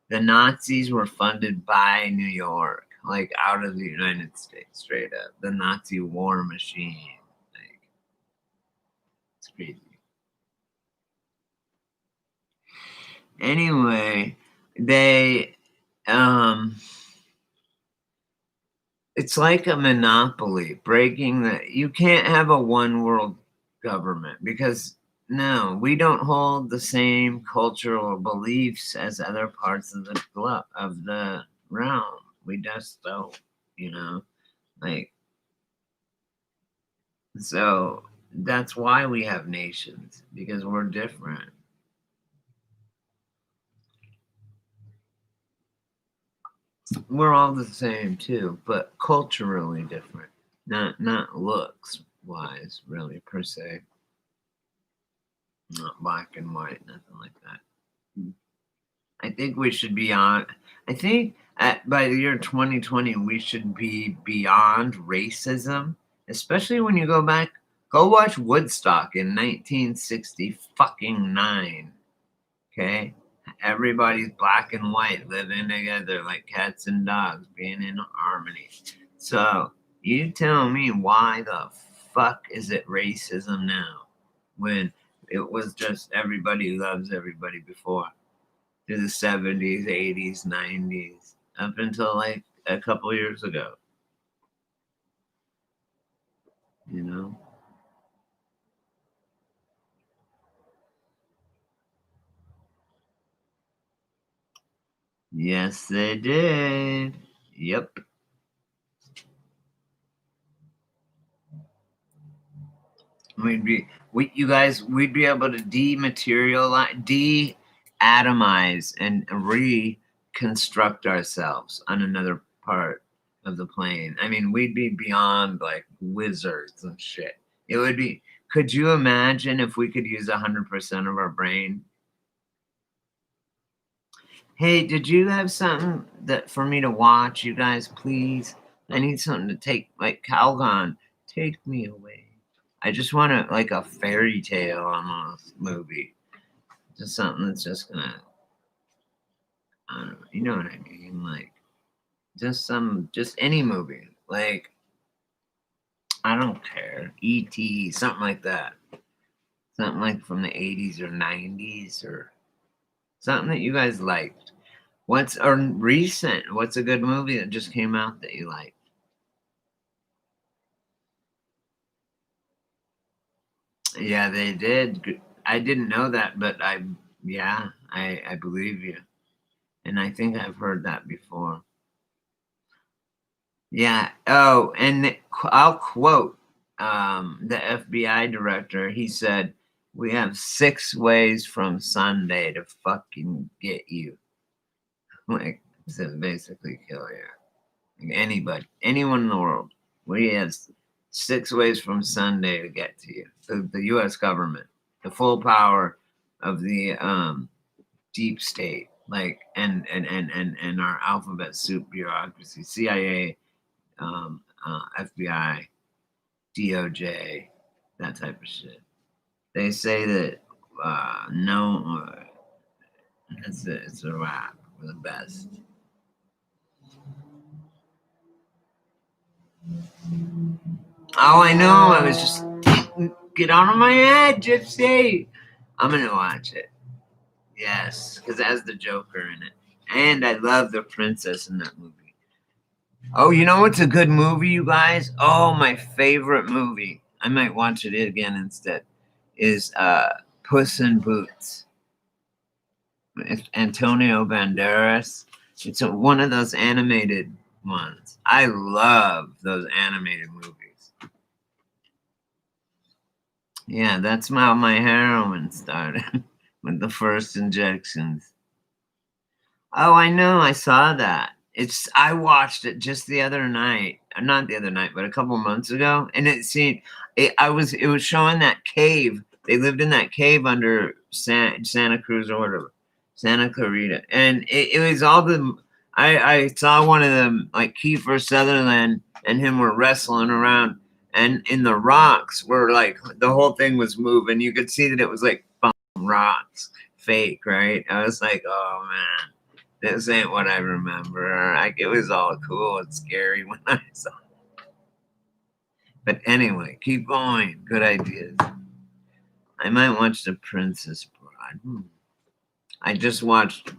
the Nazis were funded by New York, like out of the United States, straight up. The Nazi war machine. Like, it's crazy. Anyway, they it's like a monopoly, you can't have a one world government because no, we don't hold the same cultural beliefs as other parts of the realm. We just don't, you know, like, so that's why we have nations, because we're different. We're all the same too, but culturally different. Not looks wise, really, per se. Not black and white, nothing like that. I think we should be on. I think by the year 2020, we should be beyond racism, especially when you go back. Go watch Woodstock in 1969. Okay, everybody's black and white living together like cats and dogs, being in harmony. So you tell me, why the fuck is it racism now when it was just everybody loves everybody before? Through the 70s, 80s, 90s, up until like a couple years ago. You know? Yes, they did. Yep. We'd be able to dematerialize, atomize, and reconstruct ourselves on another part of the plane. I mean, we'd be beyond like wizards and shit. It would be. Could you imagine if we could use 100% of our brain? Hey, did you have something that for me to watch, you guys, please? I need something to take, like Calgon, take me away. I just want like a fairy tale almost movie. Just something that's just gonna, I don't know, you know what I mean? Like, just any movie. Like, I don't care. E.T., something like that. Something like from the 80s or 90s or something that you guys liked. What's or recent? What's a good movie that just came out that you like? Yeah, they did. I didn't know that, but I believe you. And I think I've heard that before. Yeah. Oh, and I'll quote the FBI director. He said, "We have 6 ways from Sunday to fucking get you." Like, to basically kill you. Like anybody, anyone in the world. We have 6 ways from Sunday to get to you. The U.S. government, the full power of the deep state, like and our alphabet soup bureaucracy, CIA, FBI, DOJ, that type of shit. They say that no, it's a wrap. We're the best. Oh, I know. I was just get out of my head, Gypsy. I'm gonna watch it. Yes, because it has the Joker in it, and I love the princess in that movie. Oh, you know what's a good movie, you guys? Oh, my favorite movie. I might watch it again instead. Is Puss in Boots. It's Antonio Banderas. It's one of those animated ones. I love those animated movies. Yeah, that's how my heroin started with the first injections. Oh, I know. I saw that. I watched it just the other night. Not the other night, but a couple months ago. And it was showing that cave. They lived in that cave under Santa Cruz or whatever. Santa Clarita. And it was all I saw one of them, like Kiefer Sutherland and him were wrestling around, and in the rocks were like the whole thing was moving. You could see that it was like rocks, fake, right? I was like, oh man. This ain't what I remember. Like, it was all cool and scary when I saw it. But anyway, keep going. Good ideas. I might watch The Princess Bride.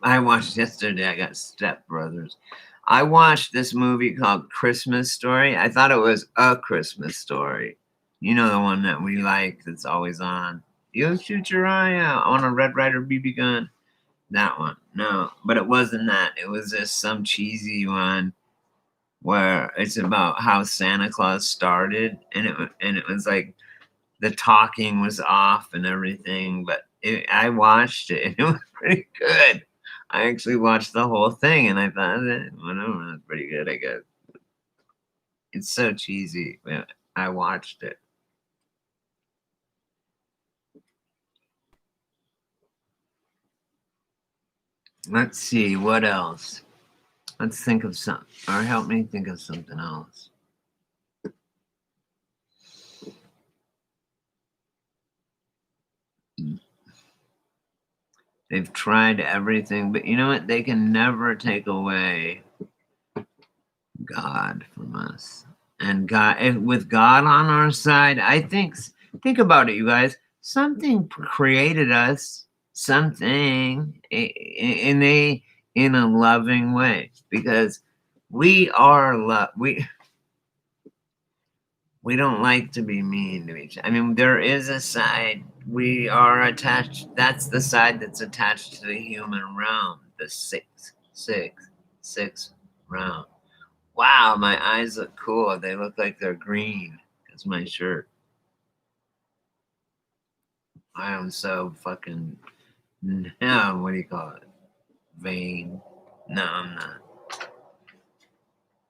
I watched yesterday. I got Step Brothers. I watched this movie called Christmas Story. I thought it was A Christmas Story. You know, the one that we like that's always on. You shoot your eye out on a Red Ryder BB gun. That one. No, but it wasn't that. It was just some cheesy one where it's about how Santa Claus started, and it was like the talking was off and everything. But I watched it, and it was pretty good. I actually watched the whole thing, and I thought, whatever, that's pretty good, I guess. It's so cheesy. But I watched it. Let's see what else. Let's think of something, or help me think of something else. They've tried everything, but you know what? They can never take away God from us. And with God on our side, I think about it, you guys. Something created us, something in a loving way, because we are love. We don't like to be mean to each other. I mean, there is a side we are attached. That's the side that's attached to the human realm, the six realm. Wow, my eyes look cool. They look like they're green. That's my shirt. I am so fucking, no, what do you call it? Vain. No, I'm not.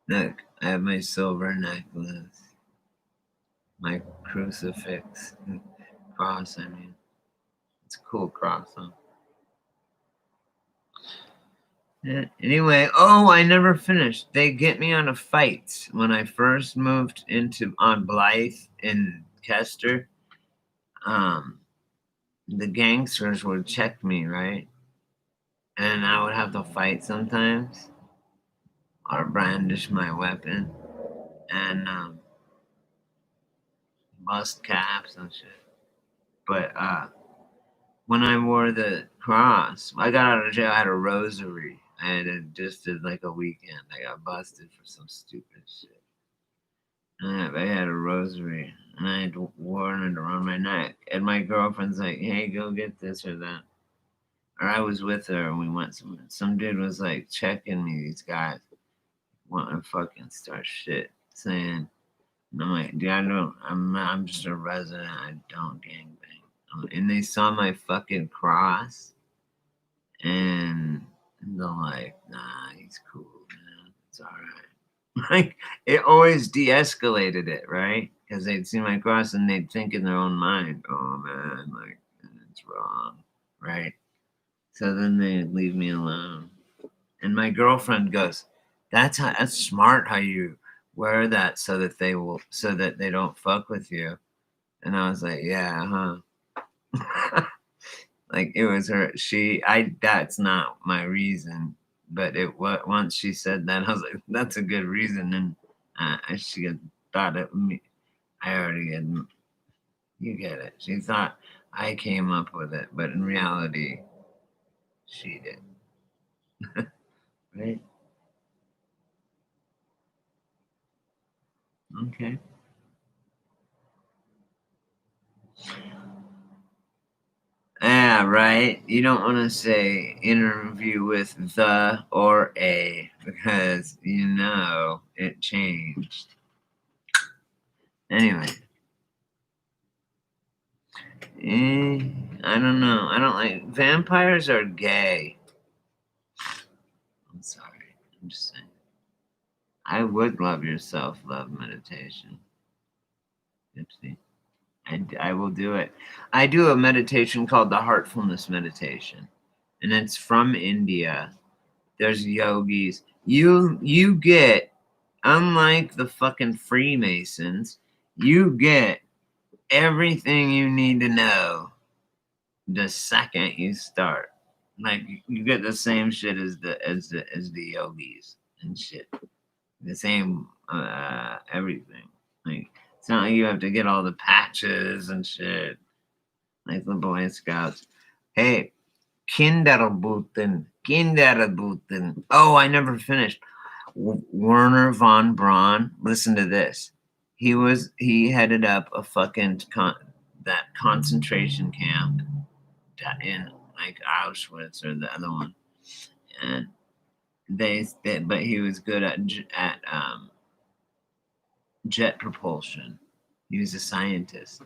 Look, I have my silver necklace. My crucifix. Cross, I mean. It's a cool cross, huh? Anyway, oh, I never finished. They get me on a fight when I first moved on Blythe in Kester. The gangsters would check me, right? And I would have to fight sometimes or brandish my weapon and bust caps and shit. But when I wore the cross, I got out of jail. I had a rosary. Just did like a weekend. I got busted for some stupid shit. And I had a rosary and I had worn it around my neck. And my girlfriend's like, "Hey, go get this or that." Or I was with her and we went somewhere. Some dude was like checking me. These guys want to fucking start shit, saying, and I'm like, dude, I'm just a resident. I don't gangbang. And they saw my fucking cross, and they're like, nah, he's cool, man. It's all right. Like, it always de-escalated it, right? Because they'd see my cross and they'd think in their own mind, oh man, like, it's wrong, right? So then they'd leave me alone. And my girlfriend goes, that's smart how you wear that so that they don't fuck with you. And I was like, yeah, huh? Like it was her. That's not my reason, but once she said that, I was like, that's a good reason. And she thought it me. I already had. You get it. She thought I came up with it, but in reality, she did. Right? Okay. Ah, right. You don't want to say interview with the or a because you know it changed. Anyway. I don't know. I don't like vampires are gay. I'm sorry. I'm just saying. I would love your self-love meditation. Gypsy. I will do it. I do a meditation called the Heartfulness Meditation, and it's from India. There's yogis. You get, unlike the fucking Freemasons, you get everything you need to know the second you start. Like you get the same shit as the yogis and shit. The same everything. Like it's not like you have to get all the patches and shit. Like the Boy Scouts. Hey, Kinderbooten. Oh, I never finished. Werner von Braun. Listen to this. He headed up a fucking that concentration camp in like Auschwitz or the other one, and but he was good at jet propulsion. He was a scientist.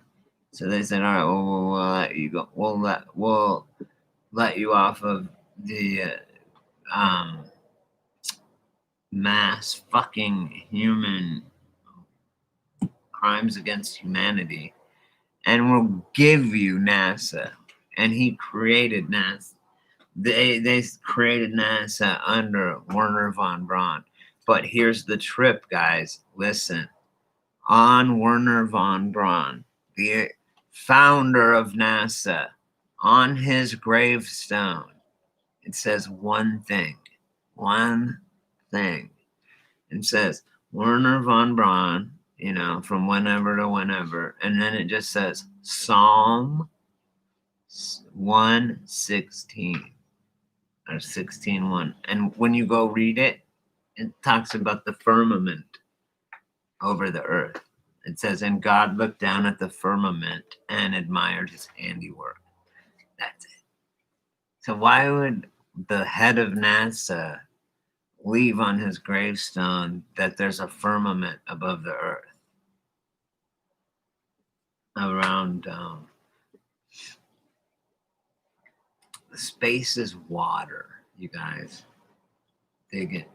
So they said, all right, well, we'll let you go. We'll let you off of the mass fucking human crimes against humanity, and we'll give you NASA. And he created NASA. They created NASA under Werner von Braun. But here's the trip, guys. Listen. On Werner von Braun, the founder of NASA, on his gravestone, it says one thing. It says Werner von Braun, from whenever to whenever. And then it just says Psalm 116 or 16:1. And when you go read it, it talks about the firmament over the earth. It says, and God looked down at the firmament and admired his handiwork. That's it. So why would the head of NASA leave on his gravestone that there's a firmament above the earth? Around space is water, you guys. Dig it.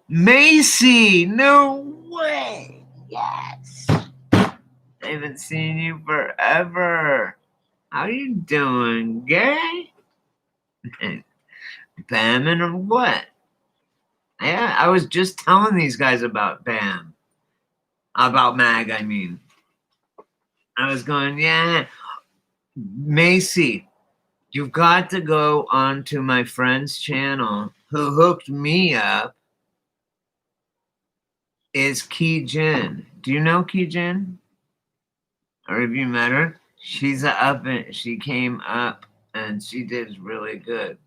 Macy, no way. Yes. I haven't seen you forever. How you doing, gay? Bam and what? Yeah, I was just telling these guys about Bam. About Mag, I mean. I was going, yeah. Macy, you've got to go onto my friend's channel who hooked me up is Key Jin. Do you know Key Jin? Or have you met her? She's she came up and she did really good.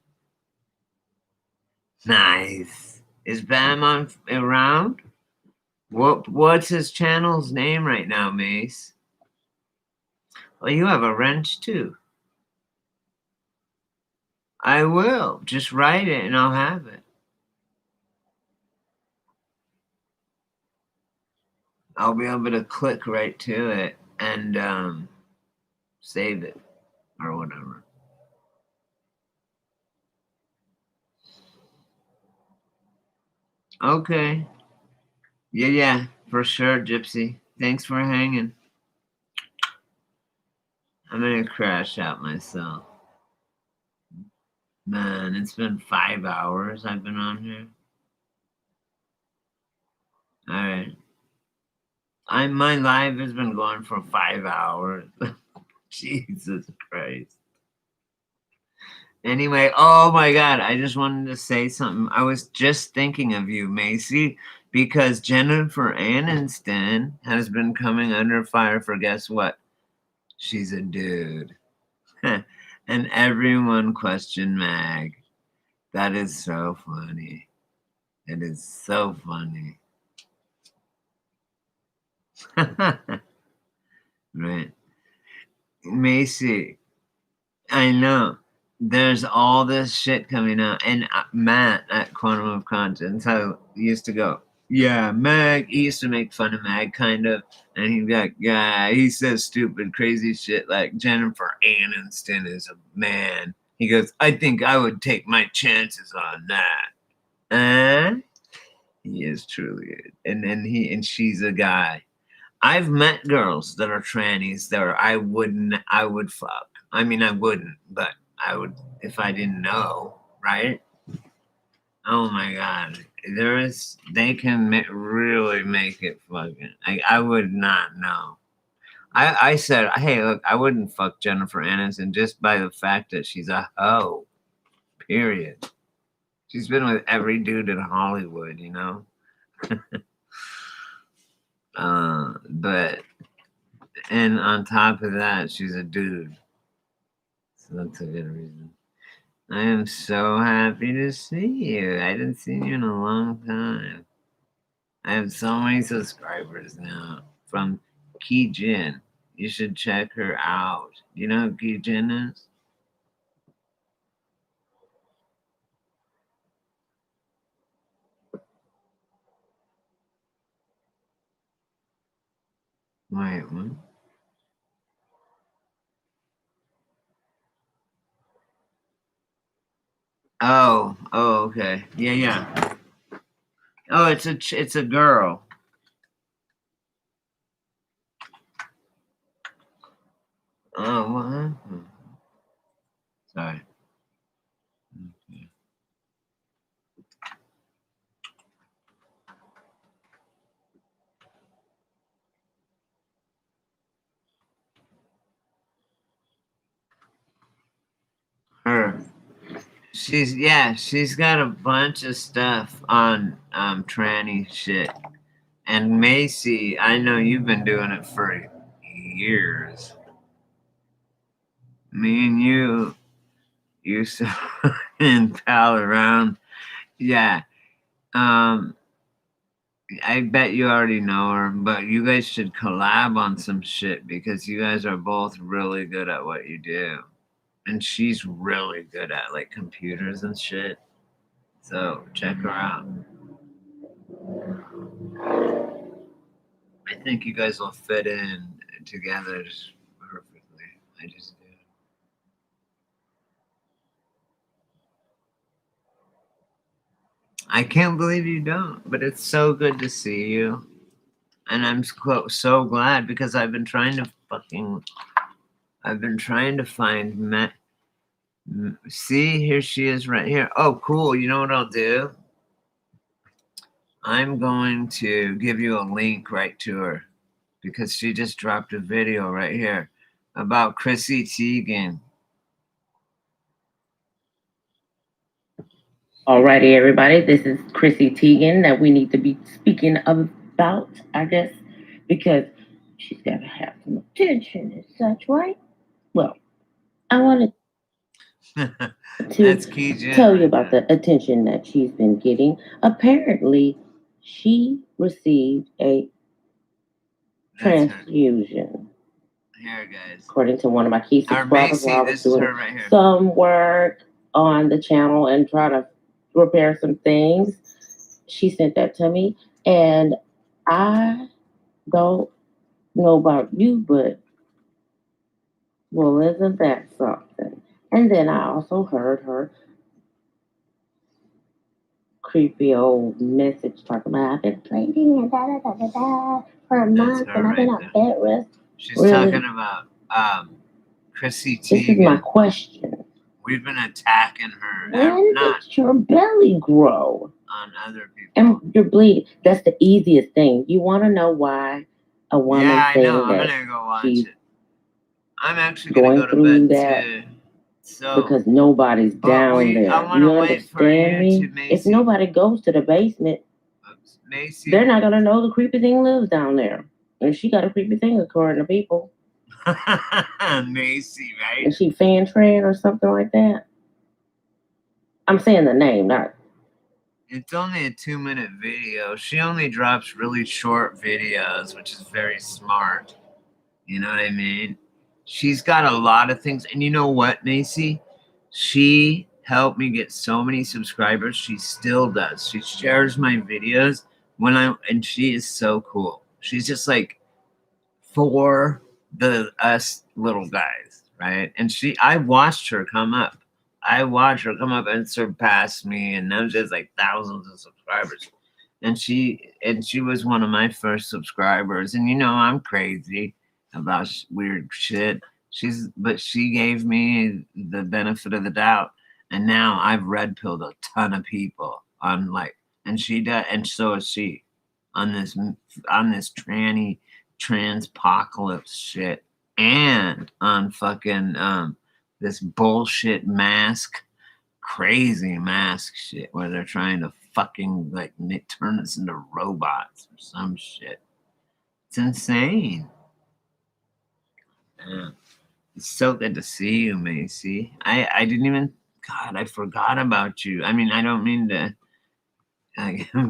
Nice. Is Bam on around? What's his channel's name right now, Mace? Well, you have a wrench too. I will. Just write it and I'll have it. I'll be able to click right to it and save it or whatever. Okay. Yeah, for sure, Gypsy. Thanks for hanging. I'm gonna crash out myself. Man, it's been 5 hours I've been on here. Alright. My live has been going for 5 hours. Jesus Christ. Anyway, oh my God, I just wanted to say something. I was just thinking of you, Macy, because Jennifer Aniston has been coming under fire for guess what? She's a dude. And everyone questioned Mag. That is so funny. It is so funny. Right. Macy, I know. There's all this shit coming out. And Matt at Quantum of Conscience, how he used to go, yeah, Mag, he used to make fun of Mag, kind of. And he'd be like, yeah, he says stupid, crazy shit like Jennifer Aniston is a man. He goes, I think I would take my chances on that. He is truly, and she's a guy. I've met girls that are trannies that I would fuck. I mean, I wouldn't, but I would if I didn't know, right? Oh my God, they can really make it fucking. I would not know. I said, hey, look, I wouldn't fuck Jennifer Aniston just by the fact that she's a hoe. Period. She's been with every dude in Hollywood, you know. But and on top of that, she's a dude. So that's a good reason. I am so happy to see you. I haven't seen you in a long time. I have so many subscribers now from Key Jin. You should check her out. You know who Key Jin is? Wait, what? Oh, okay. Yeah. Oh, it's a girl. Oh, what happened? Sorry. Okay. Her. She's got a bunch of stuff on tranny shit. And Macy, I know you've been doing it for years. Me and you used to pal around. Yeah. I bet you already know her, but you guys should collab on some shit because you guys are both really good at what you do. And she's really good at like computers and shit. So check her out. I think you guys will fit in together just perfectly. I just do. I can't believe you don't, but it's so good to see you. And I'm so glad because I've been trying to find See, here she is right here. Oh, cool. You know what I'll do? I'm going to give you a link right to her because she just dropped a video right here about Chrissy Teigen. Alrighty, everybody. This is Chrissy Teigen that we need to be speaking about, I guess, because she's got to have some attention and such, right? Well, I wanted to tell you about the attention that she's been getting. Apparently, she received a transfusion. Here, guys. According to one of my key subscribers, Macy, while I was this is doing her right here. some work on the channel and trying to repair some things, she sent that to me. And I don't know about you, but well, isn't that something? And then I also heard her creepy old message talking about I've been bleeding and da da da da da for a month and I've been on bed rest. She's talking about Chrissy Teigen. This is my question. We've been attacking her. When did your belly grow? On other people. And you're bleeding. That's the easiest thing. You want to know why a woman I know. I'm that gonna go watch she's it. I'm actually gonna go to through bed that too. So because nobody's down there. I want to wait for you to Macy. If nobody goes to the basement, Macy. they're not gonna know the creepy thing lives down there. And she got a creepy thing according to people. Macy, right? Is she Fan Tran or something like that? I'm saying the name, not. It's only a 2-minute video. She only drops really short videos, which is very smart. You know what I mean? She's got a lot of things. And you know what, Macy? She helped me get so many subscribers. She still does. She shares my videos and she is so cool. She's just like for us little guys, right? And I watched her come up. And surpass me, and now she has like thousands of subscribers. And she was one of my first subscribers. And you know I'm crazy about weird shit. But she gave me the benefit of the doubt, and now I've red pilled a ton of people on and she does, and so is she on this transpocalypse shit, and on fucking this bullshit crazy mask shit where they're trying to fucking turn us into robots or some shit. It's insane. Yeah. It's so good to see you, Macy. I didn't even, God, I forgot about you. I mean, I don't mean to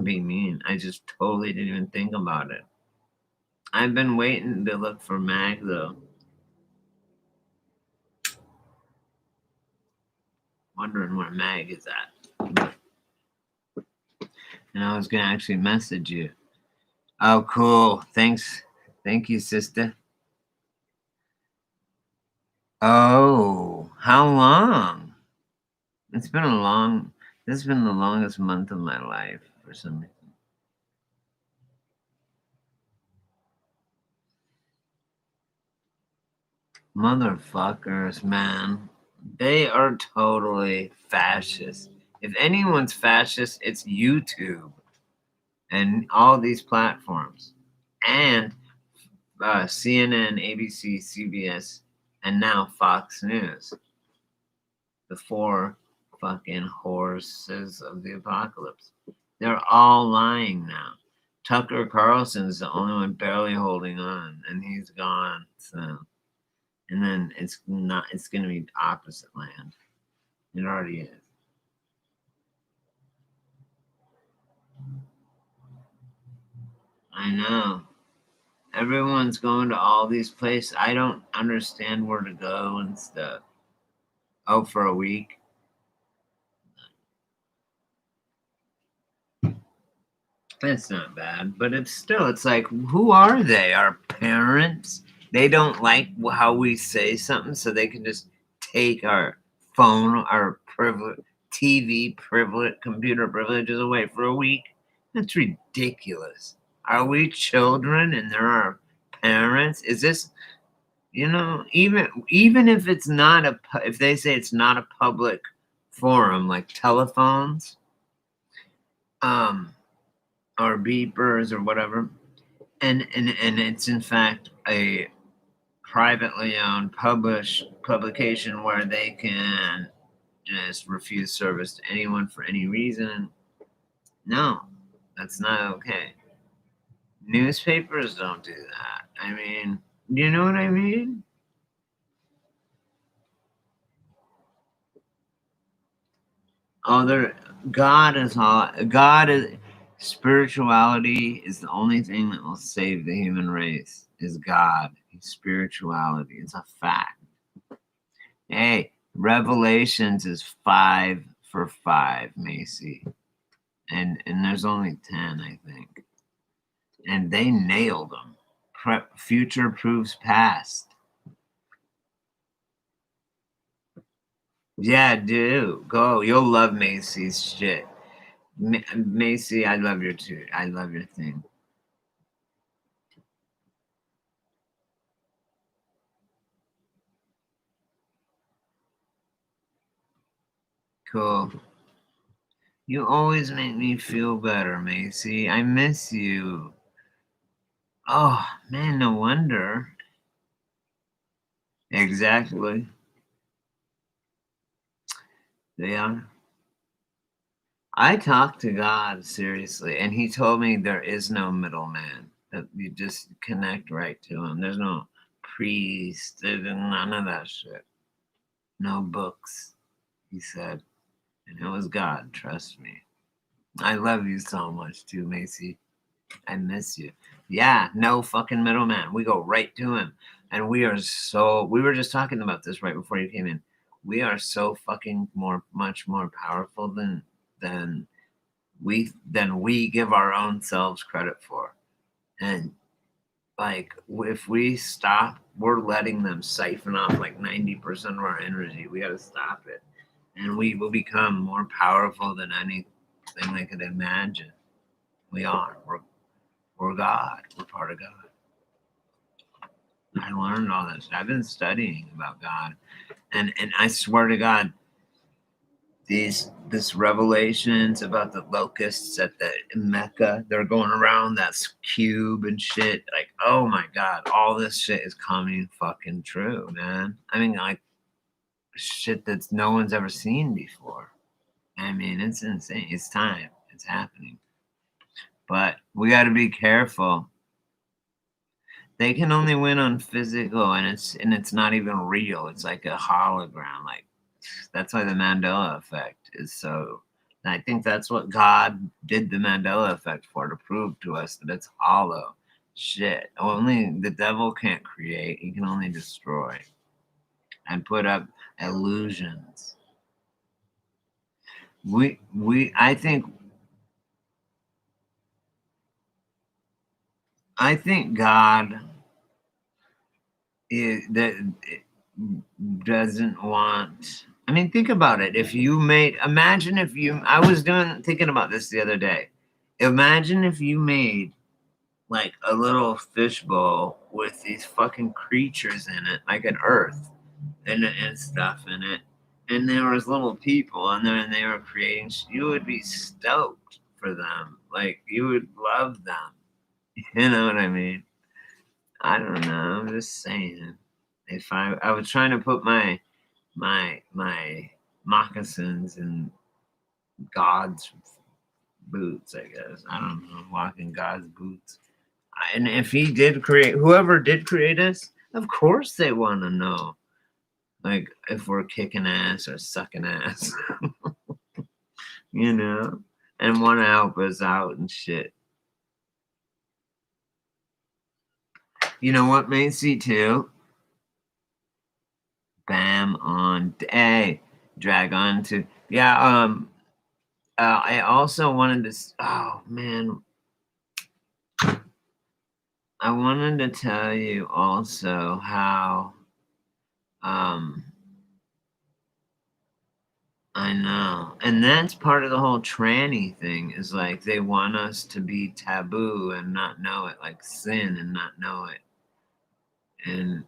be mean. I just totally didn't even think about it. I've been waiting to look for Mag though. Wondering where Mag is at. And I was gonna actually message you. Oh, cool. Thanks. Thank you, sister. Oh, how long? This has been the longest month of my life for some reason. Motherfuckers, man. They are totally fascist. If anyone's fascist, it's YouTube and all these platforms. And CNN, ABC, CBS, and now Fox News. The 4 fucking horses of the apocalypse. They're all lying now. Tucker Carlson's the only one barely holding on, and he's gone. So, and then it's going to be opposite land. It already is. I know. Everyone's going to all these places. I don't understand where to go and stuff. Oh, for a week. That's not bad, but it's like, who are they? Our parents? They don't like how we say something, so they can just take our phone, our TV privilege, computer privileges away for a week. That's ridiculous. Are we children and they're our parents? Is this, You know, even if it's not if they say it's not a public forum like telephones, or beepers or whatever, and it's in fact a privately owned publication where they can just refuse service to anyone for any reason. No, that's not okay. Newspapers don't do that. I mean, you know what I mean? God is spirituality is the only thing that will save the human race. Is God? Spirituality. It's a fact. Hey, Revelations is 5 for 5, Macy, and there's only 10, I think, and they nailed them. Future proves past. Yeah, do go. You'll love Macy's shit. Macy, I love your too. I love your thing. Cool. You always make me feel better, Macy. I miss you. Oh, man, no wonder. Exactly. They are. I talked to God, seriously, and he told me there is no middleman. That you just connect right to him. There's no priest. There's none of that shit. No books, he said. And it was God, trust me. I love you so much too, Macy. I miss you. Yeah, no fucking middleman. We go right to him. And we were just talking about this right before you came in. We are so fucking much more powerful than we give our own selves credit for. And like if we stop, we're letting them siphon off like 90% of our energy. We gotta stop it. And we will become more powerful than anything they could imagine. We are. We're God. We're part of God. I learned all this. I've been studying about God. And I swear to God, this revelations about the locusts at the Mecca, they're going around that cube and shit. Like, oh my God, all this shit is coming fucking true, man. I mean, like shit that no one's ever seen before. I mean, it's insane. It's time. It's happening. But we got to be careful. They can only win on physical, and it's not even real. It's like a hologram. Like that's why the Mandela effect is so. And I think that's what God did the Mandela effect for, to prove to us that it's hollow shit. Only the devil can't create; he can only destroy and put up illusions. I think God doesn't want. I mean, think about it. I was thinking about this the other day. Imagine if you made like a little fishbowl with these fucking creatures in it, like an earth and stuff in it. And there was little people and then they were creating, you would be stoked for them. Like you would love them. You know what I mean? I don't know. I'm just saying. If I was trying to put my moccasins in God's boots, I guess. I don't know. Walking God's boots. And if he did whoever did create us, of course they want to know. Like if we're kicking ass or sucking ass. You know? And want to help us out and shit. You know what, Macy, too? Bam on. Hey, drag on to. Yeah, I also wanted to. Oh, man. I wanted to tell you also how. I know. And that's part of the whole tranny thing is like they want us to be taboo and not know it, like sin and not know it. And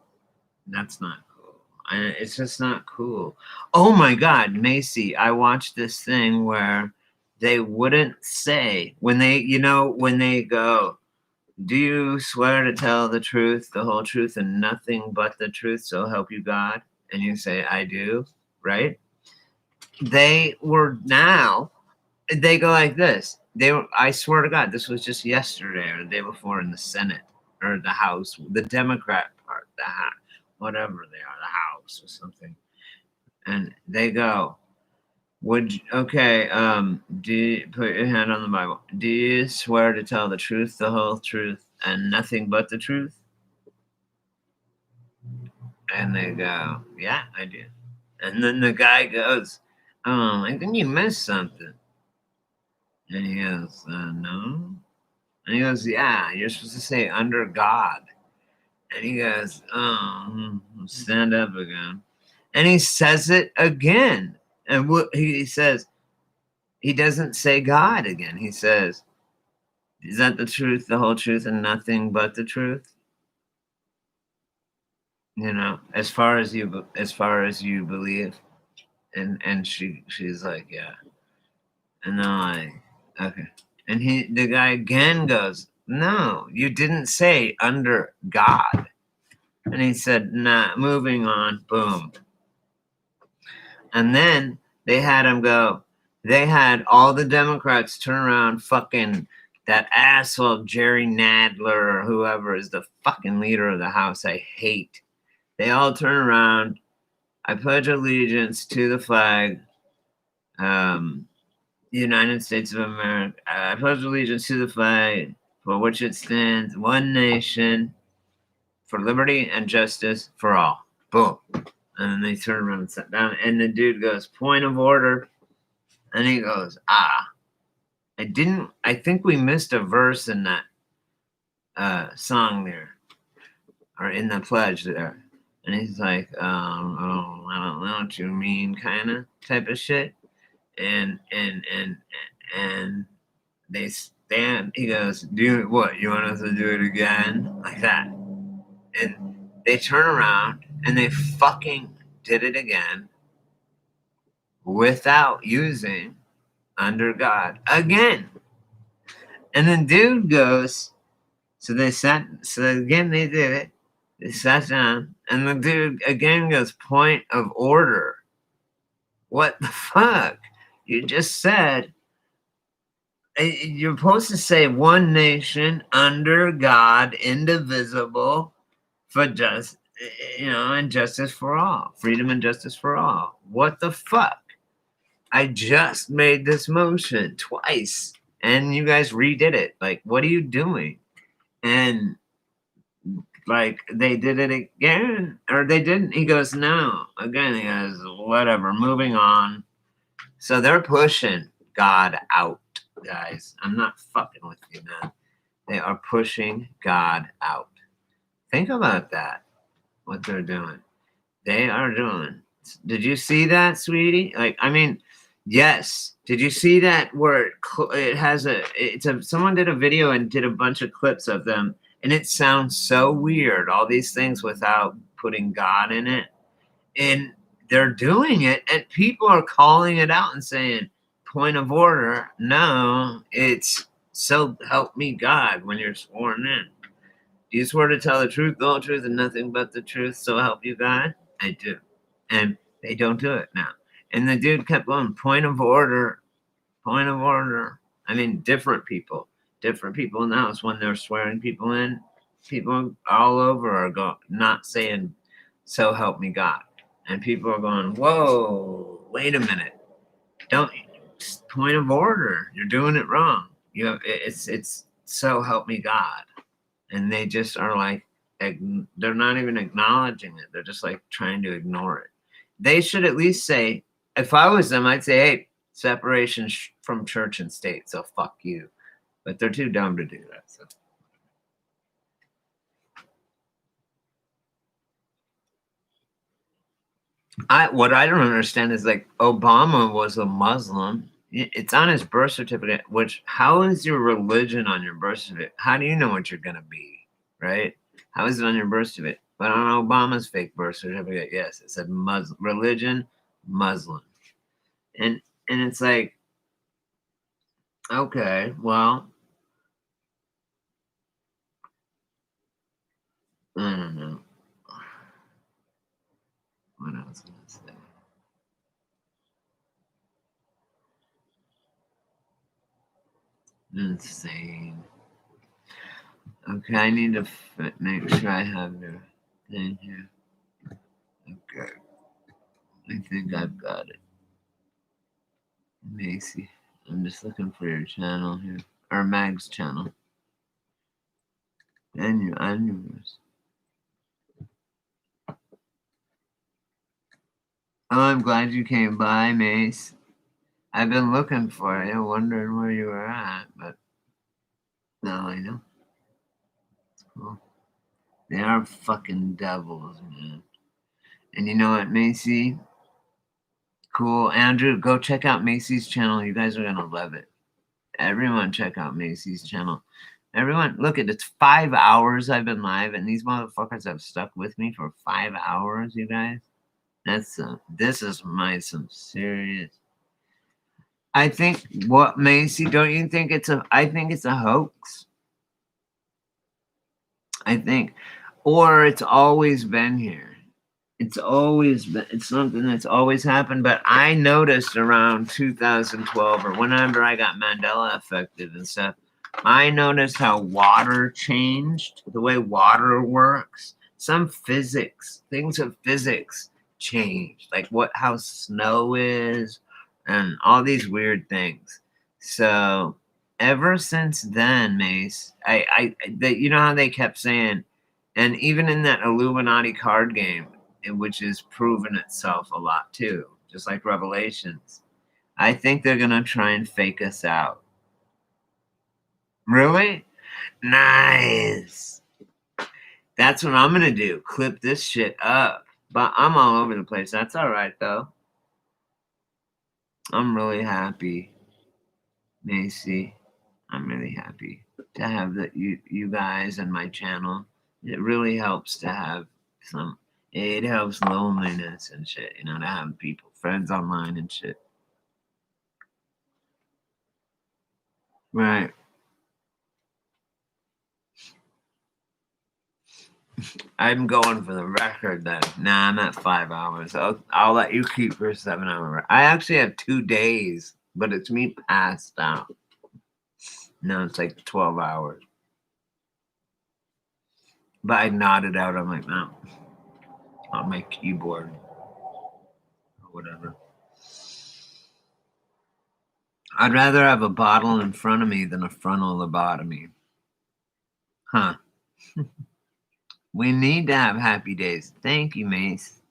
That's not cool. It's just not cool. Oh my God, Macy, I watched this thing where they wouldn't say when they go, do you swear to tell the truth, the whole truth, and nothing but the truth, so help you God? And you say, I do, right? They go like this. I swear to God, this was just yesterday or the day before in the Senate or the House, the Democrat part, whatever they are, the House or something. And they go, do you put your hand on the Bible? Do you swear to tell the truth, the whole truth, and nothing but the truth? And they go, yeah, I do. And then the guy goes, I think you missed something. And he goes, no. And he goes, yeah, you're supposed to say under God. And he goes, stand up again. And he says it again. And he says, he doesn't say God again. He says, is that the truth, the whole truth, and nothing but the truth? As far as you believe. And she's like, yeah. And they're like, okay. And the guy again goes, no, you didn't say under God. And he said, nah, moving on, boom. And then they had all the Democrats turn around, fucking that asshole Jerry Nadler or whoever is the fucking leader of the House I hate. They all turn around. I pledge allegiance to the flag, United States of America. I pledge allegiance to the flag for which it stands, one nation, for liberty and justice for all. Boom. And then they turn around and sit down. And the dude goes, point of order. And he goes, I think we missed a verse in that song there, or in the pledge there. And he's like, I don't know what you mean, kind of type of shit. And they stand. He goes, you want us to do it again? Like that. And they turn around and they fucking did it again without using under God again. And then dude goes, so again they did it. They sat down and the dude again goes, point of order. What the fuck? You just said you're supposed to say one nation under God, indivisible, for and justice for all, freedom and justice for all. What the fuck? I just made this motion twice and you guys redid it. Like, what are you doing? And like, they did it again, or they didn't. He goes, no. Again, he goes, whatever, moving on. So they're pushing God out, guys. I'm not fucking with you, man. They are pushing God out. Think about that, what they're doing. They are doing. Did you see that, sweetie? Like, I mean, yes. Did you see that where it has someone did a video and did a bunch of clips of them, and it sounds so weird, all these things without putting God in it. And they're doing it, and people are calling it out and saying, point of order, no, it's so help me God when you're sworn in. Do you swear to tell the truth, the whole truth, and nothing but the truth, so help you God? I do. And they don't do it now. And the dude kept going, point of order, point of order. I mean, different people in the house when they're swearing people in. People all over are not saying, so help me God. And people are going, whoa, wait a minute. Don't, point of order. You're doing it wrong. It's so help me God. And they just are like, they're not even acknowledging it. They're just like trying to ignore it. They should at least say, if I was them, I'd say, hey, separation from church and state, so fuck you. But they're too dumb to do that. So. What I don't understand is, like, Obama was a Muslim. It's on his birth certificate, how is your religion on your birth certificate? How do you know what you're going to be, right? How is it on your birth certificate? But on Obama's fake birth certificate, yes, it said Muslim religion, Muslim. And it's like, okay, well, I don't know. What else can I say? Insane. Okay, I need to make sure I have your thing here. Okay. I think I've got it. Macy. I'm just looking for your channel here. Or Mag's channel. And yours. Oh, I'm glad you came by, Mace. I've been looking for you, wondering where you were at, but now I know. It's cool. They are fucking devils, man. And you know what, Macy? Cool. Andrew, go check out Macy's channel. You guys are going to love it. Everyone check out Macy's channel. Everyone, look at it's 5 hours I've been live, and these motherfuckers have stuck with me for 5 hours, you guys. That's this is some serious. I think what Macy, don't you think I think it's a hoax. I think, or it's always been here. It's always been, it's something that's always happened. But I noticed around 2012 or whenever I got Mandela affected and stuff, I noticed how water changed, the way water works. Some things of physics changed, like how snow is and all these weird things. So ever since then, Mace, you know how they kept saying, and even in that Illuminati card game, which has proven itself a lot too, just like Revelations, I think they're gonna try and fake us out. Really? Nice. That's what I'm gonna do. Clip this shit up. But I'm all over the place. That's all right though. I'm really happy, Macy. I'm really happy to have you guys and my channel. It really helps to have some. It helps loneliness and shit, you know, to have people, friends online and shit. Right. I'm going for the record then. Nah, I'm at 5 hours. I'll let you keep for 7 hours. I actually have 2 days, but it's me passed out. No, it's like 12 hours. But I nodded out on my mouth, on my keyboard, or whatever. I'd rather have a bottle in front of me than a frontal lobotomy. Huh. We need to have happy days. Thank you, Mace.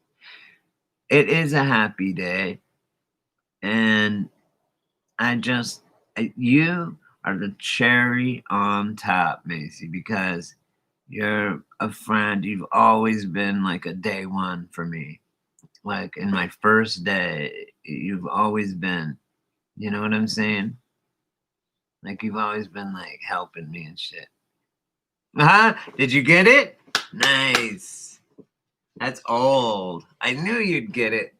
It is a happy day. And you are the cherry on top, Macy, because you're a friend. You've always been like a day one for me. Like in my first day, you've always been, you know what I'm saying? Like you've always been like helping me and shit. Huh? Did you get it? Nice. That's old. I knew you'd get it.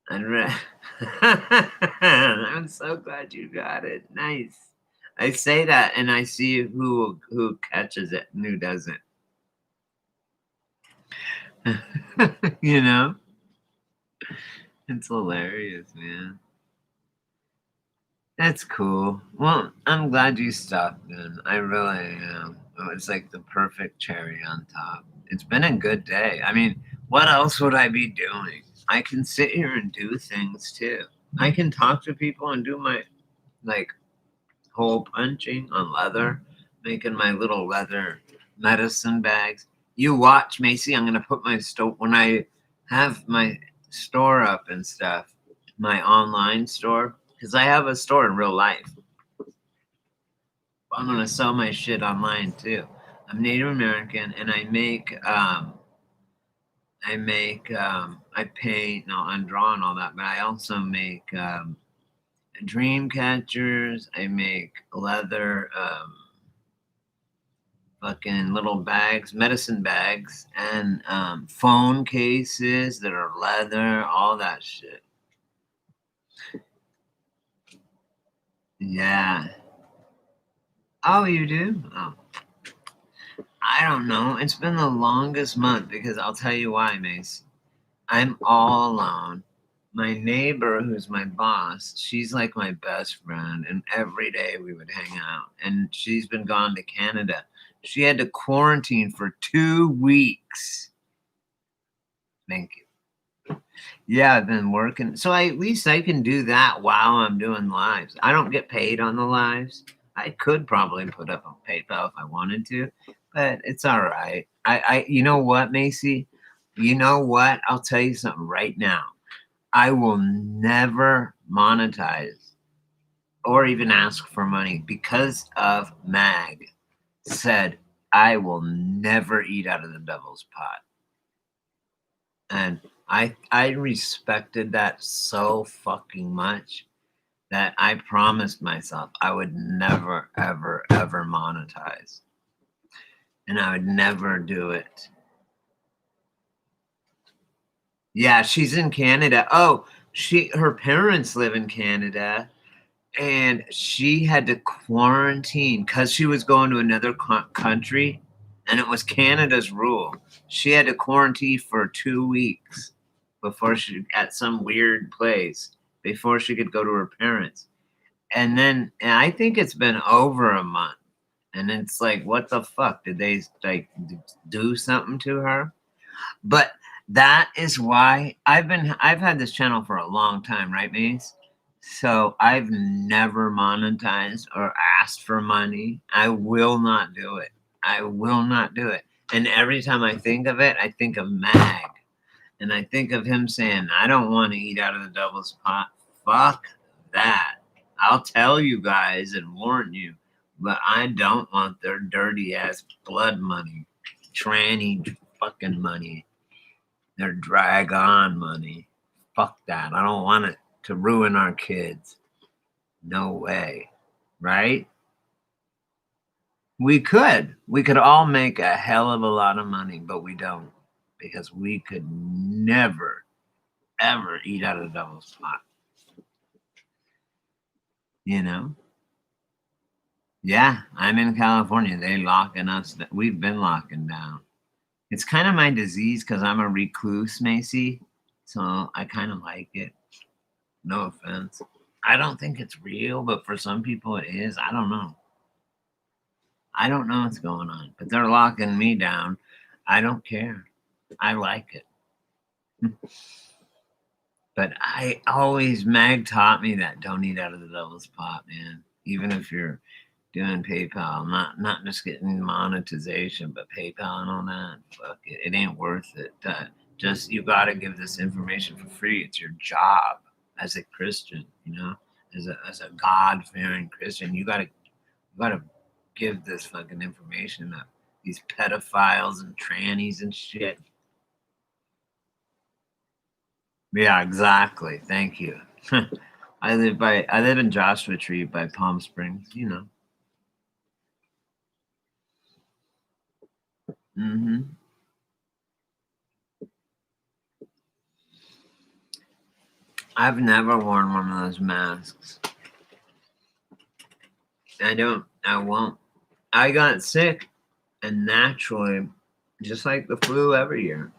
I'm so glad you got it. Nice. I say that and I see who catches it and who doesn't. You know? It's hilarious, man. That's cool. Well, I'm glad you stopped, man. I really am. It was like the perfect cherry on top. It's been a good day. I mean, what else would I be doing? I can sit here and do things too. I can talk to people and do my like hole punching on leather, making my little leather medicine bags. You watch, Macy. I'm gonna put my when I have my store up and stuff, my online store, because I have a store in real life. I'm gonna sell my shit online too. I'm Native American, and I paint, no, I'm drawing all that, but I also make dream catchers. I make leather, fucking little bags, medicine bags, and phone cases that are leather, all that shit. Yeah. Oh, you do? Oh. I don't know. It's been the longest month because I'll tell you why, Mace. I'm all alone. My neighbor, who's my boss, she's like my best friend, and every day we would hang out. And she's been gone to Canada. She had to quarantine for 2 weeks. Thank you. Yeah, I've been working. So at least I can do that while I'm doing lives. I don't get paid on the lives. I could probably put up a PayPal if I wanted to, but it's all right. You know what, Macy? You know what? I'll tell you something right now. I will never monetize or even ask for money because of Mag said I will never eat out of the devil's pot. And I respected that so fucking much that I promised myself I would never, ever, ever monetize. And I would never do it. Yeah, she's in Canada. Oh, her parents live in Canada, and she had to quarantine because she was going to another country, and it was Canada's rule. She had to quarantine for 2 weeks before she at some weird place before she could go to her parents. And I think it's been over a month. And it's like, what the fuck? Did they like do something to her? But that is why I've had this channel for a long time, right, Mace? So I've never monetized or asked for money. I will not do it. I will not do it. And every time I think of it, I think of Mag. And I think of him saying, I don't want to eat out of the devil's pot. Fuck that. I'll tell you guys and warn you, but I don't want their dirty ass blood money, tranny fucking money, their drag on money. Fuck that. I don't want it to ruin our kids. No way. Right? We could all make a hell of a lot of money, but we don't because we could never, ever eat out of the devil's pot. You know? Yeah, I'm in California. They locking us. We've been locking down. It's kind of my disease because I'm a recluse, Macy. So I kind of like it. No offense. I don't think it's real, but for some people it is. I don't know. I don't know what's going on, but they're locking me down. I don't care. I like it. But Mag taught me that don't eat out of the devil's pot, man. Even if you're doing PayPal, not just getting monetization, but PayPal and all that. Fuck it. It ain't worth it. Just you got to give this information for free. It's your job as a Christian, you know, as a God-fearing Christian. You gotta give this fucking information up. These pedophiles and trannies and shit. Yeah, exactly. Thank you. I live in Joshua Tree by Palm Springs, you know. Mm-hmm. I've never worn one of those masks. I won't. I got sick, and naturally, just like the flu every year.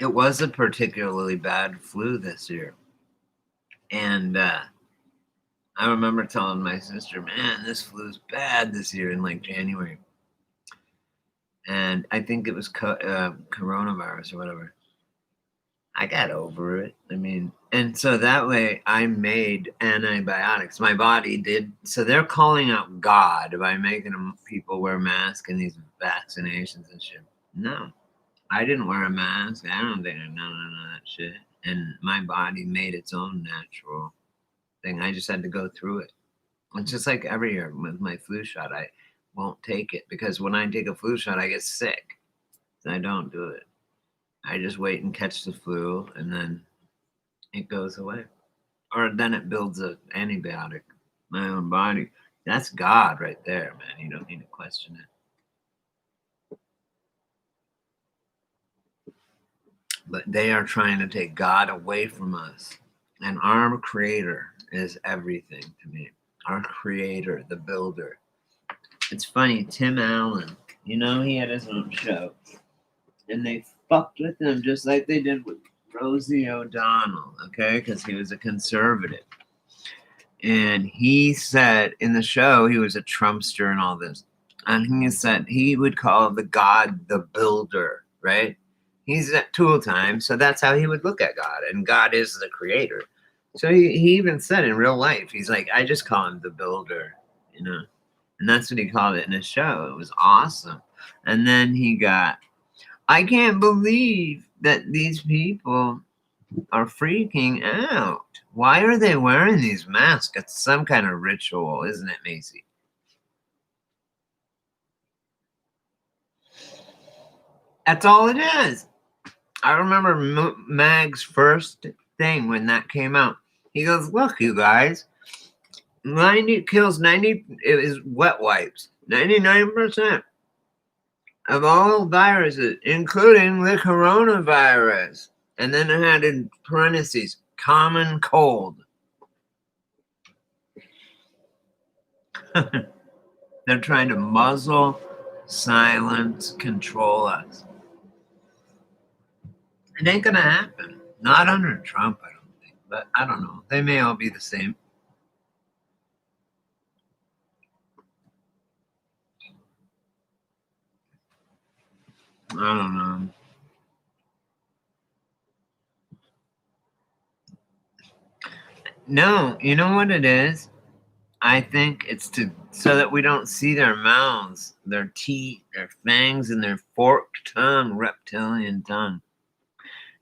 It was a particularly bad flu this year. And I remember telling my sister, man, this flu's bad this year in like January. And I think it was coronavirus or whatever. I got over it. I mean, and so that way I made antibiotics. My body did. So they're calling out God by making people wear masks and these vaccinations and shit. No, I didn't wear a mask. I don't think none of that shit. And my body made its own natural thing. I just had to go through it. It's just like every year with my flu shot. I won't take it because when I take a flu shot, I get sick. So I don't do it. I just wait and catch the flu, and then it goes away. Or then it builds an antibiotic my own body. That's God right there, man. You don't need to question it. But they are trying to take God away from us. And our creator is everything to me. Our creator, the builder. It's funny, Tim Allen, you know, he had his own show. And they fucked with him just like they did with Rosie O'Donnell, okay? Because he was a conservative. And he said in the show, he was a Trumpster and all this. And he said he would call the God the builder, right? He's at tool time, so that's how he would look at God. And God is the creator. So he even said in real life, he's like, I just call him the builder, you know? And that's what he called it in his show. It was awesome. And then he got, I can't believe that these people are freaking out. Why are they wearing these masks? It's some kind of ritual, isn't it, Macy? That's all it is. I remember Mag's first thing when that came out. He goes, look, you guys, 90 kills 90, it is wet wipes. 99% of all viruses, including the coronavirus. And then it had in parentheses, common cold. They're trying to muzzle, silence, control us. It ain't gonna happen. Not under Trump, I don't think. But I don't know. They may all be the same. I don't know. No, you know what it is? I think it's so that we don't see their mouths, their teeth, their fangs, and their forked tongue, reptilian tongue.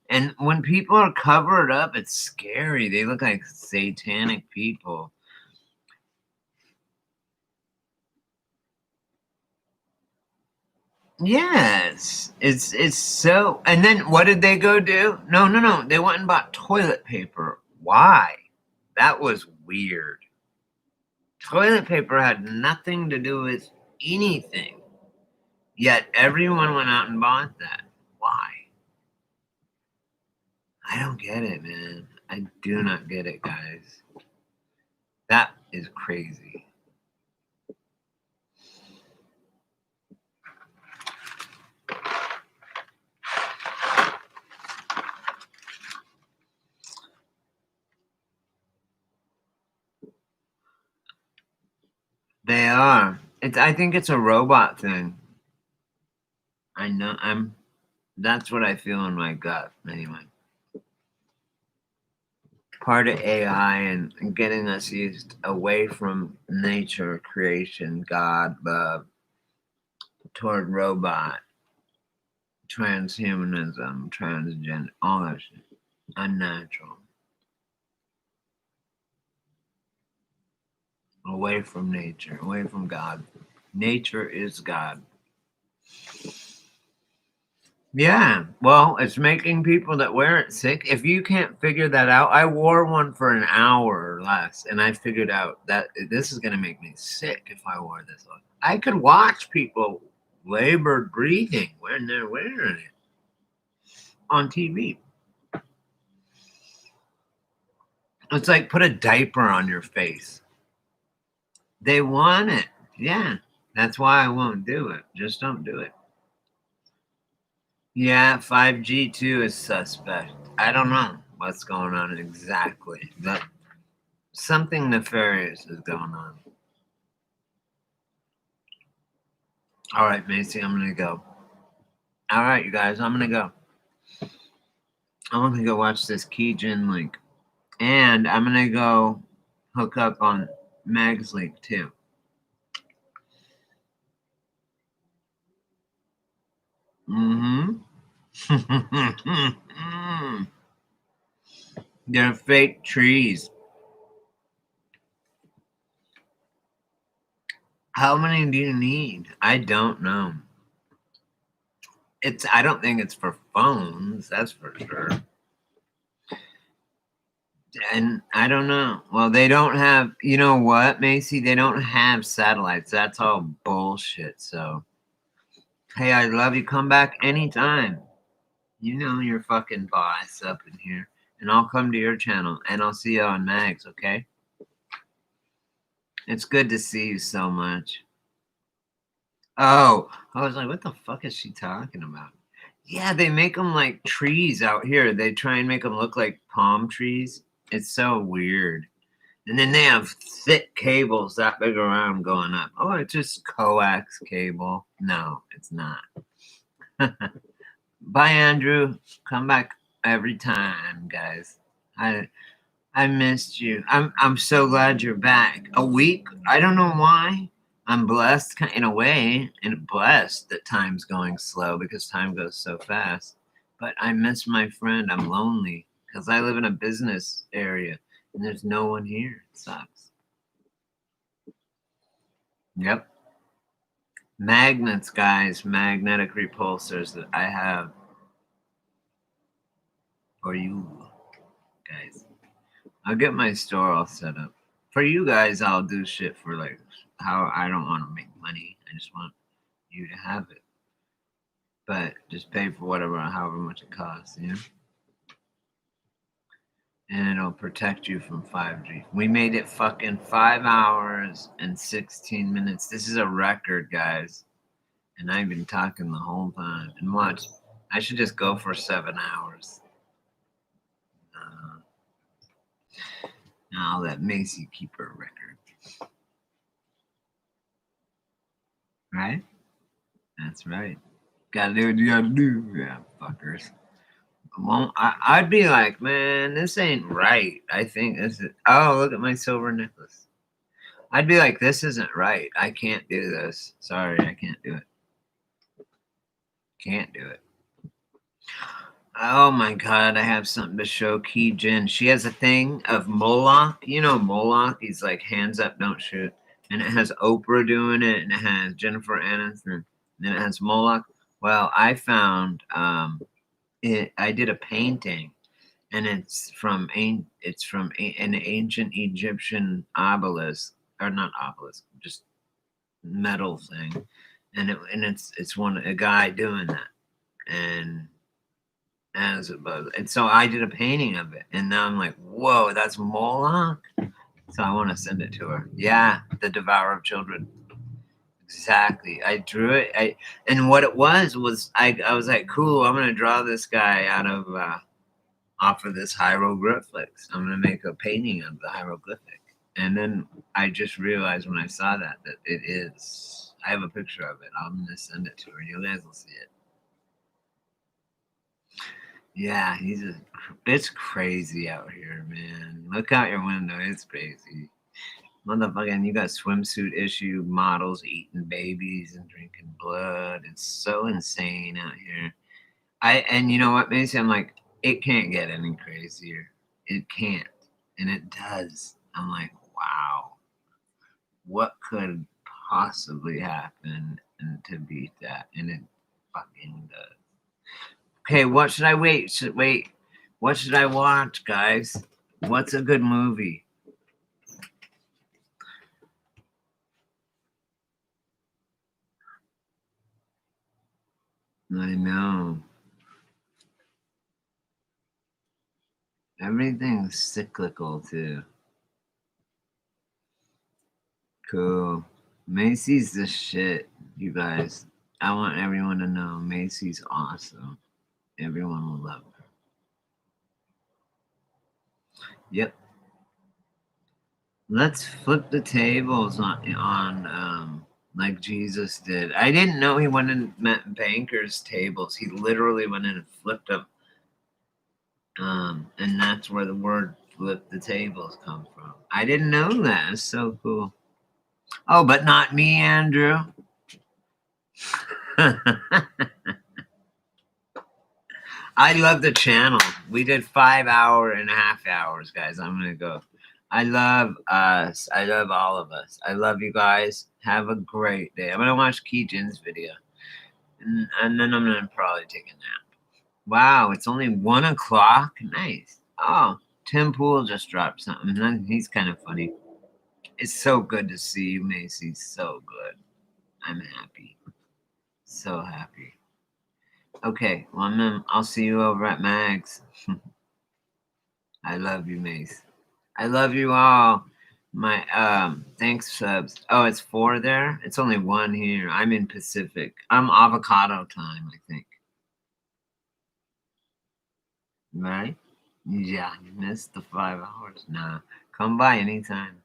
And when people are covered up, it's scary. They look like satanic people. Yes, it's so. And then what did they go do? No. They went and bought toilet paper. Why? That was weird. Toilet paper had nothing to do with anything. Yet everyone went out and bought that. Why? I don't get it, man. I do not get it, guys. That is crazy. They are. I think it's a robot thing. I know. That's what I feel in my gut, anyway. Part of AI and getting us used away from nature, creation, God, love, toward robot, transhumanism, transgender, all that shit. Unnatural. Away from nature, away from God. Nature is God. Yeah, well, it's making people that wear it sick. If you can't figure that out, I wore one for an hour or less, and I figured out that this is going to make me sick if I wore this on. I could watch people labored breathing when they're wearing it on TV. It's like put a diaper on your face. They want it. Yeah, that's why I won't do it. Just don't do it. Yeah, 5G too is suspect. I don't know what's going on exactly, but something nefarious is going on. All right, Macy, I'm going to go. All right, you guys, I'm going to go. I'm going to go watch this Keijin link. And I'm going to go hook up on Meg's link too. Mm-hmm. They're fake trees. How many do you need? I don't know. I don't think it's for phones, that's for sure. And I don't know. Well, they don't have, you know what, Macy? They don't have satellites. That's all bullshit. So, hey, I love you. Come back anytime. You know your fucking boss up in here. And I'll come to your channel and I'll see you on Mags, okay? It's good to see you so much. Oh, I was like, what the fuck is she talking about? Yeah, they make them like trees out here. They try and make them look like palm trees. It's so weird. And then they have thick cables that big around going up. Oh, it's just coax cable. No, it's not. Bye, Andrew. Come back every time, guys. I missed you. I'm so glad you're back. A week? I don't know why. I'm blessed in a way, and blessed that time's going slow because time goes so fast. But I miss my friend. I'm lonely because I live in a business area and there's no one here. It sucks. Yep. Magnets, guys. Magnetic repulsors that I have for you guys. I'll get my store all set up. For you guys, I'll do shit for like how I don't want to make money. I just want you to have it. But just pay for whatever, however much it costs, you know? And it'll protect you from 5G. We made it fucking 5 hours and 16 minutes. This is a record, guys. And I've been talking the whole time. And watch, I should just go for 7 hours. I'll let Macy keep her record. Right? That's right. Gotta do what you gotta do. Yeah, fuckers. Well, I'd be like, man, this ain't right. I think this is. Oh, look at my silver necklace. I'd be like, this isn't right. I can't do this. Sorry, I can't do it. Can't do it. Oh my God, I have something to show Key Jin. She has a thing of Moloch. You know Moloch? He's like, hands up, don't shoot. And it has Oprah doing it, and it has Jennifer Aniston, and then it has Moloch. Well, I found I did a painting, and it's from an ancient Egyptian obelisk, or not obelisk, just metal thing, and it's a guy doing that, and so I did a painting of it, and now I'm like, whoa, that's Moloch. So I want to send it to her. Yeah, the Devourer of Children. Exactly. I drew it. And what it was I was like, cool, I'm gonna draw this guy out of off of this hieroglyphics. I'm gonna make a painting of the hieroglyphic. And then I just realized when I saw that it is. I have a picture of it. I'm gonna send it to her. You guys will see it. Yeah, it's crazy out here, man. Look out your window. It's crazy. Motherfucking, you got swimsuit issue models eating babies and drinking blood. It's so insane out here. And you know what, Macy? I'm like, it can't get any crazier. It can't. And it does. I'm like, wow. What could possibly happen to beat that? And it fucking does. Okay, what should I wait? What should I watch, guys? What's a good movie? I know. Everything's cyclical too. Cool. Macy's the shit, you guys. I want everyone to know Macy's awesome. Everyone will love her. Yep. Let's flip the tables on like Jesus did. I didn't know he went and met bankers' tables. He literally went in and flipped them. And that's where the word flip the tables come from. I didn't know that. It's so cool. Oh, but not me, Andrew. I love the channel. We did 5 and a half hours, guys. I'm going to go. I love us. I love all of us. I love you guys. Have a great day. I'm going to watch Key Jin's video. And then I'm going to probably take a nap. Wow, it's only 1 o'clock. Nice. Oh, Tim Pool just dropped something. He's kind of funny. It's so good to see you, Macy. So good. I'm happy. So happy. Okay, well, I'll see you over at Mag's. I love you, Mace. I love you all. My thanks subs. Oh, it's 4 there. It's only 1 here. I'm in Pacific. I'm avocado time, I think. Right? Yeah, you missed the 5 hours. Nah, come by anytime.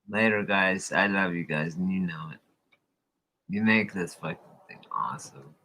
Later, guys. I love you guys, and you know it. You make this fucking thing awesome.